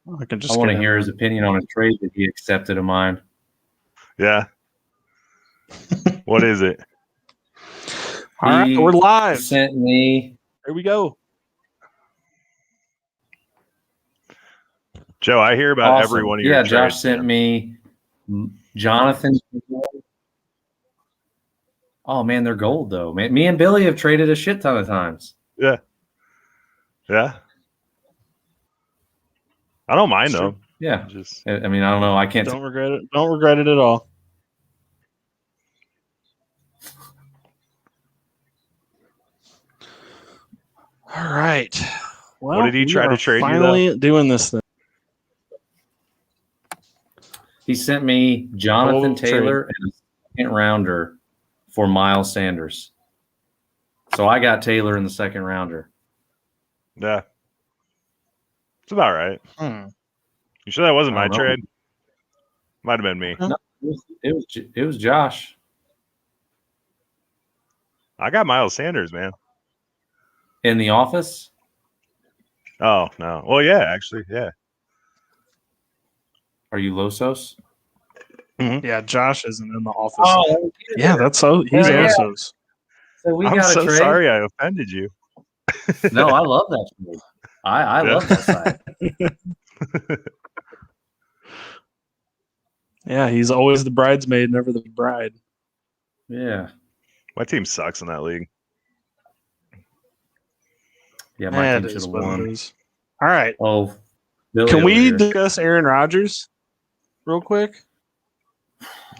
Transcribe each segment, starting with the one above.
I want to hear his opinion on a trade that he accepted of mine. Yeah. What is it? All right, we're live. Sent me. Here we go. Joe, I hear about every one of your trades. Josh sent me Jonathan. Oh, man, they're gold, though. Man, me and Billy have traded a shit ton of times. Yeah. Yeah. I don't mind them. Yeah. I mean, I don't know. I can't. Don't regret it. Don't regret it at all. All right. Well, what did he try to trade you, though? Finally doing this thing. He sent me Jonathan Taylor and a second rounder for Miles Sanders. So I got Taylor in the second rounder. Yeah. It's about right. You sure that wasn't my trade? Might have been me. No, it was Josh. I got Miles Sanders, man. In the office? Oh, no. Well, yeah, actually, yeah. Are you Losos? Mm-hmm. Yeah, Josh isn't in the office. Oh, yeah, that's so. He's Losos. So I'm got so a trade. Sorry I offended you. No, I love that trade. I love that side. Yeah, he's always the bridesmaid, never the bride. Yeah. My team sucks in that league. Yeah, my team should have won. All right. Oh, Billy, can we discuss Aaron Rodgers real quick?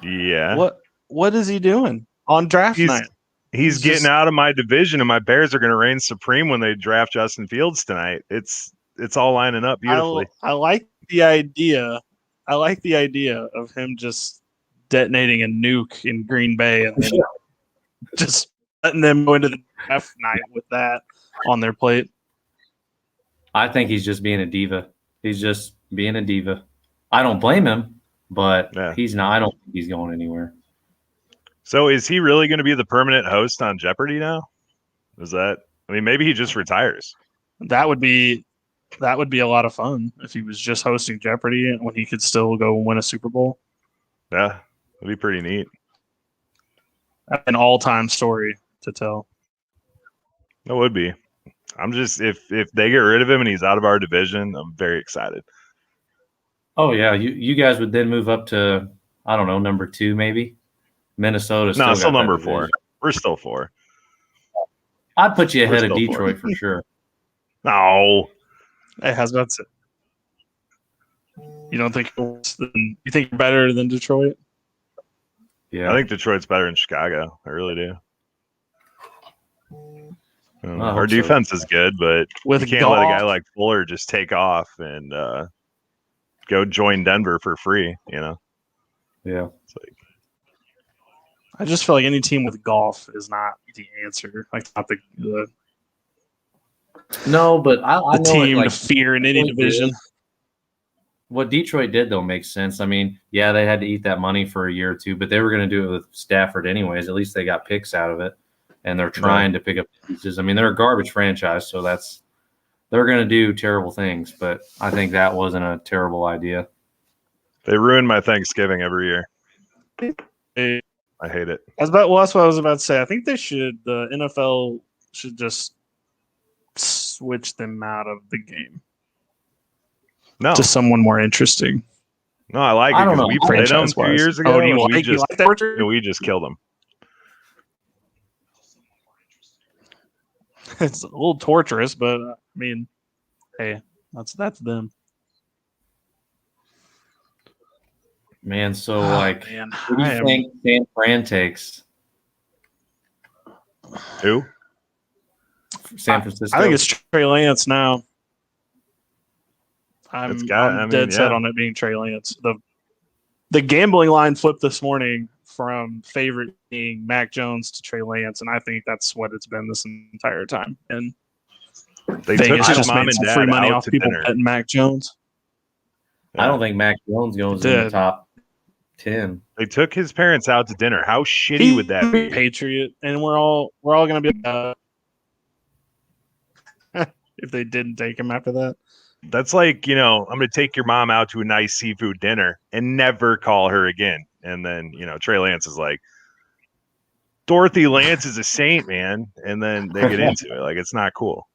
Yeah. What is he doing on draft night? He's getting out of my division, and my Bears are going to reign supreme when they draft Justin Fields tonight. It's all lining up beautifully. I like the idea. I like the idea of him just detonating a nuke in Green Bay and then just letting them go into the draft night with that on their plate. I think he's just being a diva. He's just being a diva. I don't blame him, but he's not. I don't think he's going anywhere. So is he really going to be the permanent host on Jeopardy now? Maybe he just retires. That would be a lot of fun if he was just hosting Jeopardy when he could still go win a Super Bowl. Yeah, that'd be pretty neat. An all-time story to tell. That would be. I'm just if they get rid of him and he's out of our division, I'm very excited. Oh yeah, you guys would then move up to number 2 maybe. Minnesota. Still number 4. We're still 4. I'd put you ahead of Detroit for sure. No. Hey, how's that? You don't think you think you're better than Detroit? Yeah, I think Detroit's better than Chicago. I really do. Our defense is good, but you can't let a guy like Fuller just take off and go join Denver for free. Yeah. It's like, I just feel like any team with golf is not the answer. Like not the No, but I know team to fear in any division. What Detroit did, though, makes sense. I mean, yeah, they had to eat that money for a year or two, but they were going to do it with Stafford anyways. At least they got picks out of it, and they're trying to pick up pieces. I mean, they're a garbage franchise, so they're going to do terrible things, but I think that wasn't a terrible idea. They ruin my Thanksgiving every year. I hate it. That's what I was about to say. I think the NFL should just switch them out of the game. No. To someone more interesting. No, I like it because we played them 2 years ago. Do you and like that? we just killed them. It's a little torturous, but I mean, hey, that's them. Man, so what do you think San Fran takes? Who? San Francisco. I think it's Trey Lance now. I'm dead set on it being Trey Lance. The gambling line flipped this morning from favorite being Mac Jones to Trey Lance, and I think that's what it's been this entire time. And they Vegas took just mom made and some dad free money out off to people dinner. betting Mac Jones. I don't think Mac Jones goes in the top 10. They took his parents out to dinner. How shitty would that be? Patriot, and we're all going to be if they didn't take him after that. That's like, I'm going to take your mom out to a nice seafood dinner and never call her again. And then, Trey Lance is like, Dorothy Lance is a saint, man. And then they get into it. Like, it's not cool.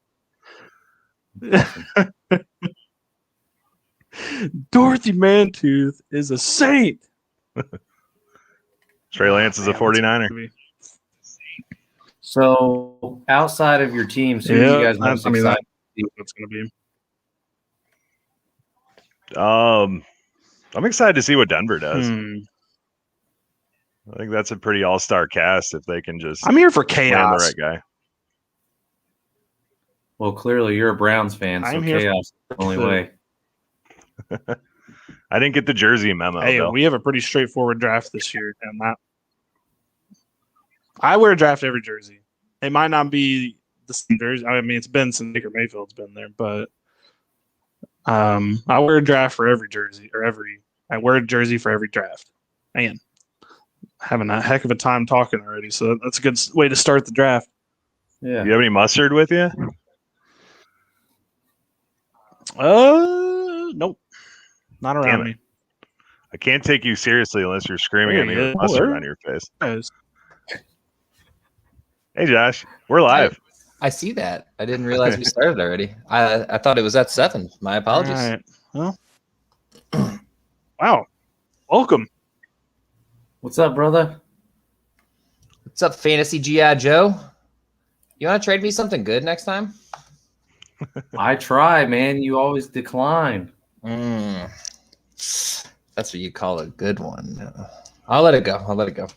Dorothy Mantooth is a saint. Trey Lance is a 49er. So, outside of your teams, who are you guys most excited to see what's going to be? I'm excited to see what Denver does. I think that's a pretty all-star cast if they can just. I'm here for chaos. The right guy. Well, clearly you're a Browns fan, so chaos is the only way. I didn't get the jersey memo. Hey, Bill. We have a pretty straightforward draft this year, and that I wear a draft every jersey. It might not be the same jersey. I mean, it's been since Baker Mayfield's been there, but I wear a draft for every jersey, I wear a jersey for every draft. Man, having a heck of a time talking already, so that's a good way to start the draft. Yeah. You have any mustard with you? Nope. Not around me. I can't take you seriously unless you're screaming at me with mustard on your face. Hey, Josh, we're live. I see that. I didn't realize we started already. I thought it was at 7. My apologies. All right. Well, wow. Welcome. What's up, brother? What's up, Fantasy G.I. Joe? You want to trade me something good next time? I try, man. You always decline. That's what you call a good one. I'll let it go.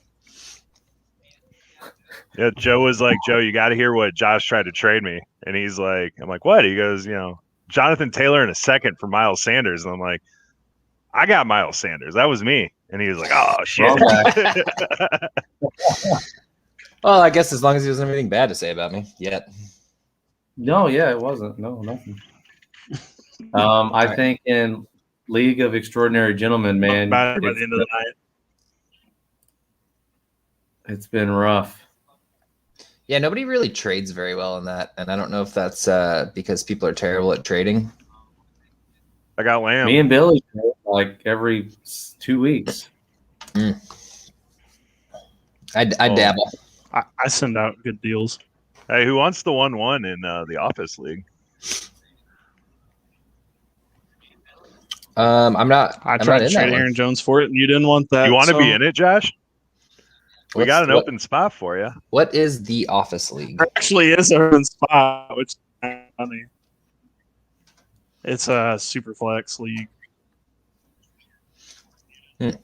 Yeah, Joe was like, Joe, you got to hear what Josh tried to trade me. And he's like, I'm like, what? He goes, Jonathan Taylor in a second for Miles Sanders. And I'm like, I got Miles Sanders. That was me. And he was like, oh, shit. Well, I guess as long as he doesn't have anything bad to say about me yet. No, yeah, it wasn't. No, nothing. I think in League of Extraordinary Gentlemen, man, by the end of the night. It's been rough. Yeah, nobody really trades very well in that, and I don't know if that's because people are terrible at trading. I got Lamb. Me and Billy like every 2 weeks. I dabble. I send out good deals. Hey, who wants the 1-1 in the Office League? I'm not. I tried to trade Aaron Jones for it, and you didn't want that. You want to be in it, Josh? We got an open spot for you. What is the Office League? There actually is an open spot, which is funny. It's a super flex league. And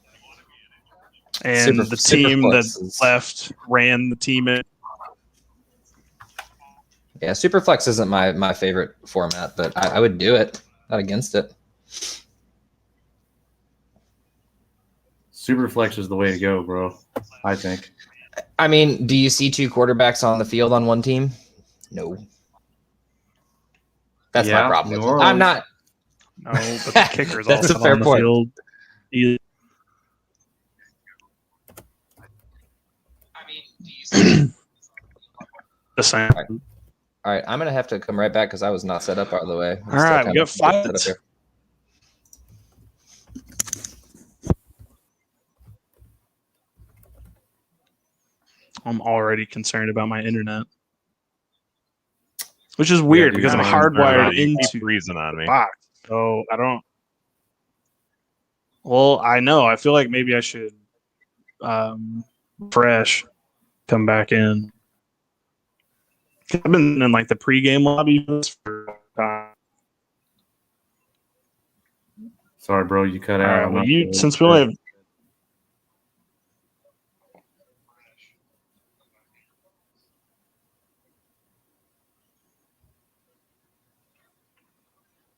the team that left ran the team in. Yeah, Superflex isn't my favorite format, but I would do it. Not against it. Superflex is the way to go, bro. I think. I mean, do you see 2 quarterbacks on the field on one team? No. That's my problem. I'm not. No, but the kicker's That's also a fair on the point. field. I mean, do you see? The same. All right, I'm gonna have to come right back because I was not set up all the way. All right, we got 5. I'm already concerned about my internet, which is weird because I'm hardwired into freezing on me. Box, so I don't. Well, I know. I feel like maybe I should fresh come back in. I've been in like the pregame lobby for a long time. Sorry, bro, you cut out. All right, well, since we only have.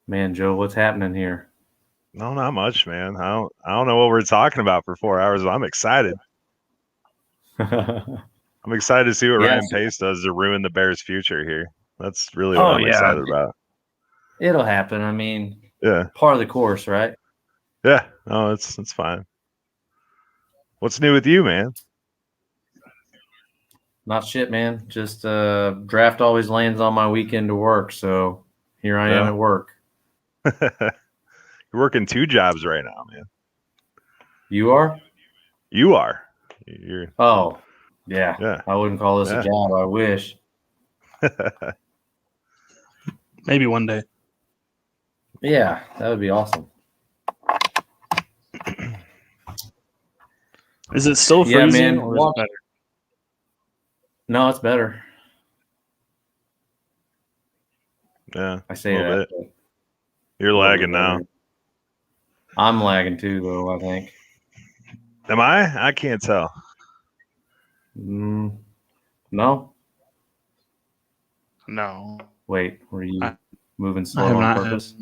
Man, Joe, what's happening here? No, not much, man. I don't know what we're talking about for 4 hours, but I'm excited. I'm excited to see what Ryan Pace does to ruin the Bears' future here. That's really what I'm excited about. It'll happen. I mean, yeah, part of the course, right? Yeah, no, it's fine. What's new with you, man? Not shit, man. Just draft always lands on my weekend to work, so here I am at work. You're working 2 jobs right now, man. You are? You are. You're. Oh, yeah. Yeah. I wouldn't call this a job. I wish. Maybe one day. Yeah, that would be awesome. Is it still Yeah, freezing man. or is it better? No, it's better. Yeah. I say a that. little bit. but You're a little lagging bit now. better. I'm lagging too, though, I think. Am I? I can't tell. No? No. Wait, were you I- moving I slow have on not purpose?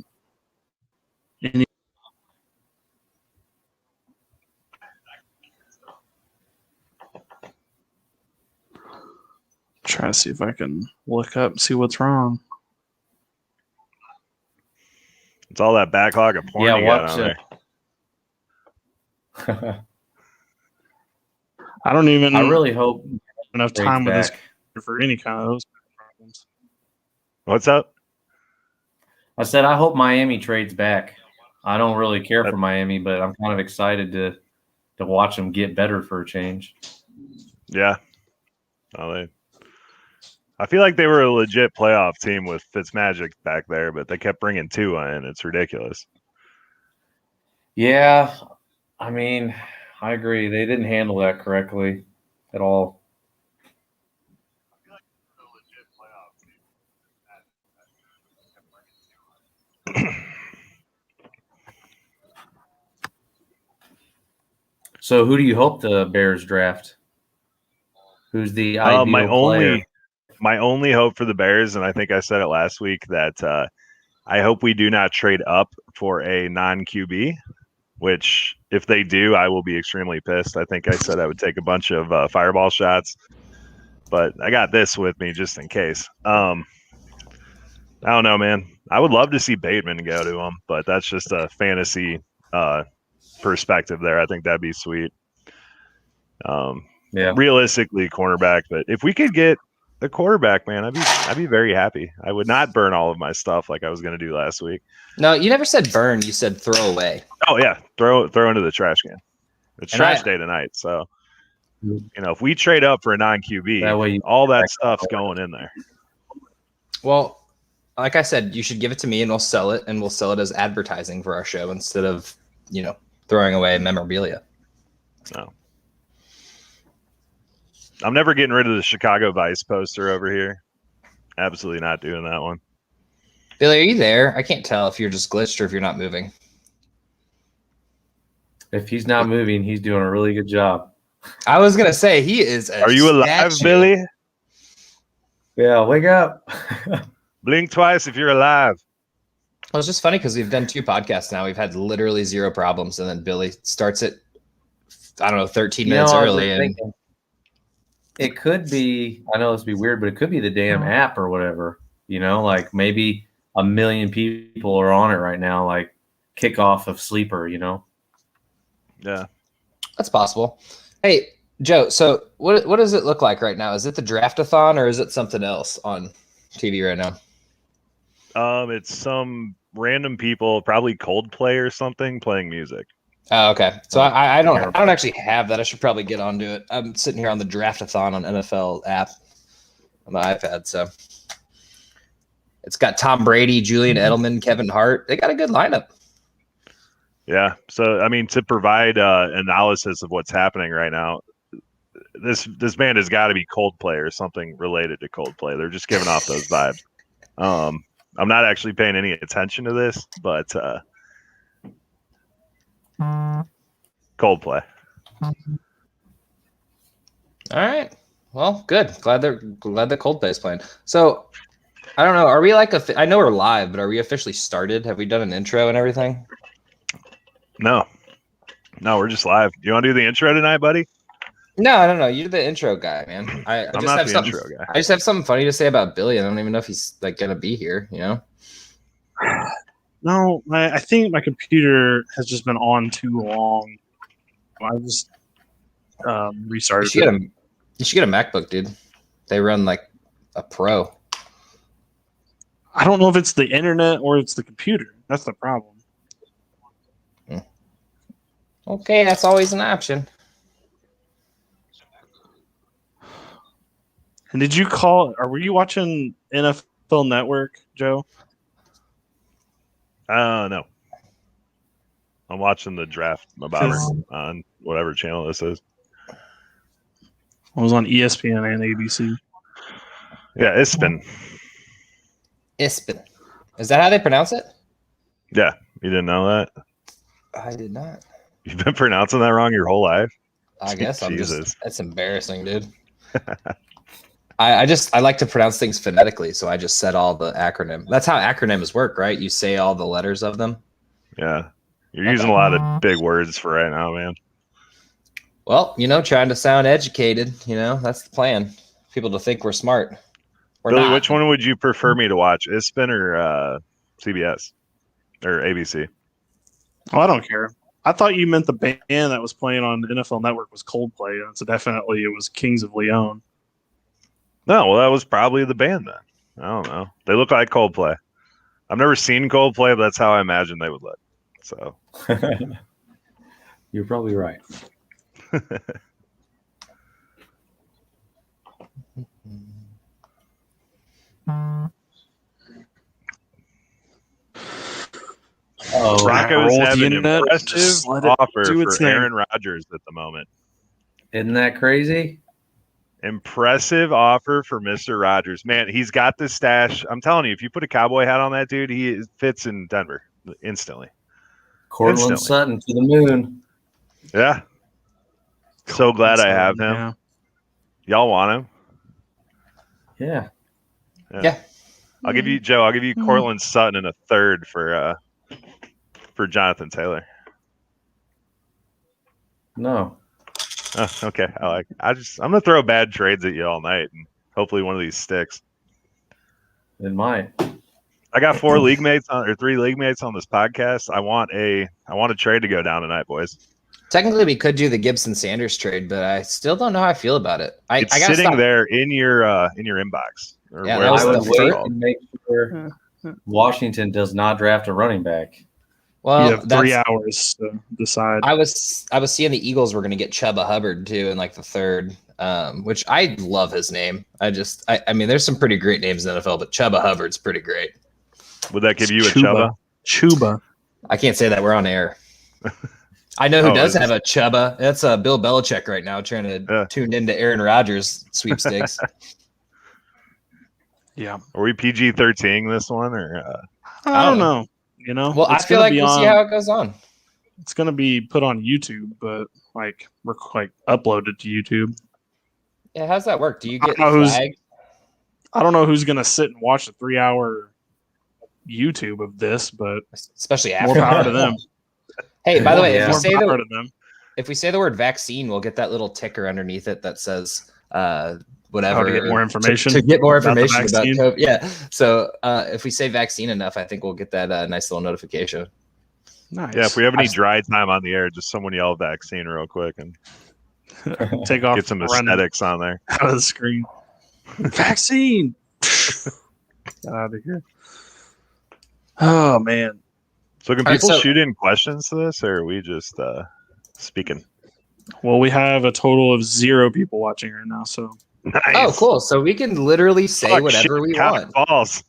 had any. Try to see if I can look up, see what's wrong. It's all that backlog of porn Yeah, you got watch on there. I don't even I really hope enough trades time with this back. for any kind of those problems. What's up? I said I hope Miami trades back. I don't really care for Miami, but I'm kind of excited to watch them get better for a change. Yeah. I feel like they were a legit playoff team with Fitzmagic back there, but they kept bringing Tua in. It's ridiculous. Yeah, I mean, I agree. They didn't handle that correctly at all. So, who do you hope the Bears draft? Who's the ideal player? My only hope for the Bears, and I think I said it last week, that I hope we do not trade up for a non-QB, which if they do, I will be extremely pissed. I think I said I would take a bunch of fireball shots, but I got this with me just in case. I don't know, man. I would love to see Bateman go to him, but that's just a fantasy perspective there. I think that'd be sweet. Yeah. Realistically, cornerback, but if we could get the quarterback, man, I'd be very happy. I would not burn all of my stuff like I was going to do last week. No, you never said burn. You said throw away. Oh yeah, throw into the trash can. It's trash day tonight, so if we trade up for a non-QB, all that stuff's going in there. Well, like I said, you should give it to me, and we'll sell it, and we'll sell it as advertising for our show instead of throwing away memorabilia. No. I'm never getting rid of the Chicago Vice poster over here. Absolutely not doing that one. Billy, are you there? I can't tell if you're just glitched or if you're not moving. If he's not moving, he's doing a really good job. I was going to say, he is Are you alive, Billy? Yeah, wake up. Blink twice if you're alive. Well, it's just funny because we've done 2 podcasts now. We've had literally 0 problems, and then Billy starts it, 13 minutes early. And it could be, I know this would be weird, but it could be the damn app or whatever. Like maybe 1 million people are on it right now, like kickoff of Sleeper, Yeah. That's possible. Hey, Joe, so what does it look like right now? Is it the Draftathon or is it something else on TV right now? It's some random people, probably Coldplay or something, playing music. Oh, okay. So I don't actually have that. I should probably get onto it. I'm sitting here on the Draftathon on NFL app on the iPad. So it's got Tom Brady, Julian Edelman, Kevin Hart. They got a good lineup. Yeah. So, I mean, to provide analysis of what's happening right now, this band has got to be Coldplay or something related to Coldplay. They're just giving off those vibes. I'm not actually paying any attention to this, but Coldplay. All right. Well, good. Glad that Coldplay's playing. So, I don't know. Are we I know we're live, but are we officially started? Have we done an intro and everything? No, we're just live. You want to do the intro tonight, buddy? No. You're the intro guy, man. I'm not the intro guy. I just have something funny to say about Billy. I don't even know if he's gonna be here. No, I think my computer has just been on too long. I just restarted. You should get a MacBook, dude. They run like a pro. I don't know if it's the internet or it's the computer. That's the problem. Okay, that's always an option. And did you call? Or were you watching NFL Network, Joe? No. I'm watching the draft about on whatever channel this is. I was on ESPN and ABC. Yeah, Ispin. Ispin. Is that how they pronounce it? Yeah, you didn't know that? I did not. You've been pronouncing that wrong your whole life? I guess I'm Jesus. just. That's embarrassing, dude. I like to pronounce things phonetically, so I just said all the acronym. That's how acronyms work, right? You say all the letters of them. Yeah. You're using a lot of big words for right now, man. Well, trying to sound educated, that's the plan. People to think we're smart. We're Billy, not. which one would you prefer me to watch? Ispin or CBS or ABC? Oh, I don't care. I thought you meant the band that was playing on NFL Network was Coldplay, and so definitely it was Kings of Leon. No, well, that was probably the band then. I don't know. They look like Coldplay. I've never seen Coldplay, but that's how I imagine they would look. So you're probably right. Broncos have an impressive offer do for its thing. Aaron Rodgers at the moment. Isn't that crazy? Impressive offer for Mr. Rodgers. Man, he's got the stash. I'm telling you, if you put a cowboy hat on that dude, he fits in Denver instantly. Cortland Sutton to the moon. Yeah. So glad I have him. Yeah. Y'all want him? Yeah. I'll give you, Joe, Cortland Sutton in a third for Jonathan Taylor. No. Oh, okay. I'm gonna throw bad trades at you all night, and hopefully one of these sticks. It might. I got 3 league mates on this podcast. I want a trade to go down tonight, boys. Technically, we could do the Gibson Sanders trade, but I still don't know how I feel about it. It's sitting there in your inbox. Or Yeah, wherever that was I the would it's wait called. and make sure Washington does not draft a running back. Well, You have 3 hours to decide. I was seeing the Eagles were going to get Chuba Hubbard too in like the third, which I love his name. I mean, there's some pretty great names in the NFL, but Chuba Hubbard's pretty great. Would that give you a Chuba? Chuba. I can't say that, we're on air. I know who does have a Chuba. That's Bill Belichick right now trying to tune into Aaron Rodgers sweepstakes. Yeah. Are we PG-13 this one or? I don't know. Well, I feel like we'll see how it goes on. It's going to be put on YouTube, but we're uploaded to YouTube. Yeah, how's that work? Do you get I flagged? I don't know who's going to sit and watch a 3-hour YouTube of this, but Especially more after. power to them. Hey, by the way, Yeah. if More we say the word vaccine, we'll get that little ticker underneath it that says whatever. How to get more information To get more about the information about vaccine. COVID. Yeah. So if we say vaccine enough, I think we'll get that nice little notification. Nice. Yeah, if we have any dry time on the air, just someone yell vaccine real quick and Take off, get some run aesthetics on there. out of the screen. Vaccine. Get out of here. Oh man. So can All right, people so- shoot in questions to this, or are we just speaking? Well, we have a total of 0 people watching right now, so Nice. Oh, cool. So we can literally say Fuck, whatever shit, we cock want. balls.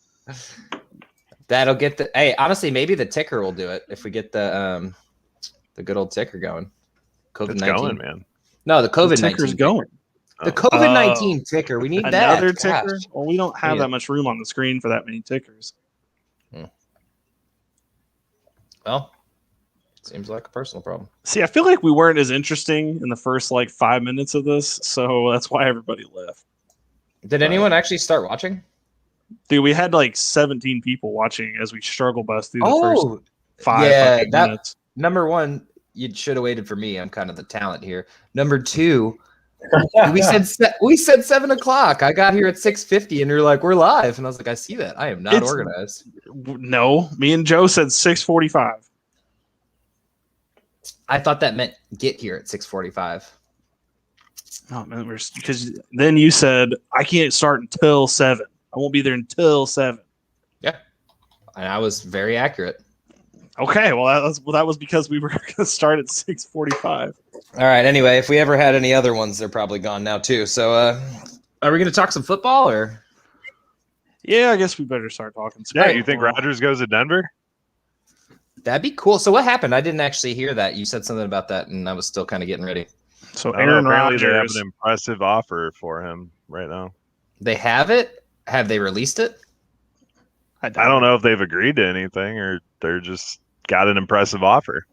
That'll get the. Hey, honestly, maybe the ticker will do it if we get the good old ticker going. It's COVID-19. going, man. No, the the COVID-19 ticker's going. The COVID-19 ticker. We need that. Another Gosh. ticker? Well, we don't have Yeah. that much room on the screen for that many tickers. Well, seems like a personal problem. See, I feel like we weren't as interesting in the first 5 minutes of this, so that's why everybody left. Did anyone actually start watching? Dude, we had 17 people watching as we struggle bust through the first 5 yeah, fucking that- minutes. Number one, you should have waited for me. I'm kind of the talent here. Number two, we said 7:00. I got here at 6:50, and you're like, "We're live," and I was like, "I see that. I am not It's- organized." No, me and Joe said 6:45. I thought that meant get here at 6:45. Oh man, because then you said I can't start until 7. I won't be there until 7. Yeah, and I was very accurate. Okay, well that was because we were going to start at 6:45. All right. Anyway, if we ever had any other ones, they're probably gone now too. So, are we going to talk some football or? Yeah, I guess we better start talking. Yeah, you think Rodgers goes to Denver? That'd be cool. So what happened? I didn't actually hear that. You said something about that, and I was still kind of getting ready. So Aaron Rodgers, they have an impressive offer for him right now. They have it? Have they released it? I don't know if they've agreed to anything or they're just got an impressive offer.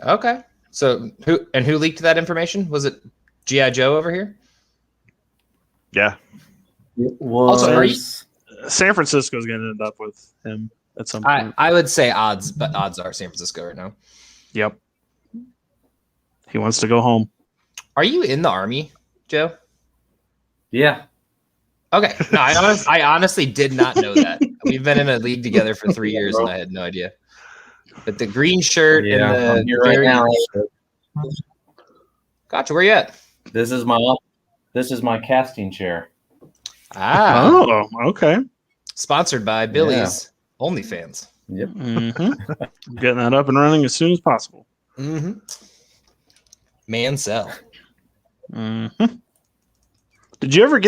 Okay. So who leaked that information? Was it G.I. Joe over here? Yeah. Also, San Francisco's going to end up with him at some point. I would say odds, but odds are San Francisco right now. Yep. He wants to go home. Are you in the Army, Joe? Yeah. Okay. No, I honestly did not know that. We've been in a league together for 3 years, and I had no idea. But the green shirt and the here right now. Gotcha. Where you at? This is my casting chair. Ah. Oh, okay. Sponsored by Billy's OnlyFans. Yep. Mm-hmm. Getting that up and running as soon as possible. Mm-hmm. Mansell. Mm-hmm. Did you ever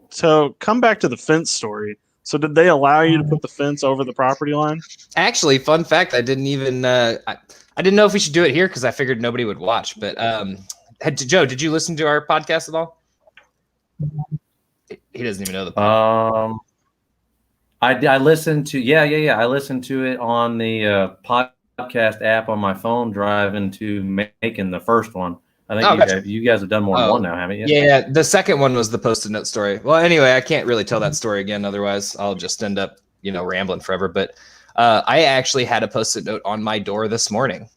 so come back to the fence story? So did they allow you to put the fence over the property line? Actually, fun fact, I didn't even I didn't know if we should do it here because I figured nobody would watch. But Joe, did you listen to our podcast at all? He doesn't even know the podcast. I listened to I listened to it on the podcast app on my phone driving to Macon, the first one. I think you guys have done more than one now, haven't you? Yeah, the second one was the Post-it note story. Well, anyway, I can't really tell that story again. Otherwise, I'll just end up, rambling forever. But I actually had a Post-it note on my door this morning,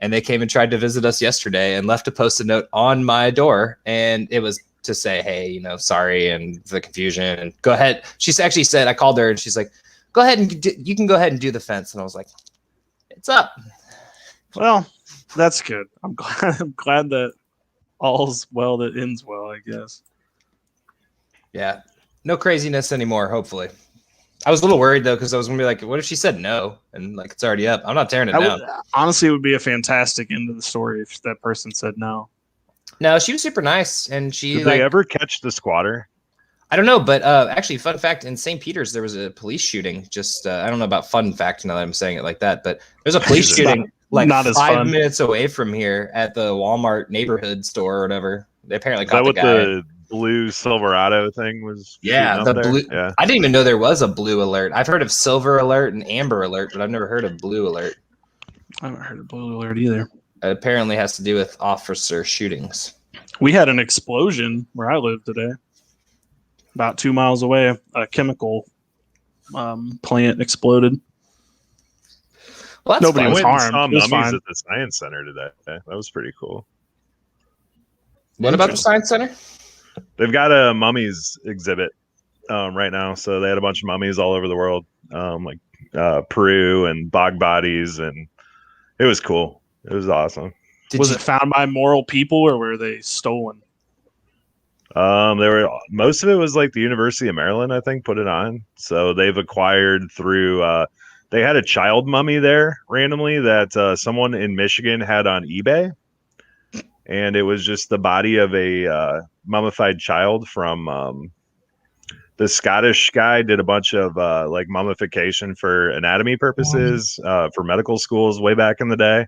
and they came and tried to visit us yesterday and left a Post-it note on my door, and it was to say, hey, sorry and the confusion, and go ahead. She's actually said, I called her, and she's like, go ahead and you can go ahead and do the fence, and I was like, it's up. Well, that's good. I'm glad that all's well that ends well, I guess. Yeah. No craziness anymore, hopefully. I was a little worried, though, because I was going to be like, what if she said no? And, it's already up. I'm not tearing it down. Honestly, it would be a fantastic end of the story if that person said no. No, she was super nice. And Did they ever catch the squatter? I don't know, but actually, fun fact, in St. Peter's, there was a police shooting. Just, I don't know about fun fact now that I'm saying it like that, but there's a police shooting not 5 minutes away from here at the Walmart neighborhood store or whatever. They apparently caught the guy. The blue Silverado thing was? Yeah, the blue. Yeah. I didn't even know there was a blue alert. I've heard of silver alert and amber alert, but I've never heard of blue alert. I haven't heard of blue alert either. It apparently has to do with officer shootings. We had an explosion where I live today. About 2 miles away, a chemical plant exploded. Well, nobody was harmed. Saw mummies at the Science Center today. That was pretty cool. What about the Science Center? They've got a mummies exhibit right now. So they had a bunch of mummies all over the world, like Peru and bog bodies, and it was cool. It was awesome. Was it found by moral people or were they stolen? Most of it was like the University of Maryland, I think, put it on. So they've acquired through. They had a child mummy there randomly that someone in Michigan had on eBay, and it was just the body of a mummified child from. The Scottish guy did a bunch of like mummification for anatomy purposes for medical schools way back in the day,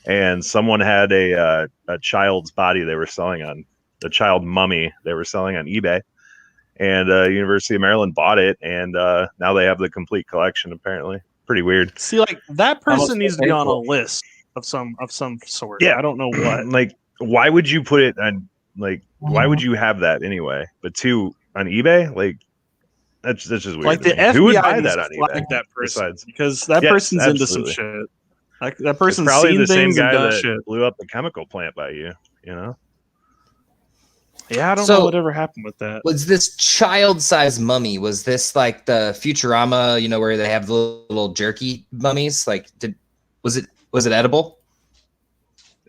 and someone had a child's body they were selling on. The child mummy they were selling on eBay, and University of Maryland bought it, and now they have the complete collection. Apparently, pretty weird. See, like that person needs to be on a list of some sort. Yeah, I don't know what. Like, why would you put it on? Like, why would you have that anyway? But on eBay, like that's just weird. Like the FBI who would buy that on eBay? That person, because that person's into some shit. Like that person's probably seen the same things guy and done that shit. blew up the chemical plant by you. You know. Yeah, I don't know whatever happened with that. Was this child-sized mummy? Was this like the Futurama, where they have the little jerky mummies? Like, was it edible?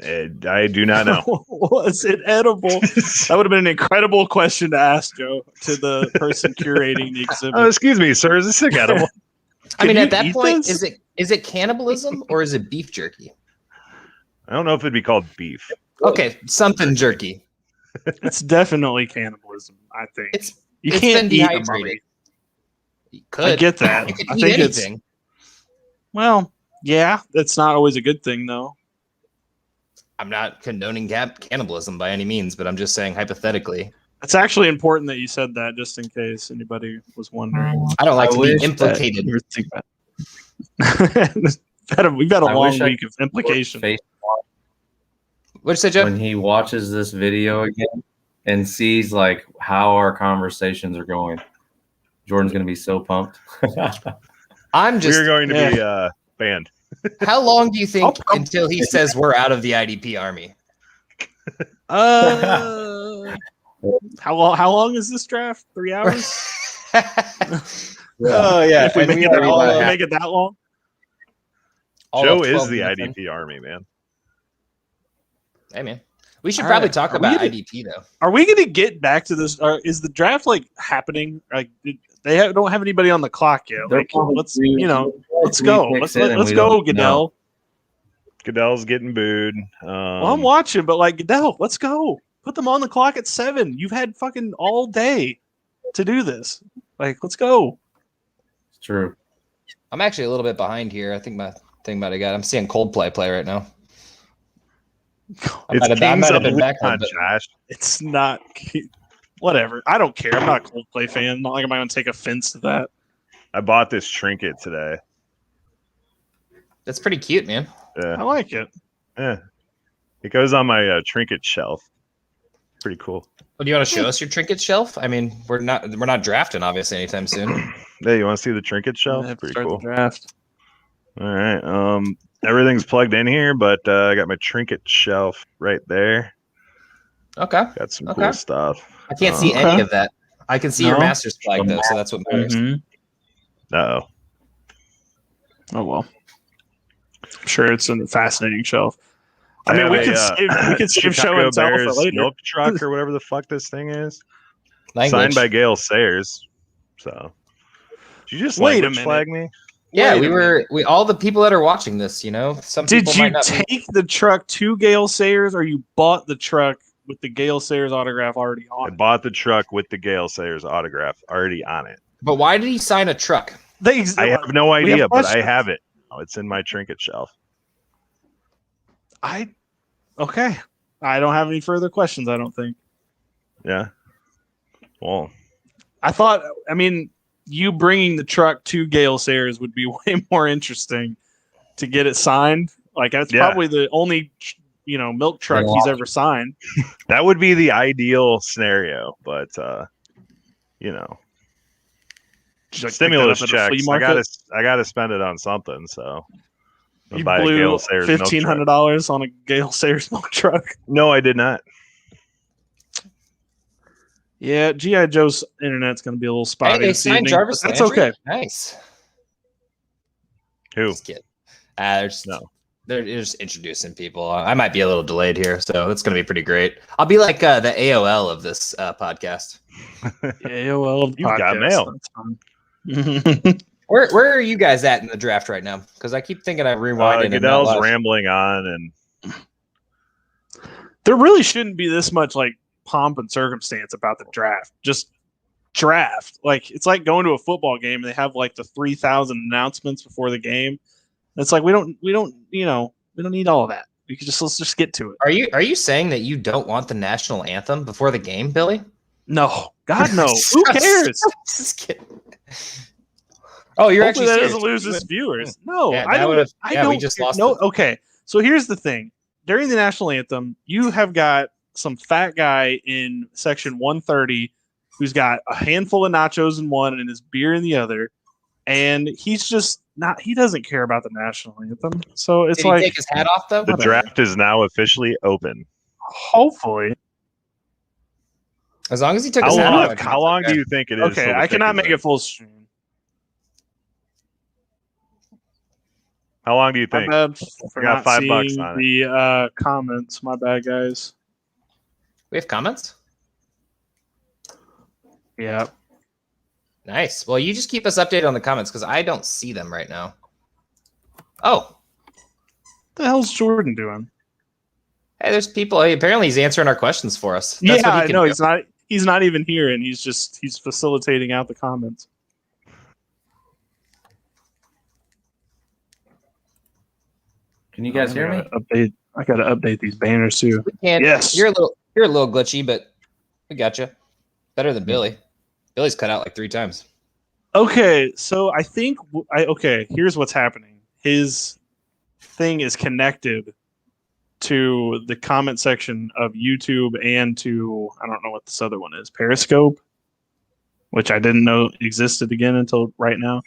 I do not know. Was it edible? That would have been an incredible question to ask, Joe, to the person curating the exhibit. Oh, excuse me, sir. Is this thing edible? I mean, at that point, is Is it cannibalism or is it beef jerky? I don't know if it'd be called beef. Okay, something jerky. It's definitely cannibalism. I think It's you it's can't been eat a dehydrated. mummy. You could. I get that. You could I eat think anything. Well, yeah, that's not always a good thing, though. I'm not condoning cannibalism by any means, but I'm just saying hypothetically. It's actually important that you said that, just in case anybody was wondering. I don't like I to be wish implicated. We've got a I long wish I week of implication. Face What'd you say, Jeff? when he watches this video again and sees like how our conversations are going. Jordan's gonna be so pumped. I'm just. We're going to be banned. How long do you think I'll- until he says we're out of the IDP army? How long is this draft? 3 hours? Oh yeah, If we and make we it are all, make it that long? all Joe of is 12 the minutes in. IDP army, man. Hey man, we should All probably right. talk Are about we IDP though. Are we going to get back to this? Is the draft like happening? Like don't have anybody on the clock yet. They're Like probably let's three- let's three go. picks Let's in and let's we go, don't Goodell. know. Goodell's getting booed. Well, I'm watching, but like Goodell, let's go. Put them on the clock at 7. You've had fucking all day to do this. Like, let's go. It's true. I'm actually a little bit behind here. I think my thing might have got. I'm seeing Coldplay play right now. I It's might have Kings been of back Leon, on, but Josh. It's not whatever. I don't care. I'm not a Coldplay fan. Not like I'm going to take offense to that. I bought this trinket today. that's pretty cute, man. I Yeah, like it. yeah. It goes on my trinket shelf. Pretty cool. Well, do you want to show us your trinket shelf? I mean, we're not drafting obviously anytime soon. Hey, you want to see the trinket I shelf? have to Pretty start cool. the draft. All right. Everything's plugged in here, but I got my trinket shelf right there. Okay, Got some Okay. cool stuff. I can't see Okay. any of that. I can see your No? master's flag though, so that's what matters. Uh-oh. Oh well. I'm sure it's a fascinating shelf. I mean, we could save show Chicago and tell for Bears later. milk truck or whatever the fuck this thing is. Language. Signed by Gail Sayers. So, did you just Wait a language minute. flag me? Yeah, Wait a we all the people that are watching this, some Did people you might not be. take the truck to Gail Sayers, or you bought the truck with the Gail Sayers autograph already I on it? bought the truck with the Gail Sayers autograph already on it. But why did he sign a truck? I have no We have idea, but I questions. have it. Oh, it's in my trinket shelf. Okay. I don't have any further questions, I don't think. Yeah. Well, I mean, you bringing the truck to Gail Sayers would be way more interesting to get it signed. Like, that's Yeah. probably the only, milk truck he's ever signed. that would be the ideal scenario, but Just, like, stimulus pick that up at a checks. flea market. I gotta spend it on something. So I'll You buy a blew Gail Sayers milk truck. $1,500 on a Gail Sayers milk truck. No, I did not. Yeah, G.I. Joe's internet's going to be a little spotty. Hey, they this signed evening, Jarvis but that's Landry? okay. Nice. Who? Just kidding. They're No. just introducing people. I might be a little delayed here, so it's going to be pretty great. I'll be like the AOL of this podcast. AOL You've got mail. That's fine. Where are you guys at in the draft right now? Because I keep thinking I'm rewinding. and not Goodell's live. rambling on, and There really shouldn't be this much like pomp and circumstance about the draft. Just draft. Like it's like going to a football game and they have like the 3,000 announcements before the game. It's like we don't need all of that. Let's just get to it. Are you saying that you don't want the national anthem before the game, Billy? No, God no. Who cares? Just kidding. Oh, you're Hopefully actually that serious. doesn't lose his viewers. No, Yeah, I that don't. would've- I yeah, don't. we just care. lost No, it. okay. So here's the thing: during the national anthem, you have got some fat guy in section 130 who's got a handful of nachos in one and his beer in the other, and he's just not. He doesn't care about the national anthem. So it's Did he like, take his hat off though? the Whatever. draft is now officially open. hopefully, As long as he took his hat off. How long do you think it is? okay. I cannot make it full stream. How long do you My think? bad for got not $5 seeing on it. the comments. My bad, guys. We have comments? Yeah. Nice. Well, you just keep us updated on the comments because I don't see them right now. Oh, What the hell's Jordan doing? hey, there's people. Hey, apparently, he's answering our questions for us. That's Yeah, what he I can know. do. He's not even here, and he's facilitating out the comments. Can you guys hear me? I gotta update these banners too. We can. Yes. You're a little glitchy, but we got you. Better than Billy. Billy's cut out like 3 times. Okay, so I think here's what's happening. His thing is connected to the comment section of YouTube and to, I don't know what this other one is, Periscope, which I didn't know existed again until right now.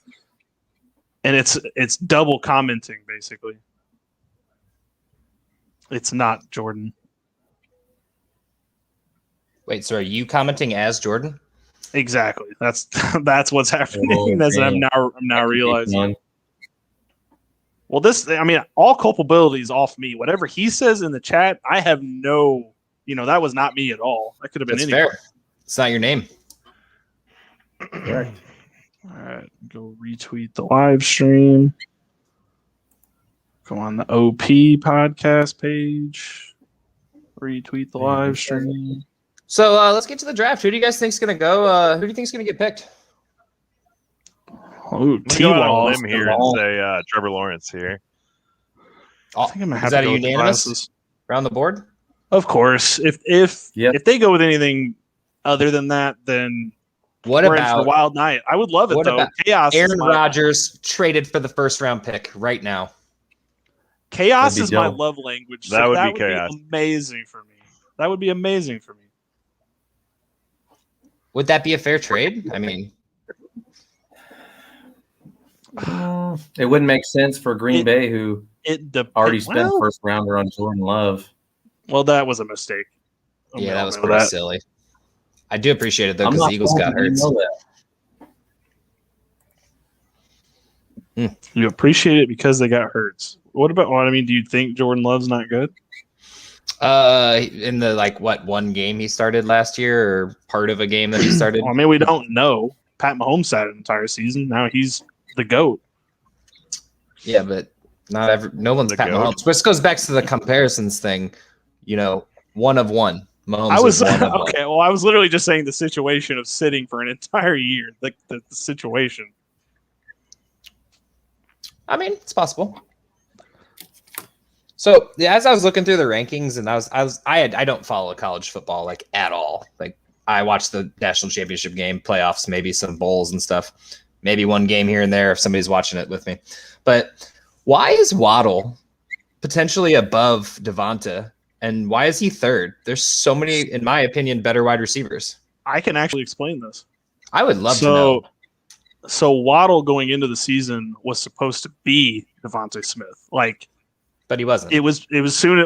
And it's double commenting basically. It's not Jordan. Wait, so are you commenting as Jordan? Exactly. That's what's happening. Oh, That's what dang. I'm now realizing. Fun. Well, all culpability is off me. Whatever he says in the chat, I have no, that was not me at all. That could have been That's anyone. fair. It's not your name. Correct. All right, go retweet the live stream. Go on the OP podcast page. Retweet the live stream. So let's get to the draft. Who do you guys think's gonna go? Who do you think's gonna get picked? Oh, I'm gonna go out on a T-Law. limb here and say Trevor Lawrence here. I think I'm gonna Is have that to a go with the unanimous glasses. around the board? Of course. If they go with anything other than that, then What we're in for a about wild night. I would love it what though. about Chaos. Aaron Rodgers traded for the first round pick right now? Chaos That'd be is my dope. love language. That would be chaos. Amazing for me. That would be amazing for me. Would that be a fair trade? I mean, It wouldn't make sense for Green Bay, who already spent first rounder on Jordan Love. Well, that was a mistake. yeah, that was pretty silly. I do appreciate it though because the Eagles got hurt. You appreciate it because they got hurt. What about? Well, I mean, do you think Jordan Love's not good? In the one game he started last year, or part of a game that he started. Well, I mean, we don't know. Pat Mahomes sat an entire season. Now he's the GOAT. Yeah, but no one's Pat Mahomes. This goes back to the comparisons thing. One of one. Mahomes. I was one of okay. Well, I was literally just saying the situation of sitting for an entire year. Like the situation. I mean, it's possible. So as I was looking through the rankings, and I don't follow college football at all. I watch the national championship game, playoffs, maybe some bowls and stuff, maybe one game here and there if somebody's watching it with me. But why is Waddle potentially above Devonta, and why is he third? There's so many, in my opinion, better wide receivers. I can actually explain this. I would love to know. So Waddle going into the season was supposed to be Devonta Smith, but he wasn't. It was soon.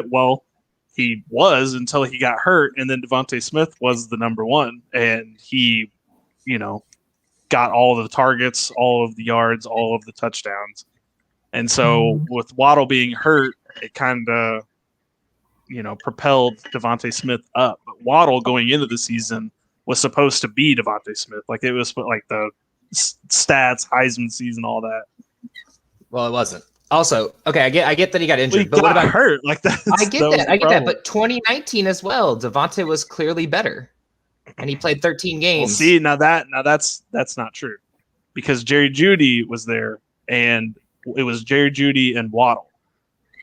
He was until he got hurt, and then Devonta Smith was the number one, and he, got all of the targets, all of the yards, all of the touchdowns, and so with Waddle being hurt, it kind of, propelled Devonta Smith up. But Waddle going into the season was supposed to be Devonta Smith, it was the stats, Heisman season, all that. Well, it wasn't. Also, okay, I get that he got injured, but what about hurt? I get that. But 2019 as well, Devonta was clearly better, and he played 13 games. Well, see, that's not true, because Jerry Jeudy was there, and it was Jerry Jeudy and Waddle,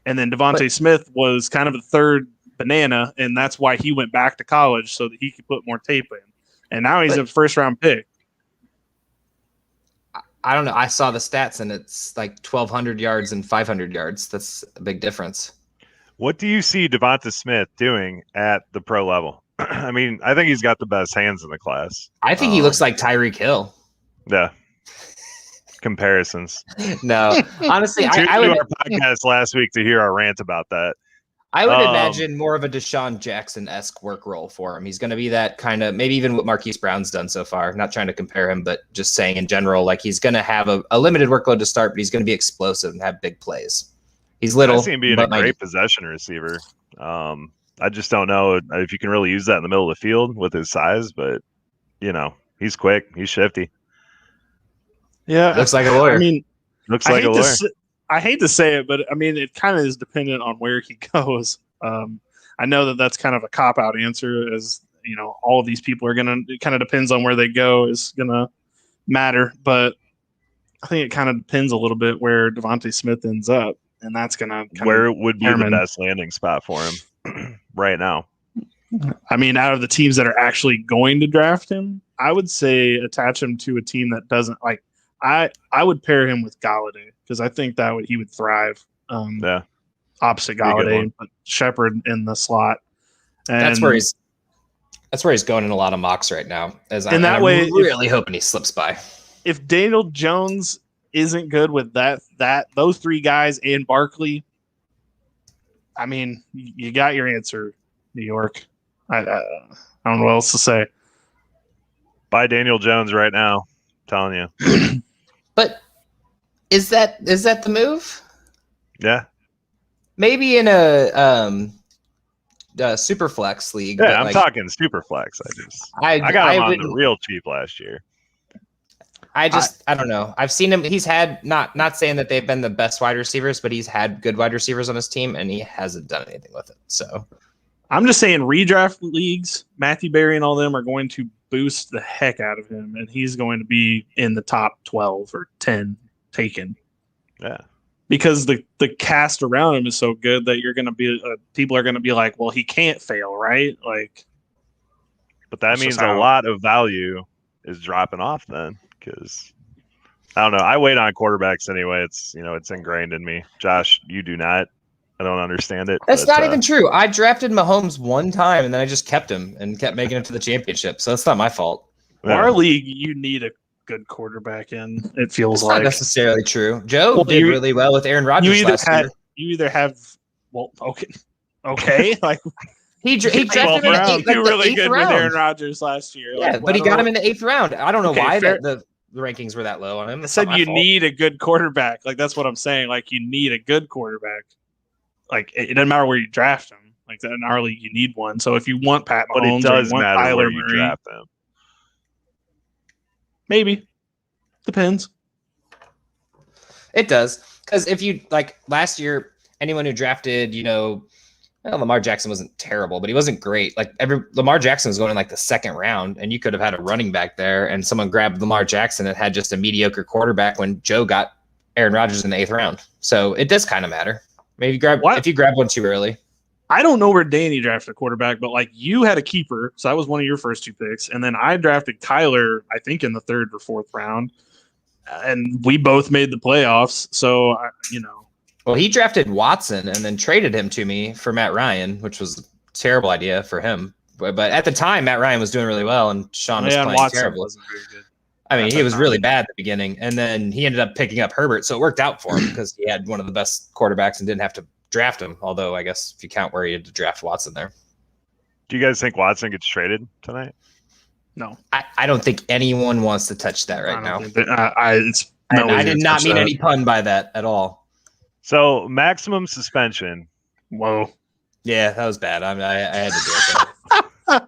and then Devonta Smith was kind of the third banana, and that's why he went back to college so that he could put more tape in, and now he's a first round pick. I don't know. I saw the stats, and it's 1,200 yards and 500 yards. That's a big difference. What do you see Devonta Smith doing at the pro level? I mean, I think he's got the best hands in the class. I think he looks like Tyreek Hill. Yeah. Comparisons. No, honestly, I would our podcast last week to hear our rant about that. I would imagine more of a Deshaun Jackson-esque work role for him. He's going to be that kind of, maybe even what Marquise Brown's done so far. Not trying to compare him, but just saying in general, he's going to have a limited workload to start, but he's going to be explosive and have big plays. He's little. I see him being a great possession receiver. I just don't know if you can really use that in the middle of the field with his size, but he's quick, he's shifty. Yeah, looks like a lawyer. I mean, looks like a lawyer. I hate to say it, but I mean, it kind of is dependent on where he goes. I know that that's kind of a cop out answer, as all of these people are gonna. It kind of depends on where they go is gonna matter, but I think it kind of depends a little bit where Devontae Smith ends up, and that's gonna where would be the best landing spot for him right now. I mean, out of the teams that are actually going to draft him, I would say attach him to a team that doesn't like. I would pair him with Galladay because I think that he would thrive. Opposite Galladay and put Shepard in the slot. And that's where he's going in a lot of mocks right now. I'm really hoping he slips by. If Daniel Jones isn't good with those three guys and Barkley, I mean, you got your answer, New York. I don't know what else to say. Buy Daniel Jones right now. I'm telling you. But is that the move? Yeah. Maybe in a super flex league. Yeah, I'm talking super flex. I got him on the real cheap last year. I don't know. I've seen him. He's had not saying that they've been the best wide receivers, but he's had good wide receivers on his team, and he hasn't done anything with it. So I'm just saying, redraft leagues, Matthew Berry and all them are going to boost the heck out of him, and he's going to be in the top 12 or 10 taken. Yeah. Because the cast around him is so good that you're going to be people are going to be like, well, he can't fail, right? Like, but that means a lot of value is dropping off then, because I don't know. I wait on quarterbacks anyway. It's it's ingrained in me. Josh, you do not. I don't understand it. That's not even true. I drafted Mahomes one time and then I just kept him and kept making it to the championship. So that's not my fault. Yeah. Our league, you need a good quarterback in. It feels not necessarily true. Joe did really well with Aaron Rodgers last year. You either have okay, like he drafted him in you were really good with Aaron Rodgers last year. Yeah, but he got him in the 8th round. I don't know why the rankings were that low on him. I said you need a good quarterback. Like that's what I'm saying. Like you need a good quarterback. Like it doesn't matter where you draft him. Like in our league, you need one. So if you want Pat Mahomes, but it does or you want matter Kyler where you Murray, draft them. Maybe depends. It does, because if you like last year, anyone who drafted, Lamar Jackson wasn't terrible, but he wasn't great. Like Lamar Jackson was going in like the 2nd round, and you could have had a running back there, and someone grabbed Lamar Jackson and had just a mediocre quarterback when Joe got Aaron Rodgers in the 8th round. So it does kind of matter. Maybe if you grab one too early. I don't know where Danny drafted a quarterback, but like you had a keeper, so that was one of your first 2 picks, and then I drafted Kyler, I think in the 3rd or 4th round, and we both made the playoffs. So Well, he drafted Watson and then traded him to me for Matt Ryan, which was a terrible idea for him. But at the time, Matt Ryan was doing really well, and Sean was playing Watson terrible. Wasn't very good. I mean, he was really bad at the beginning, and then he ended up picking up Herbert, so it worked out for him because he had one of the best quarterbacks and didn't have to draft him. Although I guess if you count where he had to draft Watson there. Do you guys think Watson gets traded tonight? No, I don't think anyone wants to touch that right now. I did not mean any pun by that at all. So maximum suspension. Whoa. Yeah, that was bad. I had to do it.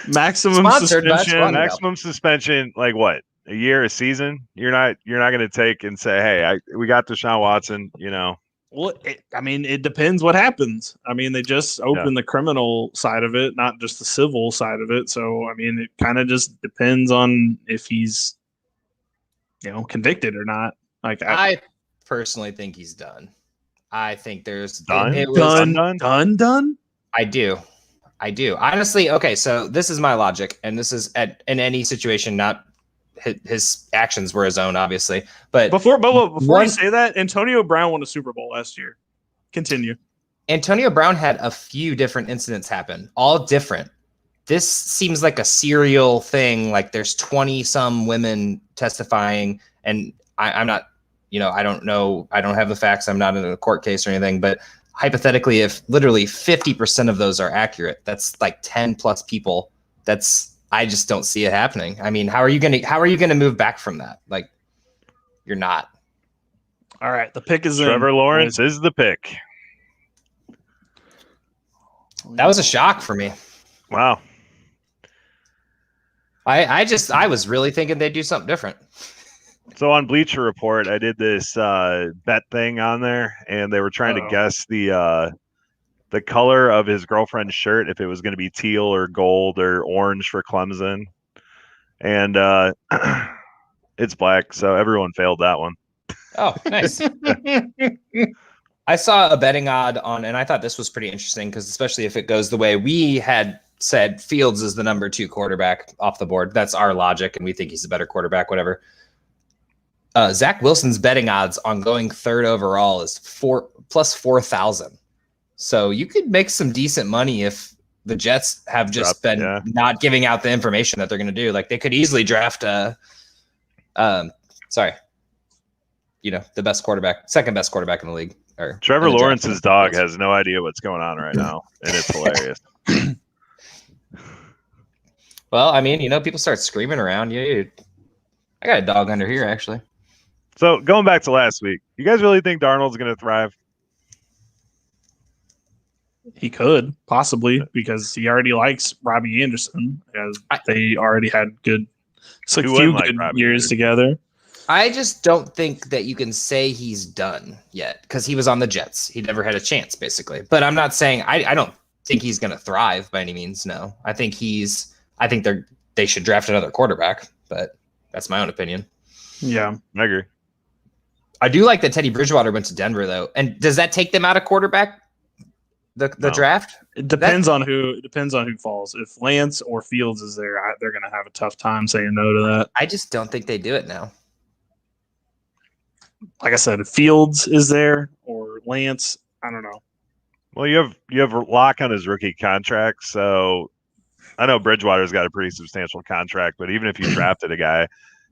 Maximum suspension. Maximum suspension. Like what? A year, a season? You're not going to take and say, "Hey, we got Deshaun Watson." Well, it depends what happens. I mean, they just opened the criminal side of it, not just the civil side of it. So, I mean, it kind of just depends on if he's, convicted or not. Like, I personally think he's done. I think there's done. I do. Honestly, okay. So this is my logic, and this is in any situation, not his actions were his own, obviously. But before you say that, Antonio Brown won a Super Bowl last year. Continue. Antonio Brown had a few different incidents happen, all different. This seems like a serial thing. Like there's 20-some women testifying, and I'm not, I don't know. I don't have the facts. I'm not in a court case or anything, but hypothetically, if literally 50% of those are accurate, that's like 10 plus people. I just don't see it happening. I mean, how are you going to move back from that? Like, you're not. All right. The pick is Trevor Lawrence is the pick. That was a shock for me. Wow. I was really thinking they'd do something different. So on Bleacher Report, I did this bet thing on there, and they were trying to guess the color of his girlfriend's shirt, if it was going to be teal or gold or orange for Clemson. And it's black, so everyone failed that one. Oh, nice. I saw a betting odd on, and I thought this was pretty interesting because especially if it goes the way we had said, Fields is the number 2 quarterback off the board. That's our logic, and we think he's a better quarterback, whatever. Zach Wilson's betting odds on going 3rd overall is plus 4,000. So you could make some decent money if the Jets have just been not giving out the information that they're going to do. Like they could easily draft the best quarterback, second best quarterback in the league. Or Trevor Lawrence's dog has no idea what's going on right now, and it's hilarious. Well, I mean, people start screaming around. Yeah, I got a dog under here, actually. So going back to last week, you guys really think Darnold's going to thrive? He could possibly because he already likes Robbie Anderson, as they already had good years together. I just don't think that you can say he's done yet because he was on the Jets. He never had a chance, basically. But I'm not saying I don't think he's going to thrive by any means. No, I think they should draft another quarterback, but that's my own opinion. Yeah, I agree. I do like that Teddy Bridgewater went to Denver, though. And does that take them out of quarterback? The draft? It depends on who falls. If Lance or Fields is there, they're going to have a tough time saying no to that. I just don't think they do it now. Like I said, if Fields is there or Lance, I don't know. Well, you have Locke on his rookie contract, so I know Bridgewater's got a pretty substantial contract, but even if you drafted a guy,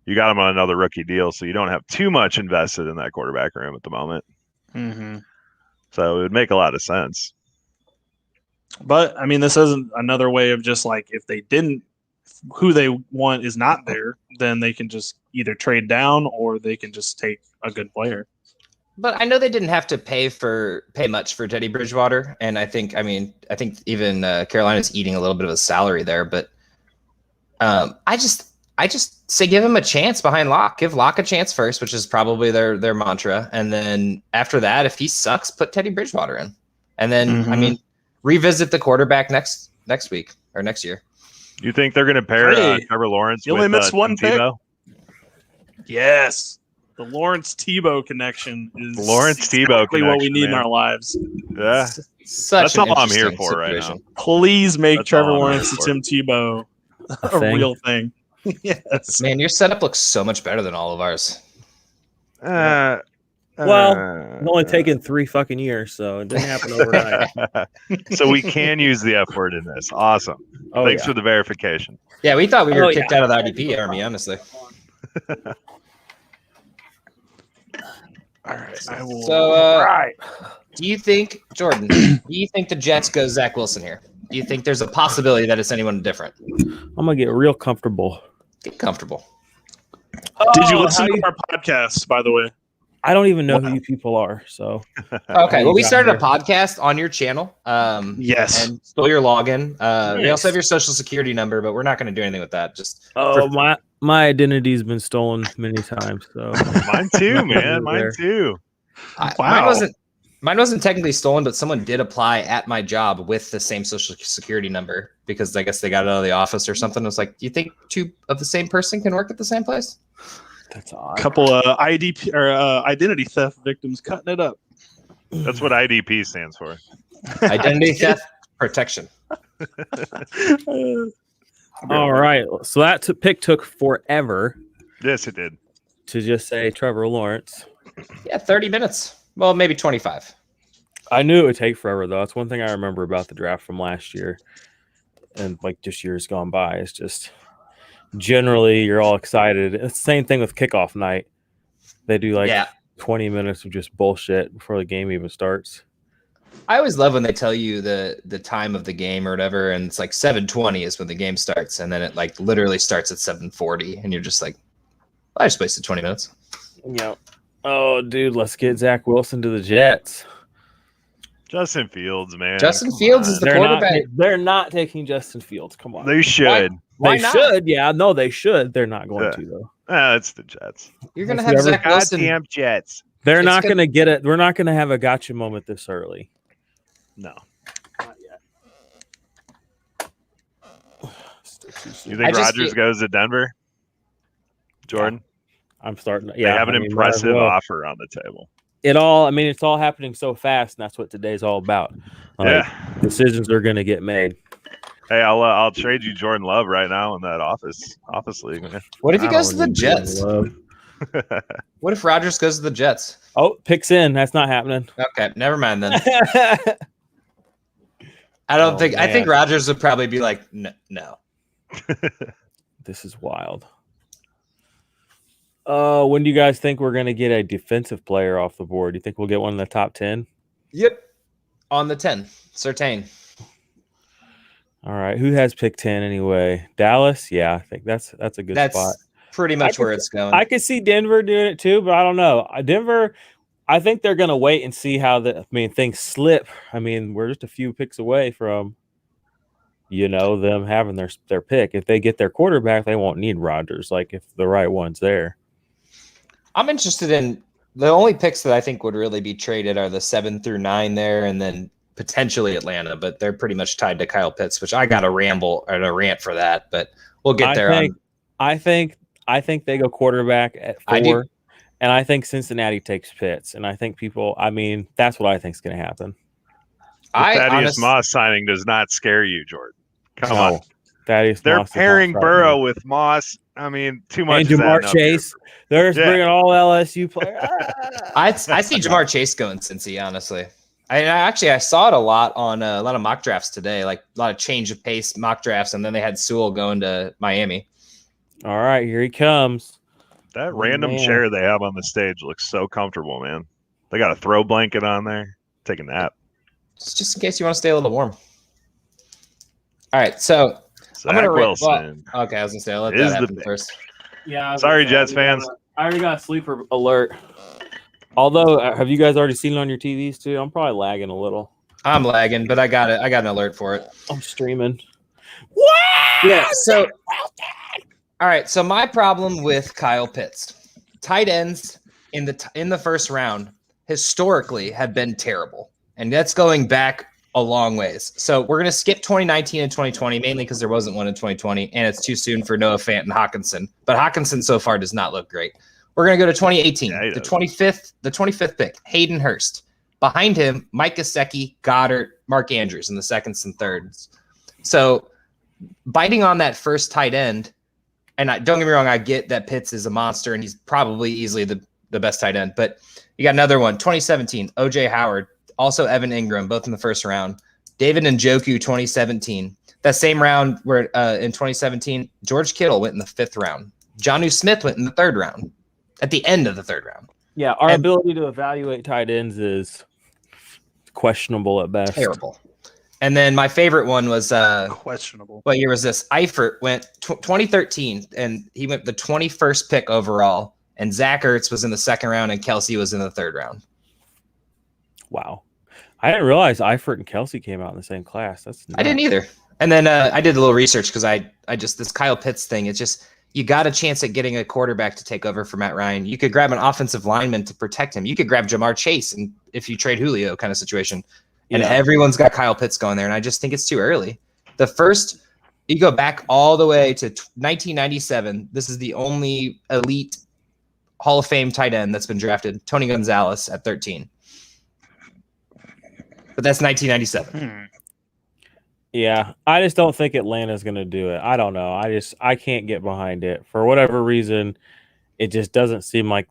you got him on another rookie deal, so you don't have too much invested in that quarterback room at the moment. Mm-hmm. So it would make a lot of sense. But, I mean, this isn't another way of just like if they didn't, who they want is not there, then they can just either trade down or they can just take a good player. But I know they didn't have to pay much for Teddy Bridgewater, and I think even Carolina's eating a little bit of a salary there. But I just say give him a chance behind Locke. Give Locke a chance first, which is probably their mantra, and then after that, if he sucks, put Teddy Bridgewater in, and then revisit the quarterback next week or next year. You think they're going to pair Trevor Lawrence? You with, only missed one pick. Tebow? Yes. The Lawrence Tebow connection is exactly what we need in our lives. Yeah, that's all I'm here for right now. Please make Trevor Lawrence and Tim Tebow a real thing. Yes, man, your setup looks so much better than all of ours. Well, it's only taken 3 fucking years, so it didn't happen overnight. So we can use the F word in this. Awesome. Thanks for the verification. Yeah, we thought we were kicked out of the IDP army, honestly. All right. I will. So, do you think, Jordan, the Jets go Zach Wilson here? Do you think there's a possibility that it's anyone different? I'm going to get real comfortable. Get comfortable. Did you listen to our podcast, by the way? I don't even know who you people are. So okay, well, we started a podcast on your channel. Yes, and stole your login. We also have your social security number, but we're not going to do anything with that. Just my identity's been stolen many times. So mine too, man. Mine too. Wow. Mine wasn't technically stolen, but someone did apply at my job with the same social security number because I guess they got it out of the office or something. It's like, do you think 2 of the same person can work at the same place? That's odd. Couple of IDP or identity theft victims cutting it up. That's what IDP stands for. Identity theft protection. All right. So that pick took forever. Yes, it did. To just say Trevor Lawrence. Yeah, 30 minutes. Well, maybe 25. I knew it would take forever, though. That's one thing I remember about the draft from last year and like just years gone by. It's just generally you're all excited. It's the same thing with kickoff night. They do 20 minutes of just bullshit before the game even starts. I always love when they tell you the time of the game or whatever, and it's like 7:20 is when the game starts, and then it like literally starts at 7:40, and you're just like, I just wasted 20 minutes. Yeah. Oh, dude, let's get Zach Wilson to the Jets. Justin Fields, man. Justin Fields is the quarterback. They're not taking Justin Fields. Come on. They should. Why They not? should. Yeah, no, they should. They're not going to, though. It's the Jets. You're gonna Whoever- have Zach Wilson. Goddamn Jets. They're It's not gonna- going to get it. We're not going to have a gotcha moment this early. No. Not yet. You think Rodgers goes to Denver? Jordan? I'm starting. They have an impressive offer on the table. It's all happening so fast, and that's what today's all about. Decisions are going to get made. Hey, I'll trade you Jordan Love right now in that office league, man. What if he I goes to don't the need Jets? Love. What if Rodgers goes to the Jets? Oh, picks in. That's not happening. Okay, never mind then. I think Rodgers would probably be like, no. This is wild. When do you guys think we're going to get a defensive player off the board? Do you think we'll get one in the top 10? Yep. On the 10. Certain. All right. Who has pick 10 anyway? Dallas? Yeah, I think that's a good spot. Pretty much where it's going. I could see Denver doing it too, but I don't know. Denver, I think they're going to wait and see how things slip. We're just a few picks away from, them having their pick. If they get their quarterback, they won't need Rodgers, like if the right one's there. I'm interested in the only picks that I think would really be traded are the 7 through 9 there, and then potentially Atlanta, but they're pretty much tied to Kyle Pitts, which I got a rant for that, but we'll get there. I think they go quarterback at 4, and I think Cincinnati takes Pitts, and I think that's what I think is going to happen. Thaddeus Moss signing does not scare you, Jordan. Come on. They're pairing Burrow with Moss. Too much. And Jamar Chase. They're bringing all LSU players. I see Jamar Chase going Cincy, honestly. I saw it a lot on a lot of mock drafts today, like a lot of change of pace mock drafts, and then they had Sewell going to Miami. All right, here he comes. That random chair they have on the stage looks so comfortable, man. They got a throw blanket on there. Take a nap. Just in case you want to stay a little warm. All right, so Zach Wilson. Okay, I was gonna say I'll let that happen first. Yeah. Sorry, Jets fans. I already got a sleeper alert. Although, have you guys already seen it on your TVs too? I'm probably lagging a little. I'm lagging, but I got it. I got an alert for it. I'm streaming. What? Yeah. So, all right. So my problem with Kyle Pitts, tight ends in the first round historically have been terrible, and that's going back a long ways. So we're gonna skip 2019 and 2020 mainly because there wasn't one in 2020, and it's too soon for Noah Fant and Hawkinson. But Hawkinson so far does not look great. We're gonna go to 2018, the 25th pick, Hayden Hurst. Behind him, Mike Gesicki, Goddard, Mark Andrews in the seconds and thirds. So biting on that first tight end, and don't get me wrong, I get that Pitts is a monster and he's probably easily the best tight end, but you got another one, 2017, O.J. Howard, also Evan Ingram, both in the first round. David Njoku, 2017. That same round where in 2017, George Kittle went in the 5th round. Jonnu Smith went in the 3rd round, at the end of the 3rd round. Yeah, our ability to evaluate tight ends is questionable at best. Terrible. And then my favorite one was questionable. What year was this? Eifert went 2013, and he went the 21st pick overall. And Zach Ertz was in the 2nd round, and Kelsey was in the 3rd round. Wow. I didn't realize Eifert and Kelsey came out in the same class. That's nuts. I didn't either. And then I did a little research because I just this Kyle Pitts thing. It's just you got a chance at getting a quarterback to take over for Matt Ryan. You could grab an offensive lineman to protect him. You could grab Jamar Chase, and if you trade Julio, kind of situation. And everyone's got Kyle Pitts going there, and I just think it's too early. The first, you go back all the way to 1997. This is the only elite Hall of Fame tight end that's been drafted. Tony Gonzalez at 13. But that's 1997. Yeah, I just don't think Atlanta's going to do it. I don't know. I can't get behind it. For whatever reason, it just doesn't seem like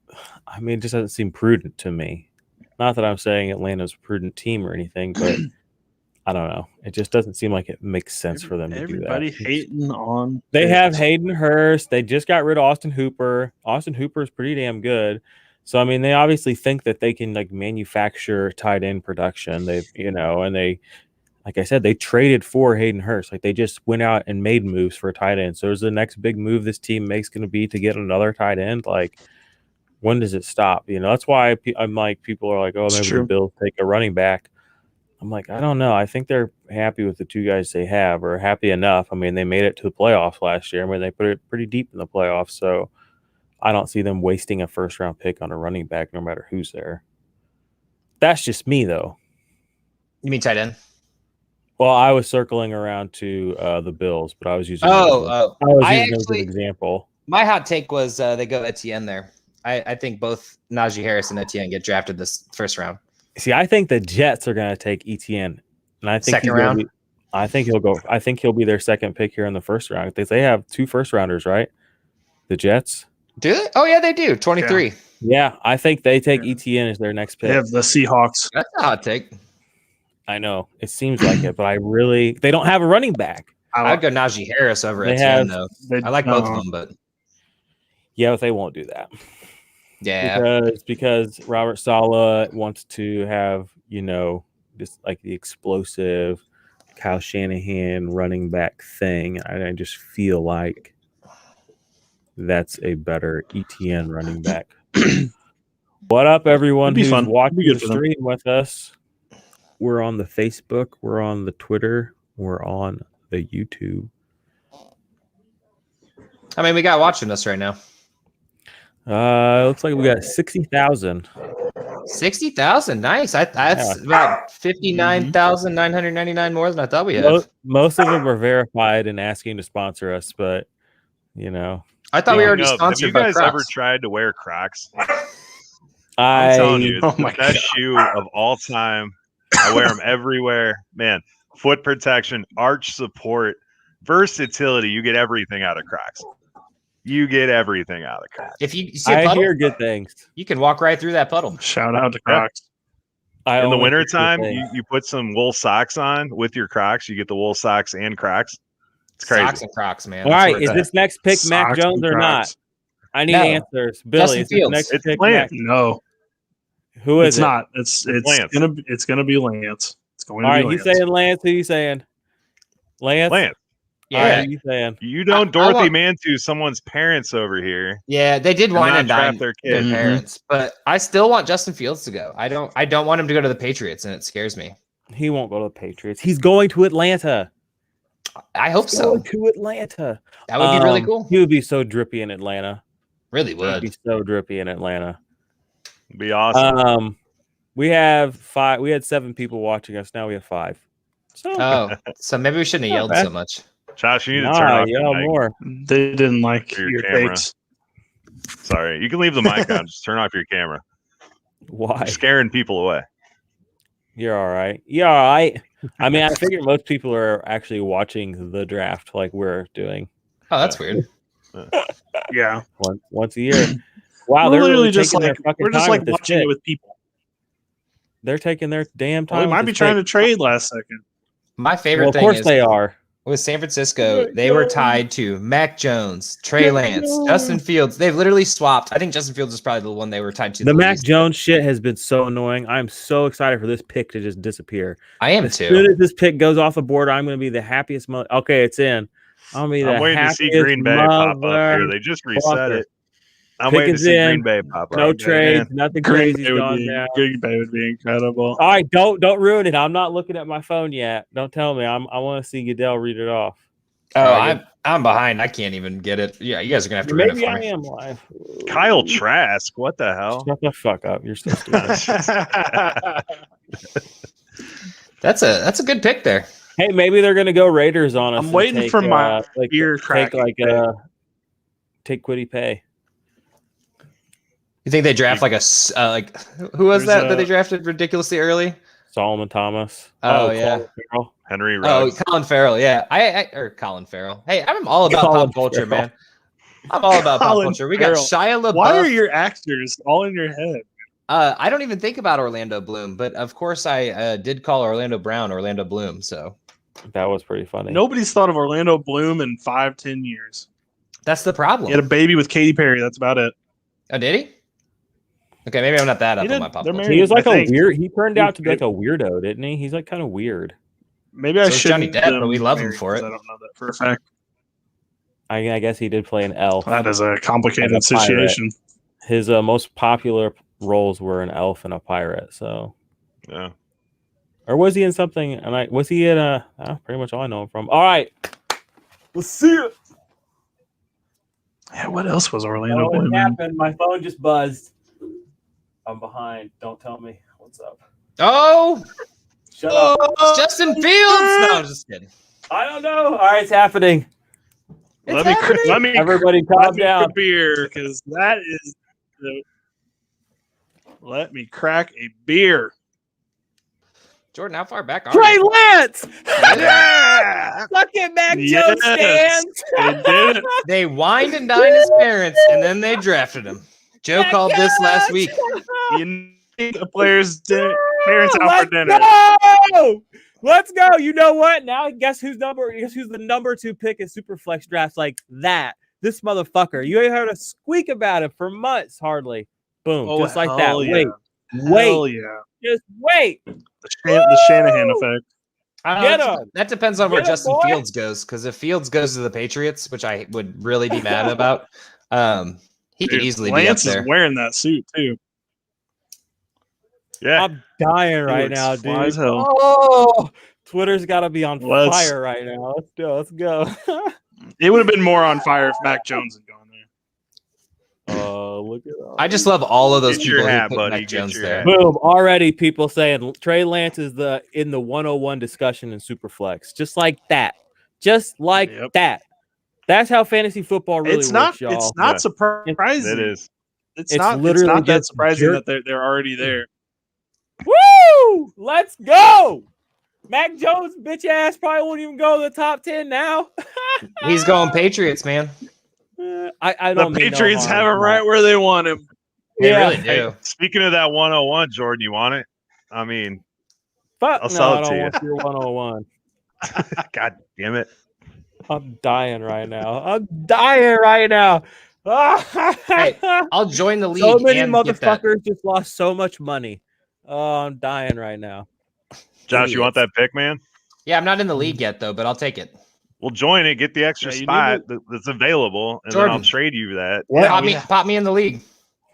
it just doesn't seem prudent to me. Not that I'm saying Atlanta's a prudent team or anything, but I don't know. It just doesn't seem like it makes sense for them to do that. Everybody hating on. They have Hayden Hurst. They just got rid of Austin Hooper. Austin Hooper is pretty damn good. So, they obviously think that they can manufacture tight end production. They've, and they, like I said, they traded for Hayden Hurst. They just went out and made moves for a tight end. So is the next big move this team makes going to be to get another tight end? When does it stop? That's why I'm like, people are like, oh, maybe the Bills take a running back. I'm like, I don't know. I think they're happy with the two guys they have, or happy enough. I mean, they made it to the playoffs last year. I mean, they put it pretty deep in the playoffs, so I don't see them wasting a first-round pick on a running back no matter who's there. That's just me, though. You mean tight end? Well, I was circling around to the Bills, but I was using I using them as an example. My hot take was they go Etienne there. I think both Najee Harris and Etienne get drafted this first round. See, I think the Jets are going to take Etienne, and I think second round. I think he'll go. I think he'll be their second pick here in the first round. They have 2 first-rounders, right? The Jets. Do they? Oh yeah, they do. 23. Yeah, I think they take Etienne as their next pick. They have the Seahawks. That's a hot take. I know it seems like it, but they don't have a running back. I'd go Najee Harris over Etienne though. I like both of them, but but they won't do that. Yeah, because Robert Saleh wants to have just like the explosive Kyle Shanahan running back thing. I just feel like that's a better ETN running back. What up, everyone who's watching the stream with us? We're on the Facebook, we're on the Twitter, we're on the YouTube. I mean, we got watching us right now. Looks like we got 60,000. 60,000, nice. That's about 59,999 more than I thought we had. Most of them are verified and asking to sponsor us, but I thought we were already sponsored by Crocs. Have you guys ever tried to wear Crocs? I'm telling you, it's the best shoe of all time. I wear them everywhere. Man, foot protection, arch support, versatility. You get everything out of Crocs. You get everything out of Crocs. If you see a puddle, I hear good things. You can walk right through that puddle. Shout out to Crocs. In the wintertime, you put some wool socks on with your Crocs. You get the wool socks and Crocs. It's crazy. Socks and Crocs, man. All right, is this next pick Mac Jones or not? I need answers. Billy, is this next pick Mac? No. Who is it? Not. It's gonna be Lance. It's going to be Lance. You saying Lance? Who you saying? Lance. Yeah. All right, you saying? You don't Dorothy Mantu someone's parents over here. Yeah, they did wine and dine their parents, but I still want Justin Fields to go. I don't want him to go to the Patriots, and it scares me. He won't go to the Patriots. He's going to Atlanta. I hope so. To Atlanta. That would be really cool. He would be so drippy in Atlanta. Really would. He'd be so drippy in Atlanta. It'd be awesome. We have 5. We had 7 people watching us. Now we have 5. So maybe we shouldn't have yelled so much. Josh, you need to turn off your mic. more. They didn't like your camera. takes. Sorry, you can leave the mic on. Just turn off your camera. Why? You're scaring people away. You're all right. You're all right. I mean, I figure most people are actually watching the draft like we're doing. Oh, that's weird. Yeah. Once a year. Wow, we're they're literally really just like watching it with people. They're taking their damn time. Well, they might be trying to trade last second. My favorite thing of course they are. With San Francisco, they were tied to Mac Jones, Trey Lance, Justin Fields. They've literally swapped. I think Justin Fields is probably the one they were tied to. The Mac Jones shit has been so annoying. I'm so excited for this pick to just disappear. I am as too. As soon as this pick goes off the board, I'm going to be the happiest. Okay, it's in. I'm waiting to see Green Bay pop up here. They just reset it. I'm waiting to see Green Bay pop up. No trades, nothing crazy going down. Green Bay would be incredible. All right, don't ruin it. I'm not looking at my phone yet. Don't tell me. I want to see Goodell read it off. Oh, I'm behind. I can't even get it. Yeah, you guys are gonna have to read it for me. Maybe I am live. Kyle Trask, what the hell? Shut the fuck up. You're so stupid. That's a good pick there. Hey, maybe they're gonna go Raiders on us. I'm waiting for my ear crack. Take Quiddy Pay. You think they draft like who was that they drafted ridiculously early? Solomon Thomas. Oh yeah. Henry Ruggs. Colin Farrell, yeah. Colin Farrell. Hey, I'm all about pop culture, man. I'm all about pop culture. We got Shia LaBeouf. Why are your actors all in your head? I don't even think about Orlando Bloom, but of course I did call Orlando Brown Orlando Bloom, so that was pretty funny. Nobody's thought of Orlando Bloom in 5-10 years. That's the problem. He had a baby with Katy Perry. That's about it. Oh, did he? Okay, maybe I'm not that up on my pop culture. He was like weird. He turned out to be like a weirdo, didn't he? He's like kind of weird. Maybe I should. Johnny Depp, but we love him for it. I don't know that for a fact. I guess he did play an elf. That is a complicated situation. His most popular roles were an elf and a pirate. So, yeah. Or was he in something? And was he in pretty much all I know him from. All right. Let's see it. Yeah, what else was Orlando What Bloom in? happened? My phone just buzzed. I'm behind. Don't tell me. What's up? Oh, Shut up. it's Justin Fields. No, I'm just kidding. I don't know. All right, it's happening. Let me Everybody calm down. a beer, because that is let me crack a beer. Jordan, how far back are Trey you? Lance! Yeah. Look at Mac Yes. Jones stands. They did it. They wined and dined his parents, and then they drafted him. Joe Mac called this last Jones! week. You need the players' parents out for dinner. Go! Let's go. You know what? Now guess who's the number 2 pick in Superflex drafts like that? This motherfucker. You ain't heard a squeak about it for months, hardly. Boom. Oh, just like that. hell yeah. Wait. Hell yeah. Just wait. The Shanahan effect. Get him. That depends on where Get him, Justin boy. Fields goes. Because if Fields goes to the Patriots, which I would really be mad about, he could easily Lance be up there. is wearing that suit too. Yeah. I'm dying right looks now, fly as dude. hell. Oh, Twitter's got to be on Let's- fire right now. Let's go. It would have been more on fire if Mac Jones had gone there. Look at that. I just love all of those Get your people who hat, put buddy. Mac Get Jones your there. hat. Boom! Already, people saying Trey Lance is in the 101 discussion in Superflex, just like that, Yep. that. That's how fantasy football really It's works, not. y'all. It's not Yeah. surprising. It is. It's It's not. It's literally not that just surprising jerk- that they're already there. Woo! Let's go. Mac Jones, bitch ass, probably won't even go to the top 10 now. He's going Patriots, man. I The don't. mean no Patriots harm have to him that. right where they want him. They Yeah. really do. Hey, speaking of that 101, Jordan, you want it? I mean, Fuck I'll no, sell I it don't to you. want your 101. God damn it. I'm dying right now. I'm dying right now. Hey, I'll join the league. So many and get that. motherfuckers just lost so much money. Oh, I'm dying right now. Josh, you want that pick, man? Yeah, I'm not in the league yet, though, but I'll take it. We'll join it, get the extra Yeah, you spot that's available, and then I'll Jordan. trade you that. What? Pop me in the league,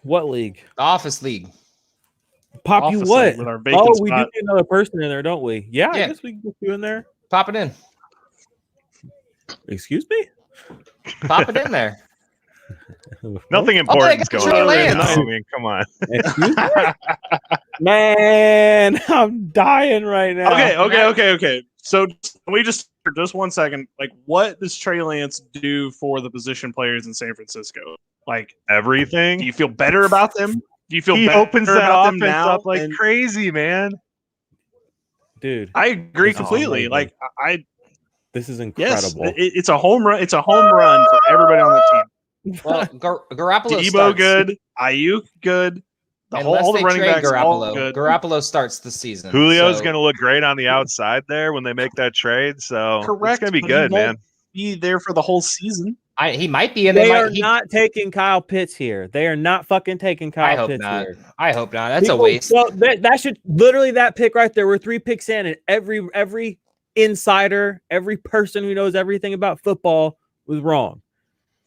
What league? the office league. Pop you Office what? league with our vacant Oh, we do spot. need another person in there, don't we? Yeah, I Yeah. guess we can get you in there. Pop it in. Excuse me? Pop it in there. Nothing important's got going Trey on right Lance. now. I mean, come on. Excuse me? Man, I'm dying right now. Okay. So we just 1 second. Like, what does Trey Lance do for the position players in San Francisco? Like, Everything. do you feel better about them? Do you feel He better opens that about them offense now? up like And crazy, man. Dude, I agree This is completely. amazing. Like, this is yes, incredible. it's a home run. It's a home run for everybody on the team. Well, Garoppolo Debo starts. good, Ayuk good, Unless all the they running trade backs all Garoppolo. good. Garoppolo starts the season. Julio's so- going to look great on the outside there when they make that trade. So Correct, it's going to be but he good, won't man. Be there for the whole season. He might be, and They they are might. not taking Kyle Pitts here. They are not fucking taking Kyle I hope Pitts not. here. I hope not. That's a People- waste. So that should literally that pick right there. We're 3 picks in, and every insider, every person who knows everything about football was wrong.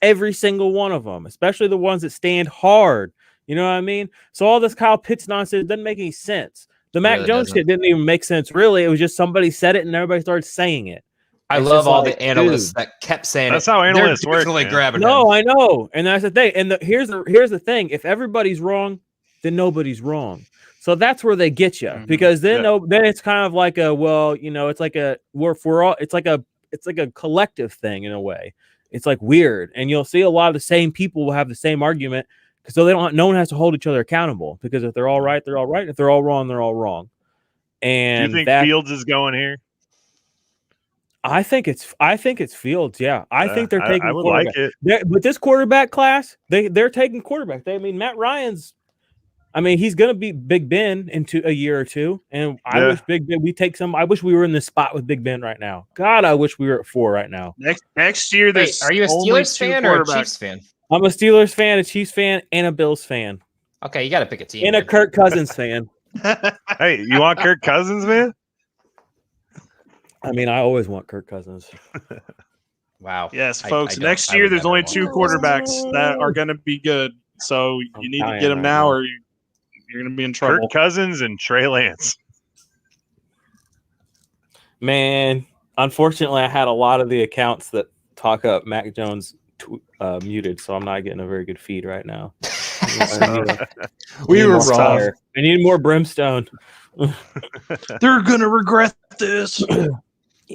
Every single one of them, especially the ones that stand hard. You know what I mean? So all this Kyle Pitts nonsense doesn't make any sense. The Mac really Jones doesn't. shit didn't even make sense, really. It was just somebody said it and everybody started saying it. I It's love just all like, the analysts dude. that kept saying That's it. how They're analysts work, definitely man. grabbing No, him. I know, and that's the thing. And here's the thing: if everybody's wrong, then nobody's wrong. So that's where they get you, Mhm. because then Yeah. then it's kind of like a it's like a we're all it's like a collective thing in a way. It's like weird, and you'll see a lot of the same people will have the same argument because no one has to hold each other accountable, because if they're all right, they're all right. If they're all wrong, they're all wrong. Do And you think Fields is going here? I think it's Fields. Yeah, I think they're taking. I would quarterback. like it. But this quarterback class, they're taking quarterback. Matt Ryan's. I mean, he's gonna be Big Ben into a year or two, and I Yeah. wish Big Ben. I wish we were in this spot with Big Ben right now. God, I wish we were at 4 right now. Next year, Wait, there's are you a only Steelers 2 fan or a quarterbacks. Chiefs fan? I'm a Steelers fan, a Chiefs fan, and a Bills fan, Okay, you got to pick a team. and a man. Kirk Cousins fan. Hey, you want Kirk Cousins, man? I mean, I always want Kirk Cousins. Wow. Yes, I- folks. I don't- Next I year, would there's never only want 2 that. quarterbacks that are going to be good. So I'm you need to dying get them right now, now. or you're going to be in trouble. Kirk Cousins and Trey Lance. Man, unfortunately, I had a lot of the accounts that talk up Mac Jones muted, so I'm not getting a very good feed right now. We were more wrong. fire. I need more brimstone. They're gonna regret this.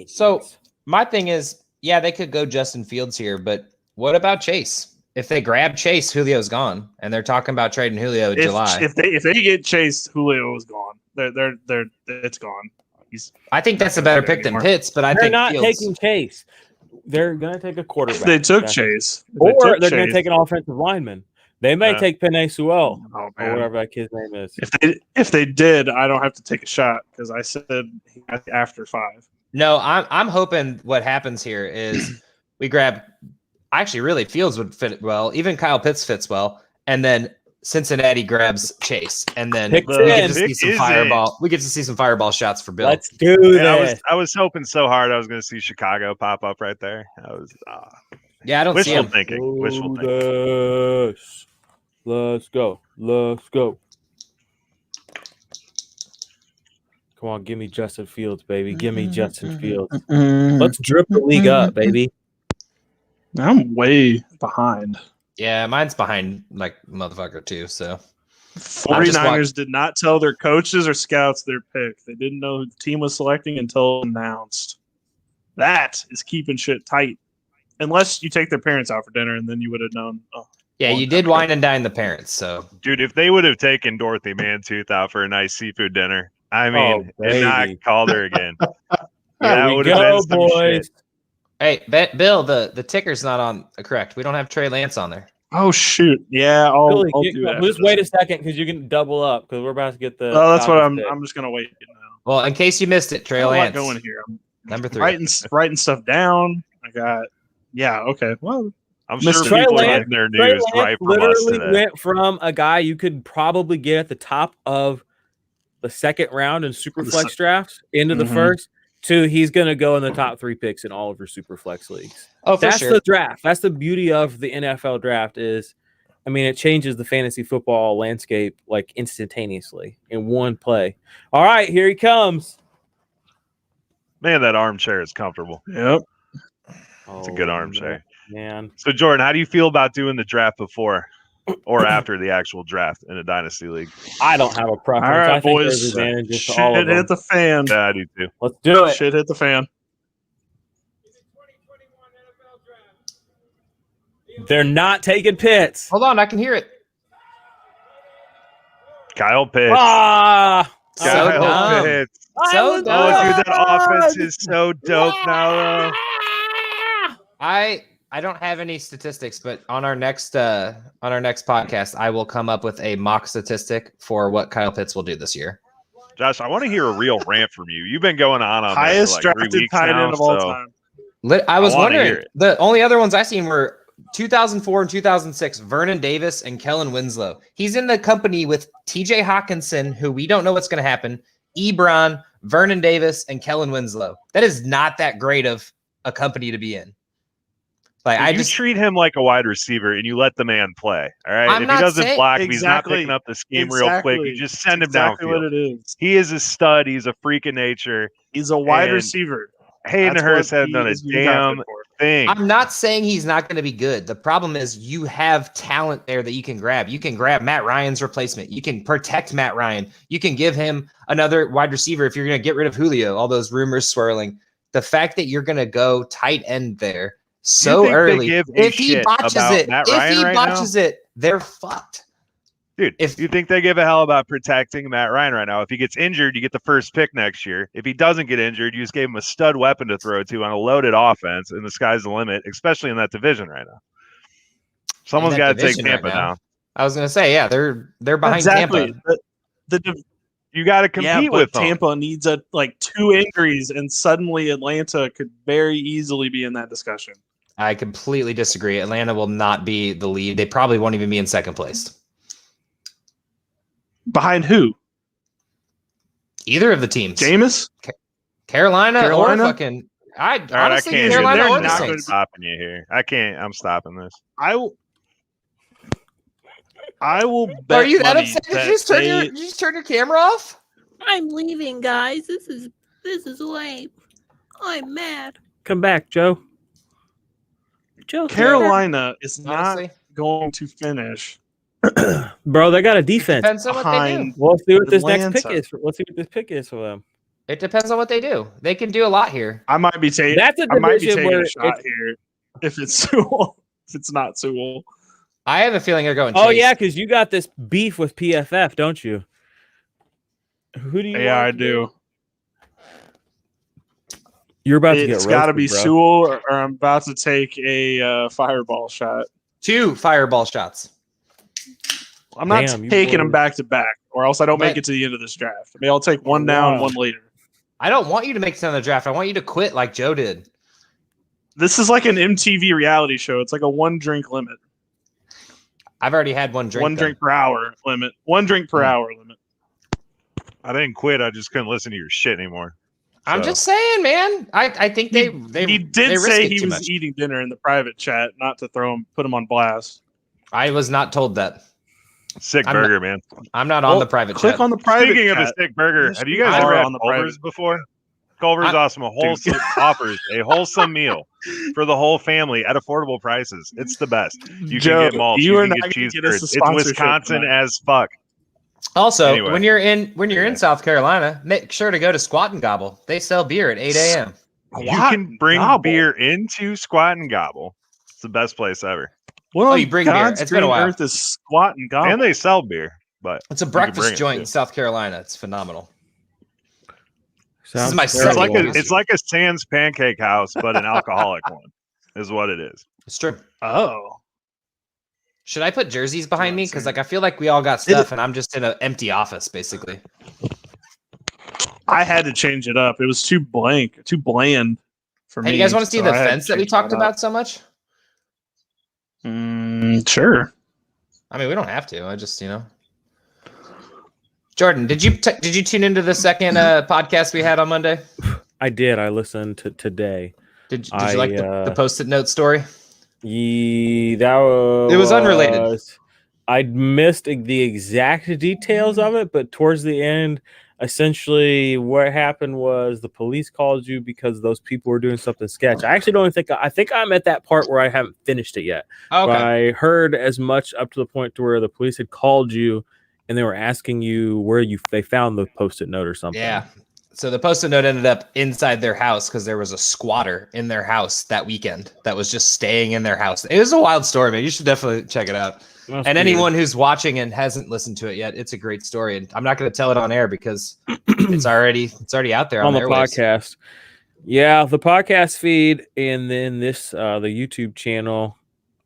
So my thing is, yeah, they could go Justin Fields here, but what about Chase? If they grab Chase, Julio's gone, and they're talking about trading Julio in July. If they get Chase, Julio is gone. It's gone. I think that's a better pick than Pitts, but they're not taking Chase. They're going to take a quarterback. If they took Chase, or they're going to take an offensive lineman. They may take Penei Sewell or whatever that kid's name is. If they did, I don't have to take a shot because I said after 5. No, I'm hoping what happens here is we grab. Actually, really, Fields would fit well. Even Kyle Pitts fits well, and then Cincinnati grabs Chase, and then we get to see some fireball. We get to see some fireball shots for Bill. Let's do this. I was hoping so hard I was going to see Chicago pop up right there. I was I don't see wishful thinking. Wishful thinking. Let's go. Come on, give me Justin Fields, baby. Give me Justin Fields. Let's drip the league up, baby. I'm way behind. Yeah, mine's behind like motherfucker too. So 49ers did not tell their coaches or scouts their pick. They didn't know who the team was selecting until announced. That is keeping shit tight. Unless you take their parents out for dinner, and then you would have known. Yeah, you did wine and dine the parents. So, dude, if they would have taken Dorothy Mantooth out for a nice seafood dinner, I mean, and not called her again. That would have been some boys. Shit. Hey, Bill, the ticker's not on correct. We don't have Trey Lance on there. Oh shoot! Yeah, I'll do that. Just wait a second because you can double up because we're about to get the. Oh, that's what I'm just gonna wait now. Well, in case you missed it, Trey Lance going here. I'm number 3. Writing stuff down. I got. Yeah. Okay. Well, I'm sure people are getting their news right from us today. Went from a guy you could probably get at the top of the second round in Superflex drafts into the first. He's going to go in the top 3 picks in all of your Superflex leagues. Oh, for That's sure. the draft. That's the beauty of the NFL draft is, I mean, it changes the fantasy football landscape like instantaneously in one play. All right, here he comes. Man, that armchair is comfortable. Yep. It's a good armchair. Man. So, Jordan, how do you feel about doing the draft before or after the actual draft in a dynasty league? I don't have a preference. All right, I think boys. there's advantages to Shit all of them. hit the fan. Yeah, I do too. Let's do it. Shit hit the fan. They're not taking Pitts. Hold on, I can hear it. Kyle Pitts. Ah, Kyle Pitts. So dumb. Oh, dude, that offense is so dope now. I don't have any statistics, but on our next podcast, I will come up with a mock statistic for what Kyle Pitts will do this year. Josh, I want to hear a real rant from you. You've been going on highest this for like 3 drafted weeks tight now, end of all time. I was wanna hear wondering. it. The only other ones I seen were 2004 and 2006. Vernon Davis and Kellen Winslow. He's in the company with T.J. Hawkinson, who we don't know what's going to happen. Ebron, Vernon Davis, and Kellen Winslow. That is not that great of a company to be in. Like you treat him like a wide receiver and you let the man play. All right. If he doesn't block, if he's not picking up the scheme real quick, you just send him downfield. What it is. He is a stud. He's a freak of nature. He's a wide receiver. Hayden Hurst hasn't done a damn thing. I'm not saying he's not going to be good. The problem is you have talent there that you can grab. You can grab Matt Ryan's replacement. You can protect Matt Ryan. You can give him another wide receiver if you're going to get rid of Julio. All those rumors swirling. The fact that you're going to go tight end there so early, if he botches it, they're fucked. Dude, if you think they give a hell about protecting Matt Ryan right now, if he gets injured, you get the first pick next year. If he doesn't get injured, you just gave him a stud weapon to throw to on a loaded offense, and the sky's the limit, especially in that division right now. Someone's got to take Tampa down. I was going to say, yeah, they're behind Tampa. You got to compete with them. Tampa needs 2 injuries, and suddenly Atlanta could very easily be in that discussion. I completely disagree. Atlanta will not be the lead. They probably won't even be in second place. Behind who? Either of the teams. Jameis? Carolina or fucking... honestly, Carolina or the Saints. I'm stopping you here. I'm stopping this. I will bet. Are you that upset? Did you just turn your camera off? I'm leaving, guys. This is lame. I'm mad. Come back, Joe. Joe. Carolina is not Honestly, going to finish Bro, they got a defense. depends on what they do. behind. We'll see what this next pick Atlanta. is. Let's see what this pick is for them. It depends on what they do. They can do a lot here. I might be taking. That's a I might be division taking where a shot here if it's Sewell. If it's not Sewell, I have a feeling they're going. Oh Chase. yeah, because you got this beef with PFF, don't you? Who do you? yeah, want I to do. You're about to get It's got to be roasted, bro. Sewell, or I'm about to take a fireball shot. 2 fireball shots. I'm not Damn, you taking them boys. back to back, or else I don't make But- it to the end of this draft. I mean, I'll take one now and Wow. one later. I don't want you to make it to the draft. I want you to quit like Joe did. This is like an MTV reality show. It's like a 1 drink limit, I've already had one drink. 1 though. drink per hour limit, 1 drink per hour limit. I didn't quit. I just couldn't listen to your shit anymore. I'm So, just saying, man. I think they He did risk say it he too was much. eating dinner in the private chat, not to put him on blast. I was not told that. sick I'm burger, man. I'm not on Well, the private Click chat. on the private Speaking of chat. a sick burger, Yes, have you we guys are ever had on the Culver's private. before? Culver's I- awesome. Offers a wholesome meal for the whole family at affordable prices. It's the best. You Joe, can get mulch. you You are can not get gonna cheese get us a curds. It's sponsorship Wisconsin tonight. as fuck. Also, Anyway. when you're in Yeah. South Carolina, make sure to go to Squat and Gobble. They sell beer at 8 a.m. You can bring beer into Squat and Gobble. It's the best place ever. What Oh, on you bring beer. God's It's been a green while. earth is Squat and Gobble? And they sell beer, but It's a you can bring breakfast it, joint too. in South Carolina. It's phenomenal. Sounds is my It's Terrible. like terrible. it's like a Sam's Pancake House, but an alcoholic one, is what it is. It's true. Oh, Should I put jerseys behind me? Because Insane. like I feel like we all got stuff, and I'm just in an empty office basically. I had to change it up. It was too bland for me. Hey, you guys want to see so the I had fence that we change talked up. about so much? Sure. I mean, we don't have to. I just Jordan, did you tune into the second podcast we had on Monday? I did. I listened to today. Did you like the post-it note story? That It was unrelated. I missed the exact details of it, but towards the end, essentially what happened was the police called you because those people were doing something sketch. I actually don't think I think I'm at that part where I haven't finished it yet. Okay. But I heard as much up to the point to where the police had called you and they were asking you where they found the post-it note or something. Yeah. So the post-it note ended up inside their house because there was a squatter in their house that weekend that was just staying in their house. It was a wild story, man. You should definitely check it out. That's And weird. anyone who's watching and hasn't listened to it yet, it's a great story. And I'm not going to tell it on air because it's already out there on the airwaves. podcast. Yeah, the podcast feed and then this the YouTube channel.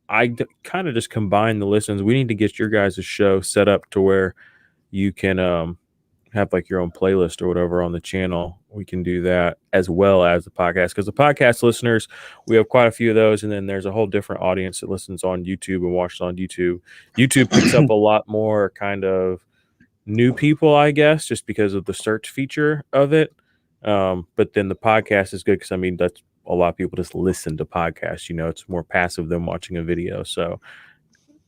I kind of just combine the listens. We need to get your guys' show set up to where you can have like your own playlist or whatever on the channel. We can do that as well as the podcast, because the podcast listeners, we have quite a few of those, and then there's a whole different audience that listens on YouTube and watches on YouTube. YouTube picks up a lot more kind of new people, I guess, just because of the search feature of it. But then the podcast is good because, I mean, that's a lot of people just listen to podcasts. It's more passive than watching a video. So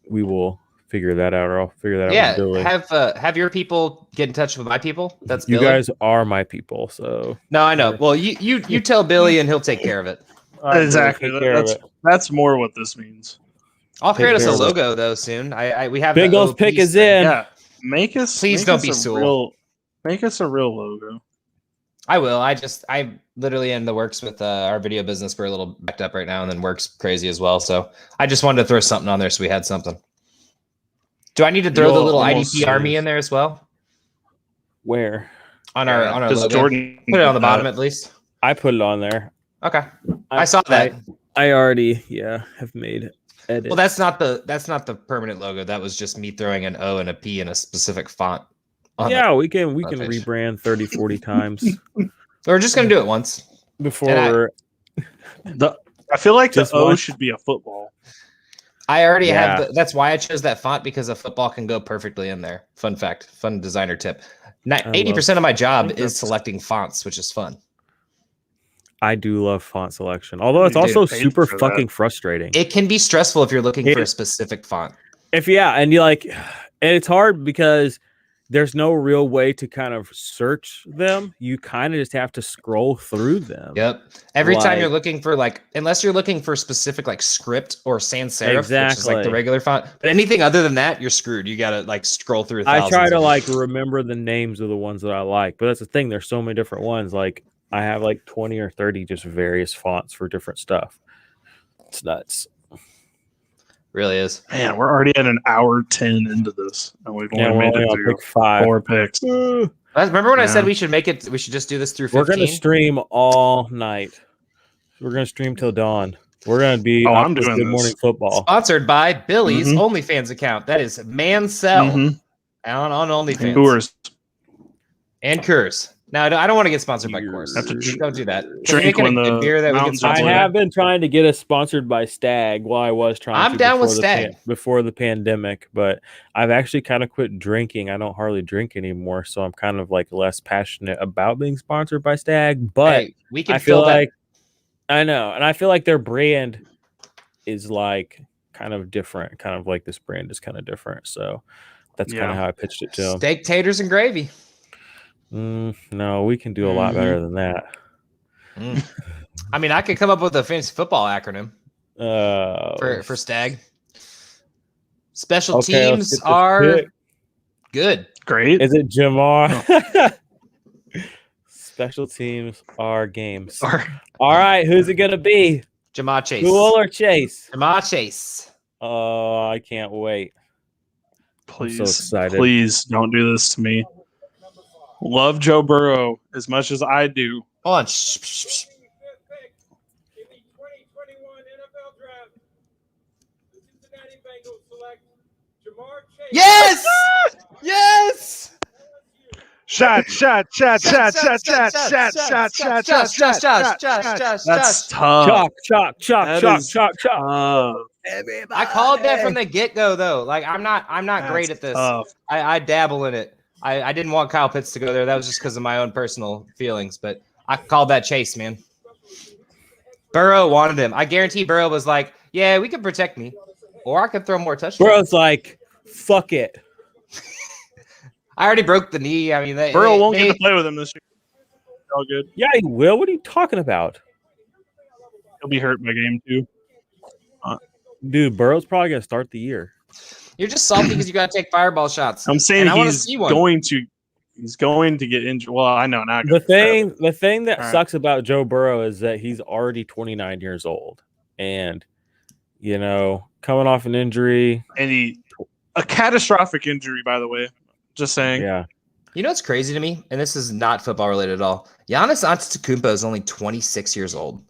we will figure that out, or I'll figure that out with Billy. Have your people get in touch with my people. That's You Billy. guys are my people, so No, I know. Well, you tell Billy and he'll take care of it. Exactly. Take care of it. That's more what this means. I'll Take create us a care of it. logo though soon. We have Big the O's OP pick is thing. in. Yeah. Make us. Please make don't us be a Sewell. Make us a real logo. I will. I literally in the works with our video business. We're a little backed up right now, and then works crazy as well. So I just wanted to throw something on there so we had something. Do I need to throw the You'll little almost IDP army save. in there as well Where? on our Because logo? Jordan Put it on the bottom at least. I put it on there. Okay, I saw that. I already, have made edits. Well, that's not the permanent logo. That was just me throwing an O and a P in a specific font. on yeah, we can page. rebrand 30, 40 times We're just gonna do it once. before. I feel like the Just O one. should be a football. I already Yeah. have. That's why I chose that font, because a football can go perfectly in there. Fun fact, fun designer tip. 80% of my job think is that's- selecting fonts, which is fun. I do love font selection, although it's You also get paid super for that. fucking frustrating. It can be stressful if you're looking It- for a specific font. And it's hard because there's no real way to kind of search them. You kind of just have to scroll through them. Yep. Every time you're Like- looking for unless you're looking for specific script or sans serif, which is the Exactly. regular font, but anything other than that, you're screwed. You gotta scroll through. I try thousands to of them. remember the names of the ones that I like, but that's the thing. There's so many different ones. Like I have 20 or 30 just various fonts for different stuff. It's nuts. Really is. Man, we're already at an hour 10 into this, and we've Yeah, only we're made only it on through pick 5. 4 picks. Remember when I said Yeah. we should just do this through 15? We're gonna stream all night. We're gonna stream till dawn. We're gonna be Oh, up I'm with doing Good this. Morning Football. Sponsored by Billy's Mhm. OnlyFans account. That is Mansell Mhm. on OnlyFans. Coors. And Coors. Now, I don't want to get sponsored by Coors. Have to Don't do that. drink when the beer that we get mountains I are sponsored. have been trying to get us sponsored by Stag. Well, I was trying. I'm to down with before the Stag. before the pandemic, but I've actually kind of quit drinking. I don't hardly drink anymore, so I'm kind of less passionate about being sponsored by Stag. But Hey, we can I feel fill that. I know, and I feel like their brand is kind of different. Kind of this brand is kind of different. So that's kind of how I pitched it to them. Steak, taters, and gravy. No, we can do a lot better than that. I mean, I could come up with a fantasy football acronym For for Stag. Special Okay, let's teams get this are pick. good. Great. Is it Jamar? Special teams are games. All right, who's it gonna be? Jamar Chase. Cool or Chase? Jamar Chase. Oh, I can't wait. Please, so excited. please don't do this to me. Love Joe Burrow as much as I do. Hold on. Shh, shh, shh. In the 2021 NFL Draft, the Cincinnati Bengals select Jamar Chase. Yes! Yes! Shot. That's tough. Chalk. That is tough. I called that from the get-go, though. I'm not great at this. Tough. I dabble in it. I didn't want Kyle Pitts to go there. That was just because of my own personal feelings, but I called that Chase, man. Burrow wanted him. I guarantee Burrow was like, yeah, we could protect me, or I could throw more touchdowns. Bro's like, fuck it. I already broke the knee. I mean, Burrow won't get to play with him this year. All good. Yeah, he will. What are you talking about? He'll be hurt by game 2. Dude, Burrow's probably gonna start the year. You're just salty because you got to take fireball shots. I'm saying And I wanna he's see one. he's going to get injured. Well, I know now. The thing that All right. sucks about Joe Burrow is that he's already 29 years old, and coming off an injury. And a catastrophic injury, by the way. Just saying. Yeah, You know what's crazy to me? And this is not football related at all. Giannis Antetokounmpo is only 26 years old.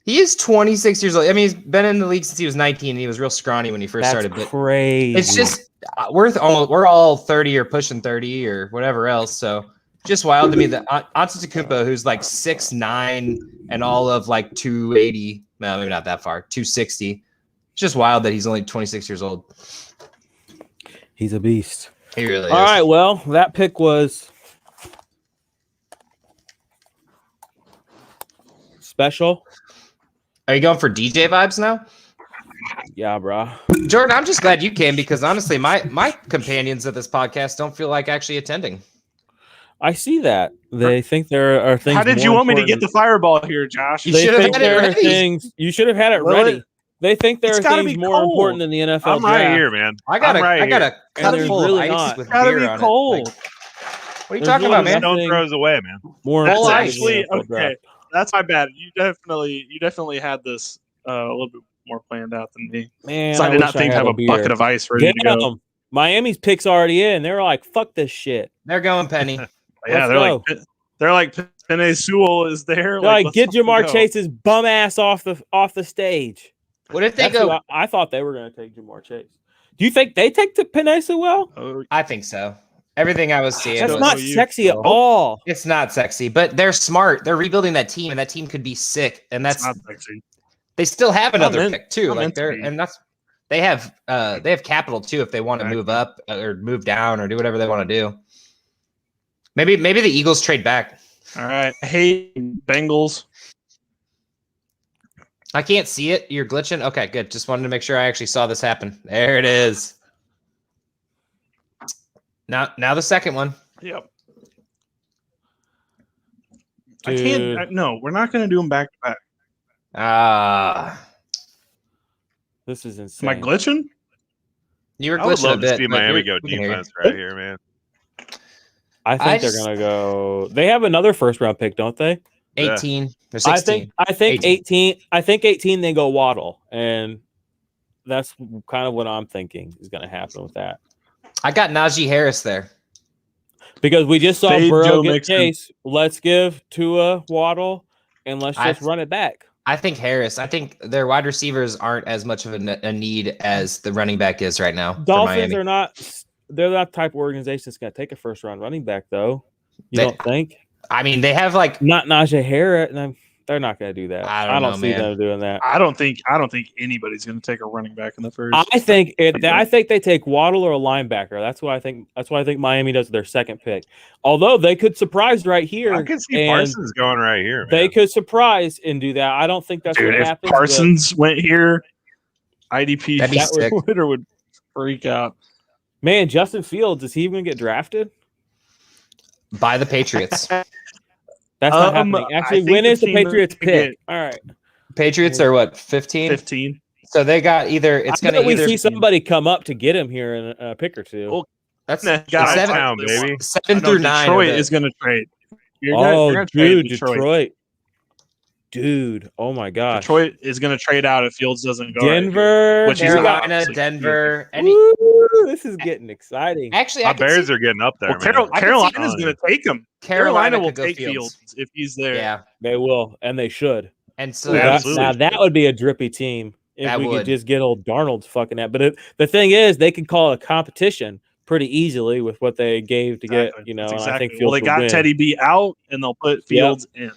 He is 26 years old. I mean, he's been in the league since he was 19. And he was real scrawny when he first that's started. But crazy. it's just we're all 30 or pushing 30 or whatever else. So just wild to me that Antetokounmpo, who's 6'9" and all of 280, no, maybe not that far, 260. It's just wild that he's only 26 years old. He's a beast. He really All is. right, well, that pick was special. Are you going for DJ vibes now? Yeah, bro. Jordan, I'm just glad you came because honestly, my companions of this podcast don't feel like actually attending. I see that. They think there are things. How did you more want me to get important- the fireball here, Josh? You They should have think had it there are ready. things. You should have had it Well, ready. They think there it's are gotta things be more cold. important than the NFL I'm draft. right here, man. I got I'm right a here. cup there's full really of ice not. with Gotta beer be on cold. it. What are you There's talking really about, man? nothing- Stone throws away, man. More That's important actually than the NFL draft. okay. That's my bad. You definitely had this a little bit more planned out than me. Man, So I did not wish think to had have a beer. bucket of ice ready to go. Damn, Miami's picks already in. They were like, "Fuck this shit." They're going Penny. Yeah, Let's they're like Penei Sewell is there. They're like, let's get Jamar go. Chase's bum ass off the stage. What if they That's who go? I thought they were going to take Jamar Chase. Do you think they take the Penei Sewell? Oh, I think so. Everything I was seeing. That's was- not sexy at all. It's not sexy, but they're smart. They're rebuilding that team, and that team could be sick. And it's that's not sexy. they still have another in- pick too. I'm Like into they're it. and that's they have capital too if they want to move up or move down or do whatever they want to do. Maybe the Eagles trade back. All right. Hey, Bengals. I can't see it. You're glitching. Okay, good. Just wanted to make sure I actually saw this happen. There it is. Now the second one. Yep. Dude. No, we're not going to do them back to back. This is Am insane. I glitching? You were I would glitching a love to bit. see but Miami we go can hear you. defense right here, man. I think they're gonna go. They have another first round pick, don't they? 18 or 16. I think 18. I think 18. They go Waddle, and that's kind of what I'm thinking is going to happen with that. I got Najee Harris there. Because we just saw Fade Burrow Joe get Mixon. Chase. Let's give Tua Waddle, and let's just run it back. I think Harris. I think their wide receivers aren't as much of a need as the running back is right now. Dolphins are not. They're not the type of organization that's going to take a first round running back, though. You don't think? I mean, they have like not Najee Harris. They're not going to do that. I don't see them doing that. I don't think anybody's going to take a running back in the first. I think they take Waddle or a linebacker. That's what I think. That's why I think Miami does their second pick. Although they could surprise right here. I can see Parsons going right here. Man. They could surprise and do that. I don't think that's what happens. If Parsons went here, IDP Twitter would freak out. Man, Justin Fields, is he even going to get drafted? By the Patriots. That's not happening. Actually, when is the Patriots pick? All right. Patriots are what, 15? 15. So they got it's going to either see somebody come up to get him here in a pick or two. Well, that's town, baby. 7 through 9. Detroit is going to trade. You're gonna dude, trade Detroit. Dude, oh my gosh. Detroit is going to trade out if Fields doesn't go. Denver, right, Carolina, Denver. This is getting exciting. Actually, my Bears are getting up there. Well, Carolina is going to take him. Carolina will take Fields if he's there. Yeah, they will, and they should. And so now that would be a drippy team if we could just get old Darnold's fucking that. But the thing is, they can call a competition pretty easily with what they gave to get. You know, I think Fields they got Teddy B out, and they'll put Fields in.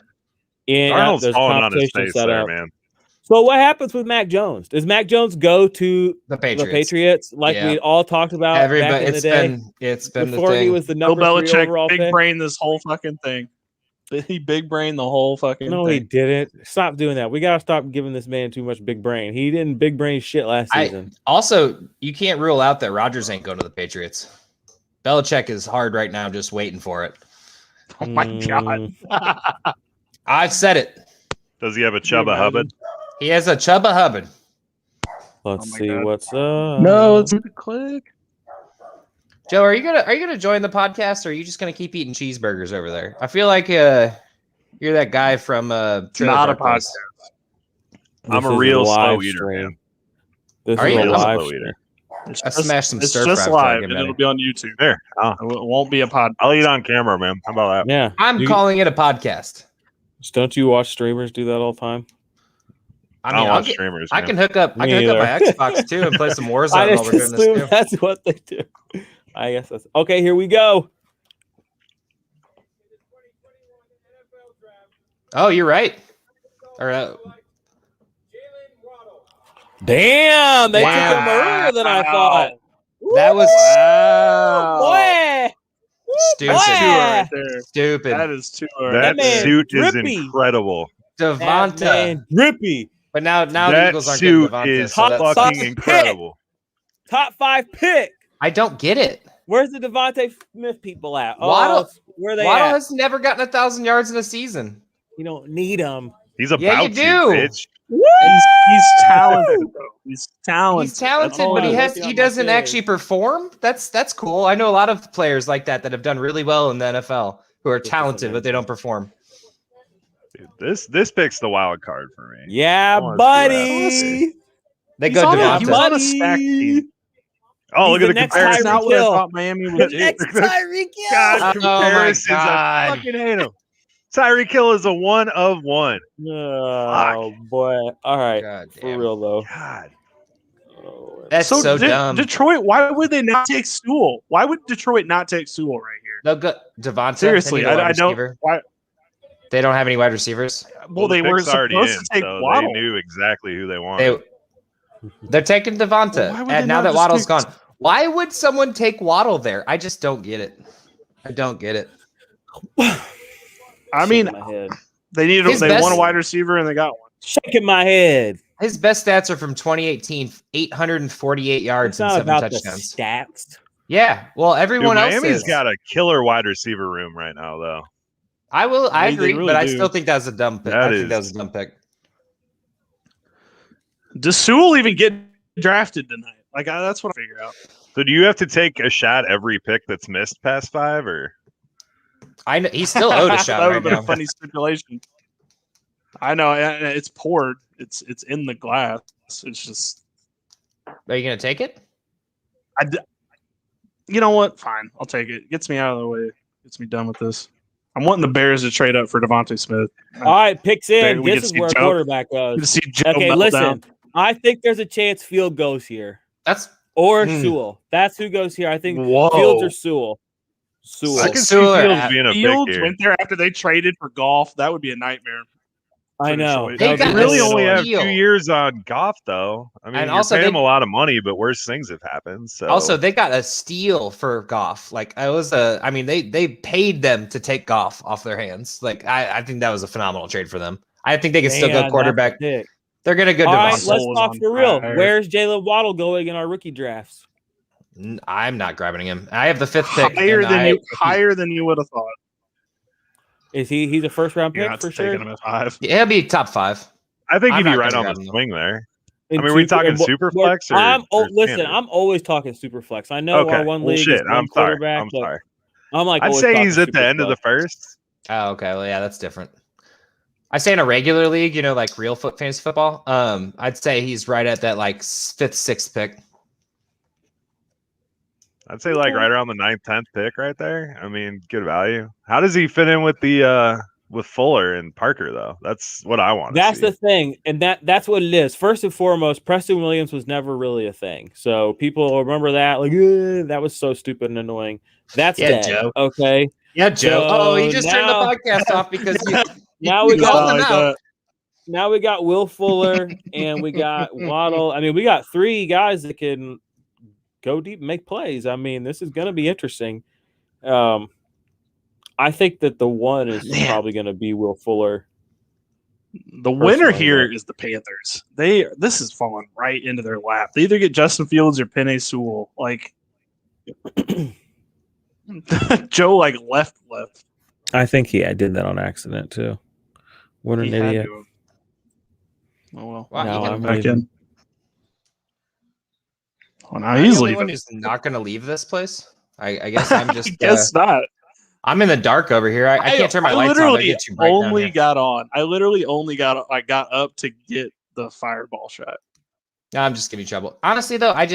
Darnold's falling on his face there, man. So what happens with Mac Jones? Does Mac Jones go to the Patriots like we all talked about back in the day? It's been before he was the number Bill 3 Belichick overall big pick. brain this whole fucking thing. He big brain the whole fucking No, thing. he didn't. Stop doing that. We gotta stop giving this man too much big brain. He didn't big brain shit last season. Also, you can't rule out that Rodgers ain't going to the Patriots. Belichick is hard right now, just waiting for it. Oh my god! I've said it. Does he have a Chubba Hubbard? He has a Chubba Hubbard. Let's see what's up. No, it's gonna click. Joe, are you gonna join the podcast, or are you just gonna keep eating cheeseburgers over there? I feel like you're that guy from Trailer Not a Park Boys. podcast. I'm a real slow eater, man. This Are is you? a I'm a live slow stream. eater. I smashed some It's stir just fry live, and it'll be on YouTube. There, It won't be a podcast. I'll eat on camera, man. How about that? Yeah. I'm calling it a podcast. Don't you watch streamers do that all the time? I don't watch streamers. I man. can hook up. I can hook up my Xbox too and play some Warzone I while just we're doing this assume too. that's what they do. I guess that's okay. Here we go. Oh, you're right. Or damn, they took him earlier than I thought. that was Boy, stupid. Right there. Stupid. That is too That man suit is drippy. incredible. Devonta. drippy. But now the That Eagles aren't getting suit Devonta. is So that's- fucking incredible. Top 5 pick. I don't get it. Where's the Devontae Smith people at? Waddle- where they Waddle at? has never gotten 1,000 yards in a season. You don't need them. He's about Yeah, you to, do. bitch. He's talented, though. He's talented. He's talented, all but I'm he looking on my doesn't page. actually perform. That's cool. I know a lot of players like that have done really well in the NFL who are talented, but they don't perform. Dude, this pick's the wild card for me. Yeah, I wanna see buddy. They He's go on a- he was Devonta. on a stack team. Oh, He's look the at the next comparison. That's not what I Hill. thought Miami would do. Next Tyreek Hill. God, Oh my comparisons. I God. fucking hate him. Tyreek Hill is a 1 of 1. Oh boy! All right, God for damn. real though. God. Oh, That's so dumb. Detroit, why would they not take Sewell? Why would Detroit not take Sewell right here? They'll go Devonta. Seriously, they need a wide I don't. receiver. Why? They don't have any wide receivers. Well, they the were pick's already supposed in, to take so Waddle. They knew exactly who they wanted. They're taking Devonta. Why would they And now not that just Waddle's take- gone, why would someone take Waddle there? I just don't get it. I don't get it. I mean, shaking my head. they needed. His They best- won a wide receiver and they got one. Shaking my head. His best stats are from 2018, 848 yards It's and not 7 about the touchdowns. stats. Yeah. Well, Dude, everyone else Miami's is. got a killer wide receiver room right now, though. I They agree, really but I do. still think that was a dumb pick. I think that was a dumb pick. Does Sewell even get drafted tonight? Like that's what I figure out. So do you have to take a shot every pick that's missed past 5, or? I know he's still owed a shot That would right have been now. a funny stipulation. I know it's poured. It's in the glass. It's just. Are you gonna take it? You know what? Fine, I'll take it. Gets me out of the way. Gets me done with this. I'm wanting the Bears to trade up for Devontae Smith. All right, picks in. We This get is to see where a Joe- quarterback To goes. see Joe Okay, melt listen. down. I think there's a chance Field goes here. Or Sewell. That's who goes here. I think Whoa. Fields or Sewell. Sewell. I can see Sewell or Fields App. being a pick Fields here. went there after they traded for Goff. That would be a nightmare. I know. Detroit. They That got would They be really a only have steal. 2 years on Goff, though. I mean, And you're also paying they- him a lot of money, but worse things have happened. So Also, they got a steal for Goff. Like they paid them to take Goff off their hands. Like I think that was a phenomenal trade for them. I think they can still Man, go that's quarterback. a pick. They're gonna go All right, Devontae. let's Soul is talk on for real. fire. Where's Jalen Waddle going in our rookie drafts? I'm not grabbing him. I have the 5th pick. Higher than you would have thought. Is he's a first round You're pick not for taking sure? him at 5. He'll be top 5. I think I'm he'd be not right gonna on grab the him, swing there. In I mean, are we super- talking and super we're- flex or listen, standard? I'm always talking super flex. I know our one Well, league shit. is one I'm sorry. quarterback, I'm but sorry. I'm like I'd always say talking he's at the super end of the flex. first. Oh, okay. Well, yeah, that's different. I say in a regular league, like real fantasy football. I'd say he's right at that like 5th, 6th pick. I'd say like right around the 9th, 10th pick right there. I mean, good value. How does he fit in with the with Fuller and Parker though? That's what I want to That's see. the thing, and that's what it is. First and foremost, Preston Williams was never really a thing, so people remember that. Like, that was so stupid and annoying. That's Yeah, dead. Joe. Okay. Yeah, Joe. So He just turned the now- podcast off because Now we It's got not him like out. that. Now we got Will Fuller and we got Waddle. I mean, we got 3 guys that can go deep and make plays. I mean, this is going to be interesting. I think that the one is probably going to be Will Fuller. The winner Personally, here but- is the Panthers. This is falling right into their lap. They either get Justin Fields or Penei Sewell. Like Joe, like left. I think I did that on accident too. What an He had idiot! to. Oh well. Wow, No, he I'm can- Back leaving. in. Oh, now I'm he's the only one leaving. who's not going to leave this place. I guess I'm just. I guess not. I'm in the dark over here. I can't turn my lights on. They literally get too bright down only here. got on. I literally only got up to get the fireball shot. No, I'm just giving you trouble. Honestly, though, I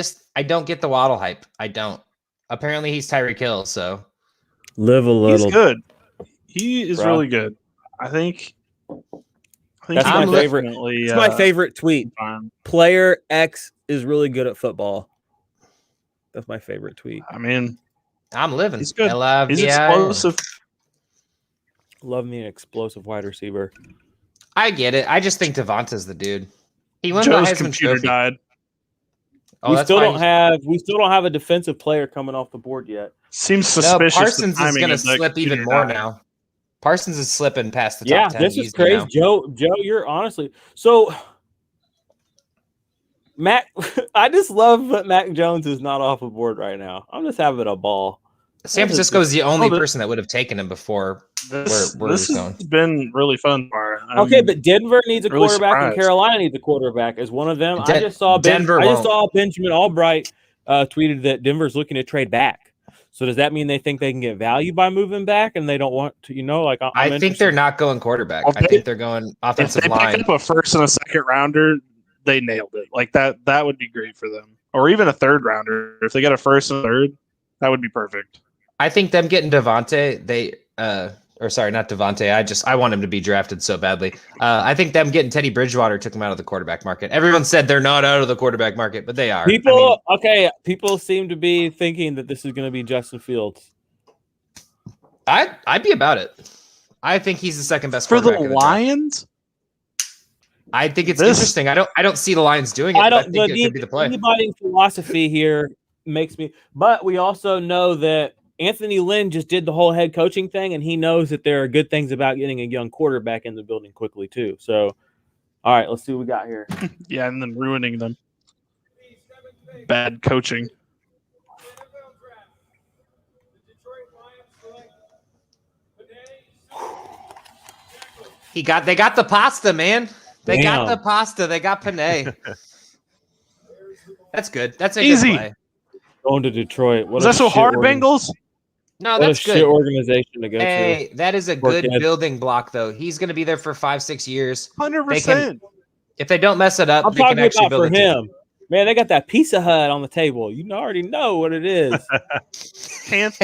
don't get the Waddle hype. I don't. Apparently, he's Tyreek Hill, so Live a little. He's good. He is Bruh. really good. I think That's my he's favorite- definitely, It's my favorite tweet. fine. Player X is really good at football. That's my favorite tweet. I mean, I'm living. He's good. LIVI. he's explosive. Love me an explosive wide receiver. I get it. I just think Devonta's the dude. He won Joe's the Heisman computer Trophy. died. Oh, we that's still fine. don't have a defensive player coming off the board yet. Seems No, suspicious. Parsons the is timing going to of that slip even computer more dying. now. Parsons is slipping past the Yeah, top 10. this is easy crazy. now. Joe, you're honestly so. Mac, I just love that Mac Jones is not off the board right now. I'm just having a ball. San Francisco is the only but- person that would have taken him before. This Where this he's has been really fun. Okay, but Denver needs a really quarterback and surprised. Carolina needs a quarterback. Is one of them? I Den- just saw Denver I just won't. saw Benjamin Albright tweeted that Denver's looking to trade back. So does that mean they think they can get value by moving back and they don't want to? I think they're not going quarterback. Well, I think they're going if offensive they line. pick up a first and a second rounder, they nailed it. Like that would be great for them. Or even a third rounder. If they get a first and a third, that would be perfect. I think them getting Devontae, or sorry, not Devontae. I want him to be drafted so badly. I think them getting Teddy Bridgewater took him out of the quarterback market. Everyone said they're not out of the quarterback market, but they are. People seem to be thinking that this is going to be Justin Fields. I'd be about it. I think he's the second best For the quarterback in draft. Lions, I think it's This- interesting. I don't see the Lions doing it. I but I don't. think it could be the play. Anybody's philosophy here makes me. But we also know that Anthony Lynn just did the whole head coaching thing, and he knows that there are good things about getting a young quarterback in the building quickly too. So, all right, let's see what we got here. yeah, and then ruining them. Bad coaching. NFL Draft They got the pasta, man. They got Damn. the pasta. They got penne. That's good. That's a Easy. good play. Going to Detroit. What Was a that so shit hard, organ- Bengals? No, What a that's shit good. organization to go to. Hey, that is a Poor good kid. building block, though. He's going to be there for 5-6 years. 100%. If they don't mess it up, I'm they can talking actually about for build a team. him. Man, they got that Pizza Hut on the table. You already know what it is.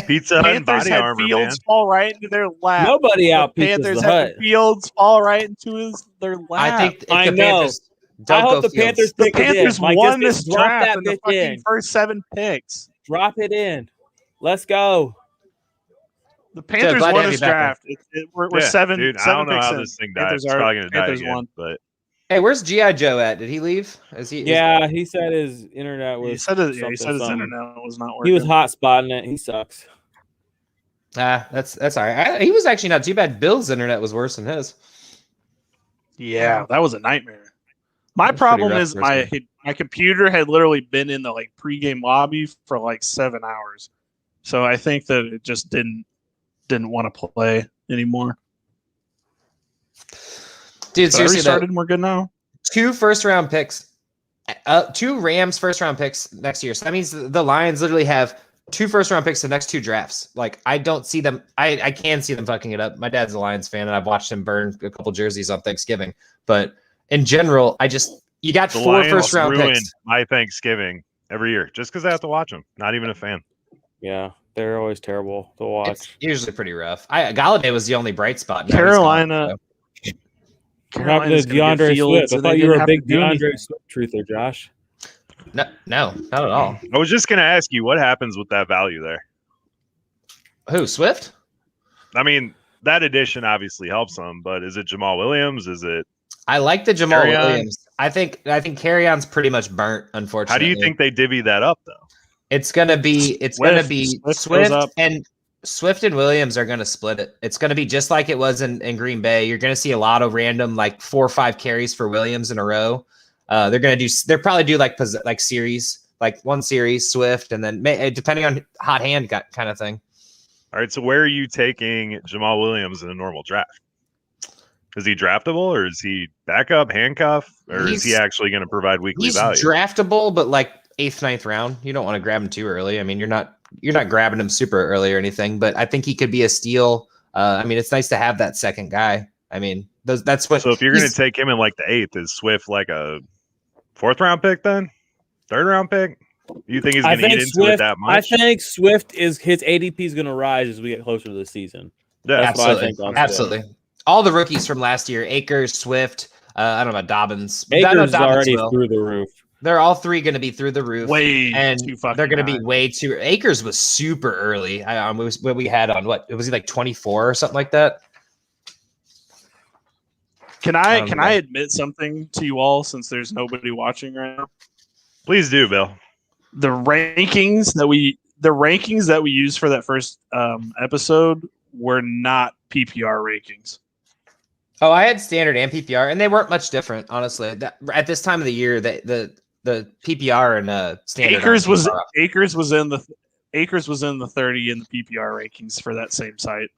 Pizza Hut and Panthers body had armor, man. Fields fall right into their lap. Nobody out The pizzas Panthers the had Hut. Fields fall right into their lap. I think if I the know. Panthers don't I hope go the Fields, Panthers the pick it in. Panthers Like, won just this drop draft that in the bitch fucking in. first 7 picks. Drop it in. Let's go. The Panthers glad to won have this you back, draft. We're Yeah, seven. dude, I 7 don't know picks how in. this thing died. Panthers It's are- probably gonna die Panthers again. won. But hey, where's G.I. Joe at? Did he leave? Yeah, he said his internet was. He said his something. internet was not working. He was hot spotting it. He sucks. That's all right. He was actually not too bad. Bill's internet was worse than his. Yeah, that was a nightmare. My That's pretty problem rough is for my computer had literally been in the pregame lobby for 7 hours, so I think that it just didn't want to play anymore. Dude, But I seriously, restarted and we're good now. 2 first-round picks, 2 Rams first-round picks next year. So that means the Lions literally have 2 first-round picks the next 2 drafts. I don't see them. I can see them fucking it up. My dad's a Lions fan, and I've watched him burn a couple jerseys on Thanksgiving. But in general, you got the 4 Lions first-round ruined picks. my Thanksgiving every year just because I have to watch them. Not even a fan. Yeah, they're always terrible to watch. It's usually pretty rough. Galladay was the only bright spot. Now he's Carolina. gone, so. What happened to DeAndre Swift? I thought you were a big DeAndre Swift truther, Josh. No, not at all. I was just gonna ask you what happens with that value there. Who, Swift? I mean, that addition obviously helps them, but is it Jamal Williams? Is it? I like the Jamal Carry-on? Williams. I think Carry-on's pretty much burnt, unfortunately. How do you think they divvy that up though? It's gonna be Swift Swift goes up. and Williams are gonna split it. It's gonna be just like it was in Green Bay. You're gonna see a lot of random 4 or 5 carries for Williams in a row. They'll probably do series, one series Swift, and then depending on hot hand kind of thing. All right, so where are you taking Jamal Williams in a normal draft? Is he draftable, or is he backup, handcuff, or is he actually going to provide weekly He's value? draftable, but 8th, 9th round. You don't want to grab him too early. I mean, you're not grabbing him super early or anything, but I think he could be a steal. I mean, it's nice to have that second guy. I mean, that's what. So if you're going to take him in the 8th, is Swift like a 4th round pick then? 3rd round pick? You think he's going to eat into it that much? I think Swift his ADP is going to rise as we get closer to the season. Yeah, That's what I think. Absolutely. All the rookies from last year, Akers, Swift, I don't know about Dobbins. Akers is already through the roof. They're all 3 going to be through the roof. And they're going to be way too. Akers was super early. What we had on what? Was he 24 or something like that? Can I admit something to you all since there's nobody watching right now? Please do, Bill. The rankings that we used for that first episode were not PPR rankings. Oh, I had standard and PPR, and they weren't much different, honestly. At this time of the year, the PPR and standard. Akers was in the 30 in the PPR rankings for that same site.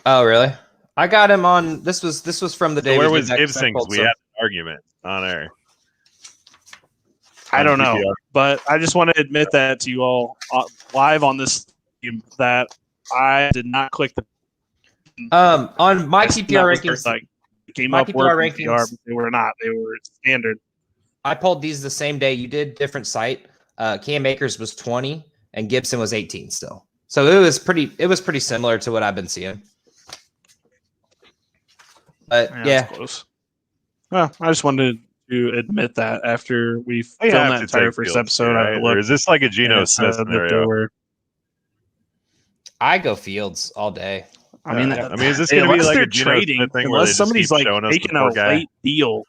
Oh, really? I got him on. This was from the day. So where was Gibson? We had an argument on air. I don't know, but I just want to admit that to you all live on this stream that I did not click the. On my PPR rankings, came my up PPR with rankings, PPR, but they were not. They were standard. I pulled these the same day you did, different site. Cam Akers was 20 and Gibson was 18 still. So it was pretty similar to what I've been seeing. But yeah. Close. Well, I just wanted to admit that after we filmed that entire first episode, right? Or is this like a Geno Smith scenario? I go Fields all day. I mean, is this going to be like a Geno Smith thing where unless somebody's making a late deal?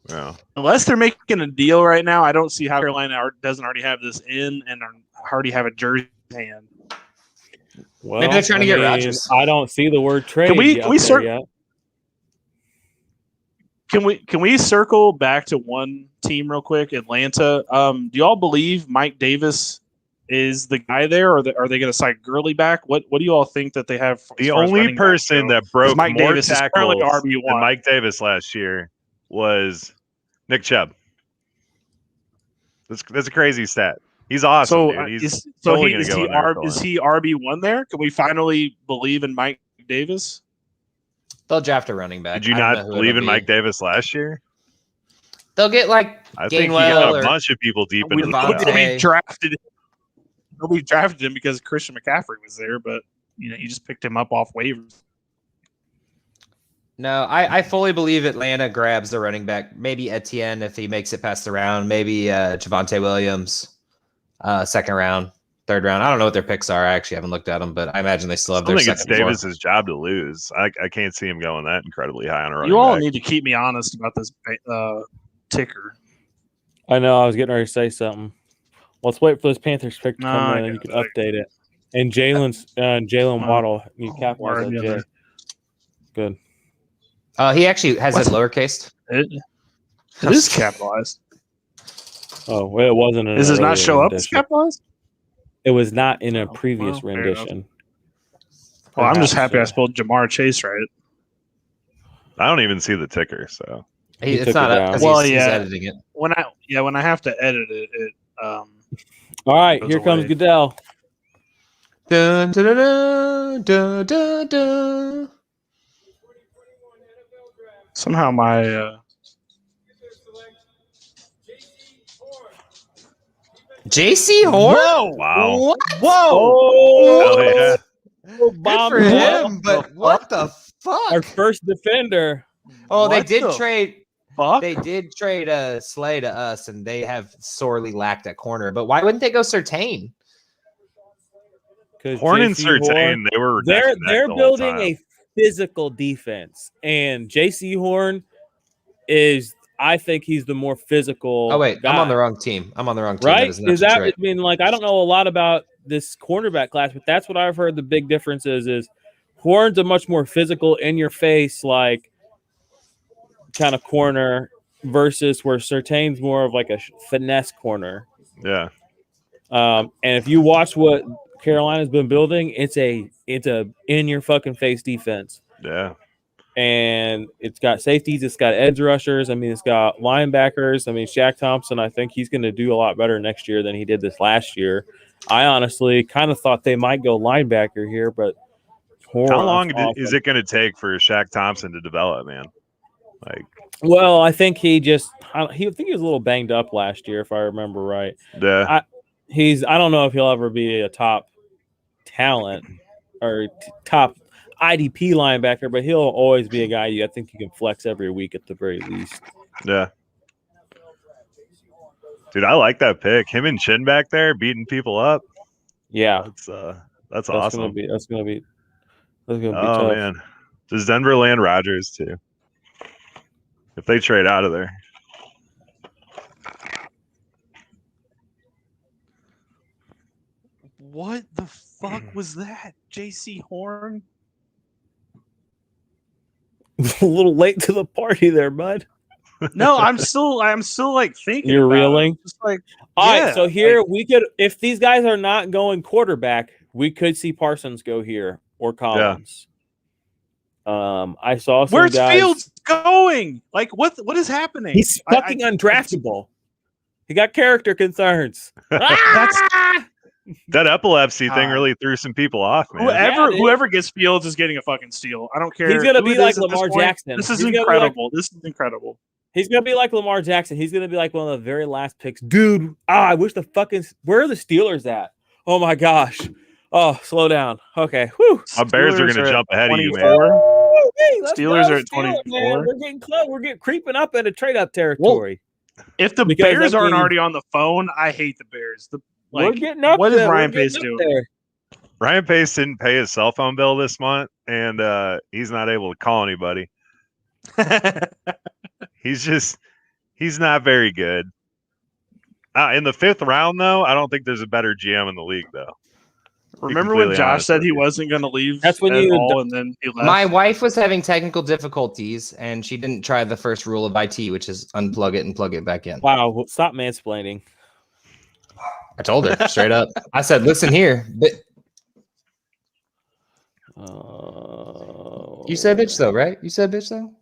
Yeah. Unless they're making a deal right now, I don't see how Carolina doesn't already have this in and already have a jersey in hand. Well, maybe they're trying to get Rodgers. I don't see the word trade. Can we circle back to one team real quick? Atlanta. Do y'all believe Mike Davis is the guy there, or are they going to sign Gurley back? What do you all think that they have? The only person that broke Mike more Davis is currently tackles than RB1. Mike Davis last year was Nick Chubb. That's a crazy stat. He's awesome, dude. He's totally going to go in there. Is he RB1 there? Can we finally believe in Mike Davis? They'll draft a running back. Did you not believe in Mike Davis last year? They'll get like I think he Gainwell got a bunch of people deep into the Devontae. playoffs. Nobody drafted him because Christian McCaffrey was there, but you just picked him up off waivers. No, I fully believe Atlanta grabs the running back. Maybe Etienne if he makes it past the round. Maybe Javonte Williams, second round, third round. I don't know what their picks are. I actually haven't looked at them, but I imagine they still have their I think it's second floor. Davis's job to lose. I can't see him going that incredibly high on a running You all back. need to keep me honest about this ticker. I know. I was getting ready to say something. Let's wait for this Panthers pick to come I in, and you can got it. update it. And Jalen Waddle, you capitalize that J. Good. He actually has it lowercase. It is capitalized. Oh, well, it wasn't. Does it not show up as capitalized? It was not in a previous well, fair enough. rendition. Well, I'm just happy I spelled Jamar Chase right. I don't even see the ticker, so It's not up because Well, he's yeah. editing it. When I have to edit it, All right, goes here comes away. Goodell. Dun, dun, dun, dun, dun, dun. somehow my JC Horn? Whoa! wow. What? Oh, Hell yeah. Good for him, but what the fuck? Our first defender. Oh, they What did the trade. fuck? They did trade Slay to us, and they have sorely lacked at corner. But why wouldn't they go Surtain? Horn and Surtain, they were They're the whole building time. a physical defense, and JC Horn is. I think he's the more physical. Oh wait, guy. I'm on the wrong team. Right? Is that? I mean, like, I don't know a lot about this cornerback class, but that's what I've heard. The big difference is Horn's a much more physical, in your face, like kind of corner, versus where Surtain's more of like a finesse corner. Yeah. And if you watch what Carolina's been building, it's a in your fucking face defense. Yeah. And it's got safeties, it's got edge rushers. I mean, it's got linebackers. I mean, Shaq Thompson, I think he's going to do a lot better next year than he did this last year. I honestly kind of thought they might go linebacker here, but how long is it going to take for Shaq Thompson to develop, man? Like, well, I think he was a little banged up last year, if I remember right. yeah. I don't know if he'll ever be a top talent or top IDP linebacker, but he'll always be a guy I think you can flex every week at the very least. Yeah. Dude, I like that pick. Him and Chin back there beating people up. Yeah. That's awesome. That's gonna be Oh tough. man. Does Denver land Rodgers too? If they trade out of there. What the fuck was that? JC Horn? A little late to the party there, bud. No, I'm still like thinking. You're about it. reeling? Just like, All yeah, right, so here like, we could, if these guys are not going quarterback, we could see Parsons go here or Collins. I saw some where's guys. Fields going? Like, what is happening? He's fucking undraftable. He got character concerns. That epilepsy thing really threw some people off, man. Whoever gets Fields is getting a fucking steal. I don't care. He's gonna who be it like is at Lamar this point. Jackson. This is He's gonna be incredible. This is incredible. He's gonna be like Lamar Jackson. He's gonna be like one of the very last picks, dude. I wish where are the Steelers at? Oh my gosh. Oh, slow down. Okay. Whew. My Bears are going to jump ahead of you, man. Hey, let's Steelers go, are at 24. man. We're getting close. We're getting creeping up into trade up territory. If the Because Bears that aren't means- already on the phone, I hate the Bears. We're getting up what there. is Ryan We're getting Pace up doing? there. Ryan Pace didn't pay his cell phone bill this month, and he's not able to call anybody. He's not very good. In the 5th round, though, I don't think there's a better GM in the league, though. Remember when completely Josh honest said with he you. wasn't going to leave That's when at you- all, and then he left? My wife was having technical difficulties, and she didn't try the first rule of IT, which is unplug it and plug it back in. Wow. Stop mansplaining. I told her straight up. I said, "Listen here." But you said bitch though, right? You said bitch though.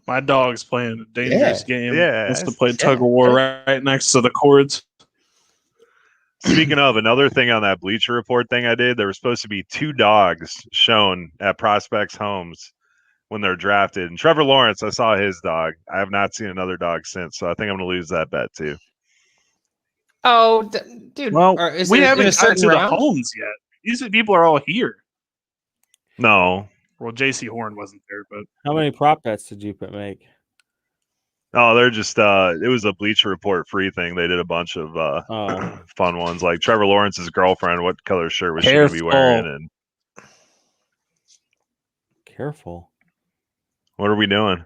My dog's playing a dangerous game. Yeah. Wants to play tug of war right next to the cords. Speaking of, another thing on that Bleacher Report thing I did, there were supposed to be 2 dogs shown at prospects' homes when they're drafted. And Trevor Lawrence, I saw his dog. I have not seen another dog since, so I think I'm going to lose that bet too. Oh, dude. Well, we haven't gotten gotten to the homes yet. These people are all here. No. Well, JC Horn wasn't there, but How many prop bets did you make? Oh, they're just it was a Bleacher Report free thing. They did a bunch of fun ones, like Trevor Lawrence's girlfriend. What color shirt was she going to be wearing? And careful. What are we doing?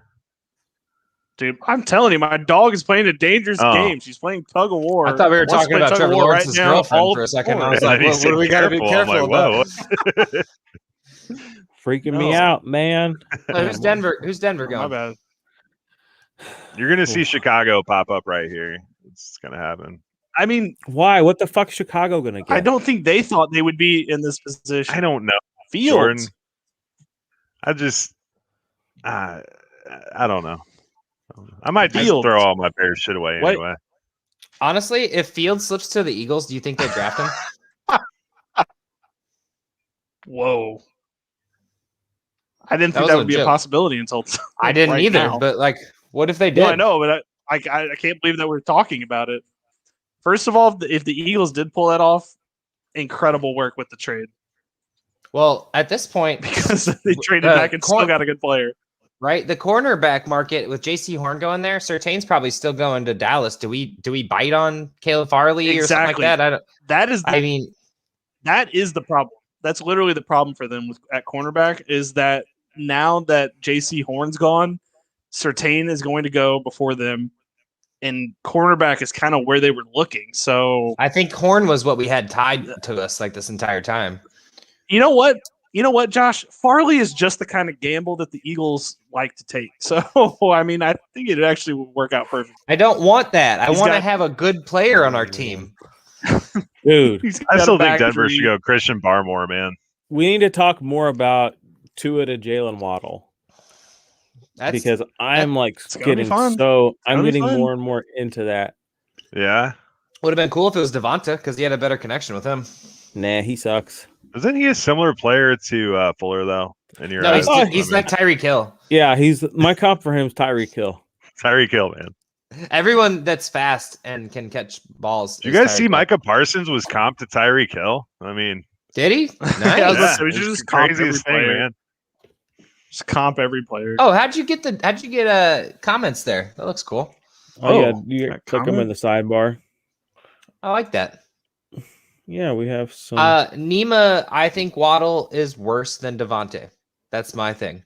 dude, I'm telling you, my dog is playing a dangerous game. She's playing tug of war. I thought we were talking about Trevor Lawrence's girlfriend for a second. I was like, what do we got to be careful about? Freaking me out, man. Who's Denver? Who's Denver going? My bad. You're going to see Chicago pop up right here. It's going to happen. I mean, why? What the fuck's Chicago going to get? I don't think they thought they would be in this position. I don't know. Fields. Jordan, I just, I don't know. I might just throw all my Bears shit away anyway. Honestly, if Fields slips to the Eagles, do you think they draft him? Whoa. I didn't think that would be a possibility until I didn't either. Now. But like, what if they did? No, I know, but I can't believe that we're talking about it. First of all, if the Eagles did pull that off, incredible work with the trade. Well, at this point, because they traded back and still got a good player. Right, the cornerback market with J.C. Horn going there, Surtain's probably still going to Dallas. Do we bite on Caleb Farley or something like that? That is the problem. That's literally the problem for them at cornerback is that now that J.C. Horn's gone, Surtain is going to go before them, and cornerback is kind of where they were looking. So I think Horn was what we had tied to us like this entire time. You know what, Josh? Farley is just the kind of gamble that the Eagles like to take. So, I mean, I think it actually would work out perfect. I don't want that. I want to have a good player on our team. Dude, I still think Denver should go Christian Barmore, man. We need to talk more about Tua to Jalen Waddle. Because I'm getting more and more into that. Yeah. Would have been cool if it was Devonta because he had a better connection with him. Nah, he sucks. Isn't he a similar player to Fuller though? No, he's like Tyreek Hill. Yeah, he's my comp for him is Tyreek Hill. Tyreek Hill, man. Everyone that's fast and can catch balls. Did you guys see Micah Parsons was comp to Tyreek Hill? I mean, did he? Nice. We should just comp every player, man. Just comp every player. Oh, how'd you get comments there? That looks cool. Oh yeah, you click them in the sidebar. I like that. Yeah, we have some. Nima, I think Waddle is worse than Devontae. That's my thing.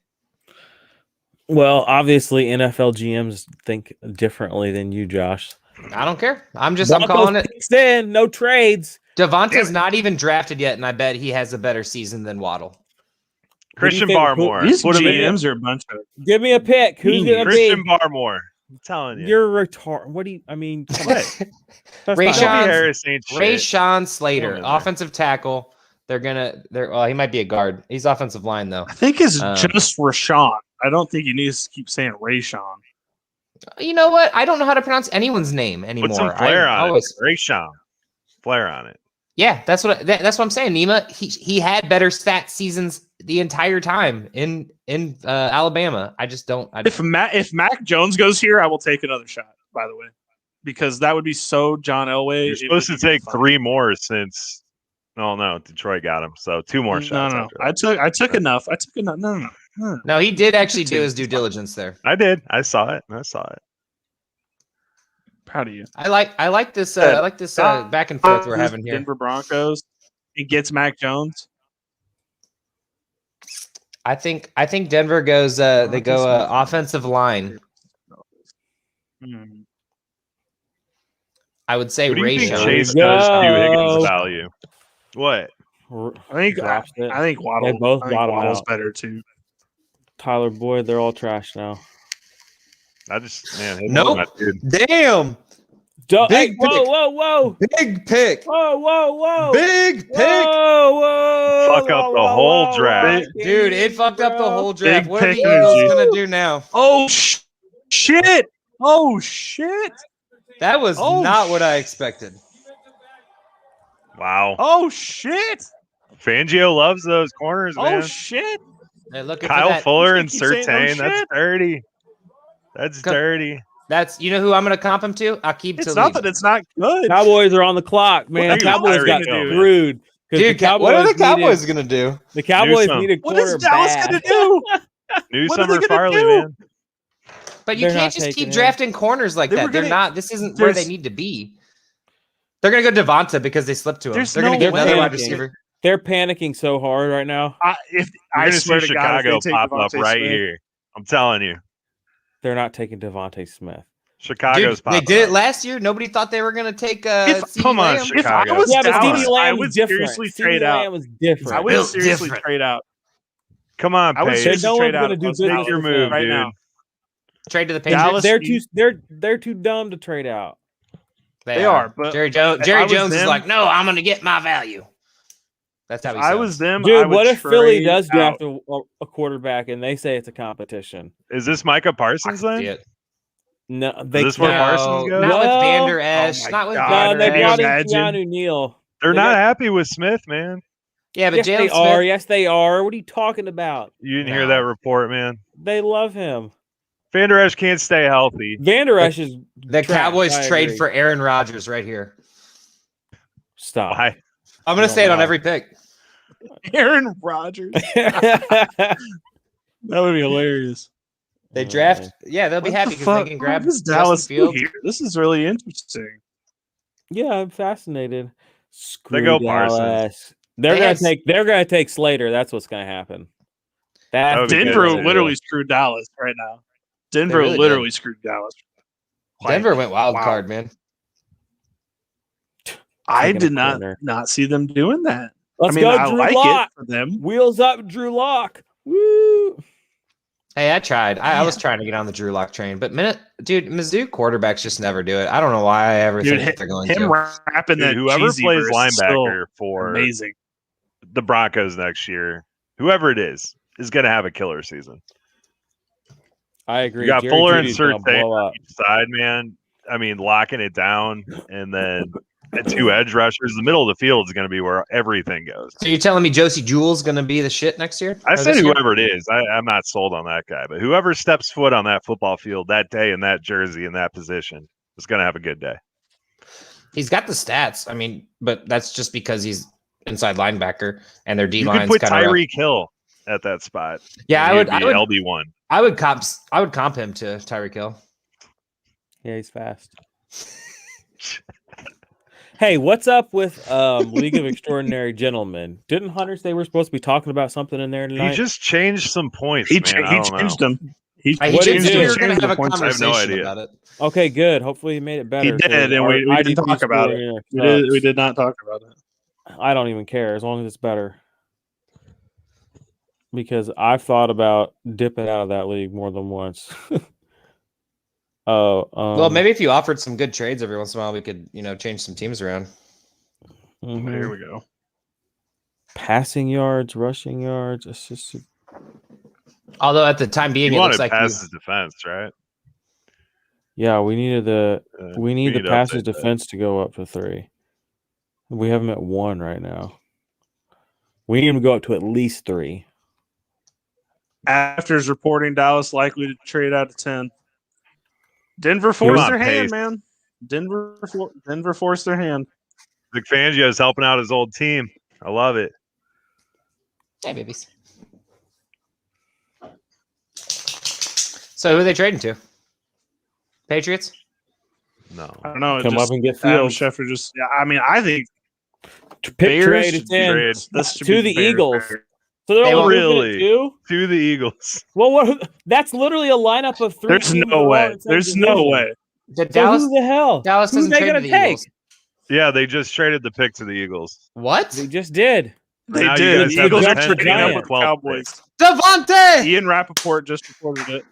Well, obviously, NFL GMs think differently than you, Josh. I don't care. I'm calling it. Then no trades. Devontae's not even drafted yet, and I bet he has a better season than Waddle. Christian Barmore. These GMs are a bunch of. Give me a pick. Who's gonna be Christian Barmore? I'm telling you. You're retarded. What do you? I mean, come on. Rashawn Slater, offensive tackle. Well, he might be a guard. He's offensive line though. I think it's just Rashawn. I don't think you need to keep saying Rashawn. You know what? I don't know how to pronounce anyone's name anymore. Put some flair on it. Rashawn. Flair on it. Yeah, that's what I'm saying. Nima, he had better stat seasons the entire time in Alabama. I just don't. If Mac Jones goes here, I will take another shot. By the way, because that would be so John Elway. You're supposed to take 3 more since. Oh no, Detroit got him. So 2 more shots. No. I took enough. No. No, he did actually do his due diligence there. I did. I saw it. Proud of you. I like this back and forth we're having here. Denver Broncos. It gets Mac Jones. I think Denver goes. They go offensive line. I would say Rashawn. Chase does Hugh Higgins value. What? I think Waddle. They both bottom Waddle's out. better too. Tyler Boyd, they're all trash now. Nope. Damn. Big whoa, pick. whoa, whoa, Big pick. whoa, whoa, whoa, Big pick. whoa, whoa, Fuck up the whole draft. Dude, it fucked up the whole draft. Big What are the pick Eagles energy. going to do now? Oh, shit. Oh, shit. That was Oh, not what I expected. Wow. Oh, shit. Fangio loves those corners, Oh, man. shit. They're looking for Kyle that. Fuller You and keep saying Surtain. no That's shit. dirty. That's Come- dirty. That's, you know who I'm going to comp him to? Aqib It's Talib. not that it's not good. Cowboys are on the clock, man. What are you, Cowboys Tyreek got Hill, man? screwed. 'Cause Dude, the what are the Cowboys Cowboys going to do? The Cowboys Newsome. need a What quarter is Dallas bad. going to do? New What are they Summer gonna Farley, do? man. But you They're can't not just taking keep him. drafting corners like They that. were They're gonna- not. This isn't where they there's- need to be. They're going to go Devonta because they slipped to him. There's They're going to no get another way. wide receiver. They're panicking so hard right now. You're I going to swear see to God, if Chicago they take pop up Devontae right Smith- here. I'm telling you. They're not taking Devontae Smith. Chicago's Dude, popping they did it up. last year. Nobody thought they were going to take Come on, CeeDee Lamb. If I Chicago. was Yeah, but Dallas, CeeDee Lamb I was would different. seriously CeeDee trade out. Lamb was different. I would Built seriously different. trade out. Come on, I would Paige. seriously no trade one's out. gonna do if I was business Dallas Make your move, right dude. now. Trade to the Patriots. Dallas- They're too dumb to trade out. They are, but Jerry if I Jones was is them- like, no, I'm going to get my value. That's how If he I sounds. was them, I Dude, would what if Philly trade does out. draft a quarterback and they say it's a competition? Is this Micah I Parsons can see then? it. No, Is they this where can't. Parsons goes? Not with Well- Vander Esch. Oh my Not with God. No, Vander they Can you brought in imagine? Keanu Neal. They're They not got- happy with Smith, man. Yeah, but Yes, they Jalen are. Smith. Yes, they are. What are you talking about? You didn't hear No. that report, man. They love him. Vander Esch can't stay healthy. Vander Esch is The trash. Cowboys I trade agree. for Aaron Rodgers right here. Stop. Why? I'm going to No, say it on no. every pick. Aaron Rodgers. That would be hilarious. They draft. Yeah, they'll be What happy the because fuck? they can grab What does Justin Dallas do Fields. here? This is really interesting. Yeah, I'm fascinated. Screw go Parsons. Dallas. They're They gonna have- take. They're gonna take Slater. That's what's gonna happen. That would be good, Denver too. literally screwed Dallas right now. Denver really literally screwed Dallas. Like, Denver went wild wow. card, man. I Taking a did corner. not see them doing that. Let's I mean, go, I Drew like Lock. it for them. Wheels up, Drew Lock. Woo! Hey, I tried. I was trying to get on the Drew Lock train, but dude, Mizzou quarterbacks just never do it. I don't know why I ever Dude, think that they're going him to. rapping Dude, that whoever cheesy plays verse is still linebacker for amazing. the Broncos next year, whoever it is going to have a killer season. I agree. You got Jerry Fuller and Jeudy's gonna Surtain blow on up. each side, man. I mean, locking it down, and then and two edge rushers. The middle of the field is going to be where everything goes. So you're telling me Josie Jewell's going to be the shit next year? I Or said this year? whoever it is. I'm not sold on that guy, but whoever steps foot on that football field that day in that jersey in that position is going to have a good day. He's got the stats. I mean, but that's just because he's inside linebacker and their D You line's could put kind of. Tyreek Hill at that spot. Yeah, and I would. he'd I be would. LB1. I would comp him to Tyreek Hill. Yeah, he's fast. Hey, what's up with League of Extraordinary Gentlemen? Didn't Hunter say we're supposed to be talking about something in there tonight? He just changed some points, He, man. cha- I he don't know. changed them. He He What did changed he it. do? We were going to have a points. I have no conversation idea. about it. Okay, good. Hopefully he made it better. He did, 'cause and our we didn't IDP talk about it. score We sucks. did not talk about it. I don't even care as long as it's better. Because I've thought about dipping out of that league more than once. Well, maybe if you offered some good trades every once in a while, we could, change some teams around. mhm. Here we go. Passing yards, rushing yards, assisted. Although at the time being, You it wanted looks like passes defense, right? Yeah, we needed the we need the to passes update that. defense to go up to 3. We have them at 1 right now. We need them to go up to at least 3. After is reporting Dallas likely to trade out of 10. Denver forced on, their hand, Pace. man. Denver forced their hand. Vic Fangio is helping out his old team. I love it. Hey, babies. So who are they trading to? Patriots? No. I don't know. it Come just- up and get Adam Fields. Schefter just. Yeah, I mean, I think Pick Bears trade, should it's in. trade. this should To be the Bears. Eagles. So they're They only will- moving it Really? to? To the Eagles. Well, that's literally a lineup of 3. There's teams no that are all way. in the same There's no division. way. Did So who the hell? Dallas Who doesn't they trade to gonna the take? Eagles. Yeah, they just traded the pick to the Eagles. What? They just did. They Now you did. guys The have Eagles the are 10th trading pick up and with 12th Cowboys. Devontae! Ian Rappaport just reported it.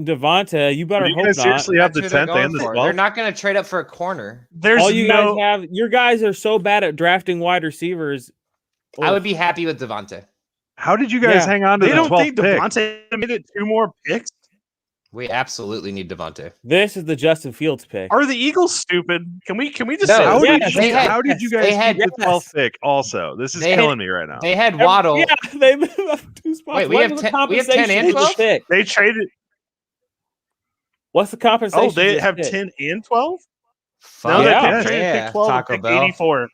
Devonta, you better Do you hope guys not. seriously have That's the who they're 10th going and the for. They're 12th? not going to trade up for a corner. There's All you no. guys have, your guys are so bad at drafting wide receivers. I would be happy with Devonta. How did you guys Yeah. hang on to They the don't 12th think pick? Devontae made it 2 more picks. We absolutely need Devonta. This is the Justin Fields pick. Are the Eagles stupid? Can we just No, say How, Yes, did, they you, had- how did you they guys had- keep the 12th yes. pick also? This is They had- killing me right now. They had Waddle. Yeah, they moved up 2 spots. Wait, we What have was the 10 we have 10 and compensation for this 12? pick? they traded? What's the compensation? Oh, they for this have pick? 10 and 12. Fuck No, Yeah. they traded yeah, pick 12 Taco and pick Bell. 84.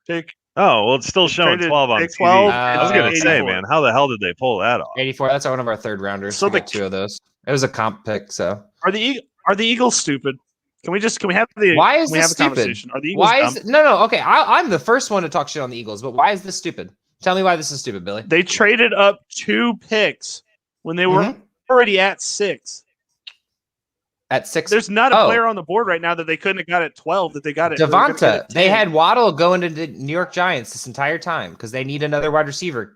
Pick Oh, well, it's still They showing traded 12 on pick TV. 12 I was and going to say, 84. man, how the hell did they pull that off? 84. That's one of our third rounders. So So we the- got 2 of those. It was a comp pick, so Are the Eagles stupid? Can we have the Why is can we this have a stupid? conversation? Are the Eagles why dumb? is no? Okay, I'm the first one to talk shit on the Eagles, but why is this stupid? Tell me why this is stupid, Billy. They traded up 2 picks when they were Mhm. already at 6. At 6, There's not a Oh. player on the board right now that they couldn't have got at 12 that they got it. they were gonna get Devonta. at They 10. had Waddle going to the New York Giants this entire time because they need another wide receiver.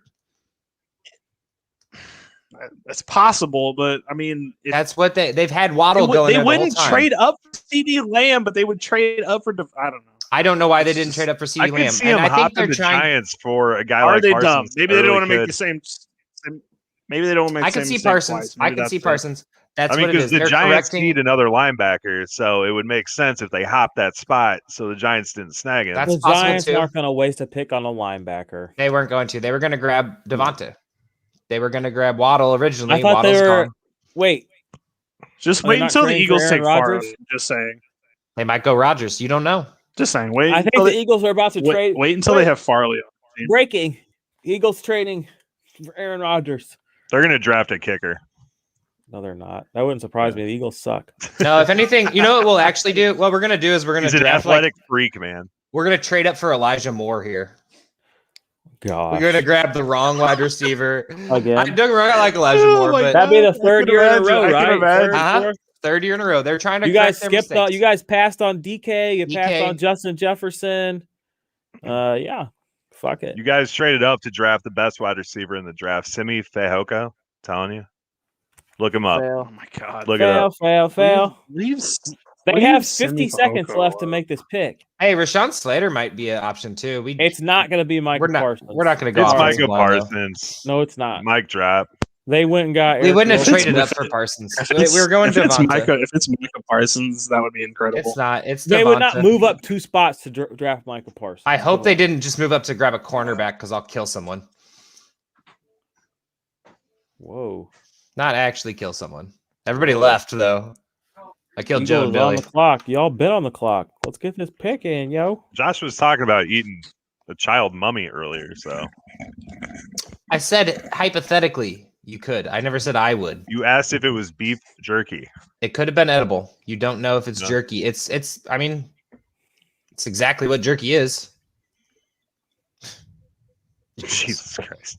That's possible, but I mean, if That's what they've had Waddle they, going. they there the whole wouldn't time. trade up for CD Lamb, but they would trade up for. I don't know. I don't know why they didn't trade up for I CeeDee could Lamb. see And them I think hopping they're the trying. Giants for a guy Are like they Parsons. dumb? Maybe I they don't really want to make could. the same. Maybe they don't want to make. I the can same see mistake Parsons. twice. I Maybe can that's see it. Parsons. That's I mean, what it because is. the They're Giants correcting. need another linebacker, so it would make sense if they hopped that spot so the Giants didn't snag him. That's The possible Giants too. aren't going to waste a pick on a linebacker. They weren't going to. They were going to grab Devonta. They were going to grab Waddle originally. I thought Waddle's they were. gone. Wait, Just Are wait they not until the trading for Eagles Aaron take Farley. Rodgers? Just saying. They might go Rodgers. You don't know. Just saying. Wait. I think until the they- Eagles are about to trade. wait until they have Farley. On the team. Breaking. Eagles trading for Aaron Rodgers. They're going to draft a kicker. No, they're not. That wouldn't surprise me. The Eagles suck. No, if anything, you know what we'll actually do? What we're going to do is we're going He's to an draft athletic freak, man. we're going to trade up for Elijah Moore here. God. We're going to grab the wrong wide receiver. Again. Don't get me wrong, I like Elijah Oh Moore, my but That'd be the I third can year in a imagine, row, I can right? imagine. Third, Uh-huh. fourth? third year in a row. They're trying to You guys correct their skipped on. mistakes. You guys passed on DK. You passed DK. on Justin Jefferson. Yeah. Fuck it. You guys traded up to draft the best wide receiver in the draft, Simi Fehoko. Telling you, look him up. Fail. Oh my God. Look it up. Fail. Leaves. They Leave have Simi 50 seconds Fehoko left to alone. make this pick. Hey, Rashawn Slater might be an option too. It's not going to be Michael Parsons. We're not going to go. It's offensive Micah line, though. Parsons. No, it's not. Mike drop. They went and got. We Eric wouldn't have Wilson. traded up If for it- Parsons. If We it's- were going if it's Devonta. If it's Micah Parsons, that would be incredible. It's not. It's They would not Devonta. move up 2 spots to draft Michael Parsons. I hope they didn't just move up to grab a cornerback because I'll kill someone. Whoa. Not actually kill someone. Everybody left though. I killed Joe and Eagles on Billy. the clock. Y'all been on the clock. Let's get this pick in, yo. Josh was talking about eating a child mummy earlier, so I said hypothetically you could. I never said I would. you asked if it was beef jerky. It could have been edible. You don't know if it's No. jerky. It's I mean, it's exactly what jerky is. Jesus Christ!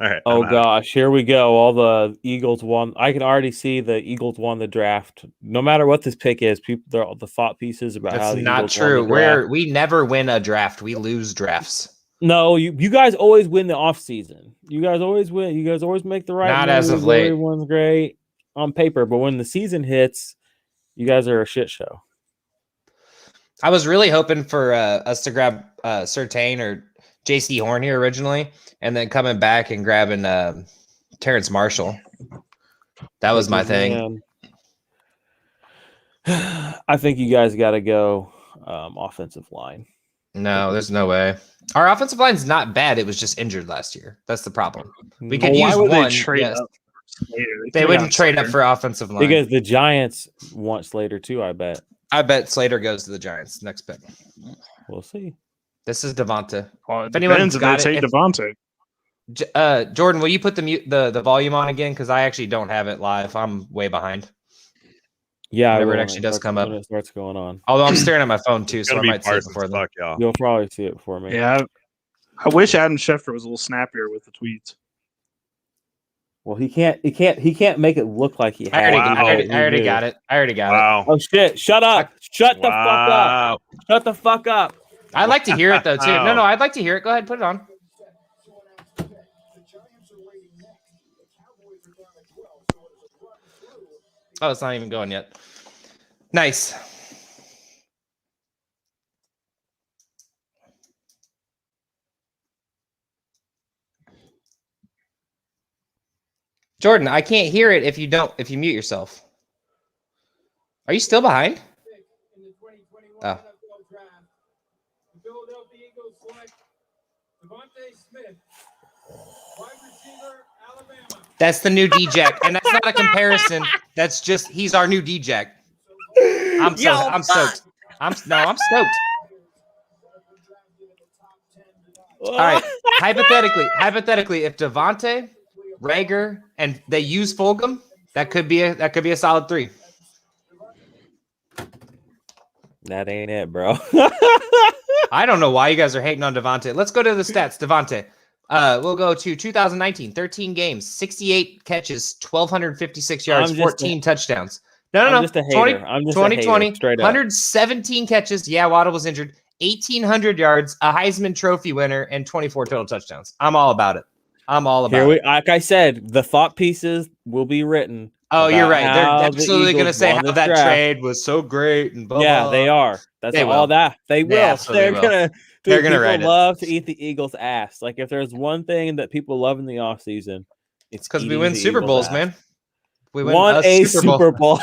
All right. Oh I'm out. gosh, here we go. All the Eagles won. I can already see the Eagles won the draft. No matter what this pick is, people they're all the thought pieces about how That's the not Eagles won true. the draft. We never win a draft. We lose drafts. No, you guys always win the offseason. You guys always win. You guys always make the right Not moves. as of late. Everyone's great on paper, but when the season hits, you guys are a shit show. I was really hoping for us to grab Surtain or JC Horn here originally, and then coming back and grabbing Terrence Marshall. That was my thing. Man. I think you guys got to go offensive line. No, there's no way. Our offensive line's not bad. It was just injured last year. That's the problem. We could Well, why use would one. they trade yes. up? for Slater? They could've wouldn't got trade up Slater. for offensive line. Because the Giants want Slater too, I bet. I bet Slater goes to the Giants next pick. We'll see. This is Devonta. Well, it If anyone's depends if they got take it, if- Devontae. Jordan, will you put the volume on again? Because I actually don't have it live. I'm way behind. Yeah, I Whenever it will actually when does starts- come up. when it starts going on. Although I'm staring at my phone too, It's so I gonna be might see it Parsons. before then. Fuck y'all. You'll probably see it before me. Yeah, I wish Adam Schefter was a little snappier with the tweets. Well, he can't make it look like he I has. already got it. I already got it. Wow. Oh shit! Shut up! Shut the fuck up! Wow. Shut the fuck up! I'd like to hear it though too. Wow. No, I'd like to hear it. Go ahead, put it on. Oh, it's not even going yet. Nice. Jordan, I can't hear it if you mute yourself. Are you still behind? In the 2021 Oh. NFL Draft, the Philadelphia Eagles select Devontae Smith, wide receiver, Alabama. That's the new D-Jack, and that's not a comparison. That's just he's our new D-Jack. I'm stoked. I'm stoked. All right. Hypothetically, if Devontae, Rager, and they use Fulgham, that could be a solid 3. That ain't it, bro. I don't know why you guys are hating on Devontae. Let's go to the stats. Devontae. We'll go to 2019, 13 games, 68 catches, 1,256 yards, 14 touchdowns. No. I'm just a hater. I'm just a hater, 2020, straight up. 117 catches. Yeah, Waddle was injured. 1,800 yards, a Heisman Trophy winner, and 24 total touchdowns. I'm all about it. Like I said, the thought pieces will be written. Oh, you're right. They're how the absolutely going to Eagles say won how this that draft. trade was so great and blah, Yeah, blah. they are. That's They all will. that. They will. absolutely will. They're They're gonna gonna write it. love to eat the Eagles' ass. Like if there's one thing that people love in the offseason, it's Because we eating win the Super Eagles' Bowls, ass. man. We Won a Super Bowl.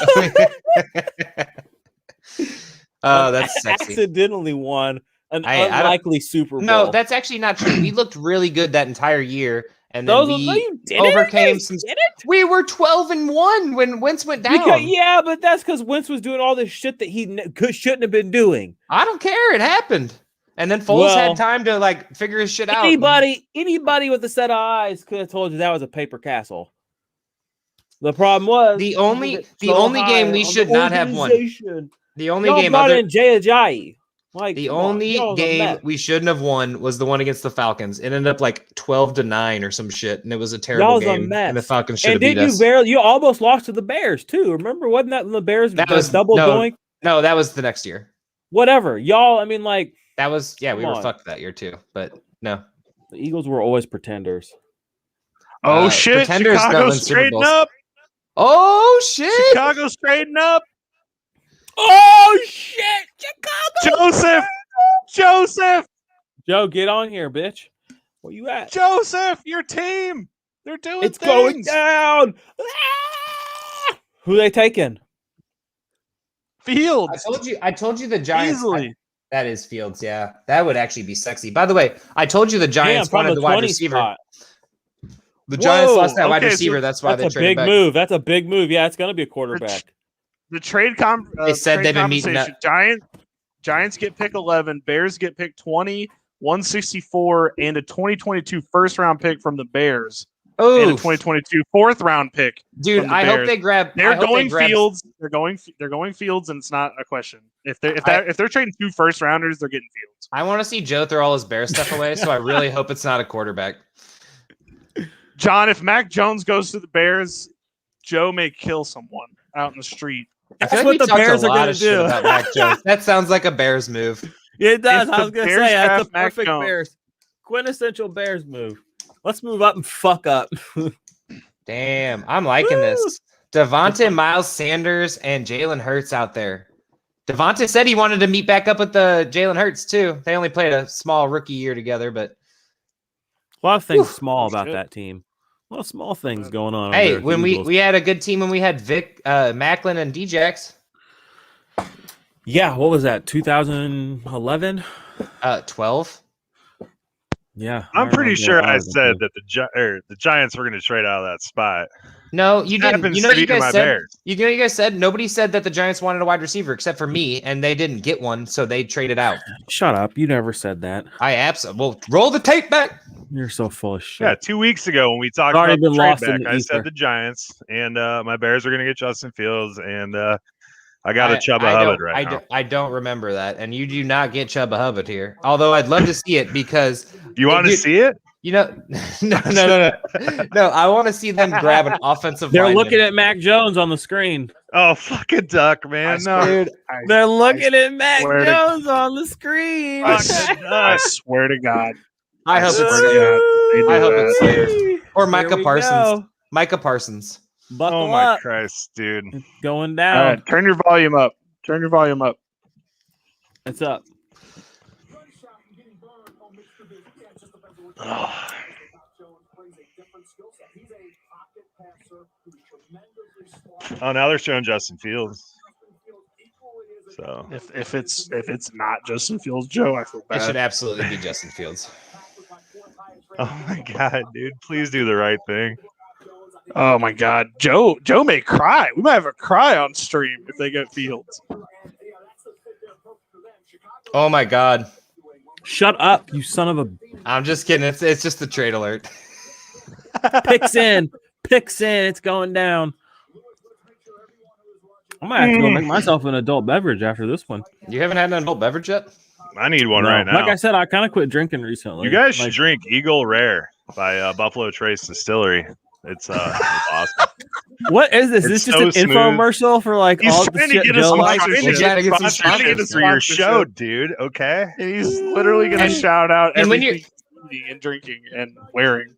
Oh, that's sexy. Accidentally won an I don't- unlikely Super Bowl. No, that's actually not true. We looked really good that entire year, and then Those we you didn't? overcame You some. didn't? We were 12-1 when Wentz went down. Yeah, but that's because Wentz was doing all this shit that he shouldn't have been doing. I don't care. It happened, and then Foles Well, had time to like figure his shit out. Anybody with a set of eyes could have told you that was a paper castle. The problem was The only game we should not have won. The only Y'all game brought other in Jay Ajayi. Like the come on, only y'all was a game mess. we shouldn't have won was the one against the Falcons. It ended up like 12-9 or some shit, and it was a Y'all terrible was a game. mess. And the Falcons should And have beat did us. you almost lost to the Bears too? Remember, wasn't that when the Bears That was double doink? No, that was the next year. Whatever, y'all. I mean, like That was we Come were on. fucked that year too. But no, the Eagles were always pretenders. Oh shit! pretenders don't Chicago win Super straighten Bowls. up. Oh shit! Chicago straighten up. Oh shit, Chicago! Joseph, Joe, get on here, bitch. Where you at? Joseph, your team. They're doing It's going things. down. Ah! Who they taking? Fields. I told you the Giants. Easily. That is Fields. Yeah, that would actually be sexy. By the way, I told you the Giants Damn, from wanted the wide 20 receiver. spot. The Giants Whoa, lost that wide okay, so receiver. That's why they That's a traded big back. move. That's a big move. Yeah, it's going to be a quarterback. The trade They said trade they've been meeting compensation. Giants get pick 11. Bears get pick 20, 164, and a 2022 first round pick from the Bears. And a Oh, 2022 fourth round pick. dude! from the I hope Bears. they grab. They're I hope going they grab, Fields. They're going Fields, and it's not a question. If they're trading 2 first rounders, they're getting Fields. I want to see Joe throw all his Bear stuff away. So I really hope it's not a quarterback. John, if Mac Jones goes to the Bears, Joe may kill someone out in the street. I That's feel like what we the talked Bears a are lot going of to shit do. about Mac Jones. That sounds like a Bears move. It does. If I the was going to Bears say that's draft a Mac perfect Jones- Bears. Quintessential Bears move. Let's move up and fuck up. Damn, I'm liking this. Devontae, Miles Sanders, and Jalen Hurts out there. Devontae said he wanted to meet back up with the Jalen Hurts too. They only played a small rookie year together, but A lot of things Whew. small about Shit. that team. A lot of small things going on. hey, over there at the when Eagles. we had a good team when we had Vic, Macklin, and Djax. Yeah, what was that? 2011? 12. Yeah. I'm pretty sure I said that. that the Giants were going to trade out of that spot. No, you didn't. Happens You know to what you be my guys said? Bears. You know what you guys said? Nobody said that the Giants wanted a wide receiver except for me, and they didn't get one, so they traded out. Shut up. You never said that. I absolutely well roll the tape back. You're so full of shit. Yeah, 2 weeks ago when we talked It's already about the been trade lost in back, the I ether. said the Giants, and my Bears are going to get Justin Fields, and I got a Chuba I Hubbard don't- right now. I don't remember that, and you do not get Chuba Hubbard here. Although I'd love to see it because You want to Dude, see it? you know, no. I want to see them grab an offensive. They're lineman. looking at Mac Jones on the screen. Oh, fucking duck, man! No, Dude, They're looking at Mac swear to- Jones on the screen. I swear to God. I hope swear it's to Slater. God, they do I hope that. it's Slater or Micah Here we Parsons. go. Micah Parsons. Buckle Oh my up. Christ, dude. It's going All down. right, turn your volume up. Turn your volume up. It's up. Oh, now they're showing Justin Fields. So If it's not Justin Fields, Joe, I feel It should bad. absolutely be Justin Fields. oh my God, dude, please do the right thing. Oh my God, Joe may cry. We might have a cry on stream if they get Fields. Oh my God. Shut up, you son of a I'm just kidding. It's just the trade alert. picks in. Picks in. It's going down. I might have to go make myself an adult beverage after this one. You haven't had an adult beverage yet? I need one No. right now. Like I said, I kind of quit drinking recently. You guys should Like, drink Eagle Rare by Buffalo Trace Distillery. It's awesome. what is this? It's Is this just so an smooth. infomercial for like He's all the trying to shit get us Joe on likes? sponsorship. We're trying to get some Sponsorship for your show, dude. Okay. And he's literally going to shout out and when everything he's eating and drinking and wearing.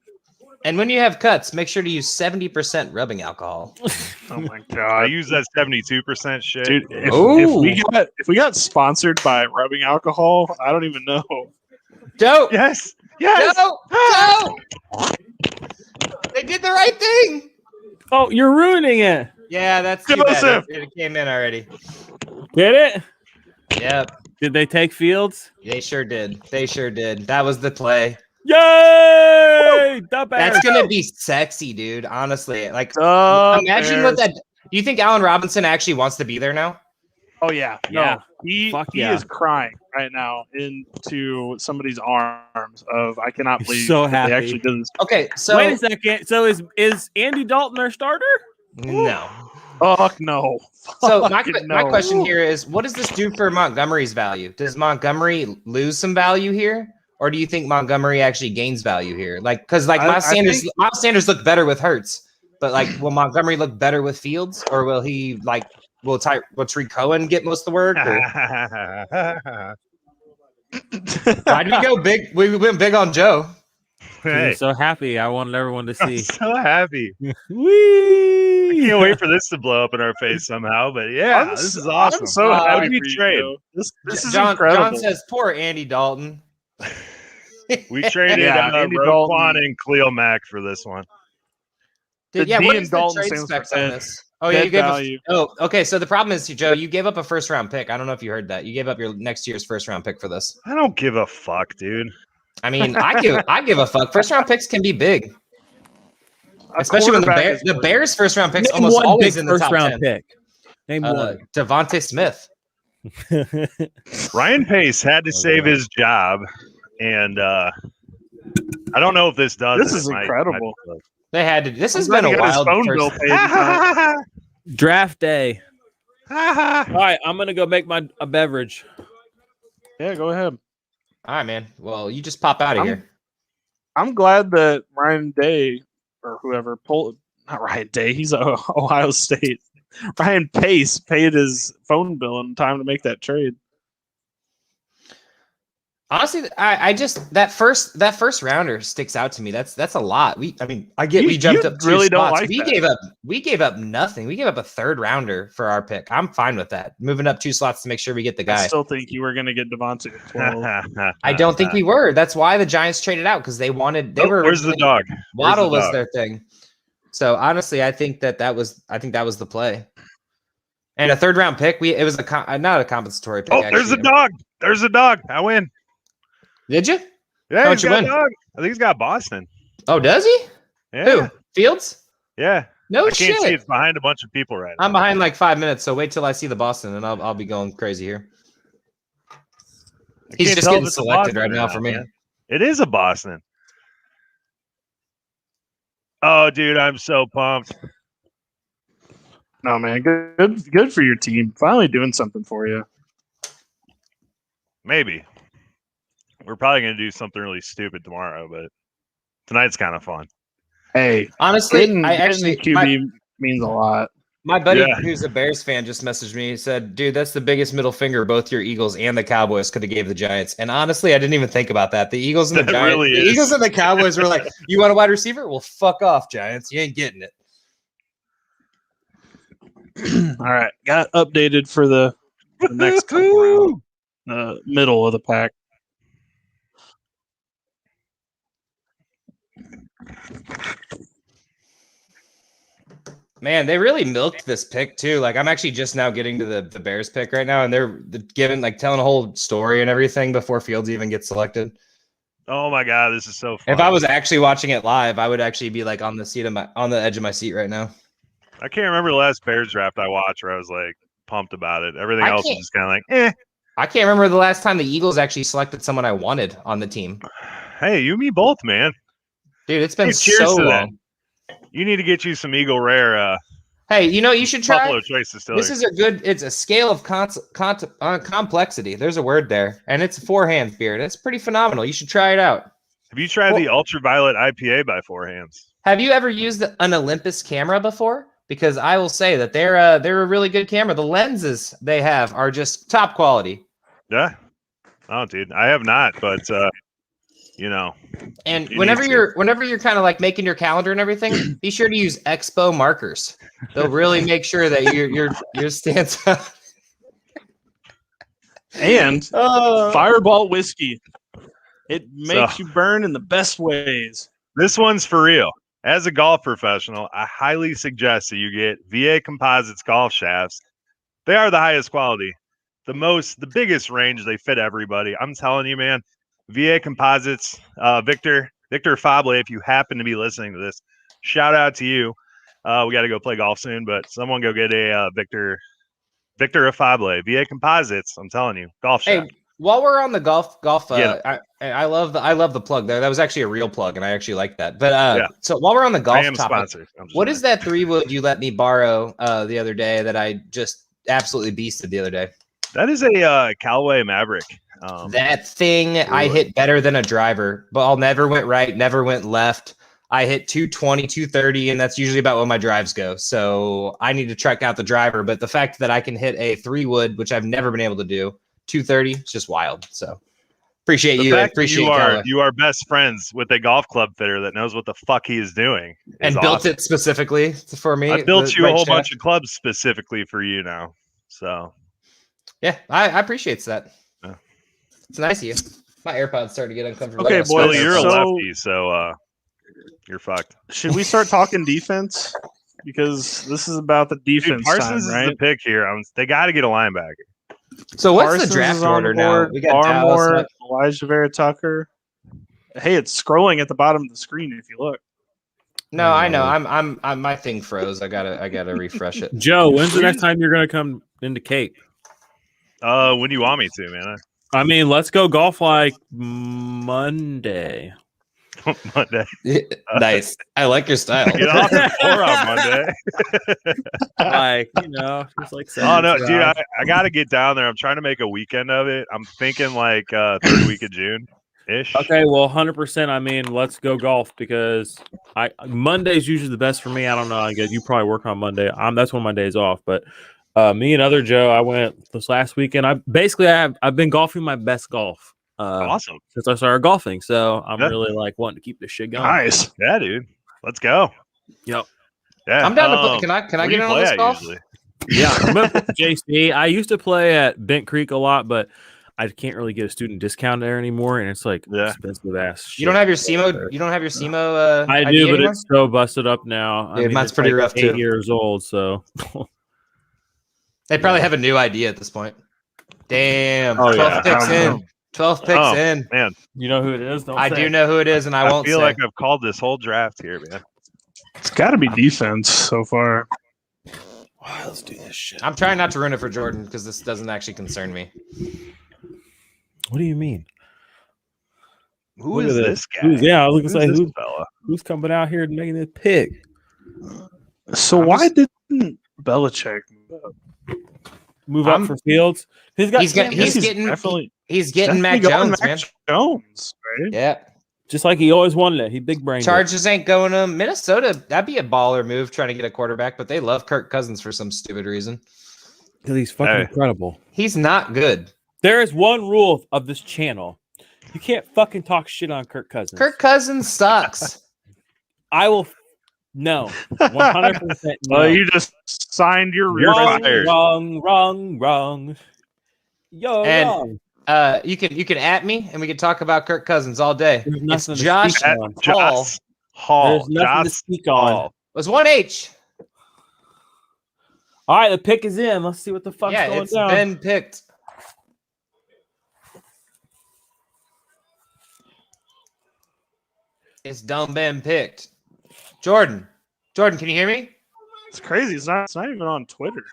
And when you have cuts, make sure to use 70% rubbing alcohol. Oh my I God, use that 72% shit. dude! Ooh. If we got sponsored by rubbing alcohol, I don't even know. Joe! Yes. Yes. Joe! Joe! They did the right thing. Oh, you're ruining it. Yeah, that's too bad. Joseph! It came in already. Did it? Yep, Did they take Fields? they sure did. They sure did. That was the play. Yay! The Bears. That's gonna be sexy, dude. Honestly, like imagine Bears. what that. Do you think Allen Robinson actually wants to be there now? Oh yeah, Yeah. no, he Fuck yeah. is crying right now into somebody's arms. Of I cannot He's believe so that happy. they actually did this. Okay, so Wait a second. So is Andy Dalton our starter? no. Fuck no. So Fucking my no. question here is, what does this do for Montgomery's value? Does Montgomery lose some value here, or do you think Montgomery actually gains value here? Like, because like I Miles Sanders looked better with Hurts, but like, will Montgomery look better with Fields, or will he like will Tariq Cohen get most of the work? Or why did we go big? We went big on Joe. Hey, I'm so happy. I wanted everyone to I'm see. so happy. Whee! Can't wait for this to blow up in our face somehow. But yeah, this is awesome. I'm so What happy did we for you, trade? Joe. This is John incredible. says, "Poor Andy Dalton." We traded Yeah, Andy Roquan Dalton. and Khalil Mack for this one. The Yeah, D what in is the Dalton trade stands for specs on dead- this? Oh yeah, dead you gave value. okay. So the problem is, Joe, you gave up a first round pick. I don't know if you heard that. You gave up your next year's first round pick for this. I don't give a fuck, dude. I mean, I give a fuck. First round picks can be big, especially when quarterback is the Bears first round picks Name almost one always big in the first top round 10. pick. Name one. Devontae Smith. Ryan Pace had to save his job, and I don't know if this does. This it. is It might- incredible. They had to. This has I'm been glad a he got his wild phone first- bill paid tonight. Draft day. All right, I'm gonna go make a beverage. Yeah, go ahead. All right, man. Well, you just pop out of here. I'm glad that Ryan Day or whoever pulled not Ryan Day, he's Ohio State. Ryan Pace paid his phone bill in time to make that trade. Honestly, I just that first rounder sticks out to me. That's a lot. We jumped up two really don't spots. like we that. gave up nothing. We gave up a third rounder for our pick. I'm fine with that. Moving up 2 slots to make sure we get the I guy. still think you were going to get Devontae at 12. I don't think we were. That's why the Giants traded out because they wanted. They were. Where's the dog? Waddle Where's was the their thing. So honestly, I think that was the play. And a third round pick. It was not a compensatory pick. Oh, there's a actually. dog. There's a dog. I win. Did you? Yeah, How'd he's you got a win? dog. I think he's got Boston. Oh, does he? Yeah. Who? Fields? Yeah. No I can't shit. see. It's behind a bunch of people right now. I'm behind like 5 minutes, so wait till I see the Boston, and I'll be going crazy here. I He's can't just tell getting if it's a selected Boston right or now not, for me. man. It is a Boston. Oh, dude, I'm so pumped. No, man, good for your team. Finally doing something for you. Maybe. We're probably going to do something really stupid tomorrow, but tonight's kind of fun. Hey, Honestly, getting QB means a lot. my buddy Yeah. who's a Bears fan just messaged me. He said, "Dude, that's the biggest middle finger both your Eagles and the Cowboys could have gave the Giants." And honestly, I didn't even think about that. The Eagles and the That Giants, really the is. Eagles and the Cowboys were like, "You want a wide receiver? Well, fuck off, Giants. You ain't getting it." All right, got updated for the next couple rounds. Middle of the pack. Man, they really milked this pick too. Like I'm actually just now getting to the Bears pick right now, and they're giving like telling a whole story and everything before Fields even gets selected. Oh my god, this is so fun. If I was actually watching it live, I would actually be like on the edge of my seat right now. I can't remember the last Bears draft I watched where I was like pumped about it. Everything else is just kind of like, I can't remember the last time the Eagles actually selected someone I wanted on the team. Hey, you and me both, man. Dude, it's been cheers so to long. You need to get you some Eagle Rare. Hey, you should try. Buffalo Trace Distillery. This is it's a scale of complexity. There's a word there, and it's a 4-hand beer. It's pretty phenomenal. You should try it out. Have you tried the Ultraviolet IPA by 4 Hands? Have you ever used an Olympus camera before? Because I will say that they're a really good camera. The lenses they have are just top quality. Yeah. Oh, dude, I have not, but And whenever you're kind of like making your calendar and everything, be sure to use Expo markers. They'll really make sure that your stands out. And Fireball whiskey. It makes you burn in the best ways. This one's for real. As a golf professional, I highly suggest that you get VA Composites golf shafts. They are the highest quality, the biggest range. They fit everybody. I'm telling you, man. VA Composites, Victor Fable, if you happen to be listening to this, shout out to you. We got to go play golf soon, but someone go get a Victor Fable, VA Composites. I'm telling you, golf shaft. Hey, while we're on the golf, I love the plug there. That was actually a real plug, and I actually like that. But so while we're on the golf topic, what is that 3-wood you let me borrow the other day that I just absolutely beasted the other day? That is a Callaway Maverick. That thing I hit better than a driver. Ball never went right, never went left. I hit 220, 230, and that's usually about when my drives go. So I need to check out the driver. But the fact that I can hit a 3-wood, which I've never been able to do, 230, it's just wild. So appreciate you. I appreciate you are best friends with a golf club fitter that knows what the fuck he is doing. And built it specifically for me. I built you a whole bunch of clubs specifically for you now. So yeah, I appreciate that. Yeah. It's nice of you. My AirPods started to get uncomfortable. Okay, boy, you're a lefty, so you're fucked. Should we start talking defense? Because this is about the defense. Parsons time, right? is the pick here. They got to get a linebacker. So what's Parsons the draft is on order the board, now? We got Barmore, Elijah Vera Tucker. Hey, it's scrolling at the bottom of the screen if you look. No, I know. I'm my thing froze. I gotta refresh it. Joe, when's the next time you're gonna come into Cape? When do you want me to, man? I mean, let's go golf like Monday. Monday. Nice. I like your style. Get off the floor on Monday. Like, just like oh no, dude, I got to get down there. I'm trying to make a weekend of it. I'm thinking like third week of June ish. Okay, well, 100%. I mean, let's go golf because Monday's usually the best for me. I don't know. I guess you probably work on Monday. That's one of my days off. But me and other Joe, I went this last weekend. I've been golfing my best golf. Awesome. Since I started golfing, so I'm really like wanting to keep this shit going. Nice. Yeah, dude. Let's go. Yep. Yeah. I'm down to play. Can I get on this golf? Usually? Yeah, I'm up with JC. I used to play at Bent Creek a lot, but I can't really get a student discount there anymore, and it's like expensive ass shit. You don't have your SEMO. You don't have your SEMO. I do, but it's so busted up now. Dude, mine's pretty rough 8 too. Years old, so they probably have a new ID at this point. Damn. Oh, 12 picks in. 12 picks in. Man, you know who it is? I do know who it is, and I won't feel say. like I've called this whole draft here, man. It's got to be defense so far. Wow, let's do this shit. I'm trying not to ruin it for Jordan because this doesn't actually concern me. What do you mean? Who is this guy? I was going to say, fella? Who's coming out here and making this pick? So why didn't Belichick move up for Fields? He's getting Mac Jones, man. Jones, right? Yeah. Just like he always wanted it. He big brain. Chargers ain't going to Minnesota. That'd be a baller move trying to get a quarterback, but they love Kirk Cousins for some stupid reason. Because he's fucking incredible. He's not good. There is one rule of this channel. You can't fucking talk shit on Kirk Cousins. Kirk Cousins sucks. I will No, 100% no. Well, you just signed your You're wrong, fired. wrong. Yo, And- wrong. You can at me and we can talk about Kirk Cousins all day. There's It's nothing to Josh speak on. Hall. Josh Hall. There's nothing to Josh speak on. Hall. Was 1H. All right, the pick is in. Let's see what the fuck's Yeah, going it's down. been picked. It's done been picked. Jordan, can you hear me? It's crazy. It's not even on Twitter.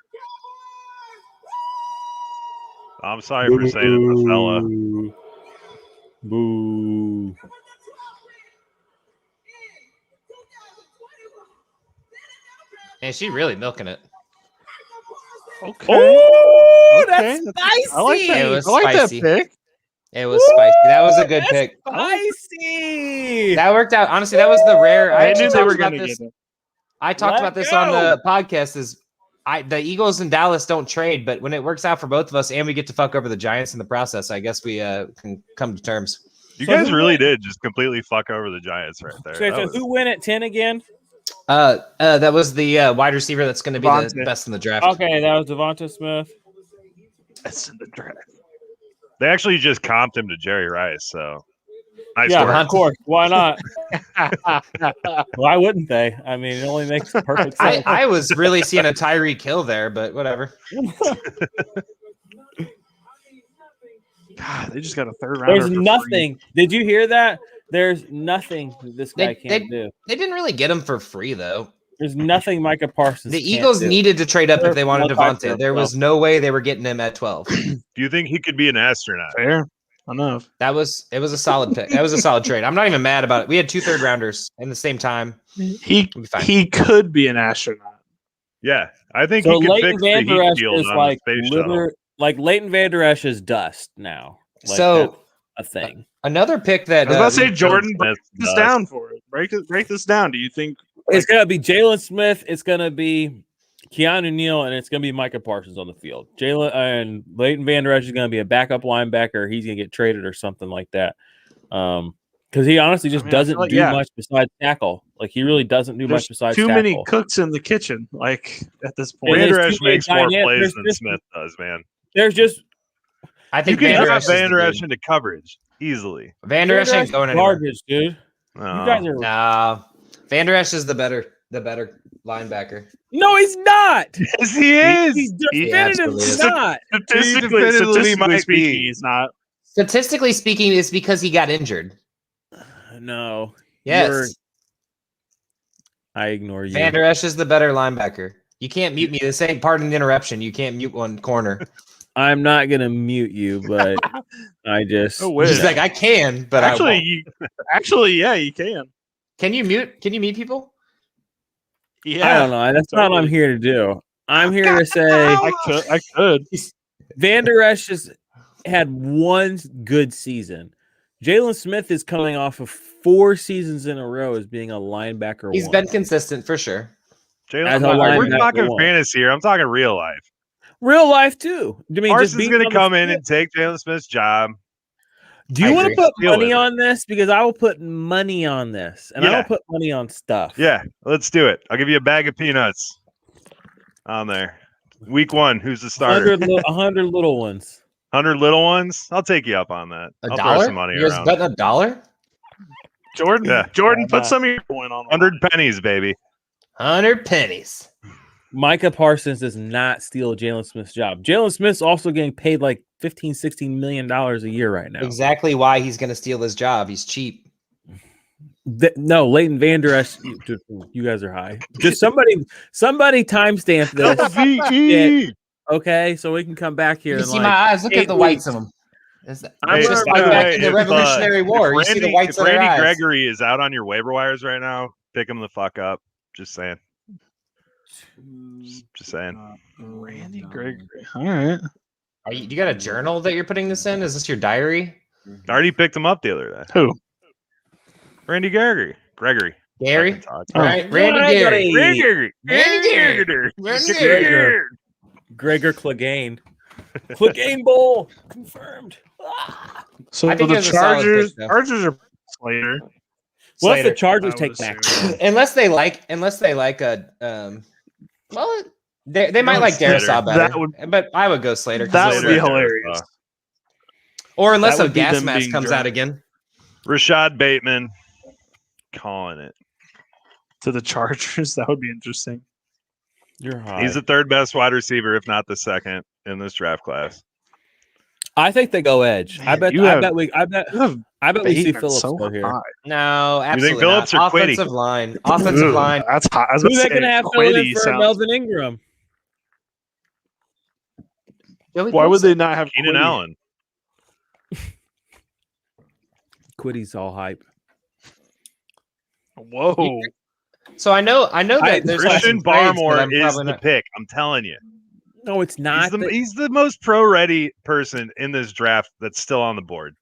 I'm sorry for saying it, this fella. Boo. Man, she really milking it. Okay. Oh, Okay. that's spicy. I like that. It was I like spicy. that pick. It was spicy. That was a good That's pick. Spicy. That worked out. Honestly, that was the rare. I actually knew they talked were about going to this. get it. I talked Let's about this go. on the podcast. The Eagles and Dallas don't trade, but when it works out for both of us and we get to fuck over the Giants in the process, I guess we can come to terms. You So guys who really win- did just completely fuck over the Giants right there. So, That was- who win at 10 again? That was the wide receiver that's going to be the Devontae. best in the draft. Okay, that was Devonta Smith. That's in the draft. They actually just comped him to Jerry Rice, so nice Yeah, work. of course. Why not? Why wouldn't they? I mean, it only makes perfect sense. I was really seeing a Tyreek Hill there, but whatever. God, they just got a third rounder. There's for free. nothing. Did you hear that? There's nothing this guy They- can't do. They didn't really get him for free though. There's nothing Micah Parsons. The can't Eagles do. needed to trade up if they wanted They're five Devontae. for There was no way they were getting him at 12. Do you think he could be an astronaut? Fair enough. It was a solid pick. That was a solid trade. I'm not even mad about it. We had 2 third rounders in the same time. He We'll be fine. he could be an astronaut. Yeah, I think So he could Leighton fix the Vander heat Esch shield is on like the space shuttle. like Leighton Vander Esch is dust now. Like, So that's a thing. another pick that I was about to say, Jordan, Smith break this does. down for it. Break this down. Do you think It's gonna be Jalen Smith. It's gonna be Keanu Neal, and it's gonna be Micah Parsons on the field. Jalen and Leighton Vander Esch is gonna be a backup linebacker. He's gonna get traded or something like that. Because he honestly just I doesn't feel like- do yeah. much besides tackle. Like he really doesn't do there's much besides too tackle. many cooks in the kitchen? Like at this point, It is Vander too Esch many makes more dynamic- plays there's than just- Smith does, man. There's just I You think can Vander drop Esch is the Vander Esch dude. into coverage easily. Vander Esch ain't going anywhere. garbage, dude. Oh. You guys are Nah, Vander Esch is the better linebacker. no, he's not. Yes, he is. He's He definitively absolutely is. not. definitively might speaking, be. he's not. Statistically speaking, it's because he got injured. No. Yes, You're- I ignore you. Vander Esch is the better linebacker. You can't mute me. This ain't pardon the interruption. You can't mute one corner. I'm not gonna mute you, but I just Oh, wait. He's like, I can, but Actually, I won't. yeah, you can. Can you mute? Can you mute people? Yeah, I don't know. That's not what I'm here to do. I'm here to say I could. Vander Esch has had one good season. Jalen Smith is coming off of 4 seasons in a row as being a linebacker. He's one. been consistent for sure. Jalen, As a we're linebacker talking one. fantasy here. I'm talking real life. real life too. I mean, Parsons just being going on to the come in field. and take Jalen Smith's job. Do you I want to agree. put Deal money with it. on this? Because I will put money on this, and I Yeah. will put money on stuff. Yeah, let's do it. I'll give you a bag of peanuts on there. Week 1, who's the starter? 100 little ones. 100 little ones? I'll take you up on that. A I'll dollar? throw some money You guys around. betting $1? Jordan, Yeah. Jordan, Why put not? some of your coin on. 100 pennies, baby. 100 pennies. Micah Parsons does not steal Jalen Smith's job. Jalen Smith's also getting paid like $15-16 million a year right now. Exactly why he's going to steal his job. He's cheap. No, Leighton Vander Esch. You guys are high. Just somebody timestamp this. LVE. Okay, so we can come back here. You and see like, my eyes? Look 8 at the whites weeks. of them. It's I'm just gonna- like back in the if, Revolutionary War. You see the whites if of their Randy eyes. Gregory is out on your waiver wires right now, pick him the fuck up. Just saying. Just saying. Randy Gregory. All right. You got a journal that you're putting this in? Is this your diary? I already picked him up the other day. Who? Randy Gregory. Gary. Gary? I can talk. Right? Randy Gary. Randy Gregory. Randy Gary. Randy Gary. Gregor Clegane. Clegane Bowl confirmed. Ah. So I think the it was a solid Chargers. pick, though. Chargers are later. What if the Slater. Chargers I take would Mac? assume. unless they like a well, they might like Slater. Darisaw better. That would- but I would go Slater. 'Cause That he's would be Slater. hilarious. or unless that a would be gas them mask being comes drunk. out again. Rashad Bateman, calling it. To the Chargers, that would be interesting. You're high. He's the third best wide receiver, if not the second, in this draft class. I think they go edge. Man, I bet you have- we see Bateman Phillips so go here. high. No, absolutely Phillips not. or Quiddy? Offensive line. Offensive Ugh, line. That's high. I was Who gonna they say, gonna have filling in Quiddy for sounds- Melvin Ingram? Why would they not have Keenan Quiddy? Allen. Quiddy's all hype. Whoa. So I know that there's Christian some trades, but Barmore I'm is probably the not- pick. I'm telling you. No, it's not. He's the most pro-ready person in this draft that's still on the board.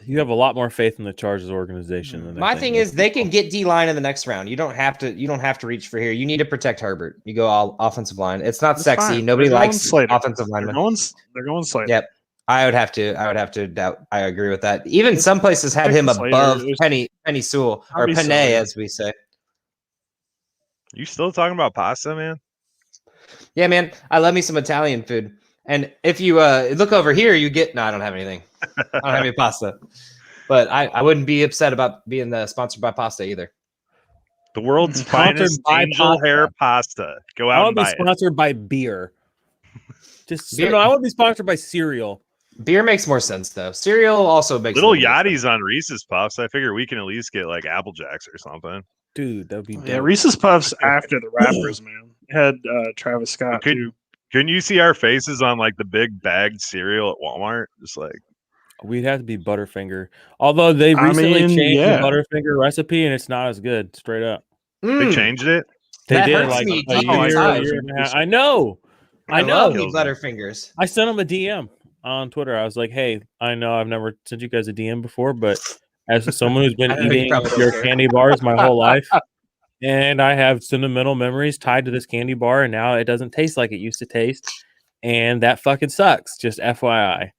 You have a lot more faith in the Chargers organization than My they thing think. is they can get D line in the next round. You don't have to reach for here. You need to protect Herbert. You go all offensive line. It's not That's sexy. fine. Nobody They're going likes Slater. offensive They're linemen. going Slater. Yep. I would have to doubt. I agree with that. Even some places had him Slater above is- Penny Sewell or I'll be Penny, Slater. as we say. You still talking about pasta, man? Yeah, man. I love me some Italian food. And if you look over here, you get no. I don't have anything. I don't have any pasta. But I wouldn't be upset about being sponsored by pasta either. The world's Sponsored finest by angel pasta. hair pasta. Go I out want and to be buy it. sponsored by beer. Just Beer- no, I want to be sponsored by cereal. Beer makes more sense though. Cereal also makes Little a little more sense. Yachty's on Reese's Puffs. I figure we can at least get like Apple Jacks or something. Dude, that'd be Yeah, dope. Reese's Puffs after the Rappers, man. It had Travis Scott Could- too. Couldn't you see our faces on like the big bagged cereal at Walmart? Just like We'd have to be Butterfinger. Although they I recently mean, changed yeah. the Butterfinger recipe and it's not as good, straight up. they Mm, changed it. They That did hurts like me a deep year, inside. year and a half. I know. I know. love me Kills me. Butterfingers. I sent him a DM on Twitter. I was like, "Hey, I know I've never sent you guys a DM before, but as someone who's been I know you eating probably don't your care." candy bars my whole life, and I have sentimental memories tied to this candy bar, and now it doesn't taste like it used to taste, and that fucking sucks. Just FYI."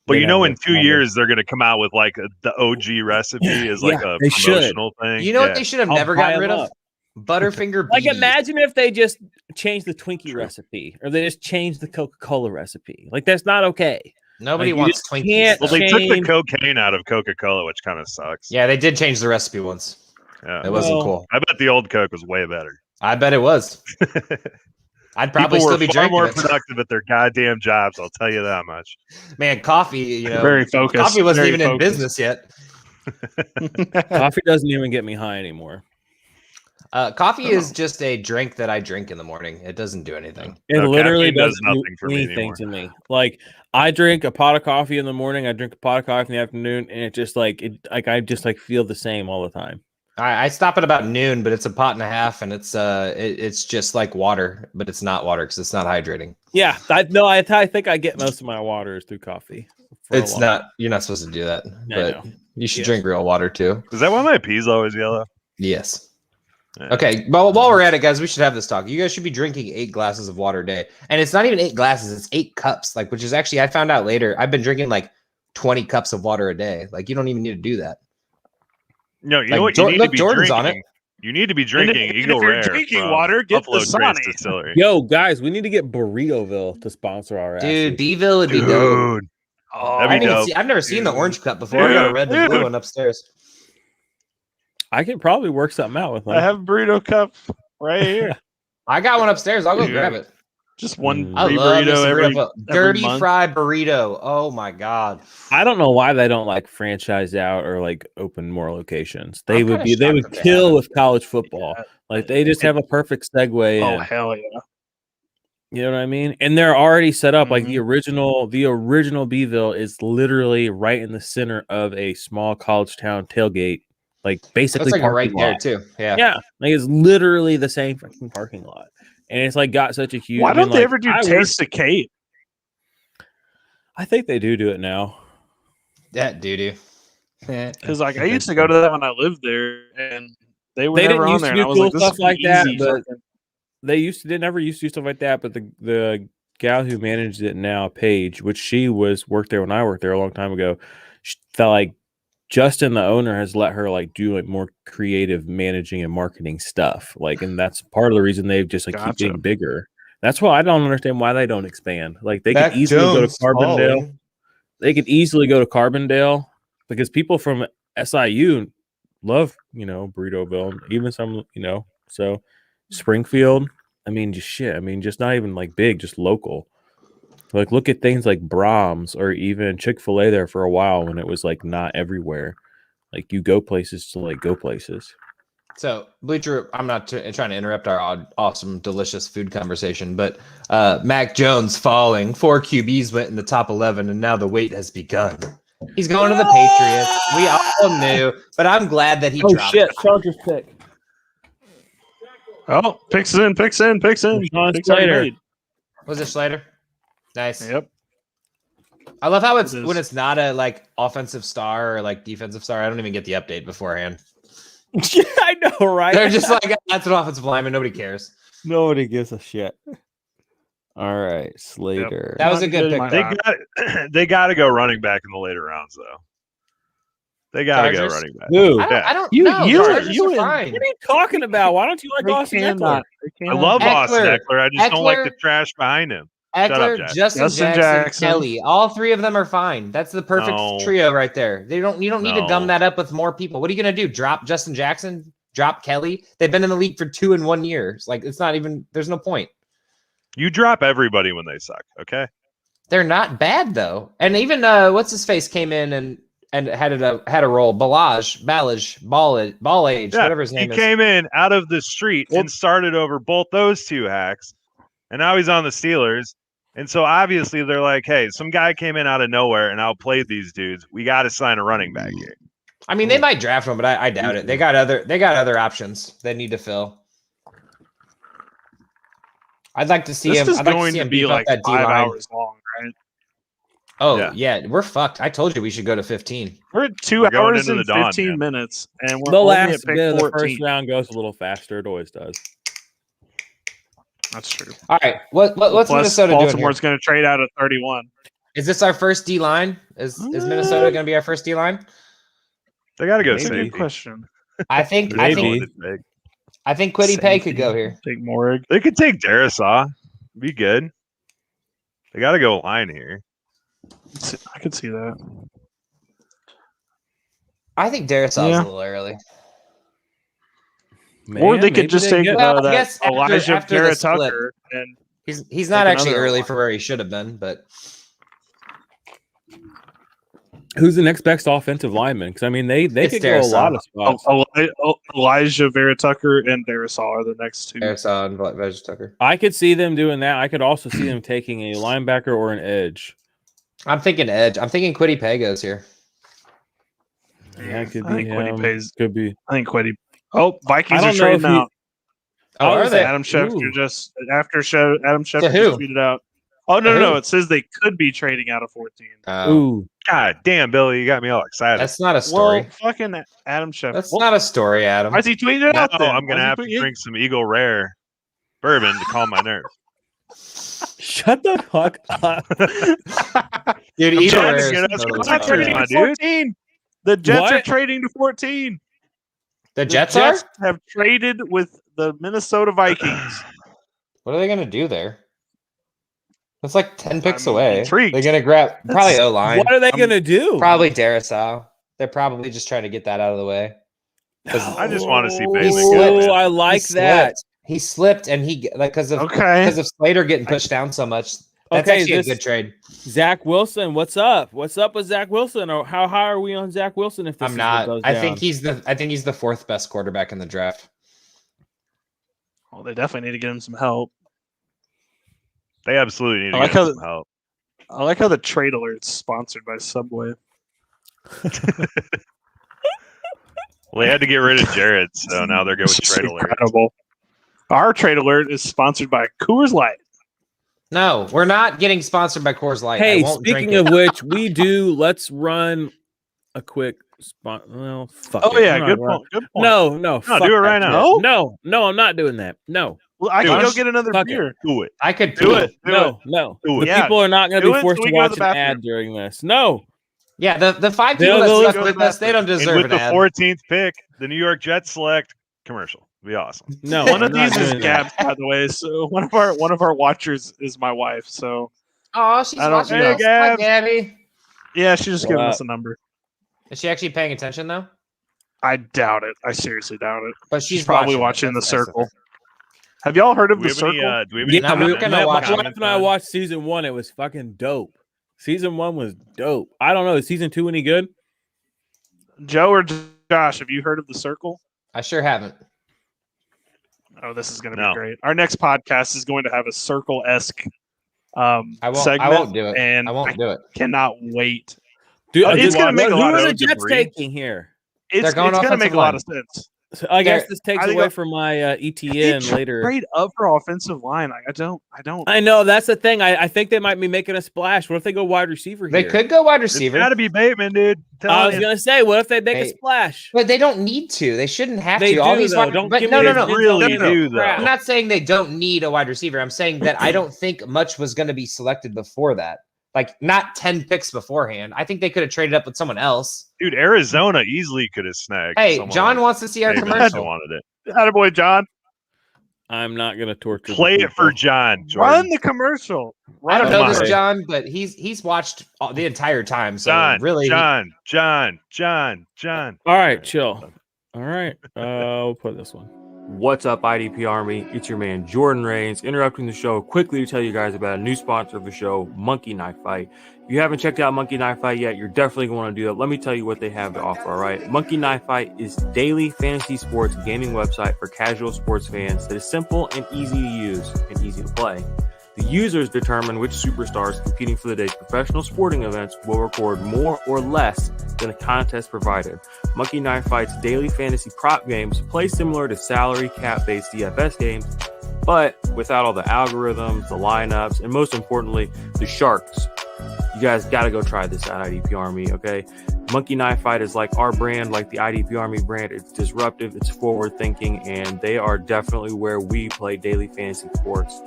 But They you know, never in 2 responded. years they're gonna come out with like the OG recipe as like Yeah, a they should. promotional thing. You know Yeah. what they should have I'll never buy gotten rid 'em of? up. Butterfinger Like, BBs. imagine if they just changed the Twinkie True. recipe, or they just changed the Coca-Cola recipe. Like, that's not okay. Nobody Like, you wants just Twinkies. can't Well, though. they took the change- cocaine out of Coca-Cola, which kind of sucks. Yeah, they did change the recipe once. Yeah. It wasn't Well, cool. I bet the old Coke was way better. I bet it was. I'd probably People still were be far drinking more it. productive at their goddamn jobs. I'll tell you that much. Man, coffee, Very focused. coffee wasn't very even in focused. business yet. Coffee doesn't even get me high anymore. Coffee is just a drink that I drink in the morning. It doesn't do anything. It No, literally caffeine does doesn't do nothing for me anything anymore. to me. Like, I drink a pot of coffee in the morning, I drink a pot of coffee in the afternoon, and it just like I just like feel the same all the time. I stop at about noon, but it's a pot and a half, and it's just like water, but it's not water because it's not hydrating. Yeah, I think I get most of my waters through coffee. for a It's while. not. You're not supposed to do that, I but know. you should Yes. drink real water too. Is that why my pee's always yellow? Yes. Yeah. Okay, well, while we're at it, guys, we should have this talk. You guys should be drinking 8 glasses of water a day, and it's not even 8 glasses; it's 8 cups. Like, which is actually, I found out later. I've been drinking like 20 cups of water a day. Like, you don't even need to do that. No, you Like, know what you need look, to be Jordan's drinking. on it. You need to be And drinking if Eagle you're Rare. drinking from water, get the Buffalo Trace Sonic. Distillery. Yo, guys, we need to get Burritoville to sponsor our Dude, asses. Beeville would be dope. Dude, Oh, That'd be dope. I've never seen the Dude. orange cup before. I got a red and blue Dude. one upstairs. I could probably work something out with them. I have a burrito cup right here. I got one upstairs. I'll go Dude. grab it. Just one Mm. I free love burrito every dirty month. fried burrito. Oh my god. I don't know why they don't like franchise out or like open more locations. They I'm would kinda be they shocked would that they kill haven't. with college football. Like they just have a perfect segue Oh in. hell yeah! You know what I mean? And they're already set up like Mm-hmm. the original Beeville is literally right in the center of a small college town tailgate. Like basically That's like right parking there lot. too. Yeah. Yeah, like it's literally the same fucking parking lot. And it's like got such a huge Why I mean, don't they like, ever do I work- Taste of Kate? I think they do it now. That doo-doo. Because like I used to go to that when I lived there, and they were They never didn't on used there. to And do I was cool like, this stuff is like that, easy. but they never used to do stuff like that. But the gal who managed it now, Paige, which she worked there when I worked there a long time ago, felt like Justin, the owner, has let her like do like more creative managing and marketing stuff. Like, and that's part of the reason they've just like keep getting bigger. That's why I don't understand why they don't expand. Like they could easily go to Carbondale. They could easily go to Carbondale because people from SIU love, Burritoville, even some, so Springfield. I mean, just shit. I mean, just not even like big, just local. Like, look at things like Brahms or even Chick-fil-A there for a while when it was like not everywhere. Like, you go places to like go places. So, Bleacher, I'm not trying to interrupt our awesome, delicious food conversation, but Mac Jones falling. 4 QBs went in the top 11, and now the wait has begun. He's going to the Patriots. We all knew, but I'm glad that he dropped. Oh, shit. Chargers pick. Oh, picks in. Picks Slater. Was it Slater? Nice. Yep. I love how when it's not a like offensive star or like defensive star. I don't even get the update beforehand. Yeah, I know, right? They're just like, that's an offensive lineman. Nobody cares. Nobody gives a shit. All right, Slater. Yep. That was a good pick. They got to go running back in the later rounds, though. They got to go running back. Dude, I don't know. You fine. What are you talking about? Why don't you like Austin Eckler? I love Austin Eckler. I just don't like the trash behind him. Eckler, Justin Jackson, Kelly. All 3 of them are fine. That's the perfect trio right there. You don't need to gum that up with more people. What are you going to do? Drop Justin Jackson? Drop Kelly? They've been in the league for 2 and 1 years. Like, it's not even – there's no point. You drop everybody when they suck, okay? They're not bad, though. And even what's-his-face came in and had a role. Ballage, Ball Age, whatever his name is. He came in out of the street and started over both those 2 hacks, and now he's on the Steelers. And so obviously they're like, hey, some guy came in out of nowhere and outplayed these dudes. We got to sign a running back here. I mean, they might draft him, but I doubt it. They got other options they need to fill. I'd like to see him. This is I'd like going to see him be like that 5 hours long, right? Oh yeah, we're fucked. I told you we should go to 15. We're at 2 hours and 15 minutes, and we're the only last at pick bit of the 14. first round goes a little faster. It always does. That's true. All right, what's Plus, Minnesota doing? Baltimore's going to trade out at 31. Is this our first D line? Is Minnesota going to be our first D line? They got to go That's a safety. good question. I think Quiddy Pay could go here. Take Morrig. They could take Darisaw. Be good. They got to go line here. I could see that. I think Darisaw is a little early. Man, or they could just take that Elijah Garrett Tucker, and he's not actually early for where he should have been, but who's the next best offensive lineman? Because I mean, they could go a lot of spots. Elijah Vera Tucker and Darisaw are the next 2. Darisaw and Elijah Tucker. I could see them doing that. I could also see them taking a linebacker or an edge. I'm thinking edge. I'm thinking Quiddy Pay goes here. Yeah, it could I be think Quiddy him. Pays. Could be. I think Quiddy. Oh, Vikings I are don't know trading out. Oh, are they? Adam Schefter just who? tweeted out. Oh no! It says they could be trading out of 14. Ooh, God damn, Billy, you got me all excited. That's not a story. Well, fucking Adam Schefter. That's not a story, Adam. Why is he tweeting it out? No, I'm gonna have to drink some Eagle Rare bourbon to calm my nerves. shut the fuck up. Dude, I'm trying to get us trading to 14. The Jets are trading to 14. The Jets have traded with the Minnesota Vikings. What are they gonna do there? That's like 10 picks away. Intrigued. They're gonna grab probably O-line. What are they gonna do? Probably Darisaw. They're probably just trying to get that out of the way. I just want to see Bailey. Oh, I like that. He slipped, and he because of Slater getting pushed down so much. That's actually a good trade. Zach Wilson, what's up? What's up with Zach Wilson? Or how high are we on Zach Wilson? If this I'm not, I think he's the 4th best quarterback in the draft. Well, they definitely need to get him some help. They absolutely need to get him some help. I like how the trade alert's sponsored by Subway. Well, they had to get rid of Jared, so now they're going with trade alert. Our trade alert is sponsored by Coors Light. No, we're not getting sponsored by Coors Light. Hey, speaking of which, we do. Let's run a quick spot. Well, fuck. Oh yeah, good point. Good point. No, do it right now. No, I'm not doing that. No. Well, I can go get another beer. Do it. I could do it. No. Do the it. people are not going to be forced to watch an bathroom. ad during this. No. Yeah, the 5 They'll- people that they'll stuck go with to that us, they don't And deserve with an the ad. 14th pick, the New York Jets select commercial. It'd be awesome. No, One I'm of not these is doing that. Gab's, by the way. So one of our watchers is my wife. So Oh, she's I don't- watching Hey, us. Hi, Gabs. Gabby. yeah, she's just giving Wow. us a number. Is she actually paying attention though? I doubt it. I seriously doubt it. But She's probably watching The That's nice of Circle. her. Have y'all heard of Do we The have any, Circle? do we have any Yeah, No, we were comments? gonna watch my wife Comments and I on- watched season 1. It was fucking dope. Season 1 was dope. I don't know. Is season 2 any good? Joe or Josh, have you heard of The Circle? I sure haven't. Oh, this is going to No. be great. Our next podcast is going to have a Circle-esque I won't. segment. I won't do it. And I won't do it. cannot wait. Dude, It's gonna make a lot who of are the Jets debris. taking here? It's going going to offensive make a lot line. of sense. So I guess They're- this takes I think away I'll- from my They ETN later. trade up for offensive line. I don't. I know that's the thing. I think they might be making a splash. What if they go wide receiver They here? could go wide It's receiver, got to be Bateman, dude. I Tell was you. gonna say, what if they make a Hey. splash? but they don't need to. They shouldn't have They to. All do, these though. wide, Don't but give no, me no, this no. really no, do, crap. I'm not saying they don't need a wide receiver. I'm saying that I don't think much was going to be selected before that. Like not 10 picks beforehand. I think they could have traded up with someone else. Dude, Arizona easily could have snagged. Hey, someone John like wants to see our Bateman if they commercial. wanted it. Attaboy, John. I'm not gonna torture. the Play it for people. John. Run Jordan. the commercial. I don't Run know it. this Okay. John, but he's watched the entire time. So John. really, John. All right, chill. All right, we'll put this one. What's up, IDP Army? It's your man Jordan Reigns, interrupting the show quickly to tell you guys about a new sponsor of the show, Monkey Knife Fight. If you haven't checked out Monkey Knife Fight yet, you're definitely going to do that. Let me tell you what they have to offer, all right? Monkey Knife Fight is daily fantasy sports gaming website for casual sports fans that is simple and easy to use and easy to play. The users determine which superstars competing for the day's professional sporting events will record more or less than a contest provided. Monkey Knife Fight's daily fantasy prop games play similar to salary cap-based DFS games, but without all the algorithms, the lineups, and most importantly, the sharks. You guys got to go try this at IDP Army, okay? Monkey Knife Fight is like our brand, like the IDP Army brand. It's disruptive, it's forward-thinking, and they are definitely where we play daily fantasy sports.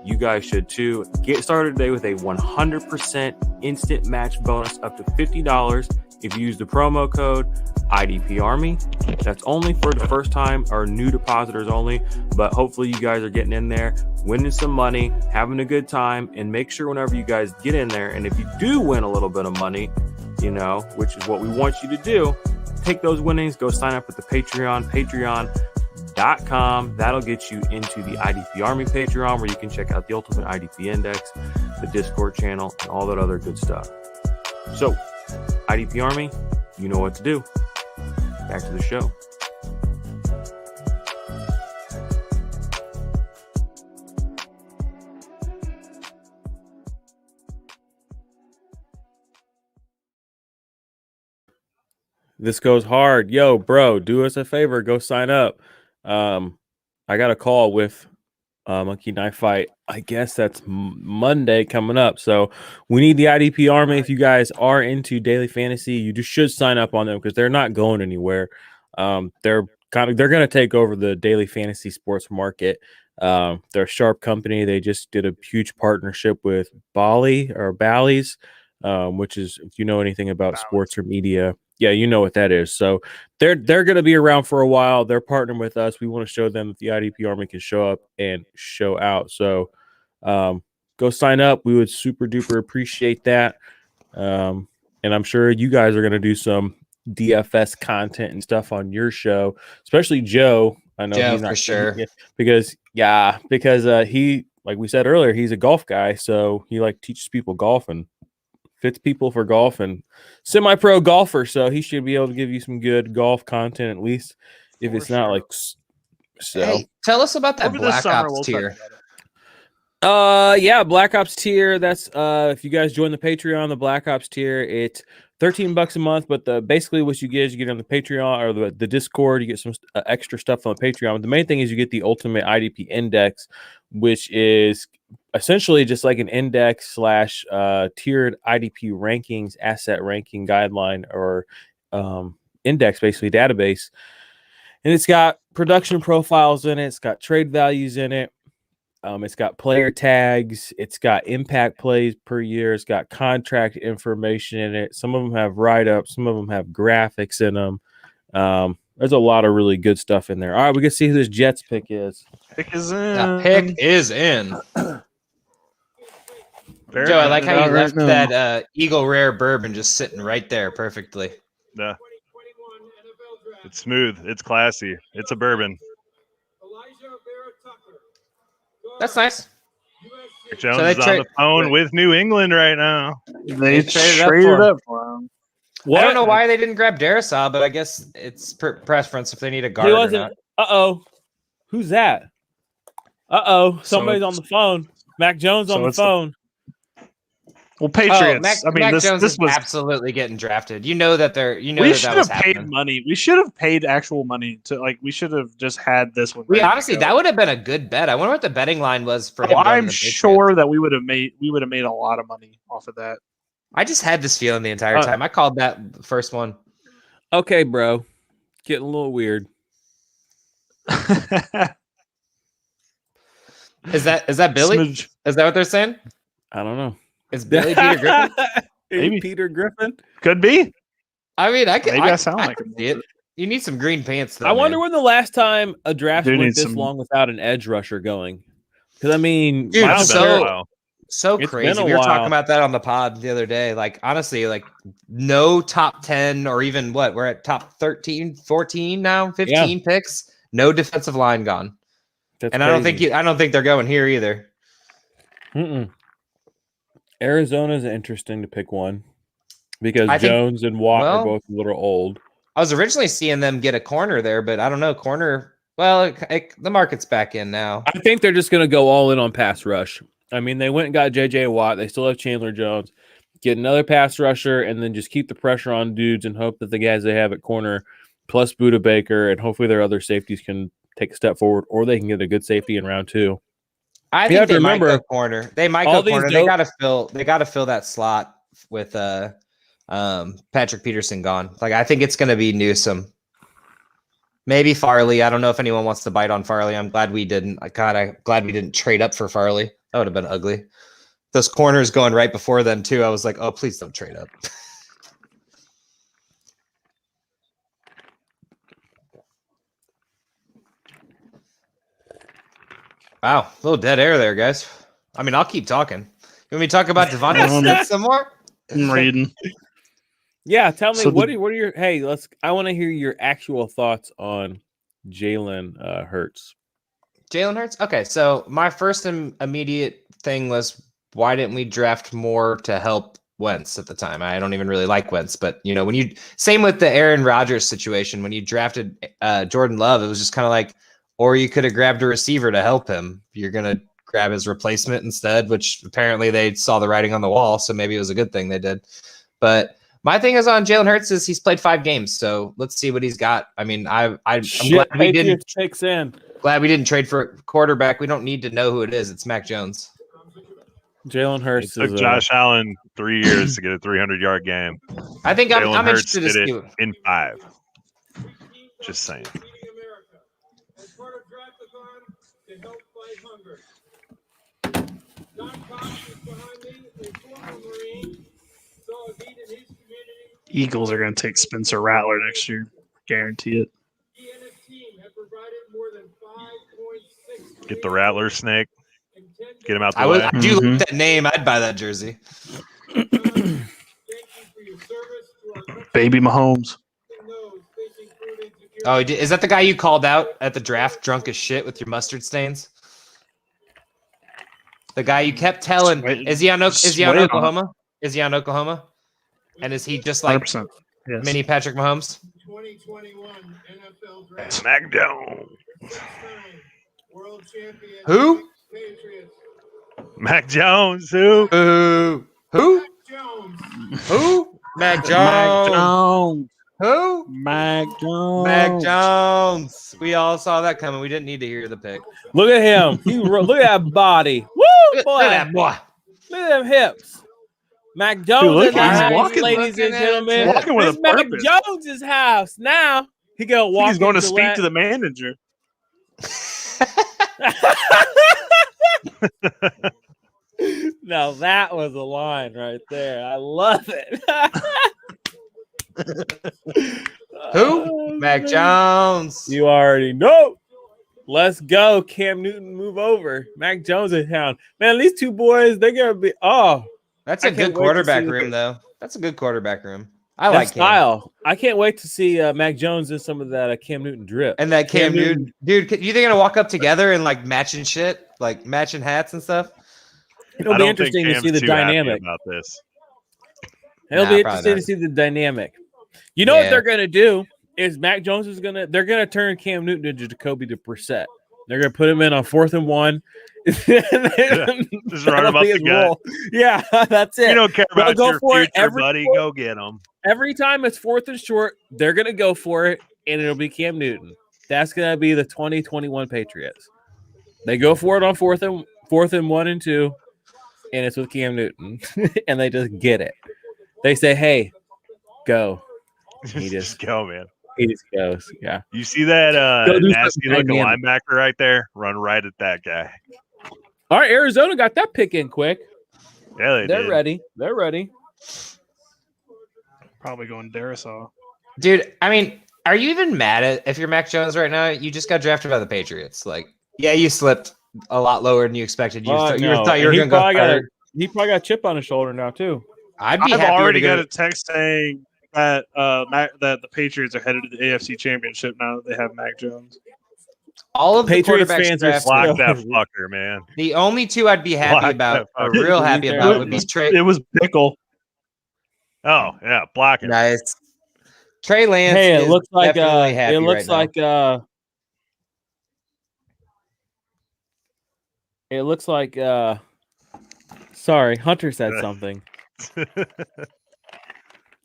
You guys should too. Get started today with a 100% instant match bonus up to $50 if you use the promo code IDP Army. That's only for the first time or new depositors only, but hopefully you guys are getting in there, winning some money, having a good time, and make sure whenever you guys get in there, and if you do win a little bit of money, you know, which is what we want you to do, take those winnings, go sign up with the Patreon.com. That'll get you into the IDP Army Patreon, where you can check out the Ultimate IDP Index, the Discord channel, and all that other good stuff. So, IDP Army, you know what to do. Back to the show. This goes hard. Yo, bro, do us a favor. Go sign up. I got a call with Monkey Knife Fight. I guess that's Monday coming up. So we need the IDP Army. If you guys are into daily fantasy, you just should sign up on them because they're not going anywhere. They're going to take over the daily fantasy sports market. They're a sharp company. They just did a huge partnership with Bally's, which is, if you know anything about sports or media, yeah, you know what that is. So they're going to be around for a while. They're partnering with us. We want to show them that the IDP Army can show up and show out. So go sign up. We would super duper appreciate that. And I'm sure you guys are going to do some DFS content and stuff on your show, especially Joe. I know Joe, he's not for sure. because he, like we said earlier, he's a golf guy. So he teaches people golf and fits people for golf and semi-pro golfer. So he should be able to give you some good golf content, at least if it's not like so. Hey, tell us about that Over this Black summer, Ops we'll tier. talk about it. Yeah, Black Ops tier. That's if you guys join the Patreon, the Black Ops tier, it's $13 a month. But basically what you get is you get on the Patreon or the Discord, you get some extra stuff on the Patreon. But the main thing is you get the Ultimate IDP Index, which is essentially just like an index / tiered IDP rankings, asset ranking guideline, or index, basically database. And it's got production profiles in it. It's got trade values in it. It's got player tags. It's got impact plays per year. It's got contract information in it. Some of them have write-ups. Some of them have graphics in them. There's a lot of really good stuff in there. All right, we can see who this Jets pick is. Pick is in. The pick is in. Fair Joe, I enough. like how you Right left now. that Eagle Rare bourbon just sitting right there perfectly. Yeah, 2021 NFL Draft. it's smooth. It's classy. It's a bourbon. Elijah Vera Tucker. That's nice. USC. Jones they is on trade- the phone with New England right now. They traded up traded for him. up for him. I don't know why they didn't grab Darisaw, but I guess it's preference if they need a guard He or wasn't. not. Uh-oh. Who's that? Uh-oh. So Somebody's on the phone. Mac Jones on the it's the- phone. Well, Patriots. Mac this Jones this is was. absolutely getting drafted. You know that they're. You know We that should that was have paid happening. money. We should have paid actual money to We should have just had this one. We ready to honestly, go. that would have been a good bet. I wonder what the betting line was for him. going to I'm the Patriots. sure that we would have made a lot of money off of that. I just had this feeling the entire time. I called that first one. Okay, bro. Getting a little weird. Is that Billy? Smidge. Is that what they're saying? I don't know. Is Billy Peter Griffin? Maybe. Peter Griffin. Could be. I mean, I could. Maybe I sound like could him. see it. You need some green pants. Though, I wonder man. when the last time a draft Do went need this some- long without an edge rusher going. Because, I mean, Dude, Miles It's been a Garrett- while. So It's crazy. been a We were while. talking about that on the pod the other day. Like, honestly, like no top 10 or even what? We're at top 13, 14 now, 15 picks. No defensive line gone. that's And I don't crazy. think they're going here either. Mm-mm. Arizona's interesting to pick one because I think- Jones and Watt are well- both a little old. I was originally seeing them get a corner there, but I don't know. Corner, well, the market's back in now. I think they're just going to go all in on pass rush. I mean, they went and got J.J. Watt. They still have Chandler Jones. Get another pass rusher and then just keep the pressure on dudes and hope that the guys they have at corner plus Budda Baker and hopefully their other safeties can take a step forward or they can get a good safety in round 2. I You think have to they might remember, go corner. They might all go these corner. dope- They gotta fill that slot with Patrick Peterson gone. Like I think it's gonna be Newsome. Maybe Farley. I don't know if anyone wants to bite on Farley. I'm glad we didn't. I'm glad we didn't trade up for Farley. That would have been ugly. Those corners going right before them too. I was like, oh, please don't trade up. Wow, a little dead air there, guys. I mean, I'll keep talking. You want me to talk about Devontae Smith some more? I'm reading. Yeah, tell me So what are your I want to hear your actual thoughts on Jalen Hurts. Jalen Hurts? Okay, so my first immediate thing was why didn't we draft more to help Wentz at the time? I don't even really like Wentz, but you know, same with the Aaron Rodgers situation, when you drafted Jordan Love, it was just kind of like, or you could have grabbed a receiver to help him. You're going to grab his replacement instead, which apparently they saw the writing on the wall. So maybe it was a good thing they did. But my thing is on Jalen Hurts is he's played 5 games. So let's see what he's got. I mean, I'm glad we didn't. Takes in. Glad we didn't trade for a quarterback. We don't need to know who it is. It's Mac Jones. Jalen It Hurts took is Josh Allen 3 years to get a 300-yard game. I think Jalen I'm Hurts interested to did see. it in 5. Just saying. Feeding America. As part of Draftathon to help fight hunger. John Cox is behind me, a former Marine, saw a need in his community. Eagles are going to take Spencer Rattler next year. Guarantee it. He and his team have provided more than 5.6 Get the Rattler snake. Get him out the I way. do Mhm. like that name. I'd buy that jersey. Thank you for your service to our country. Baby Mahomes. And those facing food insecurity. Oh, is that the guy you called out at the draft, drunk as shit with your mustard stains? The guy you kept telling, is he on Oklahoma? Is he on Oklahoma? And is he just like 100%. Yes. mini Patrick Mahomes? 2021 NFL Draft. Smack down. World champion. Who? Patriots. Mac Jones, who? Who? Jones. Who? Mac Mac Jones. Jones. Who? Mac Jones. Mac Jones. We all saw that coming. We didn't need to hear the pick. look at him. Look at that body. Woo, Look boy. at that boy. Look at them hips. Mac Jones look, in the he's house, walking- ladies and gentlemen. walking with It's a Mac purpose. Jones's house. Now he go walk. He's going to into speak that- to the manager. Now that was a line right there. I love it. Who? Mac Jones. You already know. Let's go. Cam Newton, move over. Mac Jones in town. Man, these two boys, they're going to be. Oh, That's I a can't good wait to quarterback see room, though. That's a good quarterback room. I that like Cam. style. I can't wait to see Mac Jones in some of that Cam Newton drip. And that Cam Newton. Dude, you think they're going to walk up together and like matching shit? Like matching hats and stuff? It'll be interesting to see the dynamic about this. It'll be interesting to see the dynamic. You know what they're going to do is Mac Jones is they're going to turn Cam Newton into Jacoby to Brissett. They're going to put him in on 4th and 1. Just run him up the gut. Yeah, that's it. You don't care about go your for future, buddy. Go get him. Every time it's 4th and short, they're going to go for it, and it'll be Cam Newton. That's going to be the 2021 Patriots. They go for it on 4th and 1 and 2, and it's with Cam Newton, and they just get it. They say, "Hey, go." He just go, man. He just goes. Yeah. You see that nasty looking linebacker right there? Run right at that guy. All right, Arizona got that pick in quick. Yeah, They're did. ready. They're ready. Probably going Darisaw. Dude, I mean, are you even mad at if you're Mac Jones right now? You just got drafted by the Patriots. Like, yeah, you slipped a lot lower than you expected. You thought you were going to go. He probably got a chip on his shoulder now too. I've already got a text saying that that the Patriots are headed to the AFC Championship now that they have Mac Jones. All of the Patriots fans are block that fucker, man. The only two I'd be happy about, or real happy about, would be Trey. It was Pickle. Oh yeah, block it. Nice. Trey Lance. Hey, it looks like it looks like it looks like sorry, Hunter said something.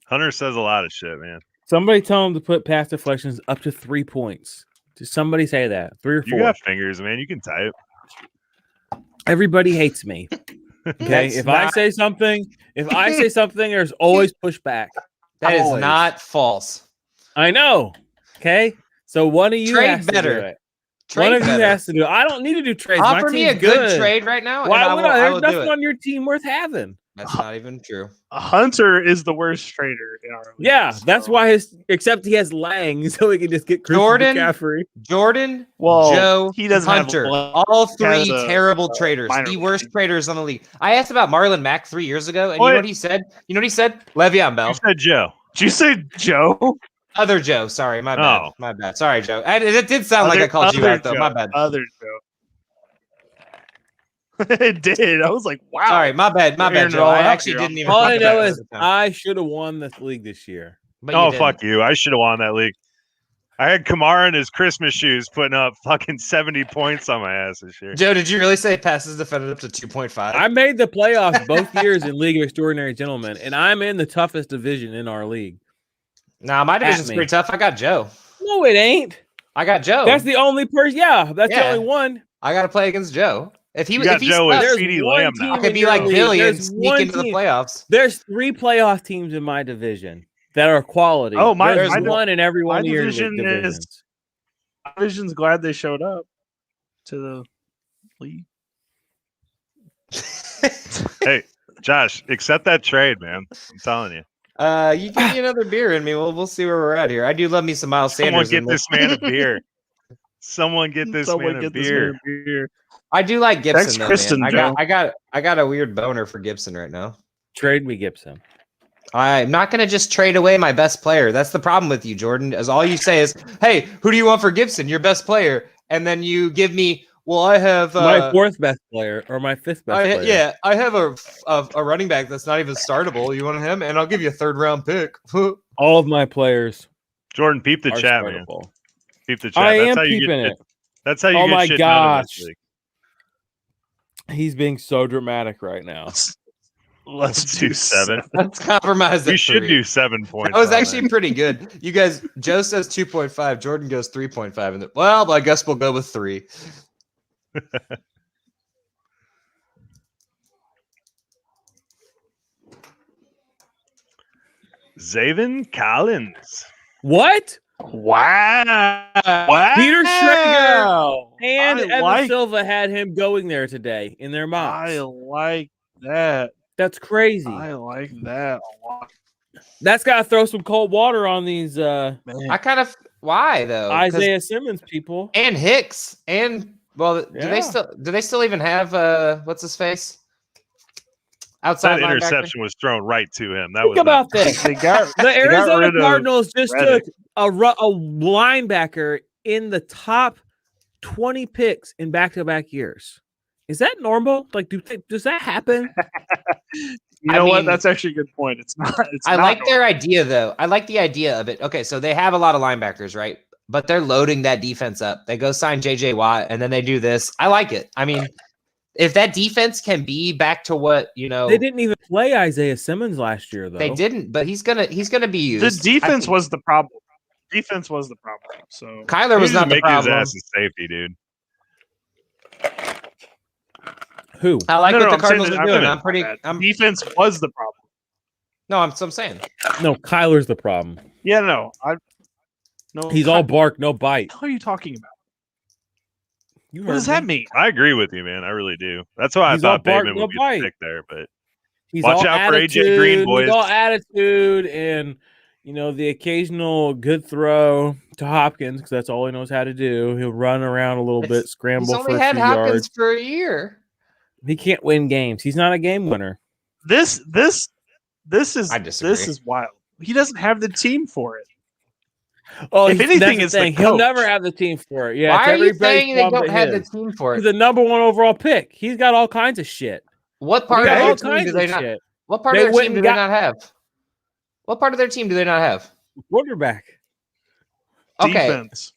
Hunter says a lot of shit, man. Somebody tell him to put pass deflections up to 3 points. Did somebody say that? 3 or 4? You got fingers, man. You can type. Everybody hates me. Okay. If I say something, there's always pushback. That is not false. I know. Okay. So one of you has to do it. One of you has to do it. I don't need to do trades. Offer me a good trade right now. Why would I? There's nothing on your team worth having. That's not even true. Hunter is the worst trader in our league. Yeah, that's why except he has Lang, so he can just get Christian McCaffrey. Jordan, well, Joe, he doesn't Hunter. All three terrible traders. The worst traders on the league. I asked about Marlon Mack 3 years ago, and you know what he said? Le'Veon Bell. You said Joe. Did you say Joe? Other Joe. Sorry, my bad. Oh. My bad. Sorry, Joe. It did sound like I called you out, though. My bad. Other Joe. It did. I was like, wow. Sorry, my bad, Joe. I actually didn't even. All I know is I should have won this league this year. But fuck you. I should have won that league. I had Kamara in his Christmas shoes putting up fucking 70 points on my ass this year. Joe, did you really say passes defended up to 2.5? I made the playoffs both years in League of Extraordinary Gentlemen, and I'm in the toughest division in our league. Nah, my division's pretty tough. I got Joe. No, it ain't. I got Joe. That's the only person. Yeah, that's the only one. I got to play against Joe. If he got Joe with CeeDee Lamb now. I could be like Billy and sneak into the playoffs. There's 3 playoff teams in my division that are quality. Oh, there's one in every one of your divisions. My division's glad they showed up to the league. Hey, Josh, accept that trade, man. I'm telling you. You give me another beer in me. We'll see where we're at here. I do love me some Miles Sanders. Someone get this man a beer. Someone get this man a beer. I do like Gibson, though, Kristen, man. I got a weird boner for Gibson right now. Trade me Gibson. I'm not going to just trade away my best player. That's the problem with you, Jordan, is all you say is, hey, who do you want for Gibson? Your best player. And then you give me, well, I have my 4th best player or my 5th best player. Yeah, I have a running back that's not even startable. You want him? And I'll give you a 3rd-round pick. All of my players. Jordan, peep the chat, man. Peep the chat. I am peeping it. That's how you get my shit gosh. done in this league. He's being so dramatic right now. Let's do 7. Let's compromise. We should do 7 points. That was actually pretty good. You guys, Joe says 2.5. Jordan goes 3.5. And well, I guess we'll go with 3. Zaven Collins. What? Wow. Peter Schrager. and Evan like- Silva had him going there today in their mocks. I like that. That's crazy. I like that a lot. That's got to throw some cold water on these Man. I kind of why though? 'Cause- Isaiah Simmons people. and Hicks and do Yeah. they still even have what's his face? Outside That linebacker? interception was thrown right to him. That Think was about not- this. They got The got Arizona rid of Cardinals just Reddick. took a linebacker in the top 20 picks in back-to-back years. Is that normal? Like, does that happen? You I know what? mean- That's actually a good point. It's not. It's I not like their idea though. I like the idea of it. Okay, so they have a lot of linebackers, right? But they're loading that defense up. They go sign JJ Watt and then they do this. I like it. I mean, if that defense can be back to what, They didn't even play Isaiah Simmons last year, though. they didn't, but he's gonna be used. The defense I think was the problem. Defense was the problem. So Kyler He was just not the making his problem. ass a safety, dude. Who? I like what the I'm saying Cardinals that- are doing. my I'm pretty. bad. I'm defense was the problem. no. I'm saying. No, Kyler's the problem. Yeah, no. No. He's all bark, no bite. What the hell are you talking about? You What does heard that me. mean? I agree with you, man. I really do. That's why He's I all thought bark, Bateman no would be bite. the pick there, but He's Watch all out for AJ attitude, Green, boys. He's all attitude and, the occasional good throw to Hopkins because that's all he knows how to do. He'll run around a little bit, He's scramble only for a had few Hopkins yards. for a year. He can't win games. He's not a game winner. This is I disagree. this is wild. He doesn't have the team for it. Oh, If anything, that's the it's the thing. He'll coach. never have the team for it. Yeah, Why it's are you everybody's saying they problem don't but have the his. team for He's it? the number one overall pick. He's got all kinds of shit. What He part got of all their team kinds do of they not? shit. What part They of their went team and do they got- not have? What part of their team do they not have? Quarterback. Okay. Defense.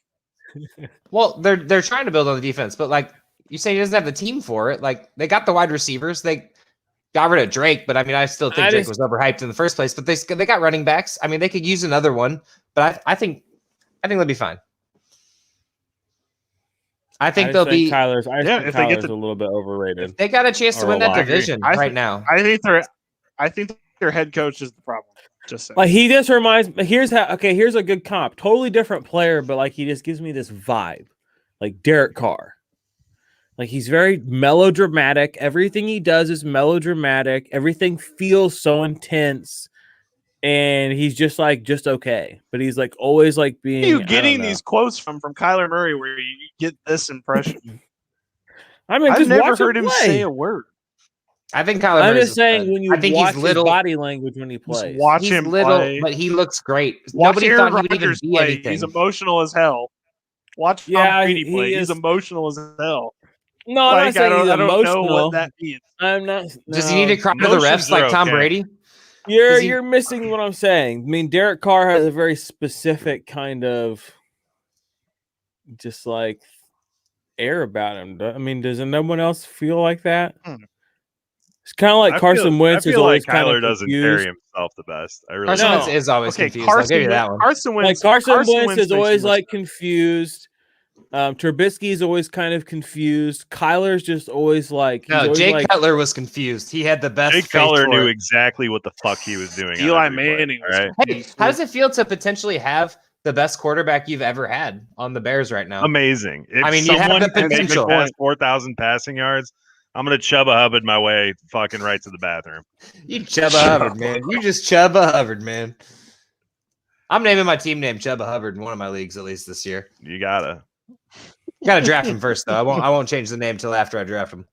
Well, they're trying to build on the defense, but like you say, he doesn't have the team for it. Like they got the wide receivers, they got rid of Drake, but I mean, I still think Drake was overhyped in the first place. But they got running backs. I mean, they could use another one, but I think they'll be fine. I think they'll be. Kyler's. Yeah, Think if they get Kyler's a little bit overrated. They got a chance to Or win that a lot. division I right think- now. I think their head coach is the problem. Just saying. Like he just reminds me. Here's a good comp. Totally different player, but like he just gives me this vibe, like Derek Carr. Like he's very melodramatic. Everything he does is melodramatic. Everything feels so intense, and he's just okay. But he's like always like being. Where are you I don't getting know. these quotes from Kyler Murray where you get this impression? I mean, I've just never watch heard him play. say a word. I think Kyler I'm Murray's just saying good. when you I think watch he's his little. body language when he Just plays. watch He's him little, play. but he looks great. Watch Nobody Aaron thought he would even Rodgers be play. anything. He's emotional as hell. Watch Tom Yeah, Brady he play. is- He's emotional as hell. No, I'm not saying he's I don't know emotional. what that means. I'm not. Does no. he need to cry to the Emotions refs like are Tom okay. Brady? You're Does he- you're missing what I'm saying. I mean, Derek Carr has a very specific kind of just like air about him. I mean, does no one else feel like that? It's kind of like I Carson feel, Wentz I is feel always like kind Kyler of doesn't confused. carry himself the best. I really Carson don't. Wentz is always Okay, confused. I'll give you that one. Carson Wentz. Like Carson Wentz is makes always me like respect. confused. Trubisky is always kind of confused. Kyler's just always like No, always Jake like, Cutler was confused. He had the best. Jake face Cutler for knew it. exactly what the fuck he was doing. on Eli every play, Manning was all right? Hey, how does it feel to potentially have the best quarterback you've ever had on the Bears right now? Amazing. If I mean, you have someone the can make me potential. pass 4,000 passing yards, I'm gonna Chubba Hubbard my way fucking right to the bathroom. You Chubba Hubbard, man. You just Chubba Hubbard, man. I'm naming my team name Chubba Hubbard in one of my leagues at least this year. You gotta. Got to draft him first, though. I won't change the name till after I draft him.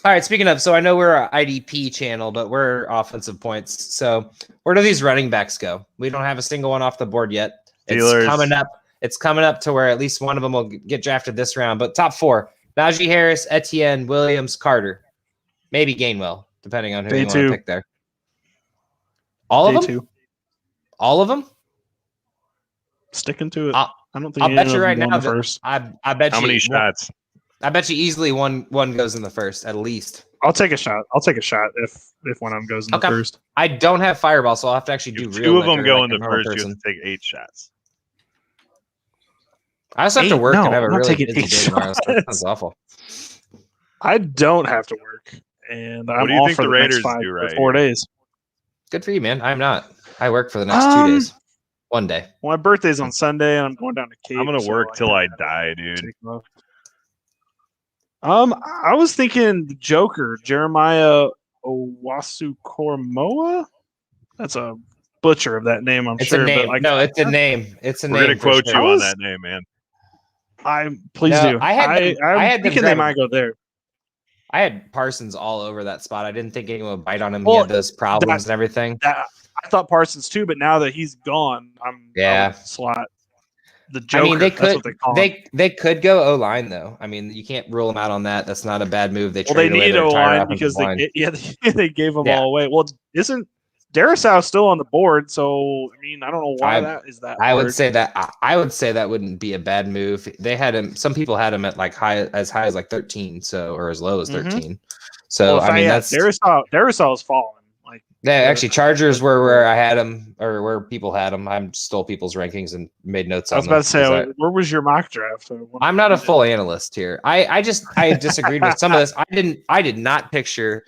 All right. Speaking of, so I know we're an IDP channel, but we're offensive points. So where do these running backs go? We don't have a single one off the board yet. Steelers. It's coming up. It's coming up to where at least one of them will get drafted this round. But top four: Najee Harris, Etienne, Williams, Carter, maybe Gainwell, depending on who Day you want two. to pick there. All of Day them. two. All of them. Sticking to it. I'll- I don't think I'll any bet of you them right go in now the that- first. I bet How you. many shots? I bet you easily one goes in the first at least. I'll take a shot. I'll take a shot if one of them goes in Okay. the first. I don't have Fireball, so I'll have to actually do If real. two of them liquor go like in a the normal first, you person. have to take 8 shots. I also have to Eight? work No, and have a I'm not really taking busy 8 day tomorrow. So shots. that's awful. I don't have to work, and I'm do you off think for the the next Raiders 5 do or right 4 here? days. Good for you, man. I'm not. I work for the next 2 days. One day. Well, my birthday's on Sunday, and I'm going down to Cape. I'm gonna so work till I can't die, dude. take off. I was thinking the Joker, Jeremiah Owusu-Koramoah. That's a butcher of that name, I'm It's sure. a name. But like, No, it's a name. It's a We're name. gonna for quote sure. you I on was- that name, man. Please No, do. I had them- I I'm had them thinking they grab- might go there. I had Parsons all over that spot. I didn't think anyone would bite on him. Well, he had those problems and everything. I thought Parsons too, but now that he's gone, I would slot the Joker. I mean, they That's could what they call him. they could go O line though. I mean, you can't rule them out on that. That's not a bad move. They Well, they traded away need their O entire line because offensive line. they gave them Yeah. all away. Well, isn't Darisaw still on the board? So I mean, I don't know why that is that. I would hard. say that wouldn't be a bad move. They had him. Some people had him at like as high as like 13, or as low as 13. So Well, I mean, that's Darisaw is falling. Like actually Chargers were where I had him or where people had him. I stole people's rankings and made notes. I was on about to them, say, 'cause where was your mock draft? I'm not a full analyst here. I disagreed with some of this. I did not picture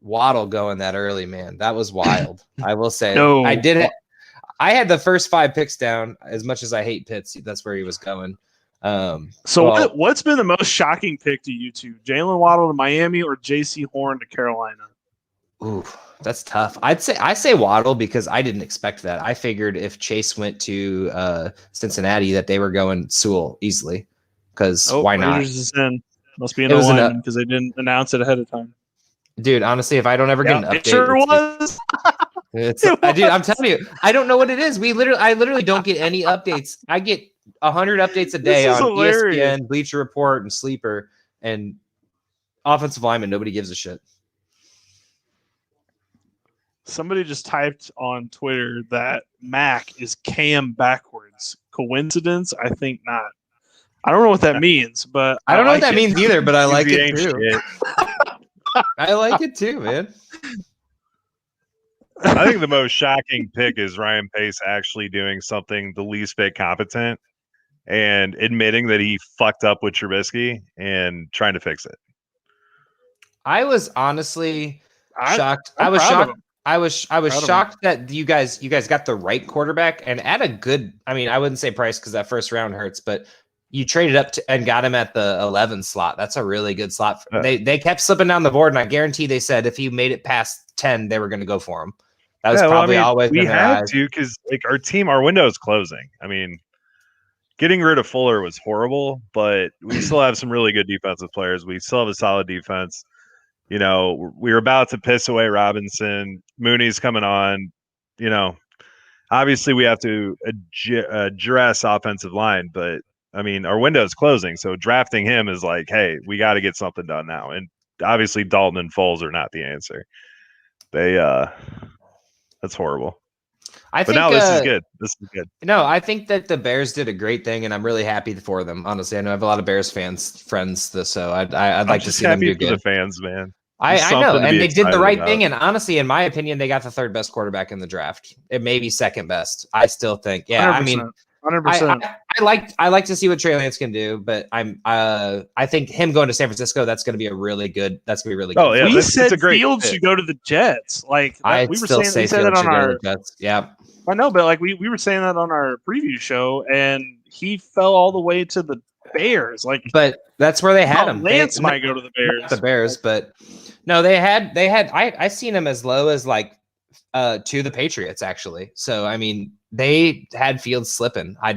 Waddle going that early, man. That was wild. I will say. No. I didn't. I had the first 5 picks down. As much as I hate Pitts, that's where he was going. What's been the most shocking pick to you two? Jalen Waddle to Miami or J.C. Horn to Carolina? Ooh, that's tough. I say Waddle because I didn't expect that. I figured if Chase went to Cincinnati that they were going Sewell easily. Because why not? Raiders is in. Must be an It was O-lineman because they didn't announce it ahead of time. Dude, honestly, if I don't ever get an update, it sure was. Dude, I'm telling you, I don't know what it is. I literally don't get any updates. I get 100 updates a day This is on hilarious. ESPN, Bleacher Report, and Sleeper, and offensive lineman. Nobody gives a shit. Somebody just typed on Twitter that Mac is Cam backwards. Coincidence? I think not. I don't know what that means, but I don't know like what that it. means either, but I like He it ain't too. shit. I like it too, man. I think the most shocking pick is Ryan Pace actually doing something the least bit competent and admitting that he fucked up with Trubisky and trying to fix it. I was honestly shocked. I'm I was proud of shocked. him. I was Proud of shocked that you guys got the right quarterback and at a good. I mean, I wouldn't say price because that first round hurts, but you traded up and got him at the 11 slot. That's a really good slot. They kept slipping down the board, and I guarantee they said if he made it past 10, they were going to go for him. That was probably always we in their had eyes. to because like our window is closing. I mean, getting rid of Fuller was horrible, but we still have some really good defensive players. We still have a solid defense. You know, we were about to piss away Robinson. Mooney's coming on. You know, obviously we have to address offensive line, but I mean, our window is closing. So drafting him is like, hey, we got to get something done now. And obviously Dalton and Foles are not the answer. That's horrible. But now this is good. This is good. No, I think that the Bears did a great thing, and I'm really happy for them. Honestly, I know I have a lot of Bears friends, so I'd like to see them do for good. the fans, man. I know, something to and be they did the excited right about. thing. And honestly, in my opinion, they got the 3rd best quarterback in the draft. It may be 2nd best. I still think. Yeah, 100%. I mean, 100%. I like to see what Trey Lance can do, but I think him going to San Francisco, that's going to be a really good. That's going to be really good. Oh, yeah, we that's said a great Fields fit. should go to the Jets. Like I we were still saying, say we said Fields that on should go to our. the Jets. Yeah. I know, but like we were saying that on our preview show, and he fell all the way to the Bears. Like, But that's where they had him. Lance They- might go to the Bears. Not the Bears, but no, they had. I seen him as low as like to the Patriots actually. So I mean, they had Fields slipping. I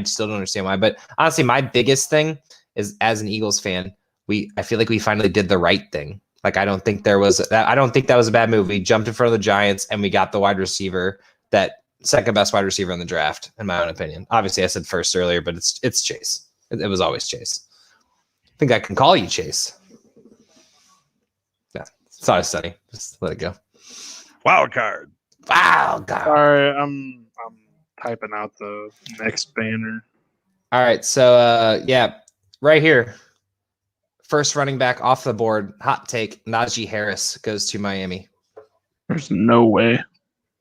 still don't understand why. But honestly, my biggest thing is as an Eagles fan, I feel like we finally did the right thing. Like I don't think that was a bad move. We jumped in front of the Giants and we got the wide receiver, that 2nd best wide receiver in the draft, in my own opinion. Obviously, I said first earlier, but it's Chase. It was always Chase. I think I can call you Chase. Yeah, it's not a study. Just let it go. Wild card. Wow, God. All right, I'm typing out the next banner. All right, so yeah, right here. First running back off the board. Hot take: Najee Harris goes to Miami. There's no way.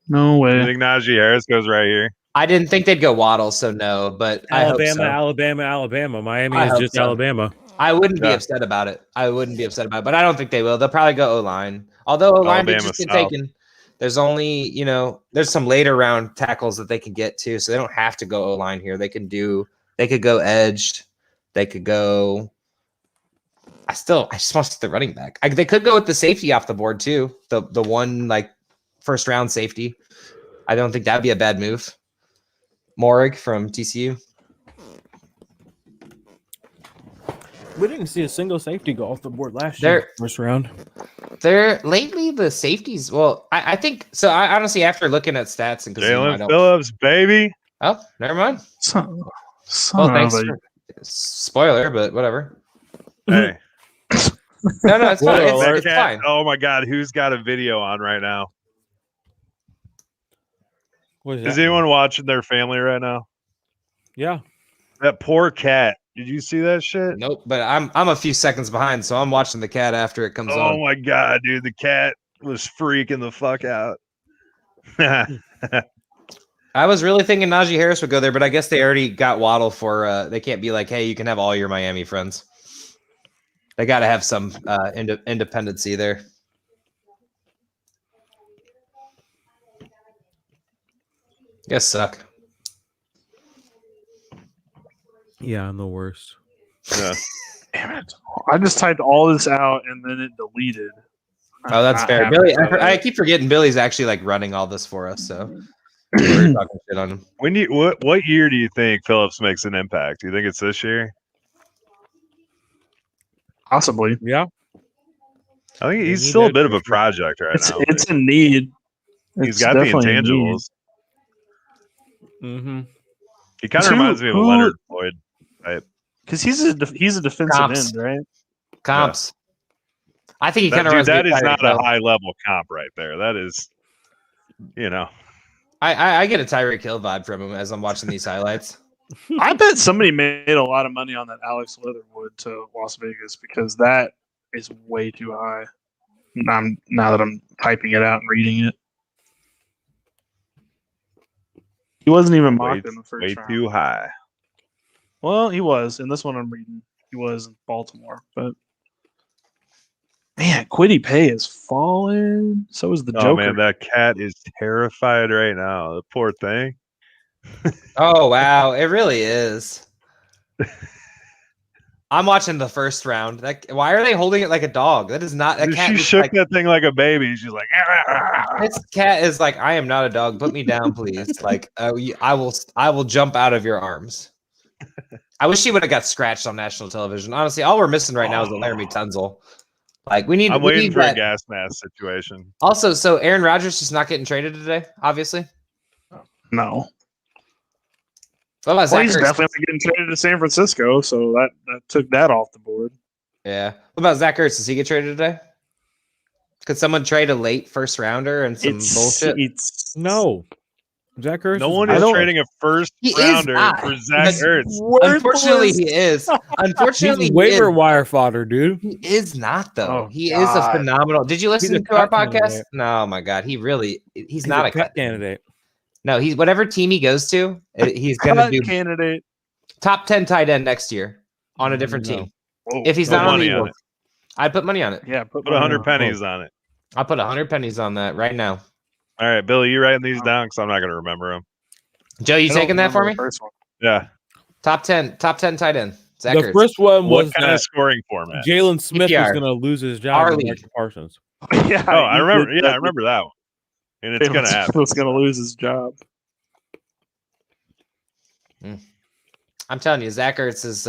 No You way. think Najee Harris goes right here? I didn't think they'd go Waddle, so no. But I hope so. Alabama. Miami I is hope just so. Alabama. I wouldn't be Yeah. upset about it. But I don't think they will. They'll probably go O-line. Although O-line they Alabama just get South. taken. There's only, there's some later round tackles that they can get to, so they don't have to go O-line here. They could go edged. They could go. I just want to see the running back. They could go with the safety off the board too. The one like first round safety. I don't think that'd be a bad move. Morig from TCU. We didn't see a single safety go off the board last year. First round. Lately the safeties. Well, I think so. I honestly, after looking at stats and Jalen Phillips, baby. Oh, never mind. Well, Thanks. Spoiler, but whatever. Hey. No, it's fine. It's fine. Oh my God, who's got a video on right now? Is anyone watching their family right now? Yeah. That poor cat. Did you see that shit? Nope, but I'm a few seconds behind, so I'm watching the cat after it comes on. Oh my God, dude, the cat was freaking the fuck out. I was really thinking Najee Harris would go there, but I guess they already got Waddle for. They can't be like, hey, you can have all your Miami friends. They got to have some independency there. You guys suck. Yeah, I'm the worst. Yeah. Damn it. I just typed all this out and then it deleted. Oh, that's fair. Billy, I keep forgetting Billy's actually like running all this for us, so we're talking shit on him. What year do you think Phillips makes an impact? Do you think it's this year? Possibly. Yeah. I think he's still a bit of a project right now. It's a need. He's got the intangibles. Mm-hmm. He kind of reminds me of Leonard Floyd. Because he's a defensive end, right? Comps. Yeah. I think he kind of reminds me of that is not a high level comp right there. That is, I get a Tyreek Hill vibe from him as I'm watching these highlights. I bet somebody made a lot of money on that Alex Leatherwood to Las Vegas because that is way too high. Now that I'm typing it out and reading it. He wasn't even mocked in the first round. Way too high. Well, he was. In this one I'm reading, he was in Baltimore. But, man, Kwity Paye has fallen. So is the Joker. Oh, man, that cat is terrified right now. The poor thing. Oh, wow. It really is. I'm watching the first round. Why are they holding it like a dog? That is not a cat. She shook that thing like a baby. She's like, this cat is like, I am not a dog. Put me down, please. Like, I will jump out of your arms. I wish he would have got scratched on national television. Honestly, all we're missing right now is a Laramie Tunzel. Like, we need. I'm waiting for a gas mask situation. Also, so Aaron Rodgers just not getting traded today, obviously. No. Well, he's definitely getting traded to San Francisco, so that took that off the board. Yeah. What about Zach Ertz? Does he get traded today? Could someone trade a late first rounder and some bullshit? No. Zach Ertz. No one is trading a first rounder for Zach Ertz. Unfortunately, he is. Unfortunately, he's waiver wire fodder, dude. He is not, though. He is a phenomenal. Did you listen to our podcast? Candidate. No, my God. He's not a cut candidate. No, he's whatever team he goes to, he's gonna do candidate top 10 tight end next year on a different team. Whoa, if he's not on the Eagles, I'd put money on it. Yeah, put 100 pennies on it. I'll put 100 pennies on that right now. All right, Billy, you writing these down because I'm not gonna remember them. Joe, you taking that for me? Yeah. Top 10 tight end. Zach Ertz. First one was what kind of scoring format? Jalen Smith was gonna lose his job. Parsons. Yeah. Oh, I remember. Yeah, I remember that one. And it's going to happen. He's going to lose his job. I'm telling you, Zach Ertz is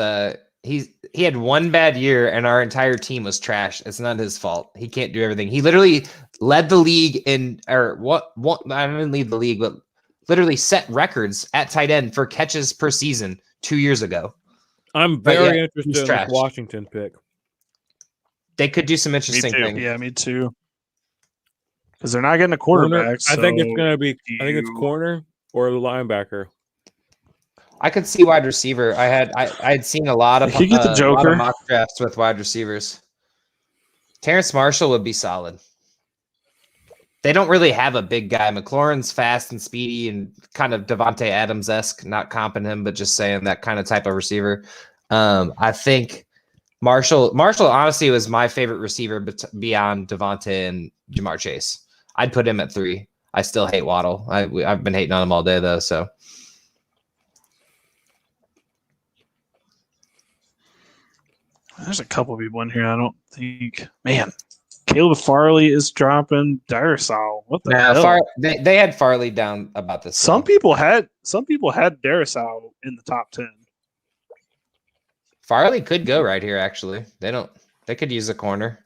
he had one bad year and our entire team was trash. It's not his fault. He can't do everything. He literally led the league I didn't lead the league, but literally set records at tight end for catches per season 2 years ago. I'm very interested in this Washington pick. They could do some interesting things. Yeah, me too. Because they're not getting a quarterback. I think it's going to be. I think it's corner or linebacker. I could see wide receiver. I had seen a lot of get the Joker mock drafts with wide receivers. Terrence Marshall would be solid. They don't really have a big guy. McLaurin's fast and speedy and kind of Devontae Adams-esque. Not comping him, but just saying that kind of type of receiver. I think Marshall honestly was my favorite receiver beyond Devontae and Jamar Chase. I'd put him at 3. I still hate Waddle. I've been hating on him all day though. So there's a couple people in here. I don't think. Man, Caleb Farley is dropping. Darisal. What the hell? They had Farley down about this. Some people had Darisal in the top 10. Farley could go right here. Actually, they could use a corner.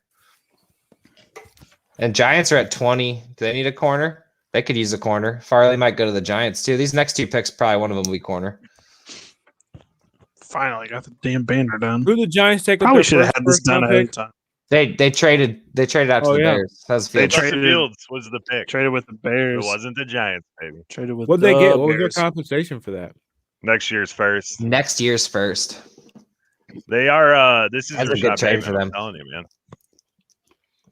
And Giants are at 20. Do they need a corner? They could use a corner. Farley might go to the Giants too. These next 2 picks, probably one of them will be corner. Finally got the damn banner done. Who the Giants take? Probably should have had this done ahead of time. They traded out to the Bears. That was Fields. Fields was the pick. Traded with the Bears. It wasn't the Giants, baby. Traded with What they get? What was Bears. their compensation for that? Next year's first. Next year's first. They are. This is That's a good Rashad trade Bateman, for them. I'm telling you, man.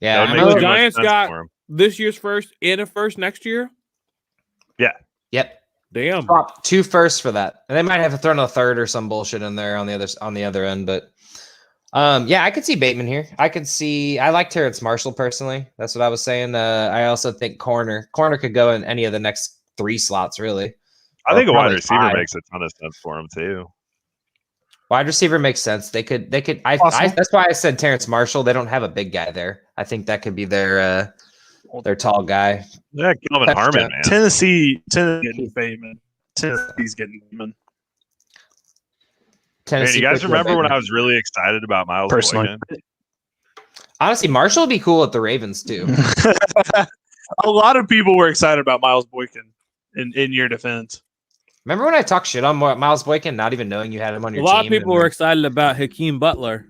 Yeah, That would So make the too much Giants sense got for 'em. this year's first and a first next year. Yep. Damn. Drop 2 firsts for that, and they might have thrown a third or some bullshit in there on the other end. But yeah, I could see Bateman here. I like Terrence Marshall personally. That's what I was saying. I also think corner could go in any of the next 3 slots really. I think a wide probably receiver 5. makes a ton of sense for him too. Wide receiver makes sense. They could. Awesome. That's why I said Terrence Marshall. They don't have a big guy there. I think that could be their tall guy. Yeah, Kelvin Harmon, man. Tennessee getting Bateman. Tennessee's getting Bateman. Man, you guys picked remember up when Bateman. I was really excited about Miles Personally. Boykin? Honestly, Marshall would be cool at the Ravens too. A lot of people were excited about Miles Boykin in your defense. Remember when I talked shit on Miles Boykin, not even knowing you had him on your A team? lot of people were excited about Hakeem Butler.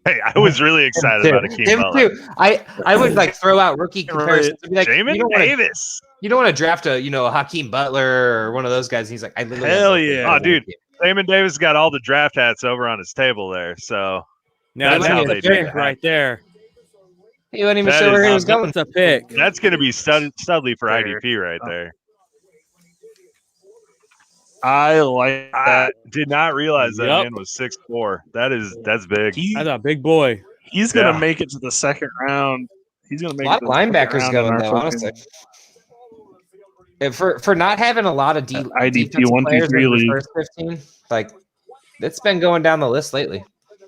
Hey, I was really excited about Akeem Him Butler. too. I would like throw out rookie comparisons. Be like, Jamin you don't wanna- Davis. You don't want to draft a Hakeem Butler or one of those guys. He's like, I literally Hell have yeah. Oh, dude. Jamin Davis got all the draft hats over on his table there. So Now That's how they do pick that. right there. He wasn't even That sure where is- he was going. That's a pick. that's going to be studly for Fair. IDP right there. I like I that. did not realize that Yup. man was 6'4". That's big. That's a big boy. He's gonna Yeah. make it to the second round. He's gonna make A lot it of to the second linebackers round in going our though, fucking honestly. For not having a lot of IDP defensive 1, 2, players 3 in the league. first 15, like it's been going down the list lately.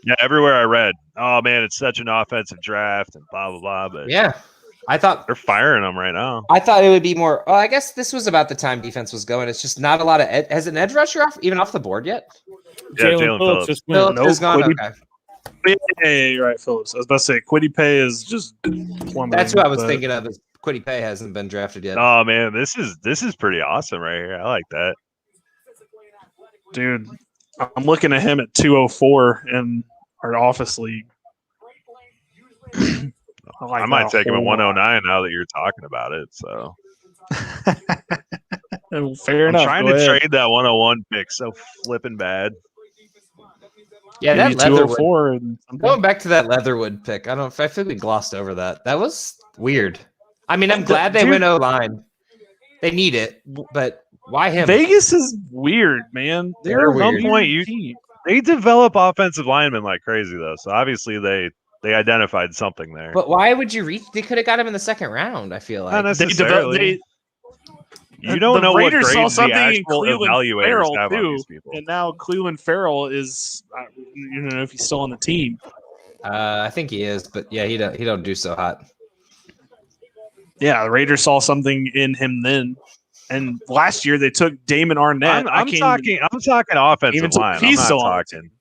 Yeah, everywhere I read, oh man, it's such an offensive draft and blah blah blah. But Yeah, I thought they're firing them right now. it would be more. Well, I guess this was about the time defense was going. It's just not a lot of. Has an edge rusher off the board yet? Yeah, Jalen Phillips Phillips. just went. Phillips Nope, is gone. Quiddy- Okay, Yeah, you're right, Phillips. I was about to say Quiddy Pay is just plummeting. that's what I was but thinking of. Is Quiddy Pay hasn't been drafted yet. Oh man, this is pretty awesome right here. I like that. Dude, I'm looking at him at 204 in our office league. I might take him at 109 now that you're talking about it. So Fair I'm enough. trying Go to ahead. trade that 101 pick so flipping bad. Yeah, Maybe that Leatherwood. 204 and something. Going back to that Leatherwood pick, I feel we glossed over that. That was weird. I mean, I'm glad they Dude. went O-line. They need it, but why him? Vegas is weird, man. They're At some weird. point, they develop offensive linemen like crazy though. So obviously they identified something there. But why would you reach? They could have got him in the second round. I feel Not like. necessarily. You don't the know what Raiders saw grades the something in actual Cleveland evaluators Farrell, have on too. these people. And now Cleveland Farrell is, you know, if he's still on the team. I think he is, but yeah, he don't do so hot. Yeah, the Raiders saw something in him then. And last year they took Damon Arnett. I'm talking offensive even took- line. he's I'm still not on the talking.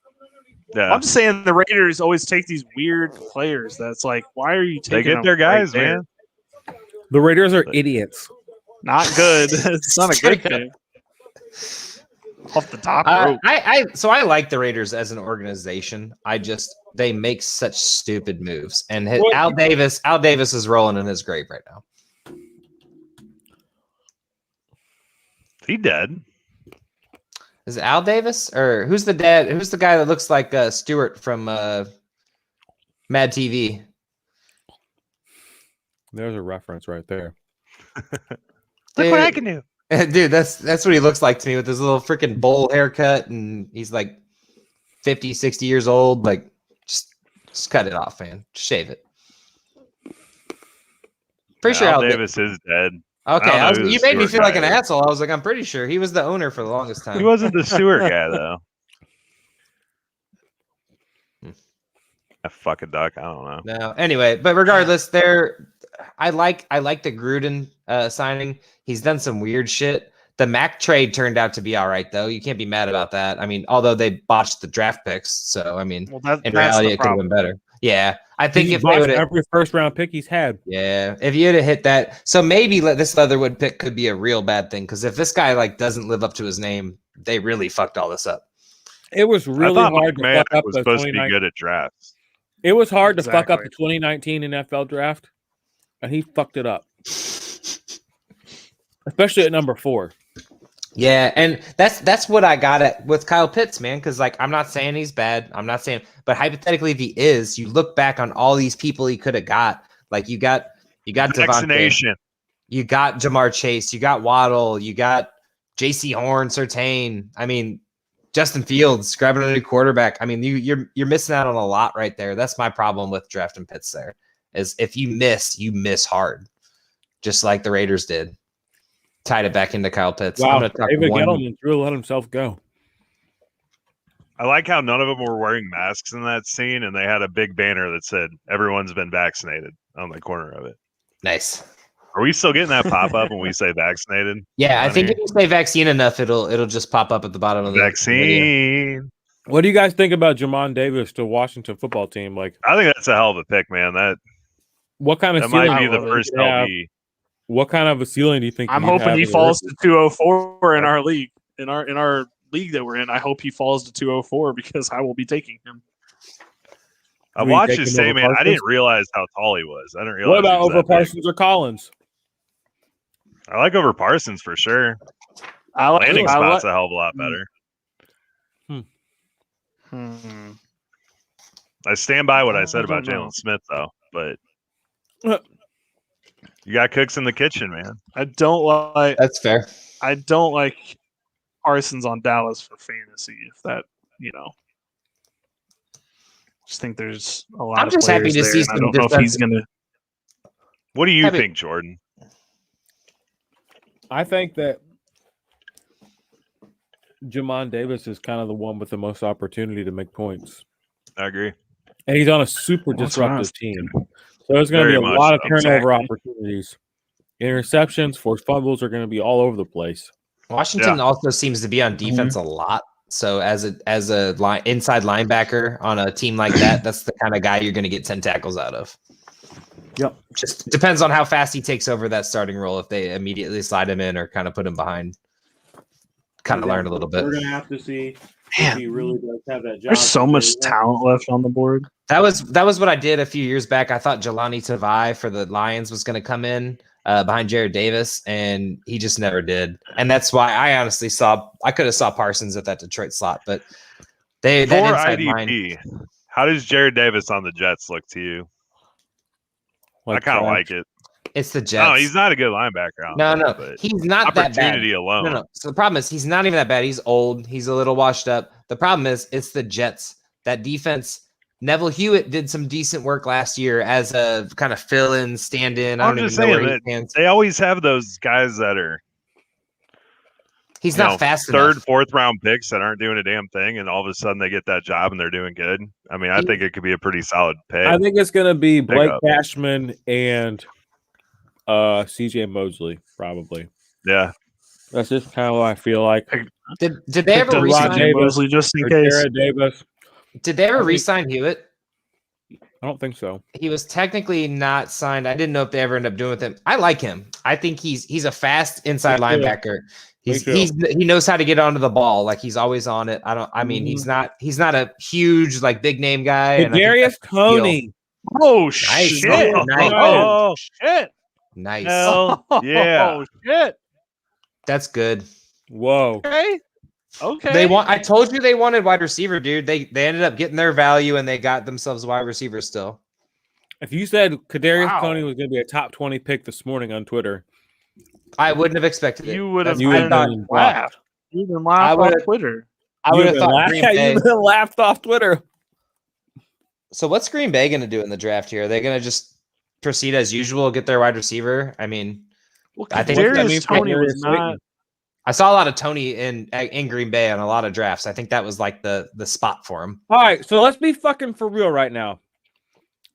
Yeah, I'm just saying the Raiders always take these weird players. That's like, why are you taking? they get them their guys, right there? man. The Raiders are idiots. Not good. It's not a good thing. Off the top rope. I like the Raiders as an organization. They make such stupid moves, and What? Al Davis is rolling in his grave right now. He dead. Is it Al Davis or who's the dad? Who's the guy that looks like Stewart from Mad TV? There's a reference right there. Look what I can do. Dude, that's what he looks like to me with his little freaking bowl haircut, and he's like 50, 60 years old. Like, just cut it off, man. Just shave it. Pretty sure Al Al Davis is dead. Okay, I don't know who you the made me Stewart feel like an guy is. asshole. I was like, I'm pretty sure he was the owner for the longest time. He wasn't the Stewart guy though. A fucking duck. I don't know. No. Anyway, but regardless, I like the Gruden signing. He's done some weird shit. The Mac trade turned out to be all right, though. You can't be mad about that. I mean, although they botched the draft picks, so I mean, in reality, it could have been better. Yeah, I think if they would every first round pick he's had. Yeah, if you had hit that, so maybe this Leatherwood pick could be a real bad thing because if this guy like doesn't live up to his name, they really fucked all this up. It was really hard to fuck up was the supposed to be good at drafts. It was hard to fuck up the 2019 NFL draft, and he fucked it up, especially at number 4. Yeah, and that's what I got at with Kyle Pitts, man. Because like I'm not saying he's bad, I'm not saying, but hypothetically, if he is, you look back on all these people he could have got. Like you got Devontae, you got Jamar Chase, you got Waddle, you got J.C. Horn, Surtain. I mean, Justin Fields grabbing a new quarterback. I mean, you're missing out on a lot right there. That's my problem with drafting Pitts. There is if you miss hard, just like the Raiders did. Tied it back into Kyle Pitts. Wow, David Gettleman really let himself go. I like how none of them were wearing masks in that scene, and they had a big banner that said "Everyone's been vaccinated" on the corner of it. Nice. Are we still getting that pop up when we say vaccinated? Yeah, I think if you say vaccine enough, it'll just pop up at the bottom of the vaccine. Video. What do you guys think about Jamon Davis to Washington football team? Like, I think that's a hell of a pick, man. What kind of that might be the first LB. What kind of a ceiling do you think? I'm hoping he falls to 204 in our league. In our league that we're in, I hope he falls to 204 because I will be taking him. I watched his tape, man. I didn't realize how tall he was. I didn't realize. What about over Parsons or Collins? I like over Parsons for sure. Landing spot's a hell of a lot better. I stand by what I said about Jalen Smith, though. But you got cooks in the kitchen, man. I don't like. That's fair. I don't like Parsons on Dallas for fantasy. If that, just think there's a lot. I'm just happy to see some. I don't know if he's gonna. What do you think, Jordan? I think that Jamon Davis is kind of the one with the most opportunity to make points. I agree. And he's on a super disruptive team. So there's going to be a lot of turnover opportunities. Interceptions, forced fumbles are going to be all over the place. Washington also seems to be on defense a lot. So as a inside linebacker on a team like that, that's the kind of guy you're going to get 10 tackles out of. Yep. Just depends on how fast he takes over that starting role. If they immediately slide him in or kind of put him behind, kind of learn a little bit. We're going to have to see if he really does have that job. There's so much talent left on the board. That was what I did a few years back. I thought Jelani Tavai for the Lions was going to come in behind Jared Davis, and he just never did. And that's why I honestly could have saw Parsons at that Detroit slot, but For IDP, how does Jared Davis on the Jets look to you? I kind of like it. It's the Jets. No, he's not a good linebacker. No, he's not that bad. Opportunity alone. No. So the problem is he's not even that bad. He's old. He's a little washed up. The problem is it's the Jets. That defense. Neville Hewitt did some decent work last year as a kind of fill-in, stand-in. I'm just saying that they always have those guys that are. He's not fast enough. Third, fourth round picks that aren't doing a damn thing, and all of a sudden they get that job and they're doing good. I mean, I think it could be a pretty solid pick. I think it's going to be Blake Cashman and CJ Mosley, probably. Yeah. That's just kind of what I feel like. Did they ever re-sign Mosley just in case? Jared Davis. Did they ever re-sign Hewitt? I don't think so. He was technically not signed. I didn't know if they ever ended up doing with him. I like him. I think he's a fast inside linebacker. He knows how to get onto the ball. Like he's always on it. He's not a huge like big name guy. Darius Coney. Oh nice. shit! Nice. Oh shit! Nice. Hell yeah! Oh shit! That's good. Whoa. Okay. I told you they wanted wide receiver, dude. They ended up getting their value and they got themselves wide receiver still. If you said Kadarius Coney was going to be a top 20 pick this morning on Twitter, I wouldn't have expected it. You would have laughed. You've been laughed on Twitter. I would have thought Green Bay. You've been laughed off Twitter. So what's Green Bay going to do in the draft here? Are they going to just proceed as usual, get their wide receiver. I mean, I think Kadarius Toney was not. I saw a lot of Toney in Green Bay on a lot of drafts. I think that was like the spot for him. All right, so let's be fucking for real right now.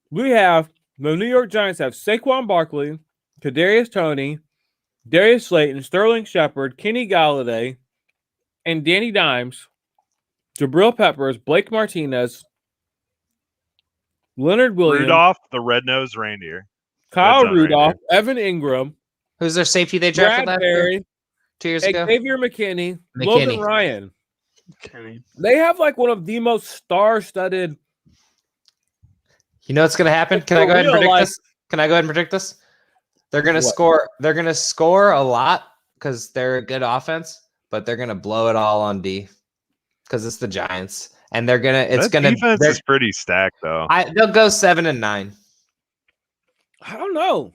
We have the New York Giants have Saquon Barkley, Kadarius Toney, Darius Slayton, Sterling Shepard, Kenny Galladay, and Danny Dimes, Jabril Peppers, Blake Martinez, Leonard Williams, Rudolph, the red-nosed reindeer. Kyle Red zone Rudolph, reindeer. Evan Ingram, Who's their safety they drafted last year? Bradbury, 2 years ago? Xavier McKinney, Logan Ryan. Okay. They have like one of the most star-studded. You know what's going to happen? Can I go ahead and predict this? Can I go ahead and predict this? They're going to score. They're going to score a lot because they're a good offense, but they're going to blow it all on D because it's the Giants, and they're gonna. It's That going to. defense is pretty stacked, though. They'll go 7-9. I don't know.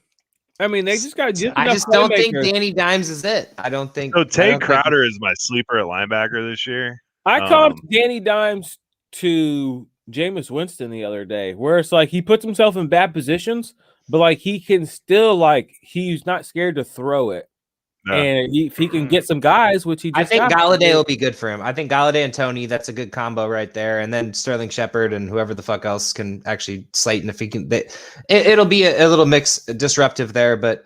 I mean, they just got. I just don't think Danny Dimes is it. I don't think. So Tay Crowder is my sleeper at linebacker this year. I comped Danny Dimes to Jameis Winston the other day, where it's like he puts himself in bad positions, but like he can still he's not scared to throw it, and if he can get some guys, which he just I think Galladay will be good for him. I think Galladay and Toney, that's a good combo right there, and then Sterling Shepard and whoever the fuck else can actually Slayton if he can. It'll be a little mix disruptive there, but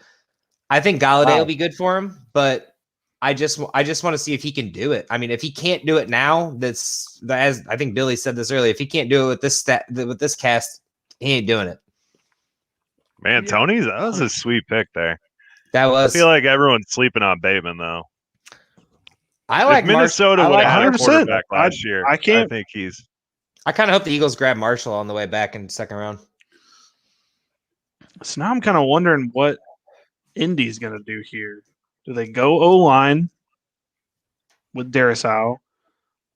I think Galladay will be good for him, but. I just want to see if he can do it. I mean, if he can't do it now, as I think Billy said this earlier, if he can't do it with this cast, he ain't doing it. Man, Tony's that was a sweet pick there. That was. I feel like everyone's sleeping on Bateman though. I like if Minnesota would have had a 100%. quarterback last year. I can't. I think he's. I kind of hope the Eagles grab Marshall on the way back in the second round. So now I'm kind of wondering what Indy's going to do here. Do they go O-line with Darrisaw?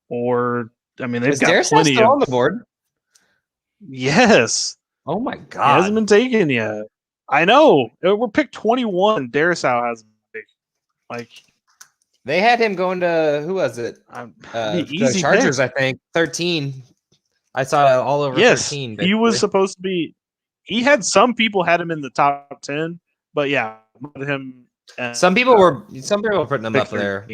Or, I mean, they've got plenty still of... on the board? Yes. Oh, my He God. hasn't been taken yet. I know. We're picked 21. Darrisaw hasn't been taken. Like... They had him going to, who was it? The Chargers, pick. I think. 13. I saw it all over 13. Yes, he was supposed to be... He had some people had him in the top 10, but yeah, him... Some people were putting them up there.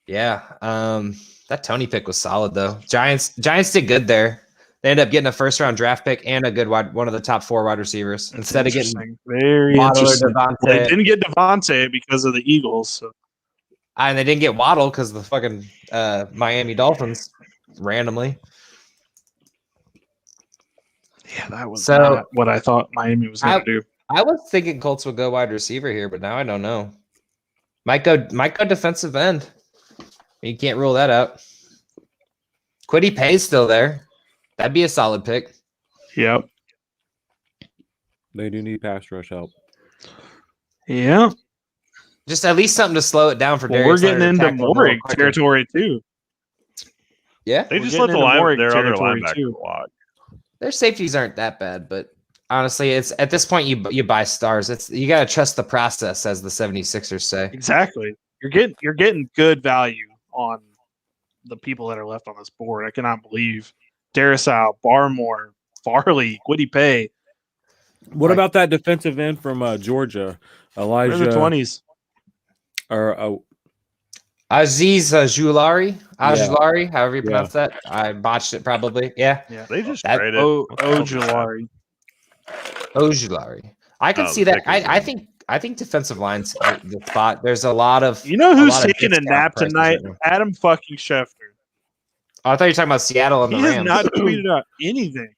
Yeah. That Toney pick was solid though. Giants did good there. They ended up getting a first-round draft pick and a good one of the top 4 wide receivers instead of getting very Waddle interesting. or Devontae. Well, they didn't get Devontae because of the Eagles, so. And they didn't get Waddle because of the fucking Miami Dolphins randomly. Yeah, that was not what I thought Miami was going to do. I was thinking Colts would go wide receiver here, but now I don't know. Might go defensive end. You can't rule that out. Kwity Paye's still there. That'd be a solid pick. Yep. They do need pass rush help. Yeah. Just at least something to slow it down for Darius. We're getting into Morrig territory too. Yeah. They just let their other linebacker walk. Their safeties aren't that bad, but honestly, it's at this point you buy stars. You got to trust the process, as the 76ers say. Exactly. You're getting good value on the people that are left on this board. I cannot believe Darrisaw, Barmore, Farley, Kwity Paye. What about that defensive end from Georgia, Elijah? In the 20s. Or Aziz Julari, however you pronounce that. I botched it probably. Yeah. They just traded Ojulari. Ojulari. I can see that. I think defensive line's the spot. There's a lot of. You know who's taking a nap tonight? Right, Adam fucking Schefter. Oh, I thought you were talking about Seattle and the Rams. He has not tweeted out anything.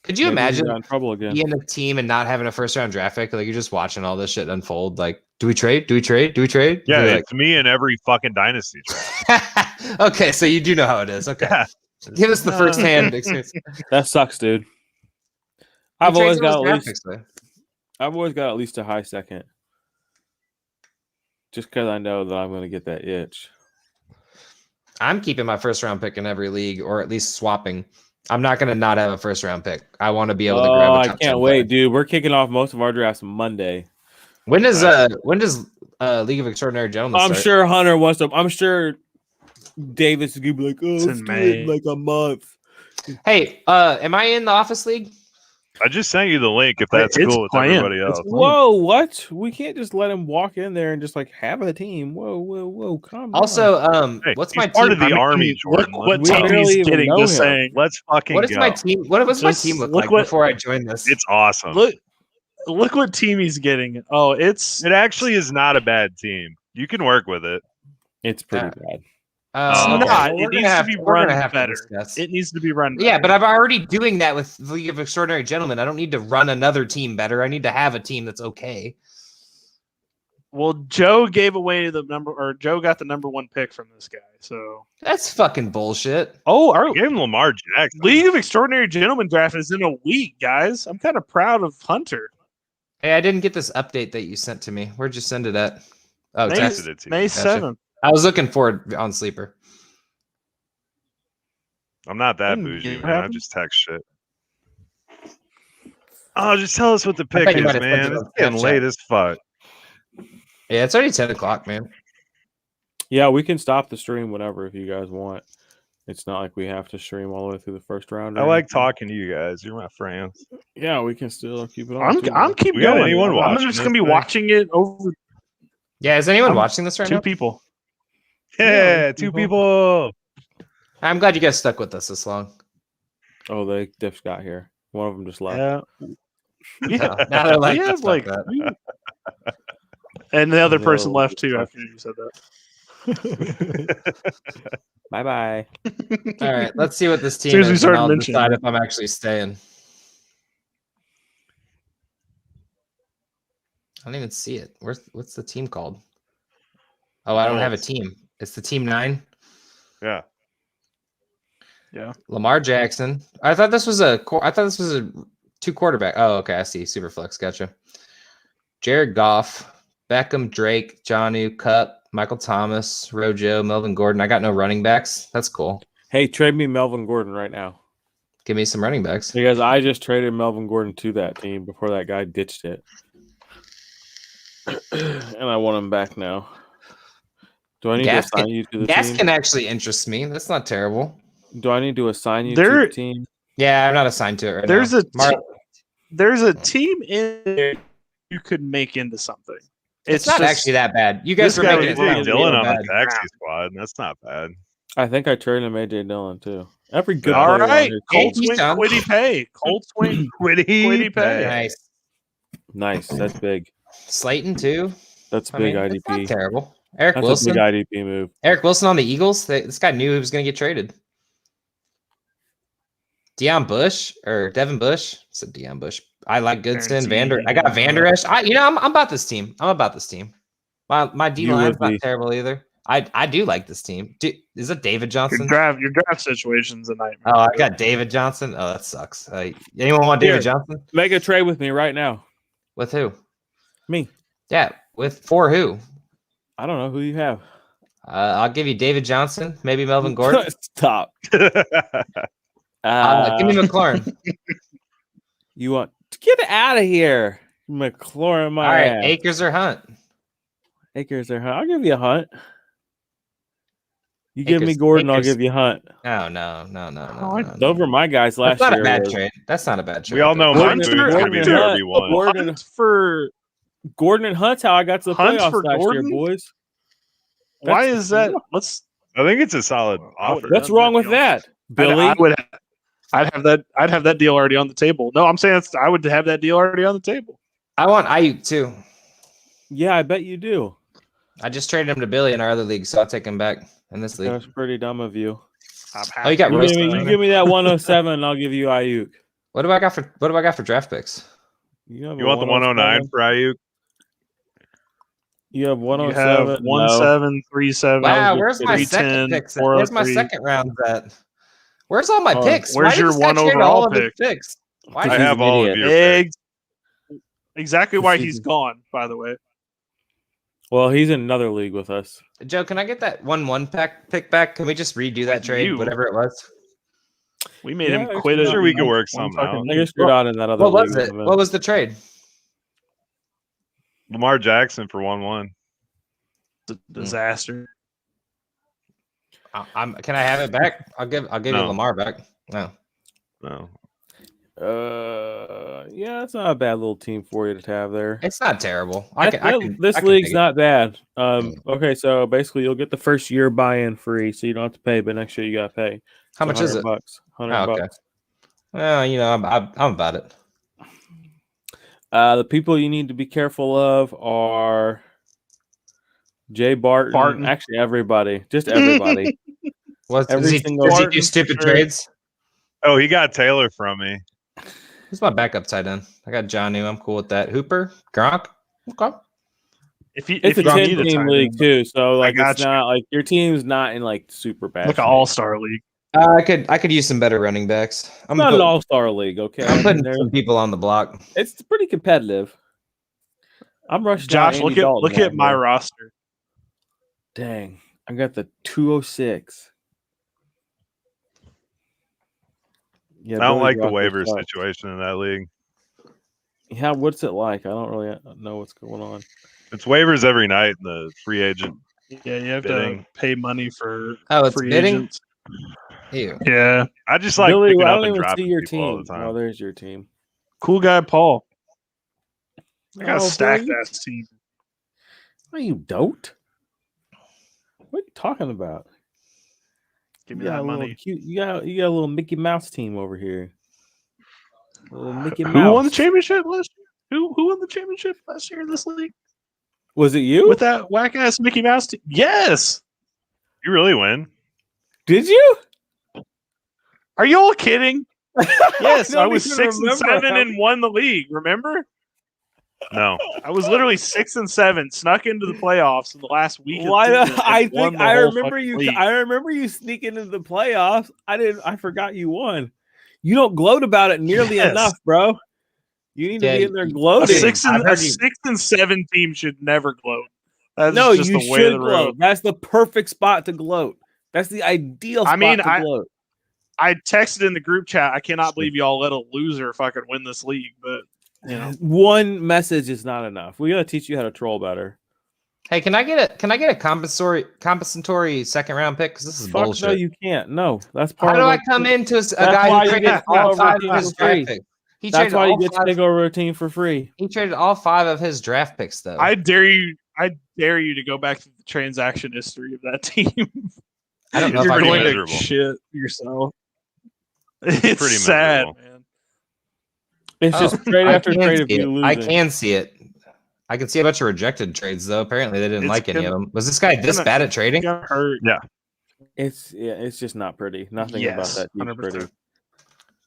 Could you imagine being a team and not having a first-round draft pick? Like, you're just watching all this shit unfold. Like, do we trade? Do we trade? Do we trade? Yeah, it's me in every fucking dynasty draft. Okay, so you do know how it is. Okay. Yeah. Give us the first-hand experience. That sucks, dude. I've always got at least a high second. Just because I know that I'm going to get that itch. I'm keeping my first-round pick in every league, or at least swapping. I'm not going to not have a first-round pick. I want to be able to grab a top I can't wait, dude. We're kicking off most of our drafts Monday. When does League of Extraordinary Gentlemen start? I'm sure Hunter wants to. I'm sure Davis is going to be like, oh, it's in May. Like a month. Hey, am I in the Office League? I just sent you the link if that's It's cool with playing. everybody else. Whoa, what? We can't just let him walk in there and just like have a team. Whoa, calm down. Also, Hey, what's he's my part team? of the army, Jordan. Look what We team barely he's even getting. know Just him. saying. Let's fucking What is go. my team? What's my Just team look look like what- before I join this? It's awesome. Look what team he's getting. Oh, it's It actually is not a bad team. You can work with it. It's pretty Yeah. bad. No. not. We're It gonna needs to have- be we're gonna run have to better. discuss. It needs to be run better. Yeah, but I'm already doing that with League of Extraordinary Gentlemen. I don't need to run another team better. I need to have a team that's okay. Well, Joe gave away the number, or Joe got the number 1 pick from this guy. So, That's fucking bullshit. our You gave him Lamar Jackson. League of Extraordinary Gentlemen draft is in a week, guys. I'm kind of proud of Hunter. Hey, I didn't get this update that you sent to me. Where'd you send it at? Oh, May, text. Texted it to you. May Gotcha. 7th. I was looking for it on Sleeper. I'm not that Didn't bougie, get man. I happened? just text shit. Oh, just tell us what the I pick bet you is, might have sent man. it It's on getting Snapchat. late as fuck. Yeah, it's already 10 o'clock, man. Yeah, we can stop the stream whenever if you guys want. It's not like we have to stream all the way through the first round. I or like anything. talking to you guys. You're my friends. Yeah, we can still keep it on. I'm keep We got going. anyone I'm watching just gonna be this thing? watching it over Yeah, is anyone I'm- watching this right 2 now? people. Yeah, 2 people. I'm glad you guys stuck with us this long. Oh, they just got here. One of them just left. Yeah. No, now they're like, We have "Fuck like, that." and the other No, person left too fuck. after you said that. Bye bye. All right, let's see what this team Soon as we is, and started I'll mentioning decide it. if I'm actually staying. I don't even see it. What's the team called? Oh, I don't have a team. It's the team 9. Yeah. Lamar Jackson. I thought this was a 2 quarterback. Oh, okay, I see. Superflex, gotcha. Jared Goff, Beckham, Drake, Jonnu, Cup, Michael Thomas, Rojo, Melvin Gordon. I got no running backs. That's cool. Hey, trade me Melvin Gordon right now. Give me some running backs. Because I just traded Melvin Gordon to that team before that guy ditched it. And I want him back now. Do I need to assign you to the Gas team? can actually interest me. That's not terrible. Do I need to assign you to There- the team? Yeah, I'm not assigned to it right There's now. there's a team in there you could make into something. It's not just- actually that bad. You guys this are guy making was it AJ sound Dillon real on bad. the taxi squad. That's not bad. I think I traded him AJ Dillon too. Every good All player on right, here Colt traded. swing, Done. Quiddy pay. Colt swing, Quiddy pay. Nice. Nice. That's big. Slayton too. That's I big mean, it's not IDP. terrible. Eric That's Wilson. a big IDP move. Eric Wilson on the Eagles. This guy knew he was going to get traded. Devin Bush. I said Deion Bush. I like Goodson, Guaranteed. I got Vander Esch. I'm about this team. My D You line's would not be. terrible either. I do like this team. Is it David Johnson? Your draft situation's a nightmare. Oh, I got David Johnson. Oh, that sucks. Anyone want David Here. Johnson? Make a trade with me right now. With who? Me. Yeah, for who? I don't know who you have. I'll give you David Johnson, maybe Melvin Gordon. Stop. Give me McLaurin. You want to get out of here, McLaurin? My All right, ass. Akers or Hunt? Akers or Hunt? I'll give you a Hunt. You give me Akers- Gordon, I'll Akers. give you Hunt. Oh no. Those were my guys last That's not year. a bad was trade. That's not a bad trade. We all know Gordon- Mike Boone's going to be Gordon the Hunt- RB1. Gordon- Hunt for Gordon and Hunt's how I got to the Hunt playoffs for last Gordon? year, boys. why That's- is that? Let's. I think it's a solid offer. What's wrong with that, Billy? I'd have that. I'd have that deal already on the table. No, I'm saying I would have that deal already on the table. I want Ayuk too. Yeah, I bet you do. I just traded him to Billy in our other league, so I'll take him back in this league. That's pretty dumb of you. Oh, you got You roasted. give me that 107, and I'll give you Ayuk. What do I got for draft picks? You want the 109 for Ayuk? You have You 107. have 1737. Wow, where's my 310, second picks? Where's my 403. second round at? Where's all my Oh, picks? where's Why did your this guy one trade overall all of his pick? picks? Why Because I did he's have an all of idiot. your picks. Exactly why he's gone. By the way, Well, he's in another league with us. Joe, can I get that 1-1 pick back? Can we just redo that trade, you. whatever it was? we made Yeah, him quit I'm it. sure we could work One something out. fucking- I guess you're not in that other What was league it? with him. What was the trade? Lamar Jackson for 1-1. Disaster. Can I have it back? I'll give you No. Lamar back. No. No. Yeah, it's not a bad little team for you to have there. It's not terrible. This league's not bad. Okay, so basically you'll get the first year buy-in free, so you don't have to pay, but next year you gotta pay. How much is it? $100. $100. Oh, okay. Well, I'm about it. The people you need to be careful of are Jay Barton. Actually, everybody. Just everybody. Does he do stupid trades? Oh, he got Taylor from me. Who's my backup tight end? I got Jonnu. I'm cool with that. Hooper? Gronk? Okay. It's a 10-team league too, so like it's not like your team's not in like super bad. Like an all-star league. I could use some better running backs. I'm not an all-star league, okay? I'm putting some people on the block. It's pretty competitive. I'm rushing. Josh, look at my roster. Dang, I got the 206. Yeah, I don't like the waiver situation in that league. Yeah, what's it like? I don't really know what's going on. It's waivers every night in the free agent. Yeah, you have to pay money for it's free bidding? agents. Ew. Yeah. I just like Billy, picking I up don't and even dropping see your people all team. the time. Oh, there's your team. Cool guy Paul. I got a Billy. stacked ass team. No, you don't. What are you talking about? Give me that money. You got a little Mickey Mouse team over here. A little Mickey Mouse. Who won the championship last year? Who won the championship last year in this league? Was it you? With that whack ass Mickey Mouse team? Yes. You really win? Did you? Are you all kidding? Yes, I was 6-7 how... and won the league. Remember? No, I was literally 6-7, snuck into the playoffs in the last week. I remember you. League. I remember you sneaking into the playoffs. I forgot you won. You don't gloat about it nearly enough, bro. You need to be in there gloating. A 6-7 team should never gloat. That's no, just you the way should of the gloat. road. That's the perfect spot to gloat. That's the ideal spot to gloat. I texted in the group chat. I cannot believe y'all let a loser fucking win this league, but you know, one message is not enough. We gotta teach you how to troll better. Hey, can I get a compensatory second round pick? Because this is bullshit. No, you can't. No, that's part. How do I come into a guy who traded all 5 of his draft picks? That's why you get to take over a team for free. He traded all 5 of his draft picks, though. I dare you to go back to the transaction history of that team. I don't know You're if going miserable. to shit yourself. It's pretty sad, man. It's just trade after trade of you losing. I can see it. I can see a bunch of rejected trades, though. Apparently, they didn't like any of them. Was this guy this bad at trading? Hurt. Yeah. It's just not pretty. Nothing about that team's 100%. pretty.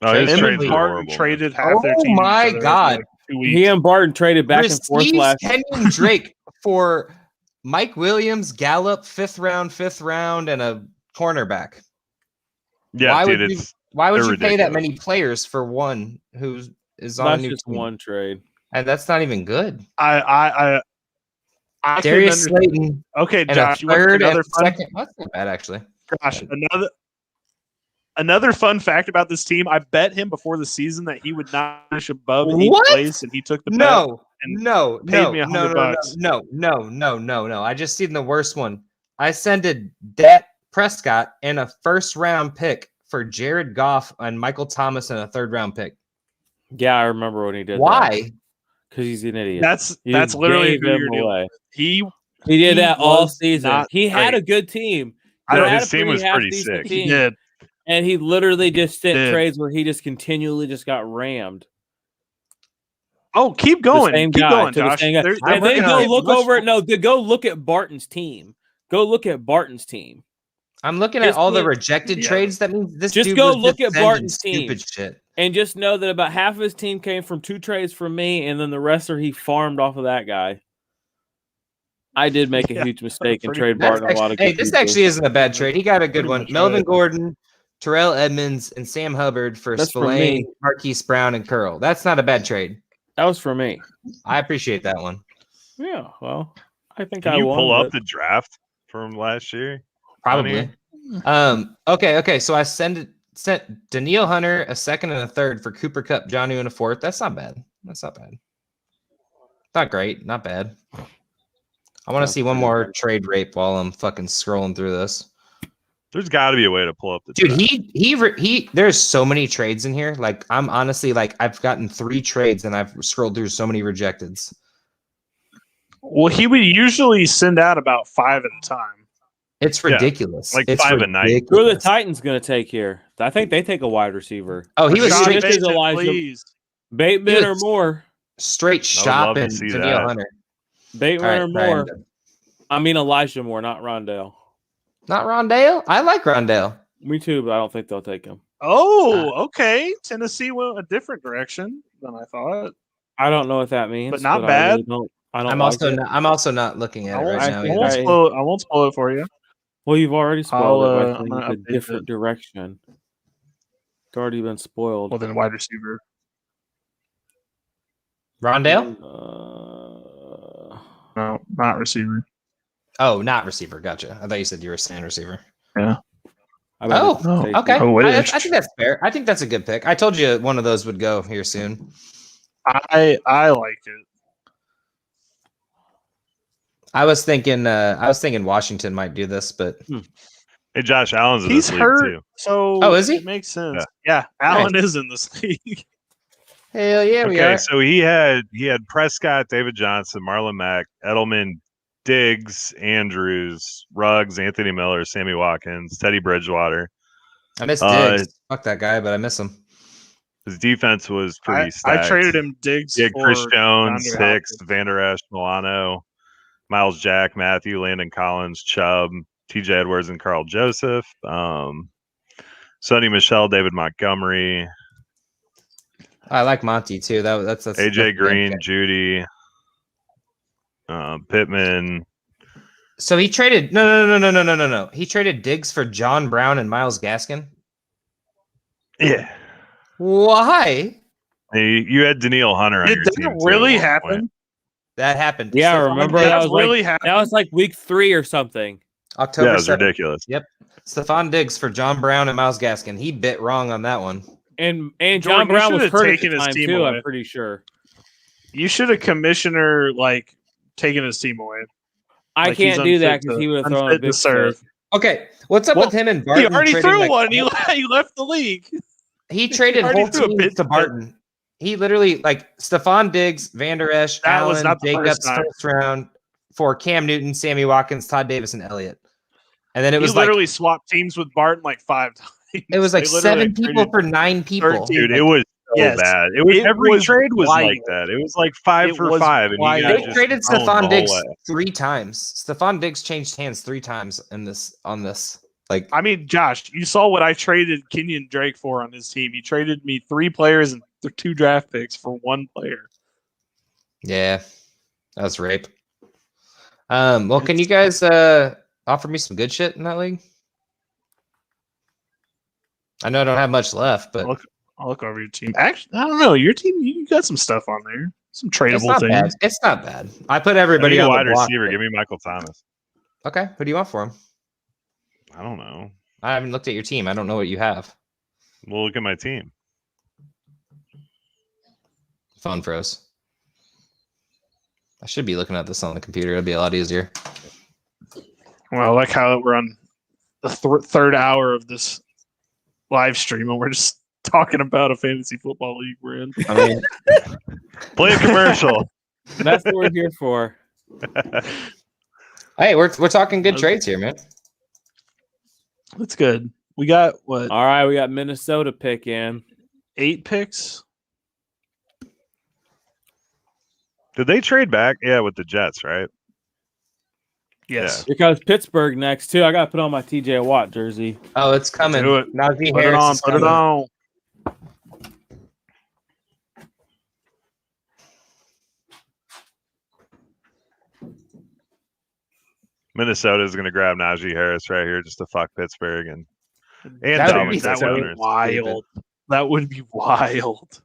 Oh, his trades were Barton horrible. traded half their team. Oh my god! Like 2 weeks. He and Barton traded back and forth last. Kenyon Drake for Mike Williams, Gallup, 5th round, and a cornerback. Yeah, why would you ridiculous. pay that many players for one who is on That's a new just team? one trade. And that's not even good. I Darius Slayton. Okay, And Josh, a you want third another and fun? second. That's not bad, actually. Gosh, another fun fact about this team. I bet him before the season that he would not finish above 8th place, and he took the bet. No. I just seen the worst one. I sent Dak Prescott and a 1st round pick for Jared Goff and Michael Thomas and a 3rd round pick. Yeah, I remember when he did. Why? Because he's an idiot. That's literally who you're away. doing. He did that all season. He had great. a good team. His team was pretty sick. He did. And he literally just sent trades where he just continually just got rammed. Oh, keep going. Keep going, to the Josh. same guy. And then go look over it. No, go look at Barton's team. Go look at Barton's team. I'm looking at all the rejected trades. That means this just dude go was look just at Barton's sending team. Stupid shit. And just know that about half of his team came from 2 trades from me, and then the rest are he farmed off of that guy. I did make a huge mistake and trade Barton a lot of. Hey, this actually isn't a bad trade. He got a good one. Melvin Gordon, Terrell Edmonds, and Sam Hubbard for Spillane, Marquise Brown, and Curl. That's not a bad trade. That was for me. I appreciate that one. Yeah, well, I think Can I you won. pull up the draft from last year? Probably. Okay. So I sent Danielle Hunter a 2nd and a 3rd for Cooper Kupp, Jonnu, and a 4th. That's not bad. Not great. Not bad. I want to see one more trade rape while I'm fucking scrolling through this. There's got to be a way to pull up the Dude, draft. he there's so many trades in here. Like, I'm honestly like, I've gotten 3 trades and I've scrolled through so many rejecteds. Well, he would usually send out about 5 at a time. It's ridiculous. like it's 5 a night. ridiculous. Who are the Titans going to take here? I think they take a wide receiver. Oh, he was Rashad straight, This is Bateman, Elijah. please. Bateman or Yes. more. straight I would love to shopping see Danielle that. Hunter. Bateman All right, or more. Ryan. I mean Elijah Moore, not Rondale. Not Rondale? I like Rondale. Me too, but I don't think they'll take him. Oh, okay. Tennessee went a different direction than I thought. I don't know what that means, But not I bad. really don't. I don't. I'm like also it. not, I'm also not looking at I it won't, right I now. think either. I won't spoil it for you. Well, you've already spoiled I'll, it by I'm saying gonna it's a update different direction. It's already been spoiled. Well, then wide receiver. Rondale? No, not receiver. Oh, not receiver. Gotcha. I thought you said you were saying receiver. I Oh, better take okay. I wish. I think that's fair. I think that's a good pick. I told you one of those would go here soon. I like it. I was thinking Washington might do this, but Hey, Josh Allen's in He's this league hurt, too. so Oh, is he? It makes sense. Yeah, Allen is in this league. hell yeah, we Okay, are. so he had Prescott, David Johnson, Marlon Mack, Edelman, Diggs, Andrews, Ruggs, Anthony Miller, Sammy Watkins, Teddy Bridgewater. I miss Diggs. Fuck that guy, but I miss him. His defense was pretty I stacked. traded him Diggs He had for Chris Jones, DeAndre Hicks, Hopkins. Van Der Esch, Milano, Miles Jack, Matthew, Landon Collins, Chubb, TJ Edwards, and Carl Joseph. Sonny Michel, David Montgomery, I like Monty too. That's AJ Green, Judy, Pittman. So he traded no. He traded Diggs for John Brown and Myles Gaskin. Yeah. Why? Hey, you had Daniil Hunter on Did your that team too really at one happen? point. That happened. Yeah, I Stephon remember Diggs- that That was like really happened. that was like week 3 or something. October Yeah, it was 7th. ridiculous. Yep. Stephon Diggs for John Brown and Myles Gaskin. He bit wrong on that one. And Jordan, John you Brown was should've hurt at taken the his time team too. away. I'm pretty sure. You should have commissioner taken his team away. I Like, he's can't do that unfit because to- he would have thrown a unfit to big serve. fit. Okay, what's up Well, with him and He Barton? already trading, threw like, one. He left the league. He traded already whole threw a teams bit to to Barton. He literally Stephon Diggs, Van Der Esch, That was Allen, not the Jacobs first time. first round for Cam Newton, Sammy Watkins, Todd Davis, and Elliott. And then it He was like literally swapped teams with Barton like 5 times. it was like They literally 7 people traded for 9 people. 13. Dude, it was so Yes. bad. It was It every was trade was wild. like that. It was like 5 It for was 5, and he wild. got They just traded owned the Stephon whole Diggs way. 3 times. Stephon Diggs changed hands 3 times on this. Like, I mean, Josh, you saw what I traded Kenyon Drake for on his team. He traded me 3 players and 2 draft picks for 1 player. yeah, that was rape. Well, can you guys offer me some good shit in that league? I know I don't have much left, but I'll look over your team. Actually, I don't know. Your team, you got some stuff on there. Some it's tradable not bad. things. It's not bad. I put I everybody need a on wide the block. receiver. Give me Michael Thomas. Okay, who do you want for him? I don't know. I haven't looked at your team. I don't know what you have. We'll look at my team. Phone froze. I should be looking at this on the computer. It'll be a lot easier. Well, I like how we're on the third hour of this live stream and we're just talking about a fantasy football league we're in. I mean, Play a commercial. that's what we're here for. Hey, we're talking good trades here, man. That's good. We got what? All right, we got Minnesota pick in. 8 picks? Did they trade back? Yeah, with the Jets, right? Yes. Here comes Pittsburgh next too. I got to put on my TJ Watt jersey. Oh, it's coming. Do it. Najee Put it Harris on. is Put it coming. on. Minnesota is going to grab Najee Harris right here just to fuck Pittsburgh and That would Dalvin be Cook that would be owners. wild. That would be wild.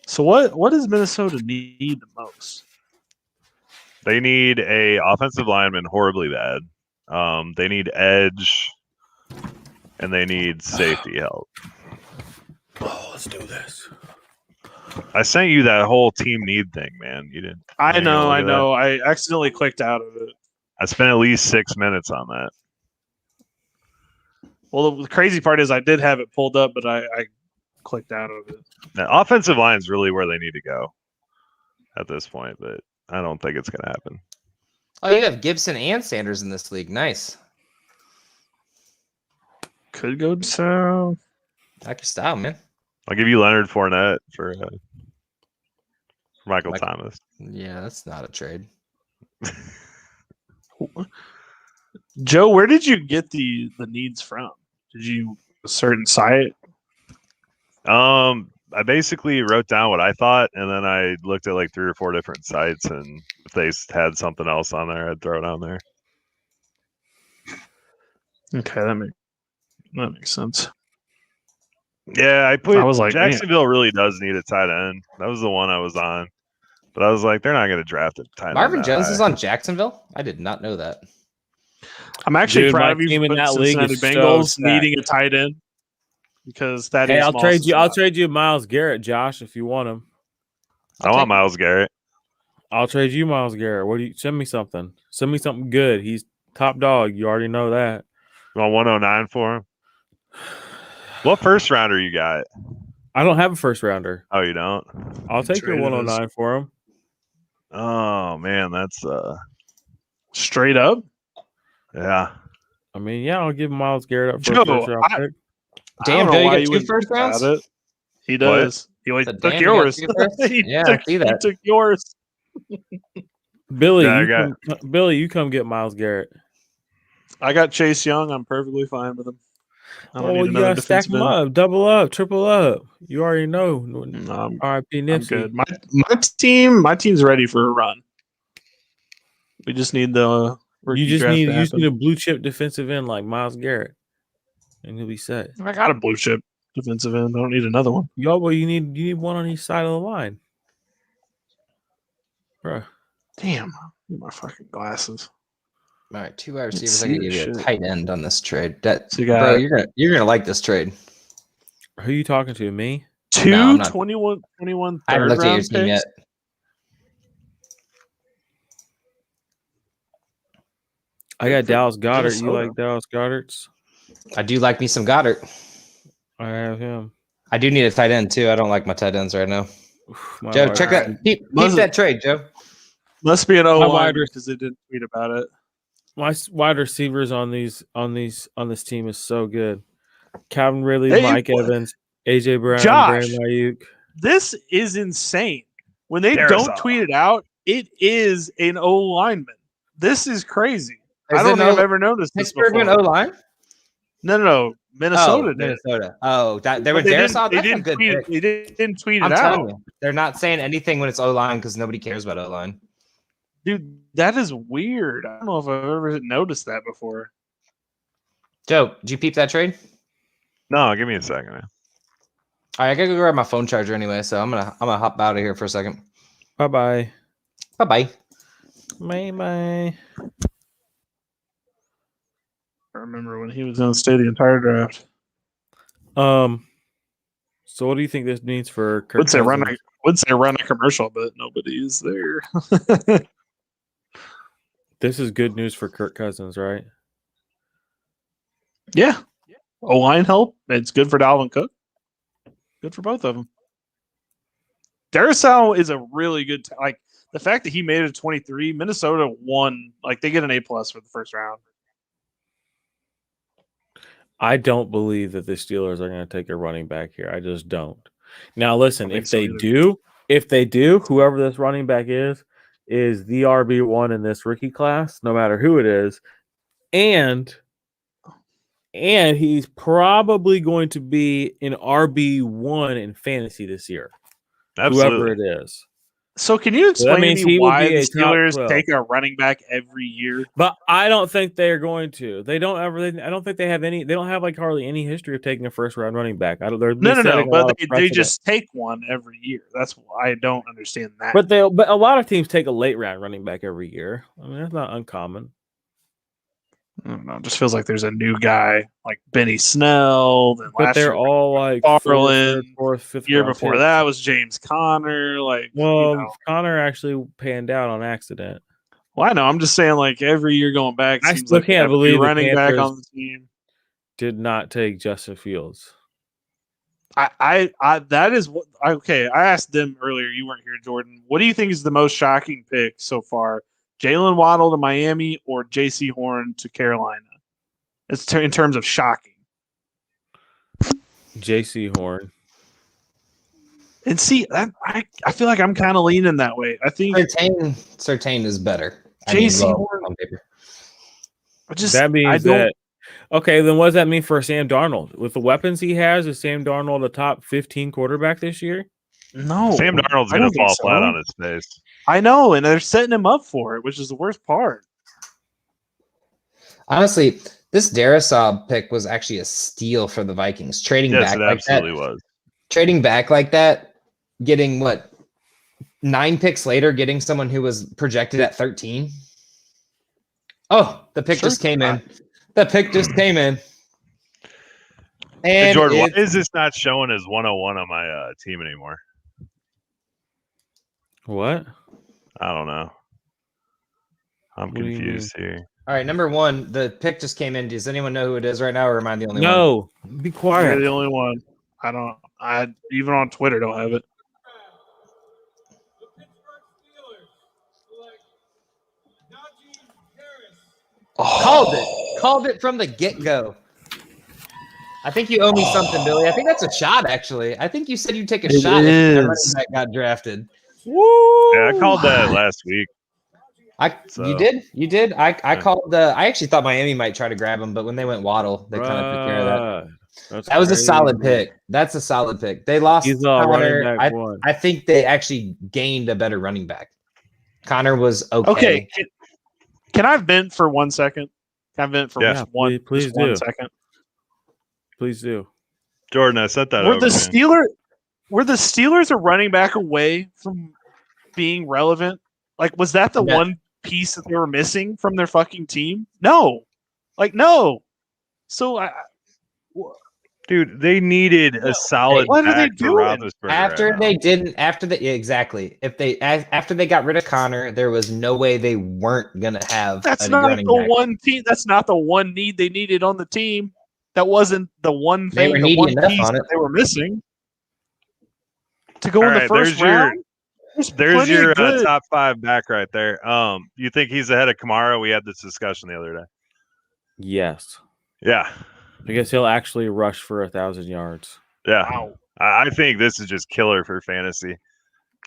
So what does Minnesota need the most? They need a offensive lineman horribly bad. They need edge, and they need safety help. Oh, let's do this. I sent you that whole team need thing, man. You didn't. I you know, look I at know. I accidentally clicked out of it. I spent at least 6 minutes on that. Well, the crazy part is I did have it pulled up, but I clicked out of it. Now, offensive line is really where they need to go at this point, but I don't think it's going to happen. Oh, you have Gibson and Sanders in this league. Nice. Could go south. Like your style, man. I'll give you Leonard Fournette for Michael Thomas. Yeah, that's not a trade. Joe, where did you get the needs from? Did you a certain site? I basically wrote down what I thought, and then I looked at like 3 or 4 different sites, and if they had something else on there, I'd throw it on there. Okay, that makes sense. Yeah, I was like, Jacksonville really does need a tight end. That was the one I was on, but I was like, they're not going to draft a tight end. Marvin Jones is on Jacksonville. I did not know that. I'm actually Dude, proud my of you team for in putting that league Cincinnati is so Bengals stacked. needing a tight end because that Hey, is I'll trade you. Moss's I'll trade you Myles Garrett, Josh, if you want him. I want Myles Garrett. I'll trade you Myles Garrett. What do you send me something? Send me something good. He's top dog. You already know that. You want 109 for him? What first rounder you got? I don't have a first rounder. Oh, you don't? I'll take your Traded 109 for him. Oh man, that's straight up. yeah. I mean, yeah, I'll give Myles Garrett up for Joe, a first round pick. Damn, I don't know Joe, you why got you two wouldn't first think about rounds? it. He does. He only But took damn, you got yours. two firsts? He I see that. took yours. Billy, Yeah, Billy, you come get Myles Garrett. I got Chase Young. I'm perfectly fine with him. I don't Oh, need you another gotta stack defensive them end. up, double up, triple up. You already know. No, R.I.P. I'm Nipsey. good. My team's ready for a run. We just need the rookie You just draft to need happen. a blue chip defensive end like Myles Garrett, and you'll be set. I got a blue chip defensive end. I don't need another one. Yo, well, you need one on each side of the line, bro. Damn, need my fucking glasses. All right, 2 wide receivers. see I can this give you a shit. tight end on this trade. That, So you bro, got you're gonna like this trade. Who you talking to? Me? two No, I'm not. 21 I haven't third looked at your round team picks. yet. I got Dallas Goddard. You Minnesota. like Dallas Goddard's? I do like me some Goddard. I have him. I do need a tight end too. I don't like my tight ends right now. Oof, my Joe, wide check receiver- that. Keep Must- that trade, Joe. Must be an O My line wide because they didn't tweet about it. My wide receivers on this team is so good. Calvin Ridley, Hey, Mike Evans, AJ Brown, Josh. Brandon Ayuk. This is insane. When they There's don't a- tweet it out, it is an O lineman. This is crazy. Is I don't it think I've no- ever noticed this Pittsburgh before. and O line. No. Minnesota Oh, did. Minnesota. Oh, that they were But they there. didn't, they That's a didn't good tweet pick. it. They didn't tweet I'm it telling out. you, they're not saying anything when it's O line because nobody cares about O line. Dude, that is weird. I don't know if I've ever noticed that before. Joe, did you peep that trade? No, give me a second, man. All right, I gotta go grab my phone charger anyway, so I'm gonna hop out of here for a second. Bye bye. Bye bye. Bye bye. I remember when he was in the stay the entire draft. So what do you think this means for Kirk Would say run Cousins? a commercial, but nobody is there. This is good news for Kirk Cousins, right? Yeah. O line help. It's good for Dalvin Cook. Good for both of them. Darrisaw is a really good like the fact that he made it to 23. Minnesota won. Like they get an A+ for the first round. I don't believe that the Steelers are going to take a running back here. I just don't. Now, listen, I don't if think they so do, whoever this running back is the RB1 in this rookie class, no matter who it is, and he's probably going to be an RB1 in fantasy this year. Absolutely. Whoever it is. So can you explain means to he me will why be the a top Steelers 12. take a running back every year? But I don't think they're going to. I don't think they have any. They don't have like hardly any history of taking a first round running back. They're No. setting a lot But of they precedent. just take one every year. That's why I don't understand that. But a lot of teams take a late round running back every year. I mean, that's not uncommon. I don't know. It just feels like there's a new guy like Benny Snell. Then But last they're year, all like Farland. fourth, fifth. year round before picks. that was James Conner. Like, Well, you know. Connor actually panned out on accident. Well, I know. I'm just saying, like every year going back, I seems still like you can't have a new believe the running back Panthers on the team. did not take Justin Fields. I that is what okay. I asked them earlier. You weren't here, Jordan. What do you think is the most shocking pick so far? Jalen Waddle to Miami or J.C. Horn to Carolina? It's in terms of shocking. J.C. Horn. And see, I feel like I'm kind of leaning that way. I think Certain is better. J.C. Horn on paper. That means that. Okay, then what does that mean for Sam Darnold? With the weapons he has, is Sam Darnold a top 15 quarterback this year? No. Sam Darnold's going to fall flat on his face. I know, and they're setting him up for it, which is the worst part. Honestly, this Darisaw pick was actually a steal for the Vikings. Trading back like that. Was. Trading back like that, getting 9 picks later, getting someone who was projected at 13. Oh, the pick just came in. The pick just came in. And Jordan, why is this not showing as 101 on my team anymore? What? I don't know. I'm confused here. All right, number 1, the pick just came in. Does anyone know who it is right now, or am I the only one? No, be quiet. You're the only one. I even on Twitter don't have it. Called it from the get-go. I think you owe me something, Billy. I think that's a shot, actually. I think you said you'd take a shot if the running back got drafted. Woo! Yeah, I called that last week. You did. I called the. I actually thought Miami might try to grab him, but when they went Waddle, they kind of took care of that. That was a solid pick. That's a solid pick. They lost Connor. I think they actually gained a better running back. Connor was okay. Okay. Can I vent for 1 second? Can I vent for one? Please do. 1 second. Please do. Jordan, I said that. Were the Steelers a running back away from being relevant? Like, was that the one piece that they were missing from their fucking team? No. No. So dude, they needed a solid what back are they for Roethlisberger. After they got rid of Connor, there was no way they weren't gonna have. That's not the one team. That's not the one need they needed on the team. That wasn't the one thing. The one piece that they were missing to go in the first round. There's your top 5 back right there. You think he's ahead of Kamara? We had this discussion the other day. Yes. Yeah. Because he'll actually rush for 1,000 yards. Yeah. Wow. I think this is just killer for fantasy.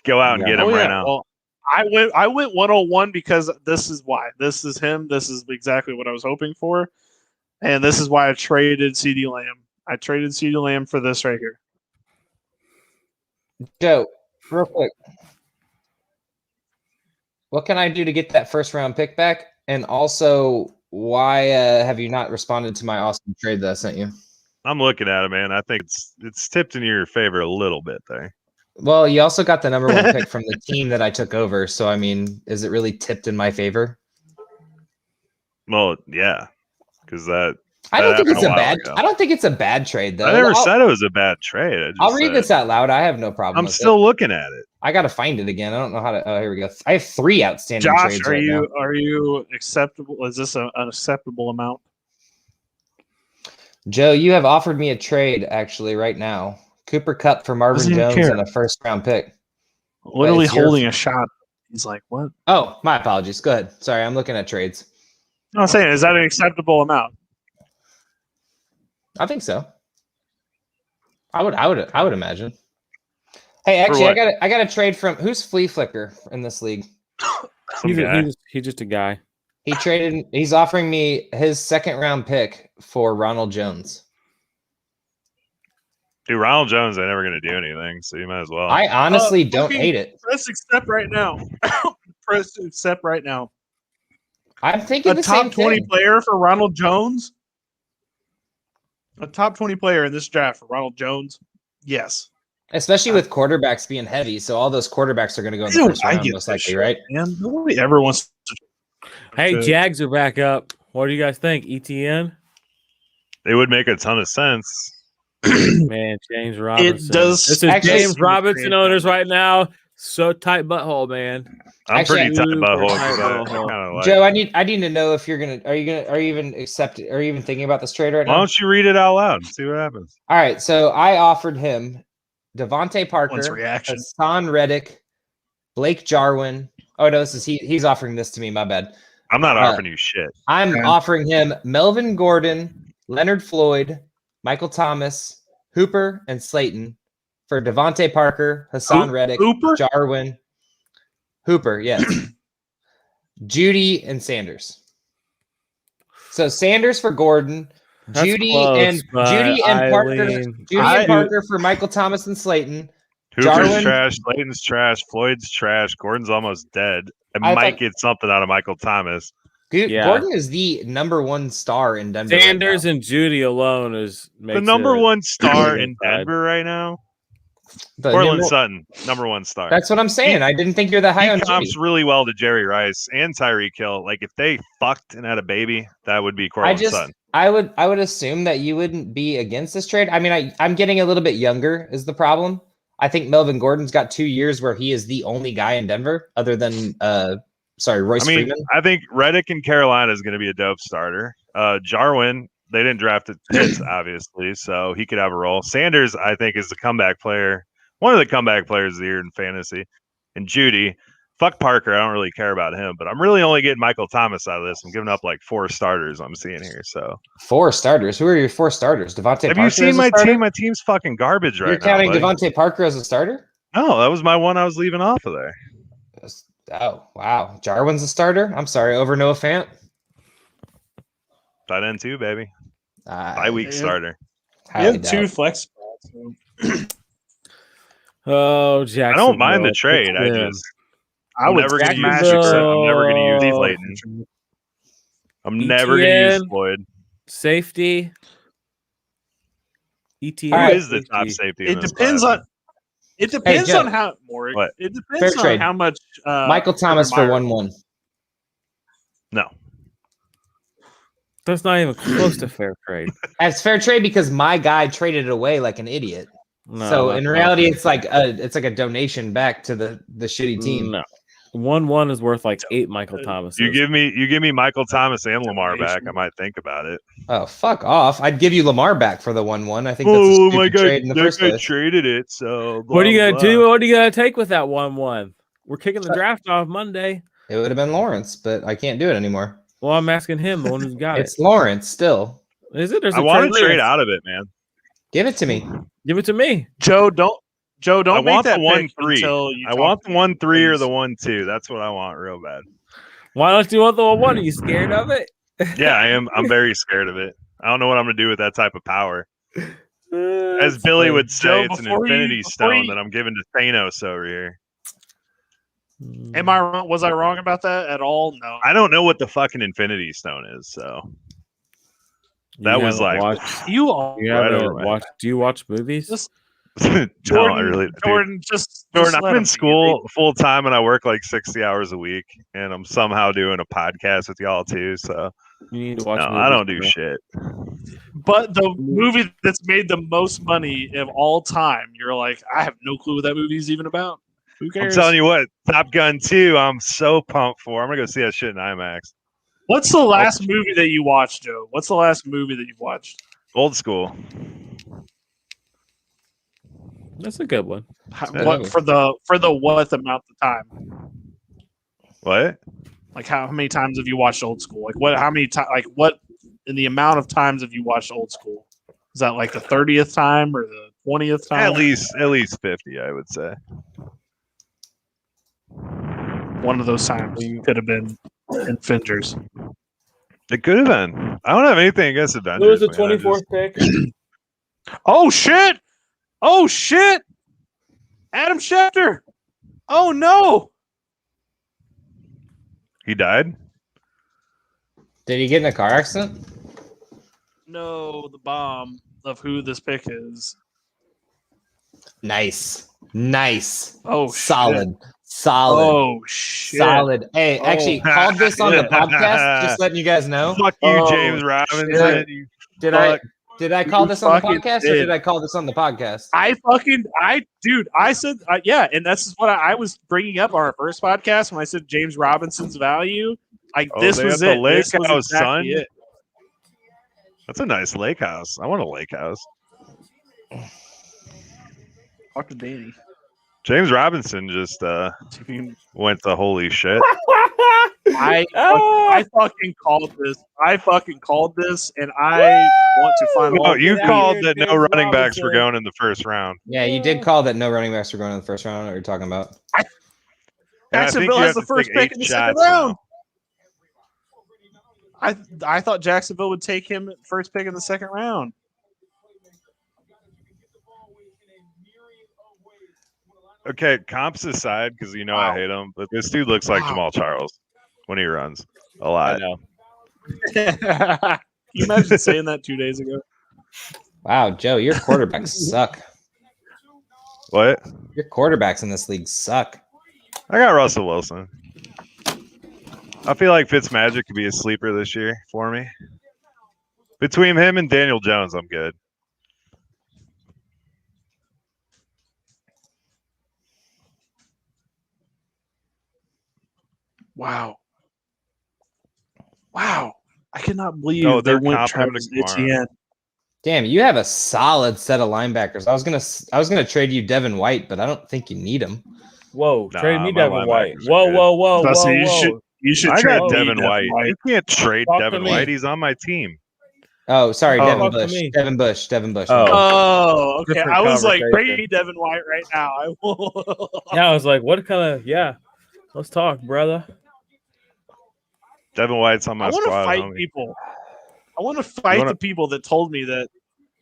Go out and get him right now. Well, I went 101 because this is why. This is him. This is exactly what I was hoping for. And this is why I traded CeeDee Lamb. I traded CeeDee Lamb for this right here. Joe, real quick. What can I do to get that first round pick back? And also, why have you not responded to my awesome trade that I sent you? I'm looking at it, man. I think it's tipped in your favor a little bit there. Well, you also got the number 1 pick from the team that I took over. So, I mean, is it really tipped in my favor? Well, yeah. Because I don't think it's a bad trade, though. I never said it was a bad trade. I'll read this out loud. I have no problem. I'm still looking at it. I got to find it again. I don't know how to. Oh, here we go. I have 3 outstanding Josh, trades. Are you acceptable? Is this an acceptable amount? Joe, you have offered me a trade actually right now. Cooper Kupp for Marvin Jones and a first round pick. Literally holding a shot. He's like, what? Oh, my apologies. Go ahead. Sorry, I'm looking at trades. No, I'm saying, is that an acceptable amount? I think so. I would imagine. Hey, actually, I got a trade from who's Flea Flicker in this league? He's just a guy. He's offering me his second round pick for Ronald Jones. Dude, Ronald Jones ain't never going to do anything, so you might as well. I honestly don't hate it. Press accept right now. Press accept right now. I'm thinking a top 20 player for Ronald Jones. A top 20 player in this draft for Ronald Jones. Yes. Especially with quarterbacks being heavy, so all those quarterbacks are going to go in the first round most likely, right? Man, nobody ever wants to. Hey, Jags are back up. What do you guys think? ETN? They would make a ton of sense. Man, James Robinson. It does. This is James Robinson owners right now. So tight butthole, man. I'm Actually, pretty tight super butthole. tight 'cause I butthole. kind of like. Joe, I need to know if are you even accepting? Are you even thinking about this trade right Why now? don't you read it out loud and see what happens? All right, so I offered him Devontae One's Parker, reaction. Hassan Reddick, Blake Jarwin. Oh no, he's offering this to me. My bad. I'm not offering you shit. I'm Okay. offering him Melvin Gordon, Leonard Floyd, Michael Thomas, Hooper, and Slayton for Devontae Parker, Hassan Reddick, Hooper? Jarwin, Hooper, yes, Judy, and Sanders. So Sanders for Gordon, That's Judy close, and Eileen. Parker for Michael Thomas and Slayton. Hooper's Jarwin- trash. Slayton's trash. Floyd's trash. Gordon's almost dead. I might thought- get something out of Michael Thomas. Yeah. Gordon is the number one star in Denver. right Sanders now. and Judy alone The makes number it- one star in Inside. Denver right now. The Cortland number- Sutton, number one star. That's what I'm saying. I didn't think you're that high He on Judy. comps really well to Jerry Rice and Tyreek Hill. Like if they fucked and had a baby, that would be Cortland Sutton. I would assume that you wouldn't be against this trade. I mean, I'm getting a little bit younger is the problem. I think Melvin Gordon's got 2 years where he is the only guy in Denver other than Royce Freeman. I think Reddick in Carolina is going to be a dope starter. Jarwin, they didn't draft it, Pitts, obviously, so he could have a role. Sanders, I think, is the comeback player, one of the comeback players of the year in fantasy. And Judy, fuck Parker, I don't really care about him, but I'm really only getting Michael Thomas out of this. I'm giving up like 4 starters I'm seeing here. So 4 starters. Who are your 4 starters? Devontae have Parker. you seen as a my starter? team? My team's fucking garbage right You're now. counting buddy. Devontae Parker as a starter? No, that was my one I was leaving off of there. Oh wow, Jarwin's a starter. I'm sorry, over Noah Fant. Tight end too, baby. I Bye-week yeah. starter. You highly have 2 doubt. flex spots. So Oh, Jackson. I don't mind the trade. I just I'm never going to use Jacksonville. I'm never going to use Slayton. I'm never going to use ETN. Floyd. Safety. ETN. Who All right. is the top safety? in It this depends class? on. It depends Joe. on how more. What? It depends Fair on trade. how much. Michael Thomas for 1-1. No. That's not even close to fair trade. That's fair trade because my guy traded it away like an idiot. No, So that's in not reality, fair. it's like a donation back to the shitty team. No. 1-1 is worth like 8 Michael Thomas. You give me Michael Thomas and Lamar back, I might think about it. Oh, fuck off. I'd give you Lamar back for the 1-1. I think that's a stupid trade in the first place. traded it. So What are you blah, gonna blah. do? What are you gonna take with that 1-1? We're kicking the draft off Monday. It would have been Lawrence, but I can't do it anymore. Well, I'm asking him, the one who's got It's Lawrence still. it. Is it? There's I a want to trade list. out of it, man. Give it to me. Give it to me. Joe, don't I make want that the pick 1-3. until you I talk want the to 1-3 or things. the 1-2. That's what I want real bad. Why don't you want the 1-1? Are you scared of it? Yeah, I am. I'm very scared of it. I don't know what I'm gonna do with that type of power. As Billy would say, Joe, it's an before you- infinity before stone you- that I'm giving to Thanos over here. Am I wrong? Was I wrong about that at all? No. I don't know what the fucking infinity stone is, so that was like You all. You right haven't over my watched? Do you watch movies? Just- no, Jordan, I really Jordan, just Jordan, let I'm him in be. school full time and I work like 60 hours a week, and I'm somehow doing a podcast with y'all too. So You need to watch. no, movies, I don't do bro. shit. But the movie that's made the most money of all time, you're like, I have no clue what that movie's even about. Who I'm cares? telling you what, Top Gun 2, I'm so pumped for. I'm gonna go see that shit in IMAX. What's the last movie that you watched, Joe? What's the last movie that you've watched? Old school. That's a good one. What for the what amount of time? What? Like how many times have you watched Old School? Like what? How many times? Like what? In the amount of times have you watched Old School? Is that like the 30th time or the 20th time? At least 50, I would say. One of those times could have been in Fingers. It could have been. I don't have anything against Avengers. It was the man. I 24th pick. Oh shit! Oh shit! Adam Schefter! Oh no! He died? Did he get in a car accident? No, the bomb of who this pick is. Nice. Oh, Solid. Shit. Solid. Oh shit! Solid. Hey, Oh. actually called this on the podcast, just letting you guys know. Fuck you, Oh, James Robinson. shit. You Did fuck. Did I call You this on the fucking podcast or did. did I call this on the podcast? I said, yeah, and that's what I was bringing up on our first podcast when I said James Robinson's value. This they was got the it. lake This was house, exactly son. it. That's a nice lake house. I want a lake house. Talk to Danny. James Robinson just went to holy shit. I fucking called this. I fucking called this, and I want to find No, all. you get out called here, that no James running backs were Robinson. going in the first round. Yeah, you did call that no running backs were going in the first round. What are you talking about? And I think Jacksonville you has have the to first take pick 8 in the second shots now. round. I thought Jacksonville would take him at first pick in the second round. Okay, comps aside, because you know I hate him, but this dude looks like Jamal Charles when he runs a I lot. know. Can you imagine saying that 2 days ago? Wow, Joe, your quarterbacks suck. What? Your quarterbacks in this league suck. I got Russell Wilson. I feel like Fitzmagic could be a sleeper this year for me. Between him and Daniel Jones, I'm good. Wow. I cannot believe Oh, they they're went comping him Travis to Kamara. Etienne. Damn, you have a solid set of linebackers. I was gonna trade you Devin White, but I don't think you need him. Whoa, Nah, trade me my Devin White. linebackers are Whoa, good. whoa, whoa, Dusty, whoa, you should I trade got me Devin White. You can't trade Talk to Devin me. White. He's on my team. Oh, sorry, Oh. Devin Talk to Bush. me. Devin Bush. Devin Bush. Oh. Oh, okay. Different I was like, conversation. trade me Devin White right now. I will. Yeah, I was like, what kind of? Yeah, let's talk, brother. Devin White's on my I want to squad. fight homie. people. I want to fight the people that told me that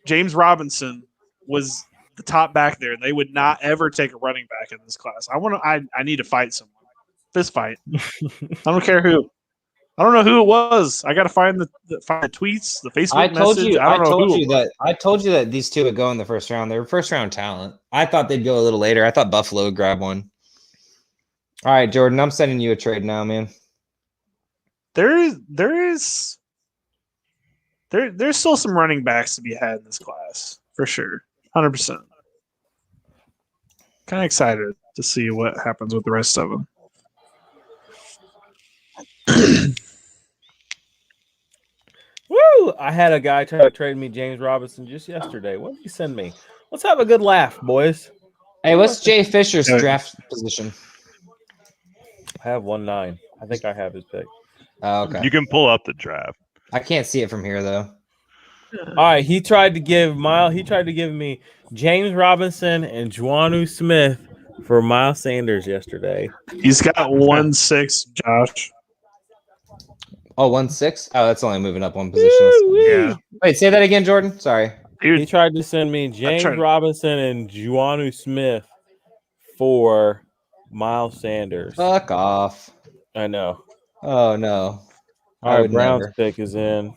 James Robinson was the top back there. They would not ever take a running back in this class. I need to fight someone. Fist fight. I don't care who. I don't know who it was. I got to find the tweets, the Facebook I told message. you. I don't know told who you it was. that. I told you that these two would go in the first round. They were first round talent. I thought they'd go a little later. I thought Buffalo would grab one. All right, Jordan, I'm sending you a trade now, man. There's still some running backs to be had in this class for sure, 100%. Kind of excited to see what happens with the rest of them. Woo! I had a guy try to trade me James Robinson just yesterday. What did he send me? Let's have a good laugh, boys. Hey, what's Jay Fisher's Yeah. draft position? I have 1-9. I think I have his pick. Oh, okay. You can pull up the draft. I can't see it from here though. All right, he tried to give me James Robinson and Juanu Smith for Miles Sanders yesterday. He's got 1-6, Josh. Oh, 1-6? Oh, that's only moving up one position. Yeah. Wait, say that again, Jordan. Sorry. He Dude, tried to send me James tried- Robinson and Juanu Smith for Miles Sanders. Fuck off. I know. Oh no. I All right, would Brown's never. pick is in.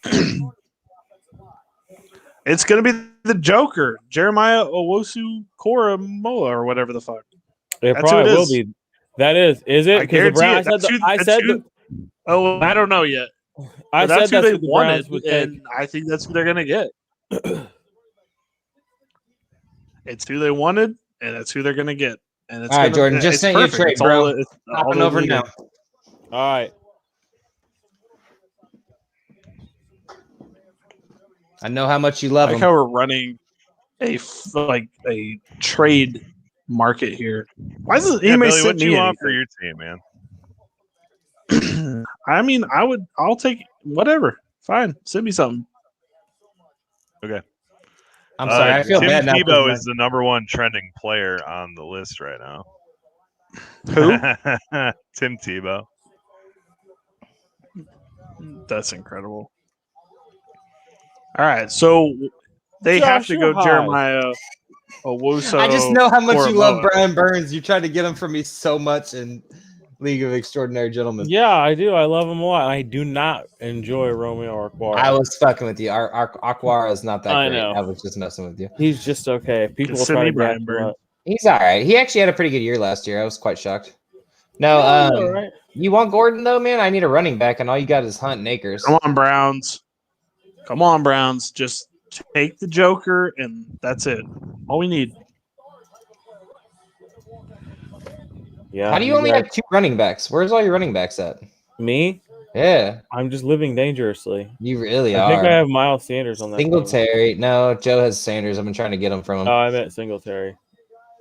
it's going to be the Joker, Jeremiah Owusu-Koramoah or whatever the fuck. It That's probably who it will is. be. That is. Is it? I 'Cause the guarantee Brown- it. That's who- Oh, I don't know yet. I But said that's who that's they what the wanted, Browns would take. and I think that's who they're going to get. It's who they wanted, and that's who they're going to get. And it's All right, gonna- Jordan, just it's sent you a perfect. trade, It's bro. all- it's all Hopping they over needed. now. All right. I know how much you love I like him. how we're running a trade market here. Why doesn't Yeah, anybody Billy, send what you me want for anything? your team, man? I mean, I'll take whatever. Fine, send me something. I'm sorry. I feel Tim bad now. Tebow 'cause is the number one trending player on the list right now. Who? Tim Tebow. That's incredible. All right, so they have to go Joshua. Jeremiah Owusu. I just know how much you love Koramoah. Brian Burns. You tried to get him from me so much in League of Extraordinary Gentlemen. Yeah, I do. I love him a lot. I do not enjoy Romeo Arquara. I was fucking with you. Our Aquara is not that I great. know. I was just messing with you. He's just okay. People Just try send to me Brian gas him Burns. up. He's all right. He actually had a pretty good year last year. I was quite shocked. No, Yeah, he's all right. you want Gordon though, man? I need a running back, and all you got is Hunt and Akers. Come on, Browns. Come on, Browns. Just take the Joker, and that's it. All we need. Yeah. How do you only have 2 running backs? Where's all your running backs at? Me? Yeah, I'm just living dangerously. you really I are. think I have Miles Sanders on that team. Singletary. No, Joe has Sanders. I've been trying to get him from him. Oh, I meant Singletary.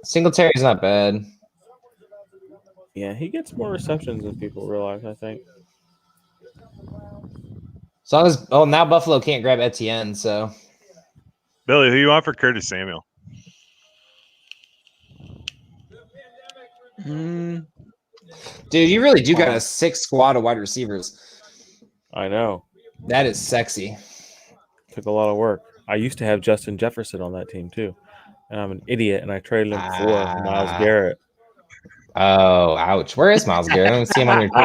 Singletary's not bad. Yeah, he gets more receptions than people realize, I think. As long as now Buffalo can't grab Etienne, so Billy, who you want for Curtis Samuel? dude, you really do got a 6 squad of wide receivers. I know. That is sexy. Took a lot of work. I used to have Justin Jefferson on that team too, and I'm an idiot, and I traded him for Myles Garrett. Oh, ouch! Where is Myles Garrett? I don't see him on your team.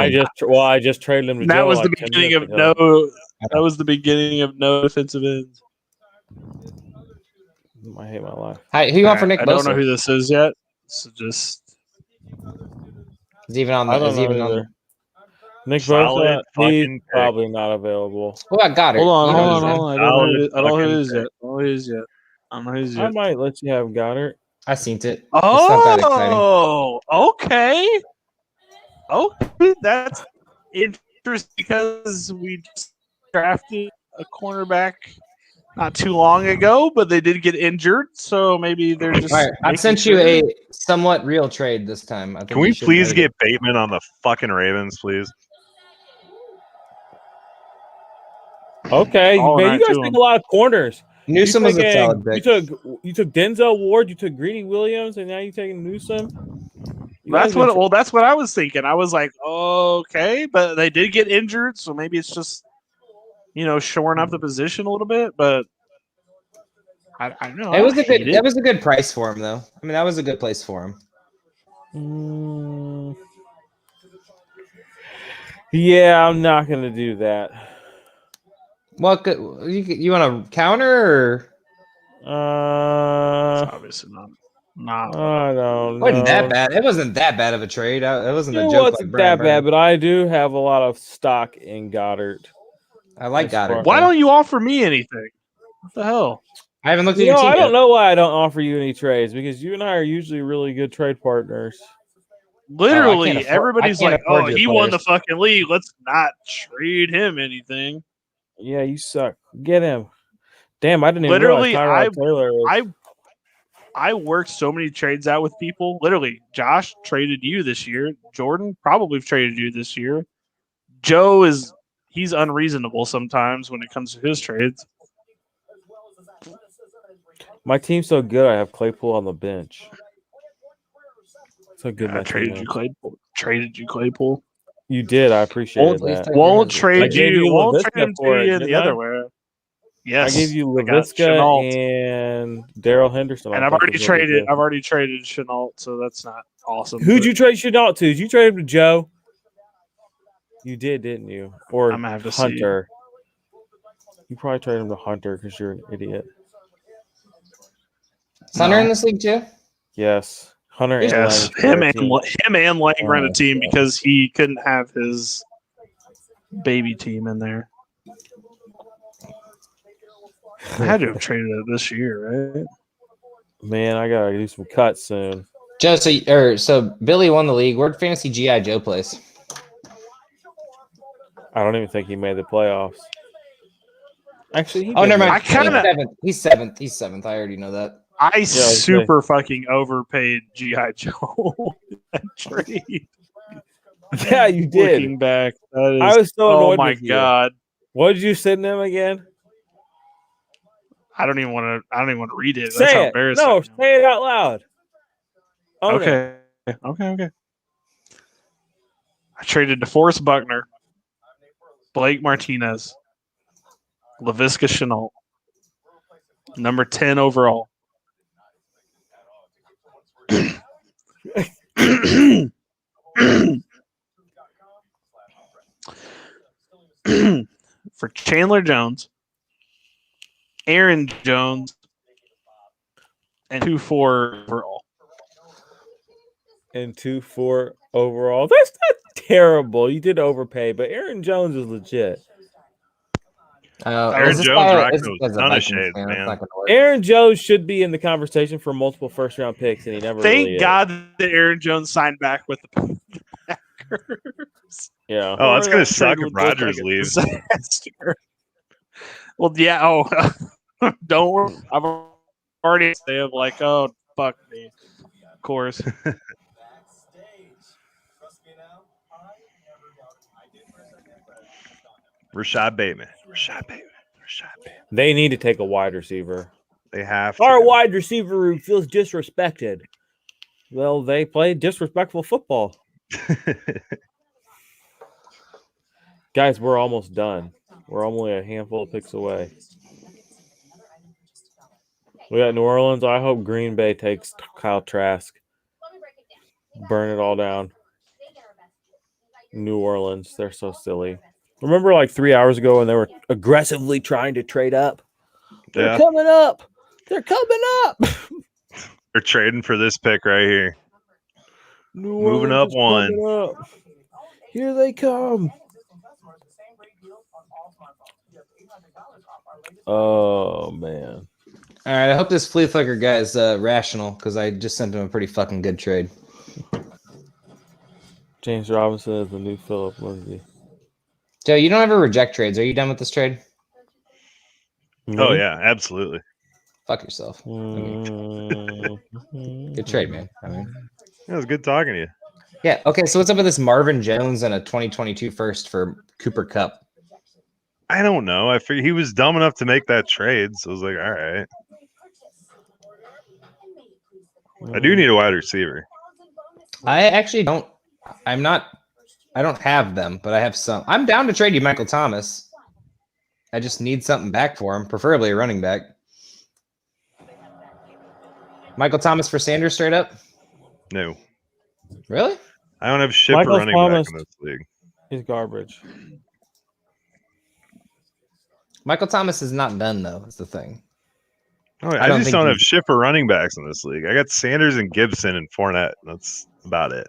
I just traded him to That Joe was the like 10 beginning minutes of ago. That was the beginning of no defensive ends. I hate my life. Hi, who you want for Nick I Bosa? don't know who this is yet. So just Is even on I the? don't Is even know on the? either. Nick Solid Bosa, he's fucking pick. probably not available. Well, I got it. hold You know on. he's in. I don't know who it Solid is yet. I don't know who it is I yet. might let you have Goddard. I seen it. It's not that exciting. Oh, okay. Okay, that's interesting because we just drafted a cornerback not too long ago, but they did get injured, so maybe they're just. All right, I've sent you a somewhat real trade this time. I think Can we you should please rate get it. Bateman on the fucking Ravens, please? Okay, Oh, man, nice you guys to take him. a lot of corners. Newsom was a solid pick. You took Denzel Ward, you took Greedy Williams, and now you're taking Newsom. That's what I was thinking. I was like, okay, but they did get injured, so maybe it's just shoring up the position a little bit. But I don't know. It was a good. That was a good price for him, though. I mean, that was a good place for him. Yeah, I'm not gonna do that. What you want to counter? It's obviously not. I don't know. Wasn't that bad? It wasn't that bad of a trade. It wasn't a It joke. wasn't like that bad, but I do have a lot of stock in Goddard. I like Goddard. Why don't you offer me anything? What the hell? I haven't looked at your team. I don't know why I don't offer you any trades because you and I are usually really good trade partners. Literally, everybody's like, "Oh, he won the players. fucking league. Let's not trade him anything." Yeah, you suck. Get him. Damn, I didn't even Literally, realize Tyrod Taylor was... I worked so many trades out with people. Literally, Josh traded you this year. Jordan probably traded you this year. Joe he's unreasonable sometimes when it comes to his trades. My team's so good, I have Claypool on the bench. So good. I traded you Claypool. You did. I appreciate that. Won't trade you. Won't LaVisca trade him for to it, you the didn't I? other way. Yes, I gave you I got LaVisca Chenault. and Daryl Henderson. And I've already traded Chenault, so that's not awesome. Who'd you trade Chenault to? Did you trade him to Joe? You did, didn't you? Or I'm gonna have to Hunter? You probably traded him to Hunter because you're an idiot. Is Hunter in this league too? Yes, Hunter. Yes, him and Lang ran a team because he couldn't have his baby team in there. I had to have traded it this year, right? Man, I gotta do some cuts soon. Joe, so Billy won the league. Where'd Fantasy GI Joe place? I don't even think he made the playoffs. Actually, never mind. He's seventh. He's seventh. I already know that. I super fucking overpaid GI Joe that trade. Yeah, you did. Looking back, I was so annoyed. Oh my with you. god! What did you send him again? I don't even want to read it. Say That's how it. embarrassing. No, say it out loud. Okay. I traded DeForest Buckner, Blake Martinez, LaVisca Chenault, number 10 overall. For Chandler Jones, Aaron Jones, and 2-4 overall. And 2-4 overall. That's not terrible. You did overpay, but Aaron Jones is legit. Aaron is this Jones guy- rocking is those this guy's a ton of Vikings shades, fan? man. That's not gonna work. Aaron Jones should be in the conversation for multiple first round picks, and he never really Thank is. God that Aaron Jones signed back with the Packers. Yeah. Oh, it's Or gonna that suck trade if would look Rodgers like a leaves. disaster. Well, yeah. Oh, don't worry. I've already say of like, oh, fuck me. Of course. Rashad Bateman. They need to take a wide receiver. They have Our to. wide receiver room feels disrespected. Well, they play disrespectful football. Guys, we're almost done. We're only a handful of picks away. We got New Orleans. I hope Green Bay takes Kyle Trask. Burn it all down. New Orleans, they're so silly. Remember like 3 hours ago when they were aggressively trying to trade up? They're Yeah. coming up. They're coming up. They're trading for this pick right here. New Moving Orleans up is one. coming up. Here they come. Oh, man. All right, I hope this flea flicker guy is rational because I just sent him a pretty fucking good trade. James Robinson is the new Philip Lindsay. Joe, you don't ever reject trades. Are you done with this trade? Oh yeah, absolutely. Fuck yourself. Good trade, man. I mean, It was good talking to you. yeah. Okay, so what's up with this Marvin Jones and a 2022 first for Cooper Kupp? I don't know. I figured he was dumb enough to make that trade, so I was like, all right. I do need a wide receiver. I actually don't. I don't have them, but I have some. I'm down to trade you Michael Thomas. I just need something back for him, preferably a running back. Michael Thomas for Sanders straight up? No. Really? I don't have shit Michael for running Thomas back in this league. He's garbage. Michael Thomas is not done, though, is the thing. Oh, I I don't just think don't he- have shit for running backs in this league. I got Sanders and Gibson and Fournette. That's about it.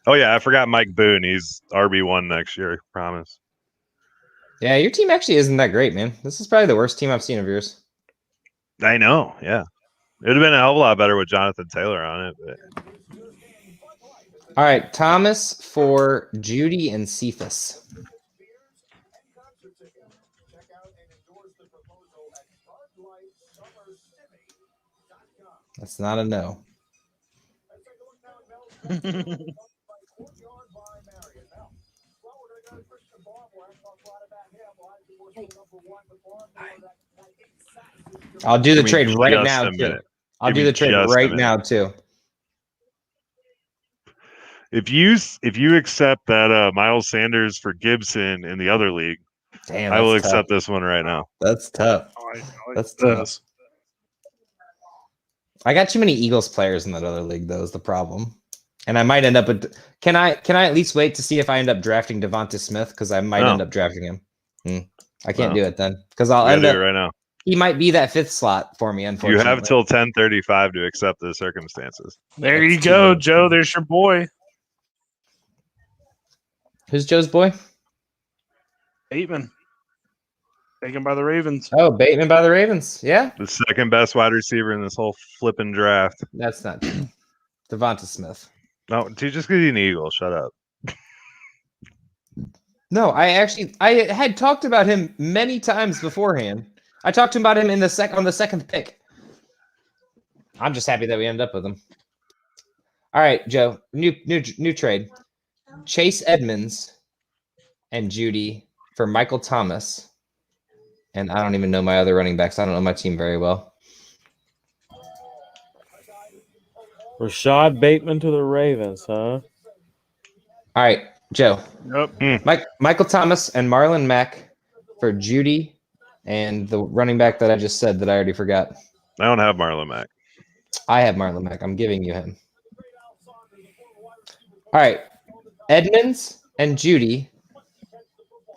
Oh, yeah, I forgot Mike Boone. He's RB1 next year, I promise. Yeah, your team actually isn't that great, man. This is probably the worst team I've seen of yours. I know, yeah. It would have been a hell of a lot better with Jonathan Taylor on it. But All right, Thomas for Judy and Cephas. That's not a no. I'll do the Give me trade right just now, a too. minute. I'll Give do me the trade just a right minute. now, too. If you accept that Miles Sanders for Gibson in the other league, Damn, I will that's tough. accept this one right now. That's tough. That's tough. this. I got too many Eagles players in that other league, though, is the problem. And I might end up with. Can I at least wait to see if I end up drafting Devonta Smith? Because I might No. end up drafting him. I can't No. do it then. Because I'll You end gotta up. do it right now. He might be that fifth slot for me, You unfortunately. have till 10:35 to accept the circumstances. There you That's go, too- Joe. There's your boy. Who's Joe's boy? Bateman. Taken by the Ravens. Oh, Bateman by the Ravens. Yeah, The second best wide receiver in this whole flipping draft. that's not true. Devonta Smith. No, dude, just because he's an Eagle, shut up. No, I had talked about him many times beforehand. I talked to him about him on the second pick. I'm just happy that we ended up with him. All right, Joe. New trade. Chase Edmonds and Judy for Michael Thomas. And I don't even know my other running backs. I don't know my team very well. Rashad Bateman to the Ravens, huh? All right, Joe. Yep. Michael Thomas and Marlon Mack for Judy and the running back that I just said that I already forgot. I don't have Marlon Mack. I have Marlon Mack. I'm giving you him. All right. Edmonds and Judy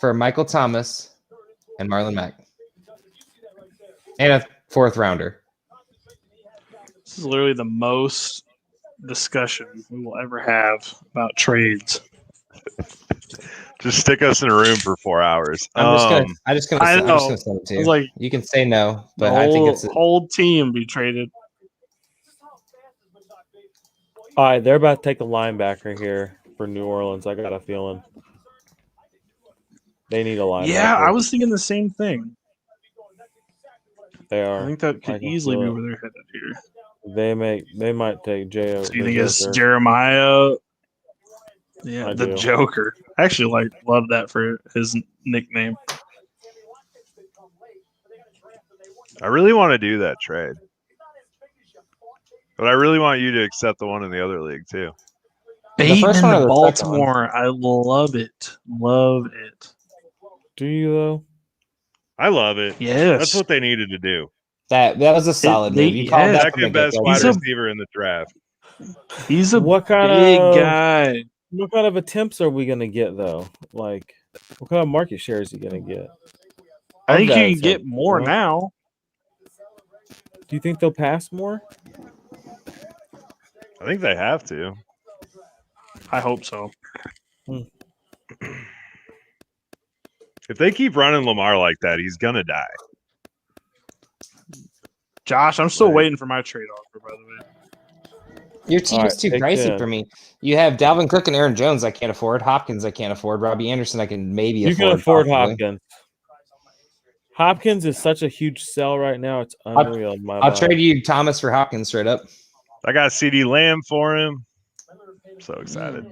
for Michael Thomas and Marlon Mack. And a fourth rounder. This is literally the most discussion we will ever have about trades. Just Just stick us in a room for 4 hours. I'm just gonna I send know. it to I you. was like, You can say no, the but I think it's whole team be traded. All right, they're about to take a linebacker here for New Orleans. I got a feeling they need a linebacker. Yeah, I was thinking the same thing. They I are. think that I could can easily be feel it. where they're headed here. They might take J.O. So you think it's Jeremiah? Yeah, I the do. Joker. I actually love that for his nickname. I really want to do that trade. But I really want you to accept the one in the other league, too. The first Bateman one or to the second one? Baltimore. I love it. Love it. Do you though? I love it. Yes. That's what they needed to do. that was a solid move. You called that from the Second best get-go. wide He's a- receiver in the draft. He's a What kind big of guy. What kind of attempts are we gonna get though? Like, what kind of market share is he gonna get? I think Of that you can get attempt, more right? now. Do you think they'll pass more? I think they have to. I hope so. If they keep running Lamar like that, he's going to die. Josh, I'm still Right. waiting for my trade offer, by the way. Your team All is right, too pick pricey 10. for me. You have Dalvin Cook and Aaron Jones I can't afford. Hopkins I can't afford. Robbie Anderson I can maybe You afford. can afford possibly. Hopkins. Hopkins is such a huge sell right now. It's unreal in my I'll mind. trade you Thomas for Hopkins straight up. I got CD Lamb for him. I'm so excited.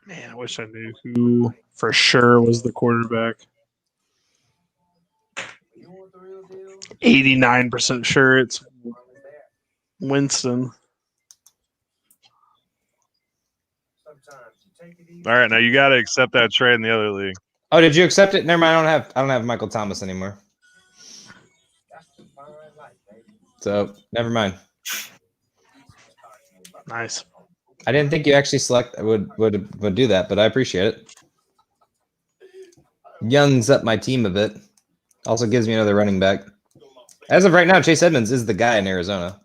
Man, I wish I knew who for sure was the quarterback. 89% sure it's Winston. All right, now you got to accept that trade in the other league. Oh, did you accept it? Never mind. I don't have Michael Thomas anymore. So never mind. Nice. I didn't think you actually would do that, but I appreciate it. Youngs up my team a bit. Also gives me another running back. As of right now, Chase Edmonds is the guy in Arizona.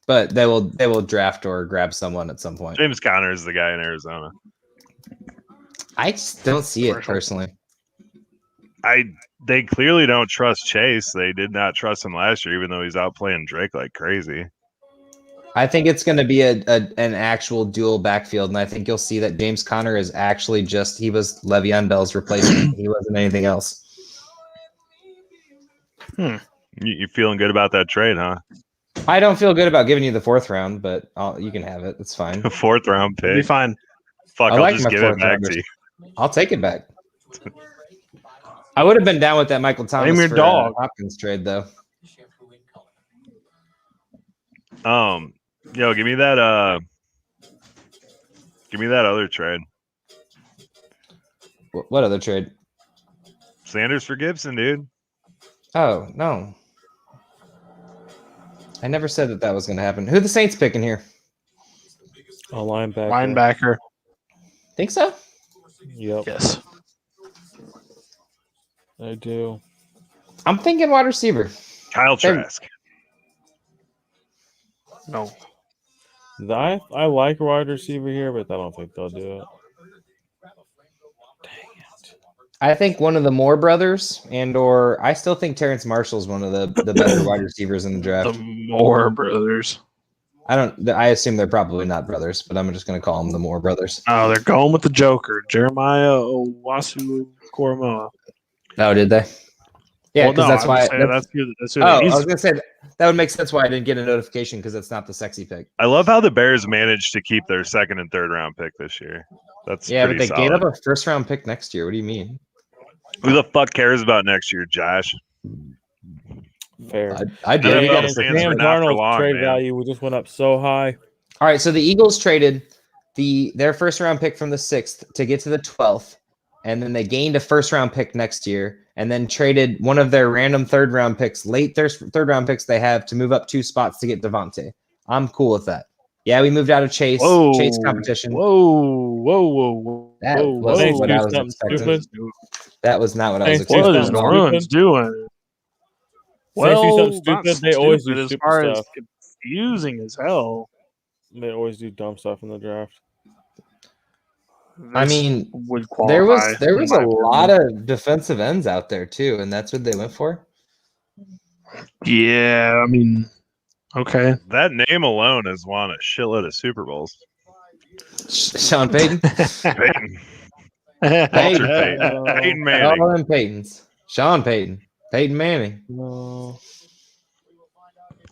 But they will draft or grab someone at some point. James Conner is the guy in Arizona. I just don't see it personally. They clearly don't trust Chase. They did not trust him last year, even though he's out playing Drake like crazy. I think it's going to be an actual dual backfield, and I think you'll see that James Conner is actually he was Le'Veon Bell's replacement. He wasn't anything else. You feeling good about that trade, huh? I don't feel good about giving you the 4th round, but you can have it. It's fine. A 4th round It'll be pick. fine. Fuck, I I'll like just my give it 4th back to rounders. you. I'll take it back. I would have been down with that Michael Thomas Name your for dog. Hopkins trade, though. Yo, give me that other trade. What other trade? Sanders for Gibson, dude. Oh, no. I never said that was going to happen. Who are the Saints picking here? A linebacker. Linebacker. Think so? Yep, Yes. I do. I'm thinking wide receiver. Kyle Trask. No. I like wide receiver here, but I don't think they'll do it. Dang it. I think one of the Moore brothers, or I still think Terrence Marshall's one of the better wide receivers in the draft. The Moore brothers. I assume they're probably not brothers, but I'm just going to call them the Moore brothers. Oh, they're going with the Joker. Jeremiah Owasu Koromoa. Oh, did they? Yeah, because that's why. That's who I he's- was going to say that would make sense why I didn't get a notification because it's not the sexy pick. I love how the Bears managed to keep their 2nd and 3rd round pick this year. That's Yeah, but pretty they gave solid. up a 1st round pick next year. What do you mean? Who the fuck cares about next year, Josh? Fair. I do. Yeah, You yeah, guys- stands for Sam not for Darnold's long, trade man. value just went up so high. All right, so the Eagles traded their 1st round pick from the 6th to get to the 12th, and then they gained a 1st round pick next year, and then traded one of their random 3rd round picks, late 3rd round picks they have to move up 2 spots to get Devontae. I'm cool with that. Yeah, we moved out of Chase competition. Whoa. That Whoa, wasn't whoa. what I was Something expecting. stupid. That was not what I was Saints do What expecting. is something New Orleans stupid. doing? Saints do something not stupid. They always do as stupid far as stuff. confusing as hell. They always do dumb stuff in the draft. I mean, would qualify. there was a lot of defensive ends out there too, and that's what they went for. Yeah, I mean, okay. That name alone has won a shitload of Super Bowls. Sean Payton, Peyton. Hey. Walter Payton. Peyton Manning. all them Paytons, Sean Payton, Peyton Manning. No.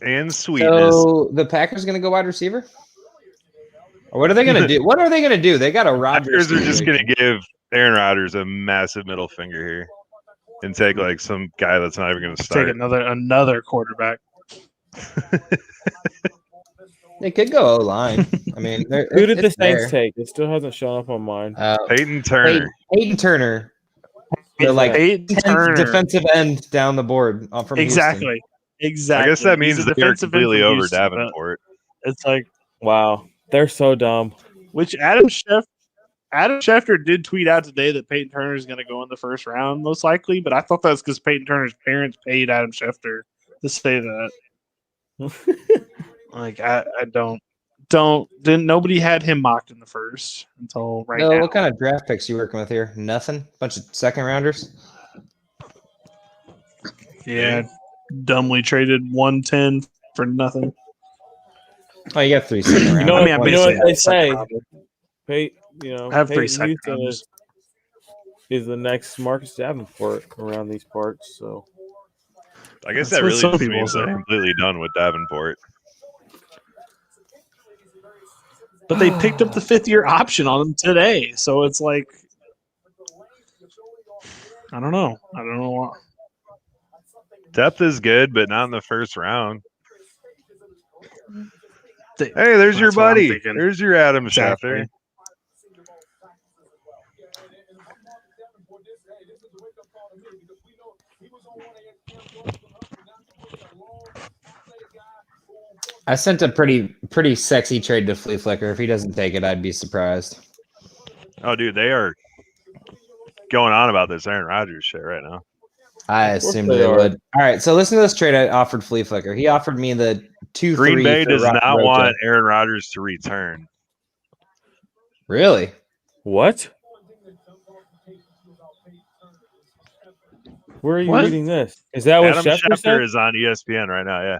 And sweetness. So the Packers going to go wide receiver? Or what are they going to do? What are they going to do? They got a Rodgers. Packers are just going to give Aaron Rodgers a massive middle finger here and take like some guy that's not even going to start. Take another quarterback. They could go O-line. I mean, Who did the Saints take? It still hasn't shown up on mine. Peyton Turner. Peyton Turner. They're like Peyton 10th Turner. defensive end down the board from Exactly. Exactly. I guess that means He's a that they're defensive end completely from over Houston, but Davenport. It's like, Wow, they're so dumb. which Adam Schefter did tweet out today that Peyton Turner is going to go in the first round, most likely. But I thought that was because Peyton Turner's parents paid Adam Schefter to say that. Like, I didn't nobody had him mocked in the first until right No, now. what kind of draft picks you working with here? Nothing? Bunch of second rounders? Yeah, dumbly traded 110 for nothing. Oh, you got 3 second rounders. You know, I mean, I you know basically what they have second say? rounder. I have 3 Peyton second Houston rounders. is the next Marcus Davenport around these parts. So I guess That's that what really some just people means they're say. completely done with Davenport. But they picked up the 5th-year option on him today, so it's like, I don't know. Depth is good, but not in the first round. They- Hey, there's your That's what I'm buddy. thinking. There's your Adam Exactly. Schefter. I sent a pretty sexy trade to Flea Flicker. If he doesn't take it, I'd be surprised. Oh, dude, they are going on about this Aaron Rodgers shit right now. I Of course assumed they they are. would. All right, so listen to this trade I offered Flea Flicker. He offered me the 2-3. Green Bay for does not Rocha. want Aaron Rodgers to return. Really? what? Where are you What? reading this? Is that what Adam Schefter said? Schefter is on ESPN right now, yeah.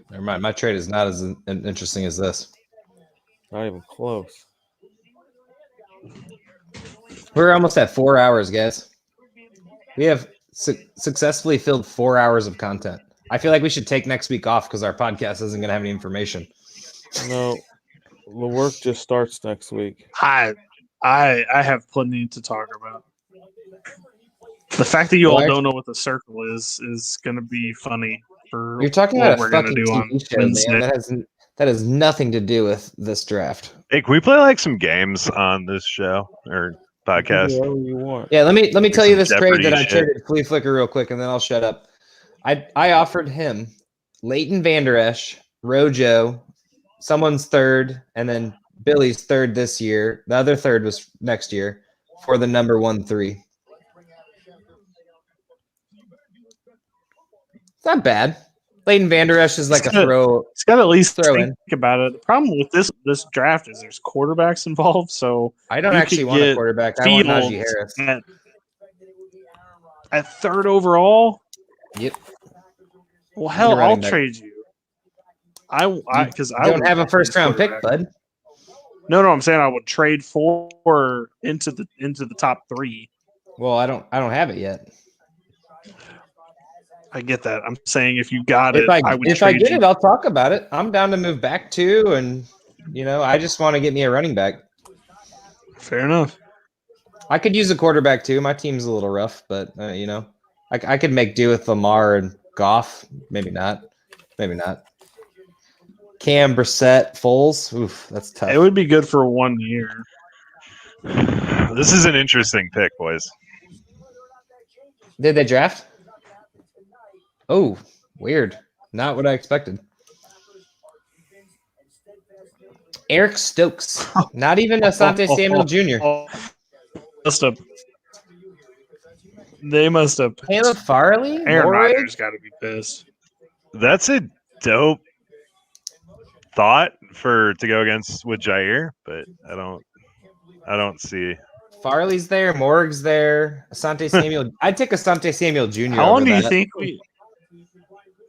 Never mind. My trade is not as interesting as this. Not even close. We're almost at 4 hours, guys. We have successfully filled 4 hours of content. I feel like we should take next week off because our podcast isn't going to have any information. No, the work just starts next week. I have plenty to talk about. The fact that you all Well, don't know what the circle is going to be funny for You're talking what about a we're going to fucking do on TV show, Wednesday. man. That has nothing to do with this draft. Hey, can we play like some games on this show or Do podcast? whatever you want. Yeah, let me tell you some this trade Jeopardy that I shit. traded Flea Flicker real quick, and then I'll shut up. I offered him Leighton Vander Esch, Rojo, someone's third, and then Billy's third this year. The other third was next year for the number 1-3. It's not bad. Leighton Vander Esch is like a throw. It's got to at least Throw think in. about it. The problem with this draft is there's quarterbacks involved, so I don't You actually could want a get quarterback. I want Fields Najee Harris. at 3rd overall. Yep. Well, hell, Need a I'll running back. trade you. Because I Don't would have a trade first round pick, quarterback. bud. No, I'm saying I would trade for into the top 3. Well, I don't have it yet. I get that. I'm saying if you got If it, I would if I trade get you. it, I'll talk about it. I'm down to move back too, and I just want to get me a running back. Fair enough. I could use a quarterback too. My team's a little rough, but I could make do with Lamar and Goff. Maybe not. Cam, Brissett, Foles. Oof, that's tough. It would be good for 1 year. This is an interesting pick, boys. Did they draft? Oh, weird. Not what I expected. Eric Stokes. Not even Asante Samuel Jr. They must have. Caleb Farley? Aaron Morrig? Rodgers got to be pissed. That's a dope thought to go against with Jair, but I don't see. Farley's there, Morg's there, Asante Samuel. I'd take Asante Samuel Jr. How long over do you that. think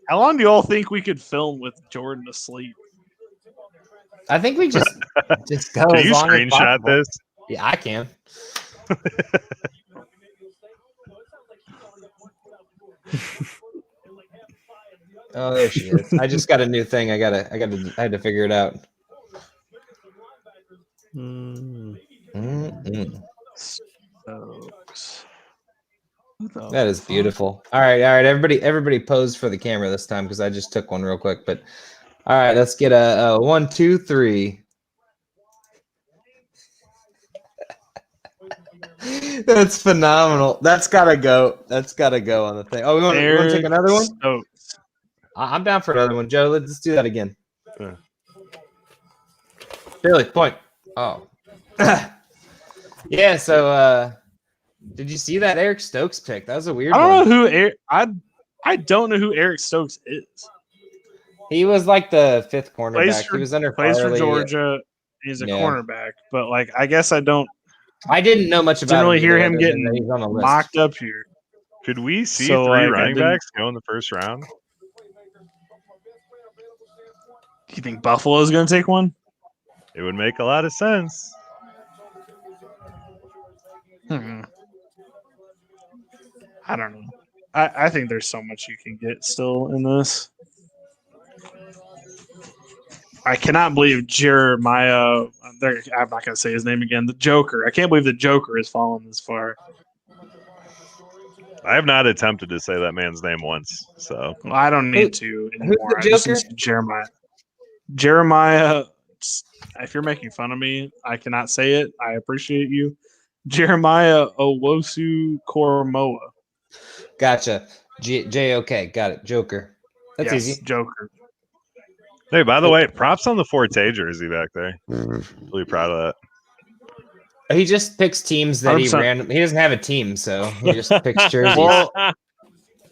How long do you all think we could film with Jordan asleep? I think we just go Can as you long as screenshot possible. this? Yeah, I can. Oh, there she is. I just got a new thing. I had to figure it out. That is beautiful. All right. Everybody pose for the camera this time because I just took one real quick. But all right, let's get a 1, 2, 3. That's phenomenal. That's gotta go. That's gotta go on the thing. Oh, we want to take another one? Stokes. I'm down for another one, Joe. Let's do that again. Yeah. Billy, point. Oh. Yeah, so did you see that Eric Stokes pick? That was a weird one. I don't know who I don't know who Eric Stokes is. He was like the 5th Plays cornerback. for, He was under plays for Farley. Georgia. He's a Yeah. cornerback, but like I guess I don't I didn't know much about generally him hear either, him other than getting that he's on the list. mocked up here. Could we see So, 3 like, I running didn't- backs go in the first round? Do you think Buffalo's going to take one? It would make a lot of sense. I don't know. I think there's so much you can get still in this. I cannot believe Jeremiah. I'm not going to say his name again. The Joker. I can't believe the Joker has fallen this far. I have not attempted to say that man's name once, so Well, I don't need to anymore. the I just Joker? need to Jeremiah. Jeremiah. If you're making fun of me, I cannot say it. I appreciate you. Jeremiah Owosu Koromoa. Gotcha. J-O-K. Got it. Joker. That's Yes, easy. Joker. hey, by the way, props on the Forte jersey back there. Really proud of that. He just picks teams that he 100%. random. He doesn't have a team, so he just picks jerseys. Well,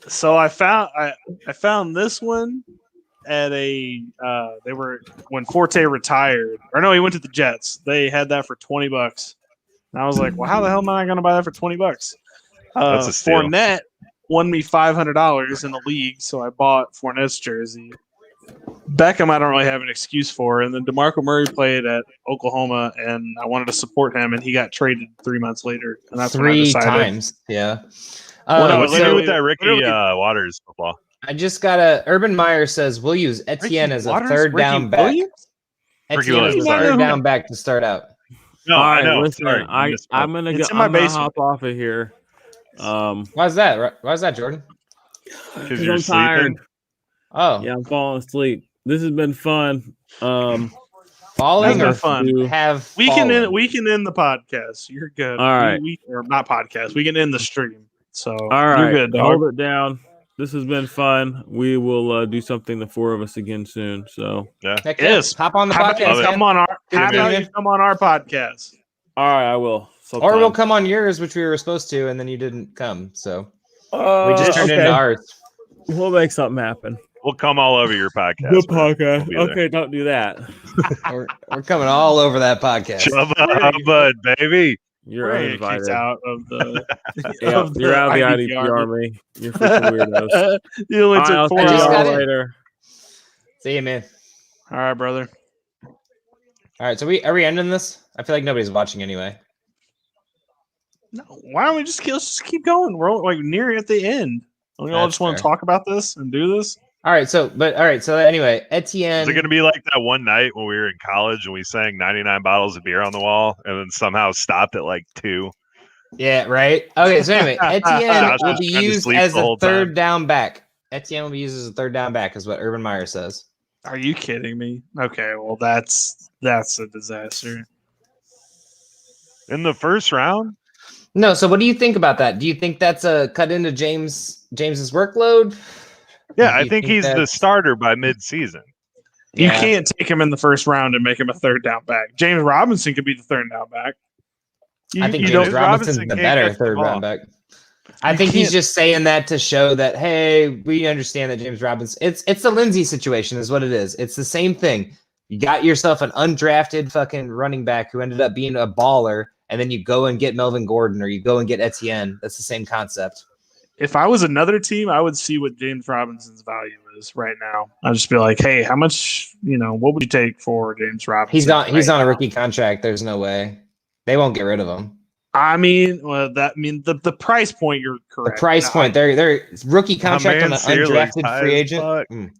so I found this one at a they were when Forte retired, or no, he went to the Jets. They had that for $20, and I was like, well, how the hell am I going to buy that for $20? That's a steal. Fournette won me $500 in the league, so I bought Fournette's jersey. Beckham, I don't really have an excuse for, and then DeMarco Murray played at Oklahoma, and I wanted to support him, and he got traded 3 months later, and that's when I 3 decided. times. Yeah. Well, no, What's it's to do literally- with that Ricky literally- Waters football? I just got Urban Meyer says we'll use Etienne as a Waters? third Ricky down back. Williams? Ricky Etienne as a Williams, sorry. third down back to start out. No, All I right, know. listen, Sorry, I'm gonna It's go. in my I'm gonna basement. hop off of here. Why's that? Why's that, Jordan? because I'm you're tired. sleeping. Oh, Yeah, I'm falling asleep. This has been fun. falling That's or been fun. have We fallen? can end the podcast. You're good. All right. Or not podcast. We can end the stream. So All right, you're good, dog. hold it down. This has been fun. We will do something, the 4 of us, again soon. So, Heck Yes. hop on the How about you podcast, man. come on our? How Yeah, about man. you come on our podcast? all right, I will. Or we'll come on yours, which we were supposed to, and then you didn't come. So we just turned okay. into ours. We'll make something happen. We'll come all over your podcast. The bro. podcast. We'll be there. Okay, don't do that. We're coming all over that podcast. Chubba Hubbard, baby. You're We're gonna get kicked uninvited. out of the. Yeah, of you're out of the IDP army. army. You're freaking weirdos. You only All right, took I'll 4 see I just got hours. y'all it. later. See you, man. All right, brother. All right, so are we ending this? I feel like nobody's watching anyway. No, why don't we let's just keep going? We're like near at the end. We all That's just want to fair. talk about this and do this. All right, so anyway, Etienne. Is it going to be like that one night when we were in college and we sang 99 bottles of beer on the wall and then somehow stopped at like 2? Yeah, right. Okay, so anyway, Etienne Josh will was be trying to used sleep as the a whole third time. down back. Etienne will be used as a third down back, is what Urban Meyer says. Are you kidding me? Okay, well that's a disaster. In the first round? No, so what do you think about that? Do you think that's a cut into James's workload? Yeah, Do I you think he's the that's- starter by mid-season. You Yeah. can't take him in the first round and make him a third down back. James Robinson could be the third down back. I think you James don't- Robinson's Robinson the can't better catch the third ball. round back. I You think he's can't- just saying that to show that, hey, we understand that James Robinson. It's the Lindsey situation, is what it is. It's the same thing. You got yourself an undrafted fucking running back who ended up being a baller, and then you go and get Melvin Gordon or you go and get Etienne. That's the same concept. If I was another team, I would see what James Robinson's value is right now. I'd just be like, hey, how much, what would you take for James Robinson? He's on a rookie contract. There's no way. They won't get rid of him. I mean, the price point, you're correct. The price point, they're rookie contract on an undrafted free agent.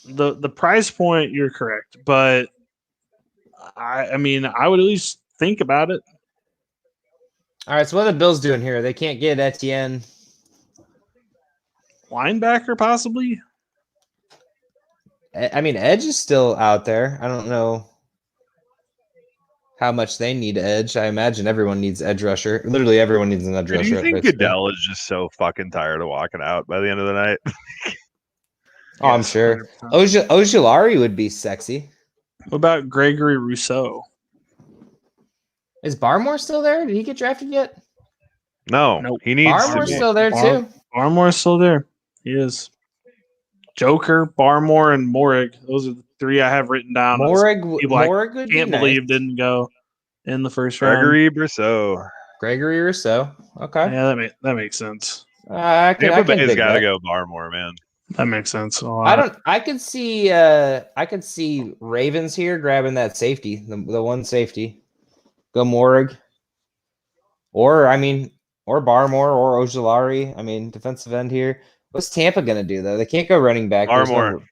The price point, you're correct, but I mean, I would at least think about it. All right, so what are the Bills doing here? They can't get Etienne. Linebacker, possibly. I mean, edge is still out there. I don't know how much they need edge. I imagine everyone needs edge rusher. Literally everyone needs an edge rusher. Do you think Goodell is just so fucking tired of walking out by the end of the night? Oh, I'm sure. Ojulari would be sexy. What about Gregory Rousseau? Is Barmore still there? Did he get drafted yet? No, Nope. He needs Barmore's to be. still there too. Barmore's still there. He is. Joker, Barmore, and Morig. Those are the three I have written down. Morig would Can't be believe nice. didn't go in the first round. Gregory Brousseau. Gregory Rousseau. Okay. Yeah, that makes sense. I can Tampa Bay's dig got to that. go Barmore, man. That makes sense a lot. I could see Ravens here grabbing that safety, the one safety. Go Morig. Or Barmore or Ojulari. I mean, defensive end here. What's Tampa gonna do though? They can't go running back. Barmore.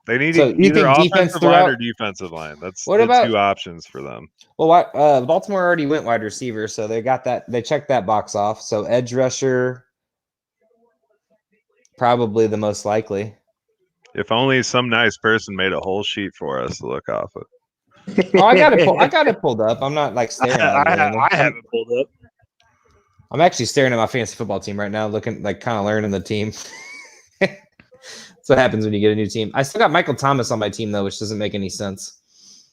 They need So you either think defense offensive line throughout? or defensive line. That's What the about- two options for them. Well, Baltimore already went wide receiver, so they got that. They checked that box off. So edge rusher, probably the most likely. If only some nice person made a whole sheet for us to look off of. Oh, I got it pulled up. I'm not like staring at it. I have it pulled up. I'm actually staring at my fantasy football team right now, looking like kind of learning the team. That's what happens when you get a new team. I still got Michael Thomas on my team though, which doesn't make any sense.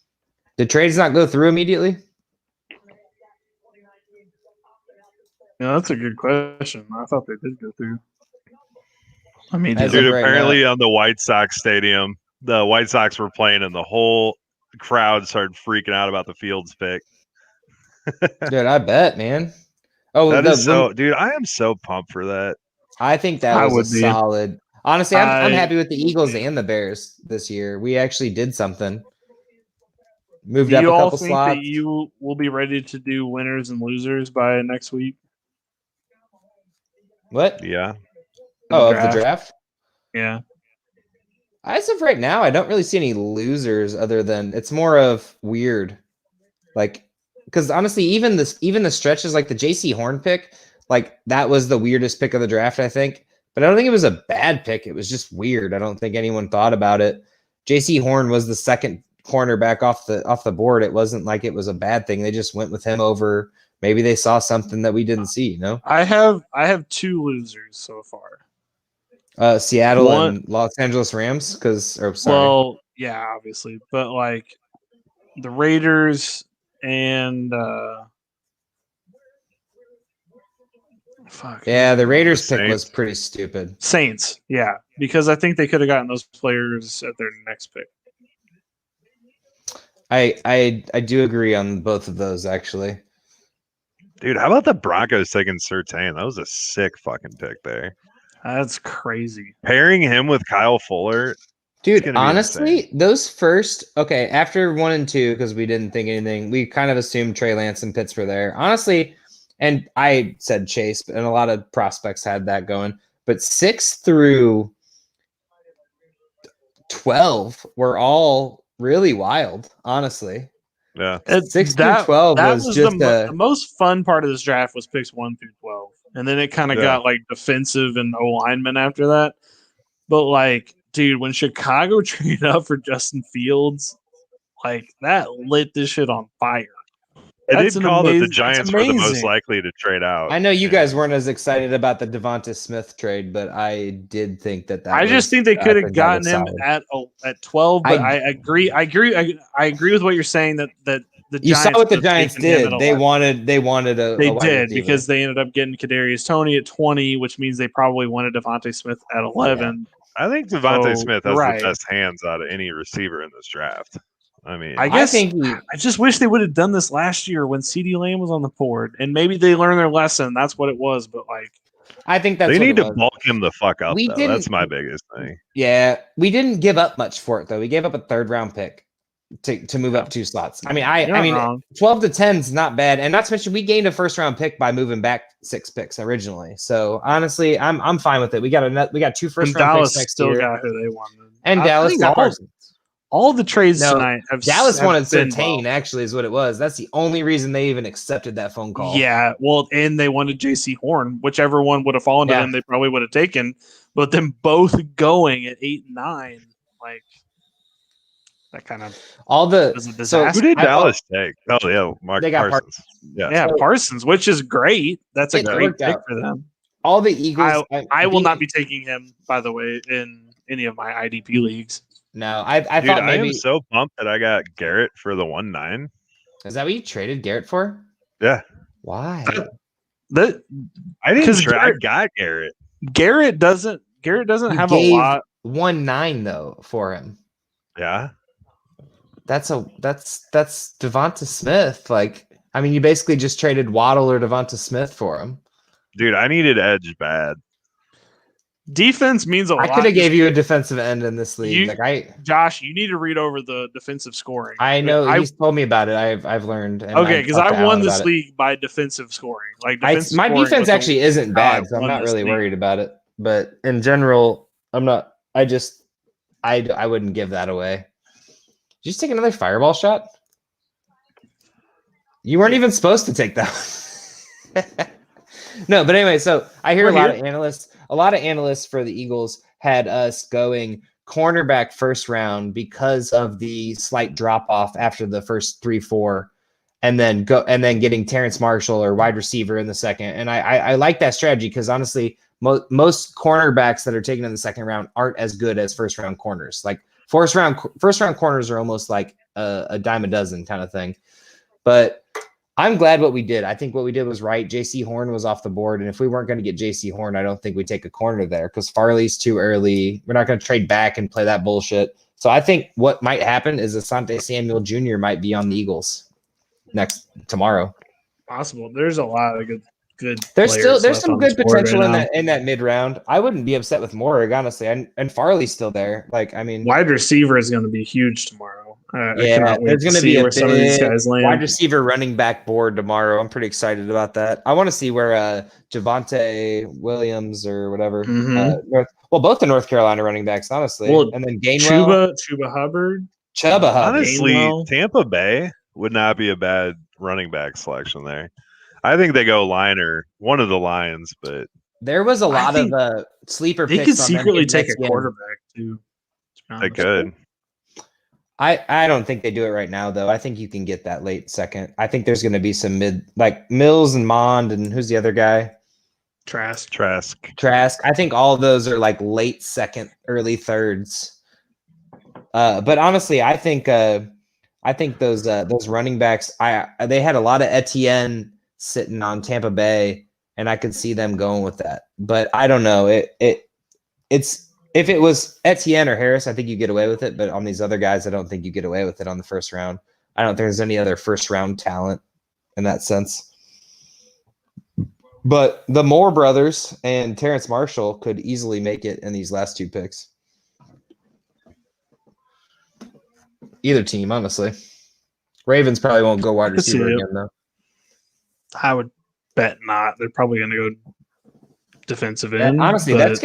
Did trades not go through immediately? Yeah, that's a good question. I thought they did go through. I mean, As Dude, of right apparently now. on the White Sox stadium, the White Sox were playing and the whole crowd started freaking out about the Fields pick. Dude, I bet, man. Oh, That is so, dude, I am so pumped for that. I think that I was would a be. solid. Honestly, I'm I- happy with the Eagles and the Bears this year. We actually did something. Moved do up a you all couple think slots. that you will be ready to do winners and losers by next week? What? Yeah. Oh, The of the draft? Yeah. As of right now, I don't really see any losers other than it's more of weird. Like, because honestly, even the stretches like the JC Horn pick, like that was the weirdest pick of the draft, I think. But I don't think it was a bad pick. It was just weird. I don't think anyone thought about it. JC Horn was the second cornerback off the board. It wasn't like it was a bad thing. They just went with him over. Maybe they saw something that we didn't see, you know? I have two losers so far. Seattle One- and Los Angeles Rams, Well, yeah, obviously, but like the Raiders and the Raiders The pick was Saints. pretty stupid. Saints, yeah, because I think they could have gotten those players at their next pick. I do agree on both of those actually. Dude, how about the Broncos taking Surtain? That was a sick fucking pick there. That's crazy. Pairing him with Kyle Fuller. Dude, gonna be honestly, insane. those first after 1 and 2, because we didn't think anything, we kind of assumed Trey Lance and Pitts were there. Honestly, and I said Chase, and a lot of prospects had that going. But 6 through 12 were all really wild, honestly. Yeah. 6 through 12 that was just the most fun part of this draft was picks 1 through 12, and then it kind of Yeah. got like defensive and O lineman after that. But like, dude, when Chicago traded up for Justin Fields, like that lit this shit on fire. I That's did an call that the amazing- Giants that's were the most amazing. likely to trade out. I know you guys weren't as excited about the Devonta Smith trade, but I did think that I just think they could have gotten him solid. at 12. But I- I agree. I agree with what you're saying that the You Giants saw what the could have Giants taken him did. at They 11. wanted a They wide did receiver. because they ended up getting Kadarius Toney at 20, which means they probably wanted Devontae Smith at 11. I think Devontae So, Smith has right. the best hands out of any receiver in this draft. I mean, I guess think I just wish they would have done this last year when CeeDee Lamb was on the board, and maybe they learned their lesson. That's what it was. But like, I think that's they what need it to was. bulk him the fuck up, We though. didn't- That's my biggest thing. Yeah, we didn't give up much for it though. We gave up a 3rd round pick to move up 2 slots. I mean, you're not wrong. 12 to 10 is not bad, and not to mention we gained a 1st round pick by moving back 6 picks originally. So honestly, I'm fine with it. We got 2 And 1st round Dallas picks next still year, got who they wanted, and I Dallas think got Parsons. all the trades No, tonight have Dallas have wanted been Surtain, well. actually, is what it was. That's the only reason they even accepted that phone call. Yeah, well, and they wanted J.C. Horn. Whichever one would have fallen to Yeah. them, they probably would have taken. But them both going at 8 and 9, like that kind of All the was a so disaster. Who did I- Dallas take? Oh, yeah, Mark They got Parsons. Yeah. yeah, Parsons, which is great. That's a It great worked pick out. for them. all the Eagles. I will not be taking him, by the way, in any of my IDP leagues. No, I Dude, thought I maybe am so pumped that I got Garrett for the 1-9. is that what you traded Garrett for? Yeah. Why? That I didn't 'Cause try. I Garrett- got Garrett. Garrett doesn't You have a gave lot. 1-9 though for him. Yeah. That's Devonta Smith. Like, I mean, you basically just traded Waddle or Devonta Smith for him. Dude, I needed edge bad. Defense means a I lot. could have gave you a defensive end in this league. You- Josh, you need to read over the defensive scoring. I know I, he's told me about it. I've learned. And okay, I've because talked to I won Alan this about it. league by defensive scoring. Like My defensive scoring defense was the- actually isn't how bad, I so I'm won not this really league. worried about it. But in general, I'm not. I wouldn't give that away. Did you just take another fireball shot? You weren't even supposed to take that. No, but anyway, so I hear We're a lot here. of analysts for the Eagles had us going cornerback 1st round because of the slight drop off after the first 3-4, and then getting Terrence Marshall or wide receiver in the 2nd. And I like that strategy because honestly, most cornerbacks that are taken in the 2nd round aren't as good as 1st round corners. Like first round corners are almost like a dime a dozen kind of thing. But I'm glad what we did. I think what we did was right. J.C. Horn was off the board, and if we weren't going to get J.C. Horn, I don't think we'd take a corner there because Farley's too early. We're not going to trade back and play that bullshit. So I think what might happen is Asante Samuel Jr. might be on the Eagles tomorrow. Possible. There's a lot of good. There's players left some on good this board potential right in that mid round. I wouldn't be upset with Morrig, honestly, and Farley's still there. Like, I mean, Wide receiver is going to be huge tomorrow. I yeah, cannot wait there's to going to see be a where some of these big guys land. wide receiver running back board tomorrow. I'm pretty excited about that. I want to see where Javonte Williams or whatever. Mhm. Both the North Carolina running backs, honestly, Well, and then Gainwell, Chuba Hubbard. Chuba Hubbard. Honestly, Gainwell. Tampa Bay would not be a bad running back selection there. I think they go liner, one of the Lions, but There was a lot think of sleeper They picks. could on them secretly getting take a Etienne. quarterback too. to be they honest. could. I don't think they do it right now, though. I think you can get that late 2nd. I think there's going to be some like Mills and Mond, and who's the other guy? Trask. Trask. I think all of those are like late 2nd, early 3rds. But honestly, I think those running backs. They had a lot of Etienne sitting on Tampa Bay, and I could see them going with that. But I don't know. It's if it was Etienne or Harris, I think you get away with it. But on these other guys, I don't think you get away with it on the 1st round. I don't think there's any other 1st round talent in that sense. But the Moore brothers and Terrence Marshall could easily make it in these last 2 picks. Either team, honestly. Ravens probably won't go wide I could see receiver it. again, though. I would bet not. They're probably going to go defensive end. Honestly, but that's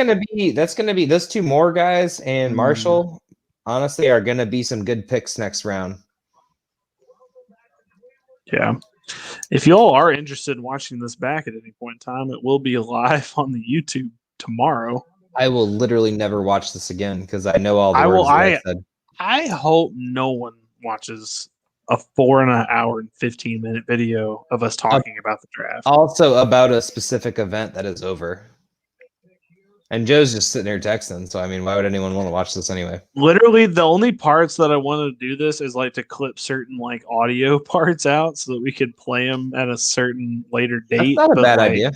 gonna be those 2 Moore guys and Marshall. Honestly, are gonna be some good picks next round. yeah. If y'all are interested in watching this back at any point in time, it will be live on the YouTube tomorrow. I will literally never watch this again because I know all the I words will- that I said. I hope no one watches a 4.5 and 15-minute video of us talking about the draft. Also about a specific event that is over. And Joe's just sitting here texting, so I mean, why would anyone want to watch this anyway? Literally, the only parts that I wanted to do this is like to clip certain like audio parts out so that we could play them at a certain later date. That's not a but, bad like, idea.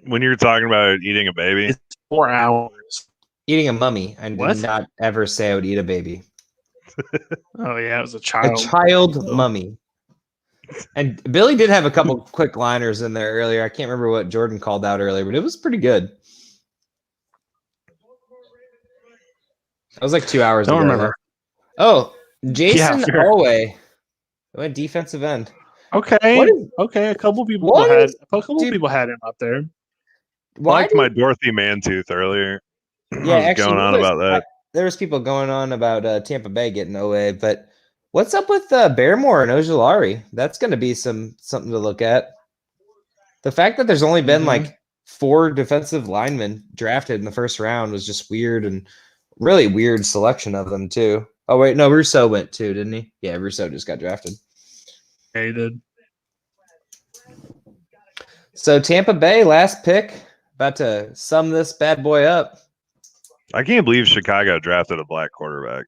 When you're talking about eating a baby, It's 4 hours. Eating a mummy. I What? did not ever say I would eat a baby. Oh yeah, it was a A child. child mummy. And Billy did have a couple quick liners in there earlier. I can't remember what Jordan called out earlier, but it was pretty good. That was like 2 hours Don't ago. remember. Oh, Jason fair. Alway. Went defensive end. Okay. What is- Okay. A couple people what had is- dude, people had him up there. I Why liked my Dorothy Mantooth earlier. Yeah, I was actually, going on about that. there was people going on about Tampa Bay getting OA, but what's up with Barrymore and Ojulari? That's going to be something to look at. The fact that there's only been like 4 defensive linemen drafted in the first round was just weird, and really weird selection of them too. Oh wait, no, Rousseau went too, didn't he? Yeah, Rousseau just got drafted. Yeah, he did. So Tampa Bay, last pick, about to sum this bad boy up. I can't believe Chicago drafted a black quarterback.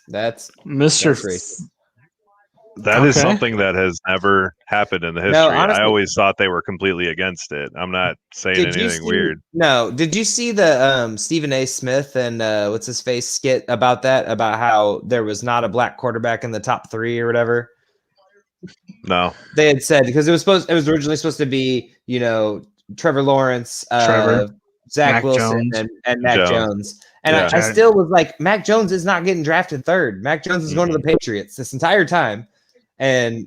That's Mr. racist. That is Okay. something that has never happened in the history. No, honestly- I always thought they were completely against it. I'm not saying anything weird. No, did you see the Stephen A. Smith and what's his face skit about that? About how there was not a black quarterback in the top 3 or whatever? No. They had said because it was originally supposed to be, Trevor Lawrence, Trevor, Zach Mac Wilson, Jones. and Mac Jones. Jones. And Yeah. I still was like, Mac Jones is not getting drafted 3rd. Mac Jones is going to the Patriots this entire time. And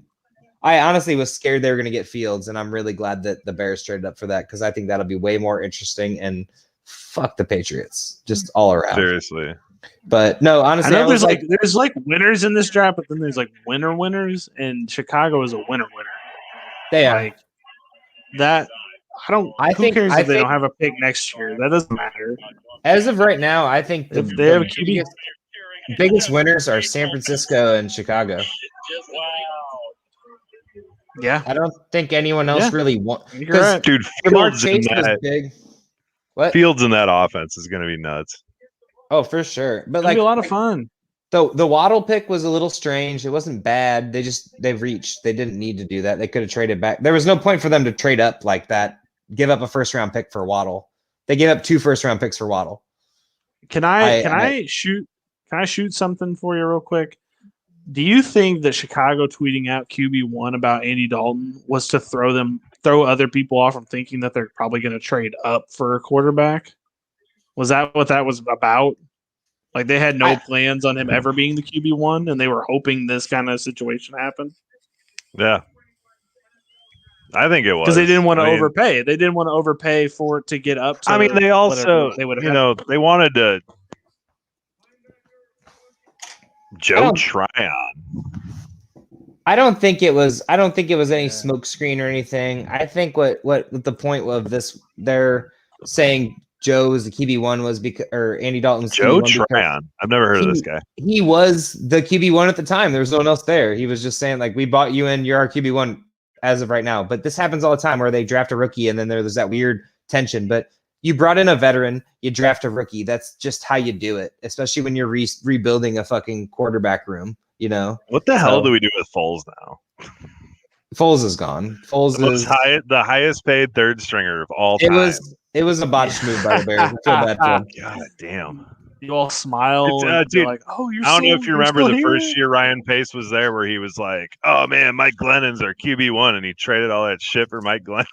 I honestly was scared they were going to get Fields, and I'm really glad that the Bears traded up for that because I think that'll be way more interesting. And fuck the Patriots, just all around. Seriously. But no, I honestly, know was there's like winners in this draft, but then there's like winners, and Chicago is a winner. they are. Like that. Who cares if they don't have a pick next year? That doesn't matter. As of right now, I think If they have a QB, biggest winners are San Francisco and Chicago. yeah, I don't think anyone else Yeah. really wants. you're right. Dude, Jamar Fields in Chase was that big. What? Fields in that offense is going to be nuts. Oh, for sure. But It'll like be a lot of fun. the Waddle pick was a little strange. It wasn't bad. They've reached. They didn't need to do that. They could have traded back. There was no point for them to trade up like that. Give up a 1st-round pick for Waddle. They gave up 2 1st-round picks for Waddle. Can I shoot something for you real quick? Do you think that Chicago tweeting out QB1 about Andy Dalton was to throw other people off from thinking that they're probably going to trade up for a quarterback? Was that what that was about? Like they had no plans on him ever being the QB1, and they were hoping this kind of situation happened Yeah. I think it was. because they didn't want to overpay. They didn't want to overpay for it to get up to. they also, whatever they would have. they wanted to. Joe Tryon. I don't think it was any smoke screen or anything. I think what the point of this, they're saying Joe was the QB1 was because, or Andy Dalton was Joe QB1 Tryon. I've never heard of this guy. He was the QB1 at the time. There was no one else there. He was just saying like, we bought you in, you're our QB1 as of right now. But this happens all the time where they draft a rookie and then there's that weird tension. But you brought in a veteran, you draft a rookie. That's just how you do it, especially when you're rebuilding a fucking quarterback room. What the hell do we do with Foles now? Foles is gone. Foles is the highest paid 3rd stringer of all time. It was a botched move by the Bears. I feel bad for him. God damn. You all smile. Dude, you're like, oh, you're I don't know still- if you you're remember still the first here? year Ryan Pace was there where he was like, oh man, Mike Glennon's our QB1, and he traded all that shit for Mike Glennon.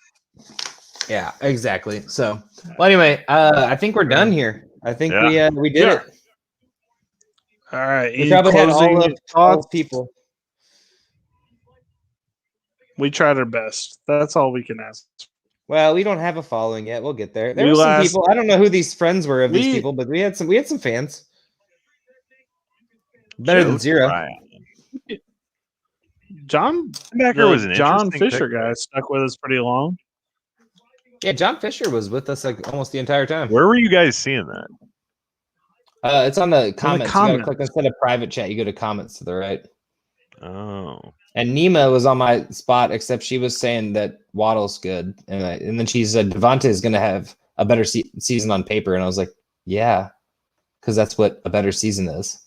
Yeah, exactly. So, well, anyway, I think we're done here. I think we did it. All right. We any probably had closing all of thoughts? people. We tried our best. That's all we can ask. Well, we don't have a following yet. We'll get there. There We were some last- people. I don't know who these friends were of these We- people, but we had some fans. Better than 0. John Becker was an John interesting Fisher pick. guy stuck with us pretty long. Yeah, John Fisher was with us like almost the entire time. Where were you guys seeing that? It's on the comments. You comments. gotta click instead of private chat. You go to comments to the right. Oh. And Nima was on my spot, except she was saying that Waddle's good, and then she said Devontae is going to have a better season on paper, and I was like, yeah, because that's what a better season is.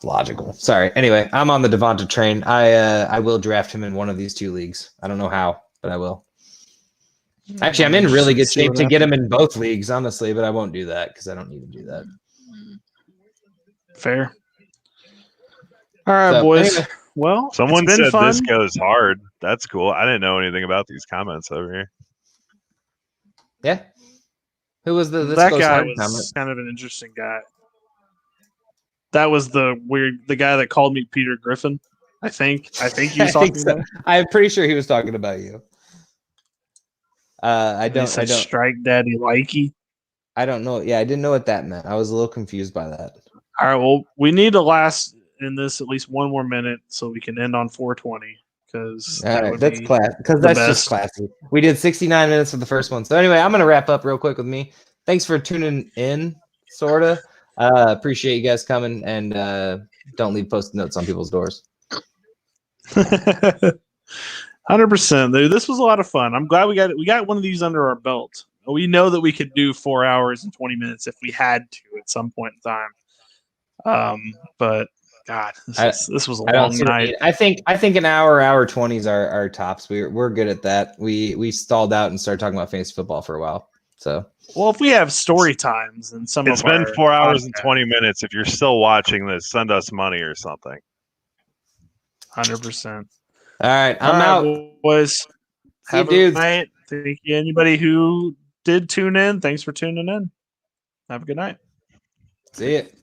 Logical. Sorry. Anyway, I'm on the Devonta train. I will draft him in one of these 2 leagues. I don't know how, but I will. Actually, I'm in really good See shape what to get happens. him in both leagues, honestly, but I won't do that because I don't need to do that. Fair. All right, So, boys. anyway. Well, Someone it's been said fun. this goes hard. That's cool. I didn't know anything about these comments over here. Yeah. Who was the this That goes guy hard was comment? kind of an interesting guy. That was the guy that called me Peter Griffin. I think he I was think talking so. about. I'm pretty sure he was talking about you. I He said, don't strike daddy likey. I don't know. Yeah, I didn't know what that meant. I was a little confused by that. All right, well, we need to last in this at least one more minute so we can end on 420 because All that right, would that's be class because the that's best. just classy. We did 69 minutes for the first one. So anyway, I'm gonna wrap up real quick with me. Thanks for tuning in, sorta. Appreciate you guys coming and don't leave post-it notes on people's doors. 100%, dude. This was a lot of fun. I'm glad we got one of these under our belt. We know that we could do 4 hours and 20 minutes if we had to at some point in time. But God, this was a I don't long see the night. need. I think an hour 20s are tops. We're good at that. We stalled out and started talking about fantasy football for a while. So Well, if we have story times and some It's of been our 4 hours and podcasts, 20 minutes. If you're still watching this, send us money or something. 100%. all right, I'm All right, out. boys. See you, Have a dudes. good night. Thank you, anybody who did tune in. Thanks for tuning in. Have a good night. See it.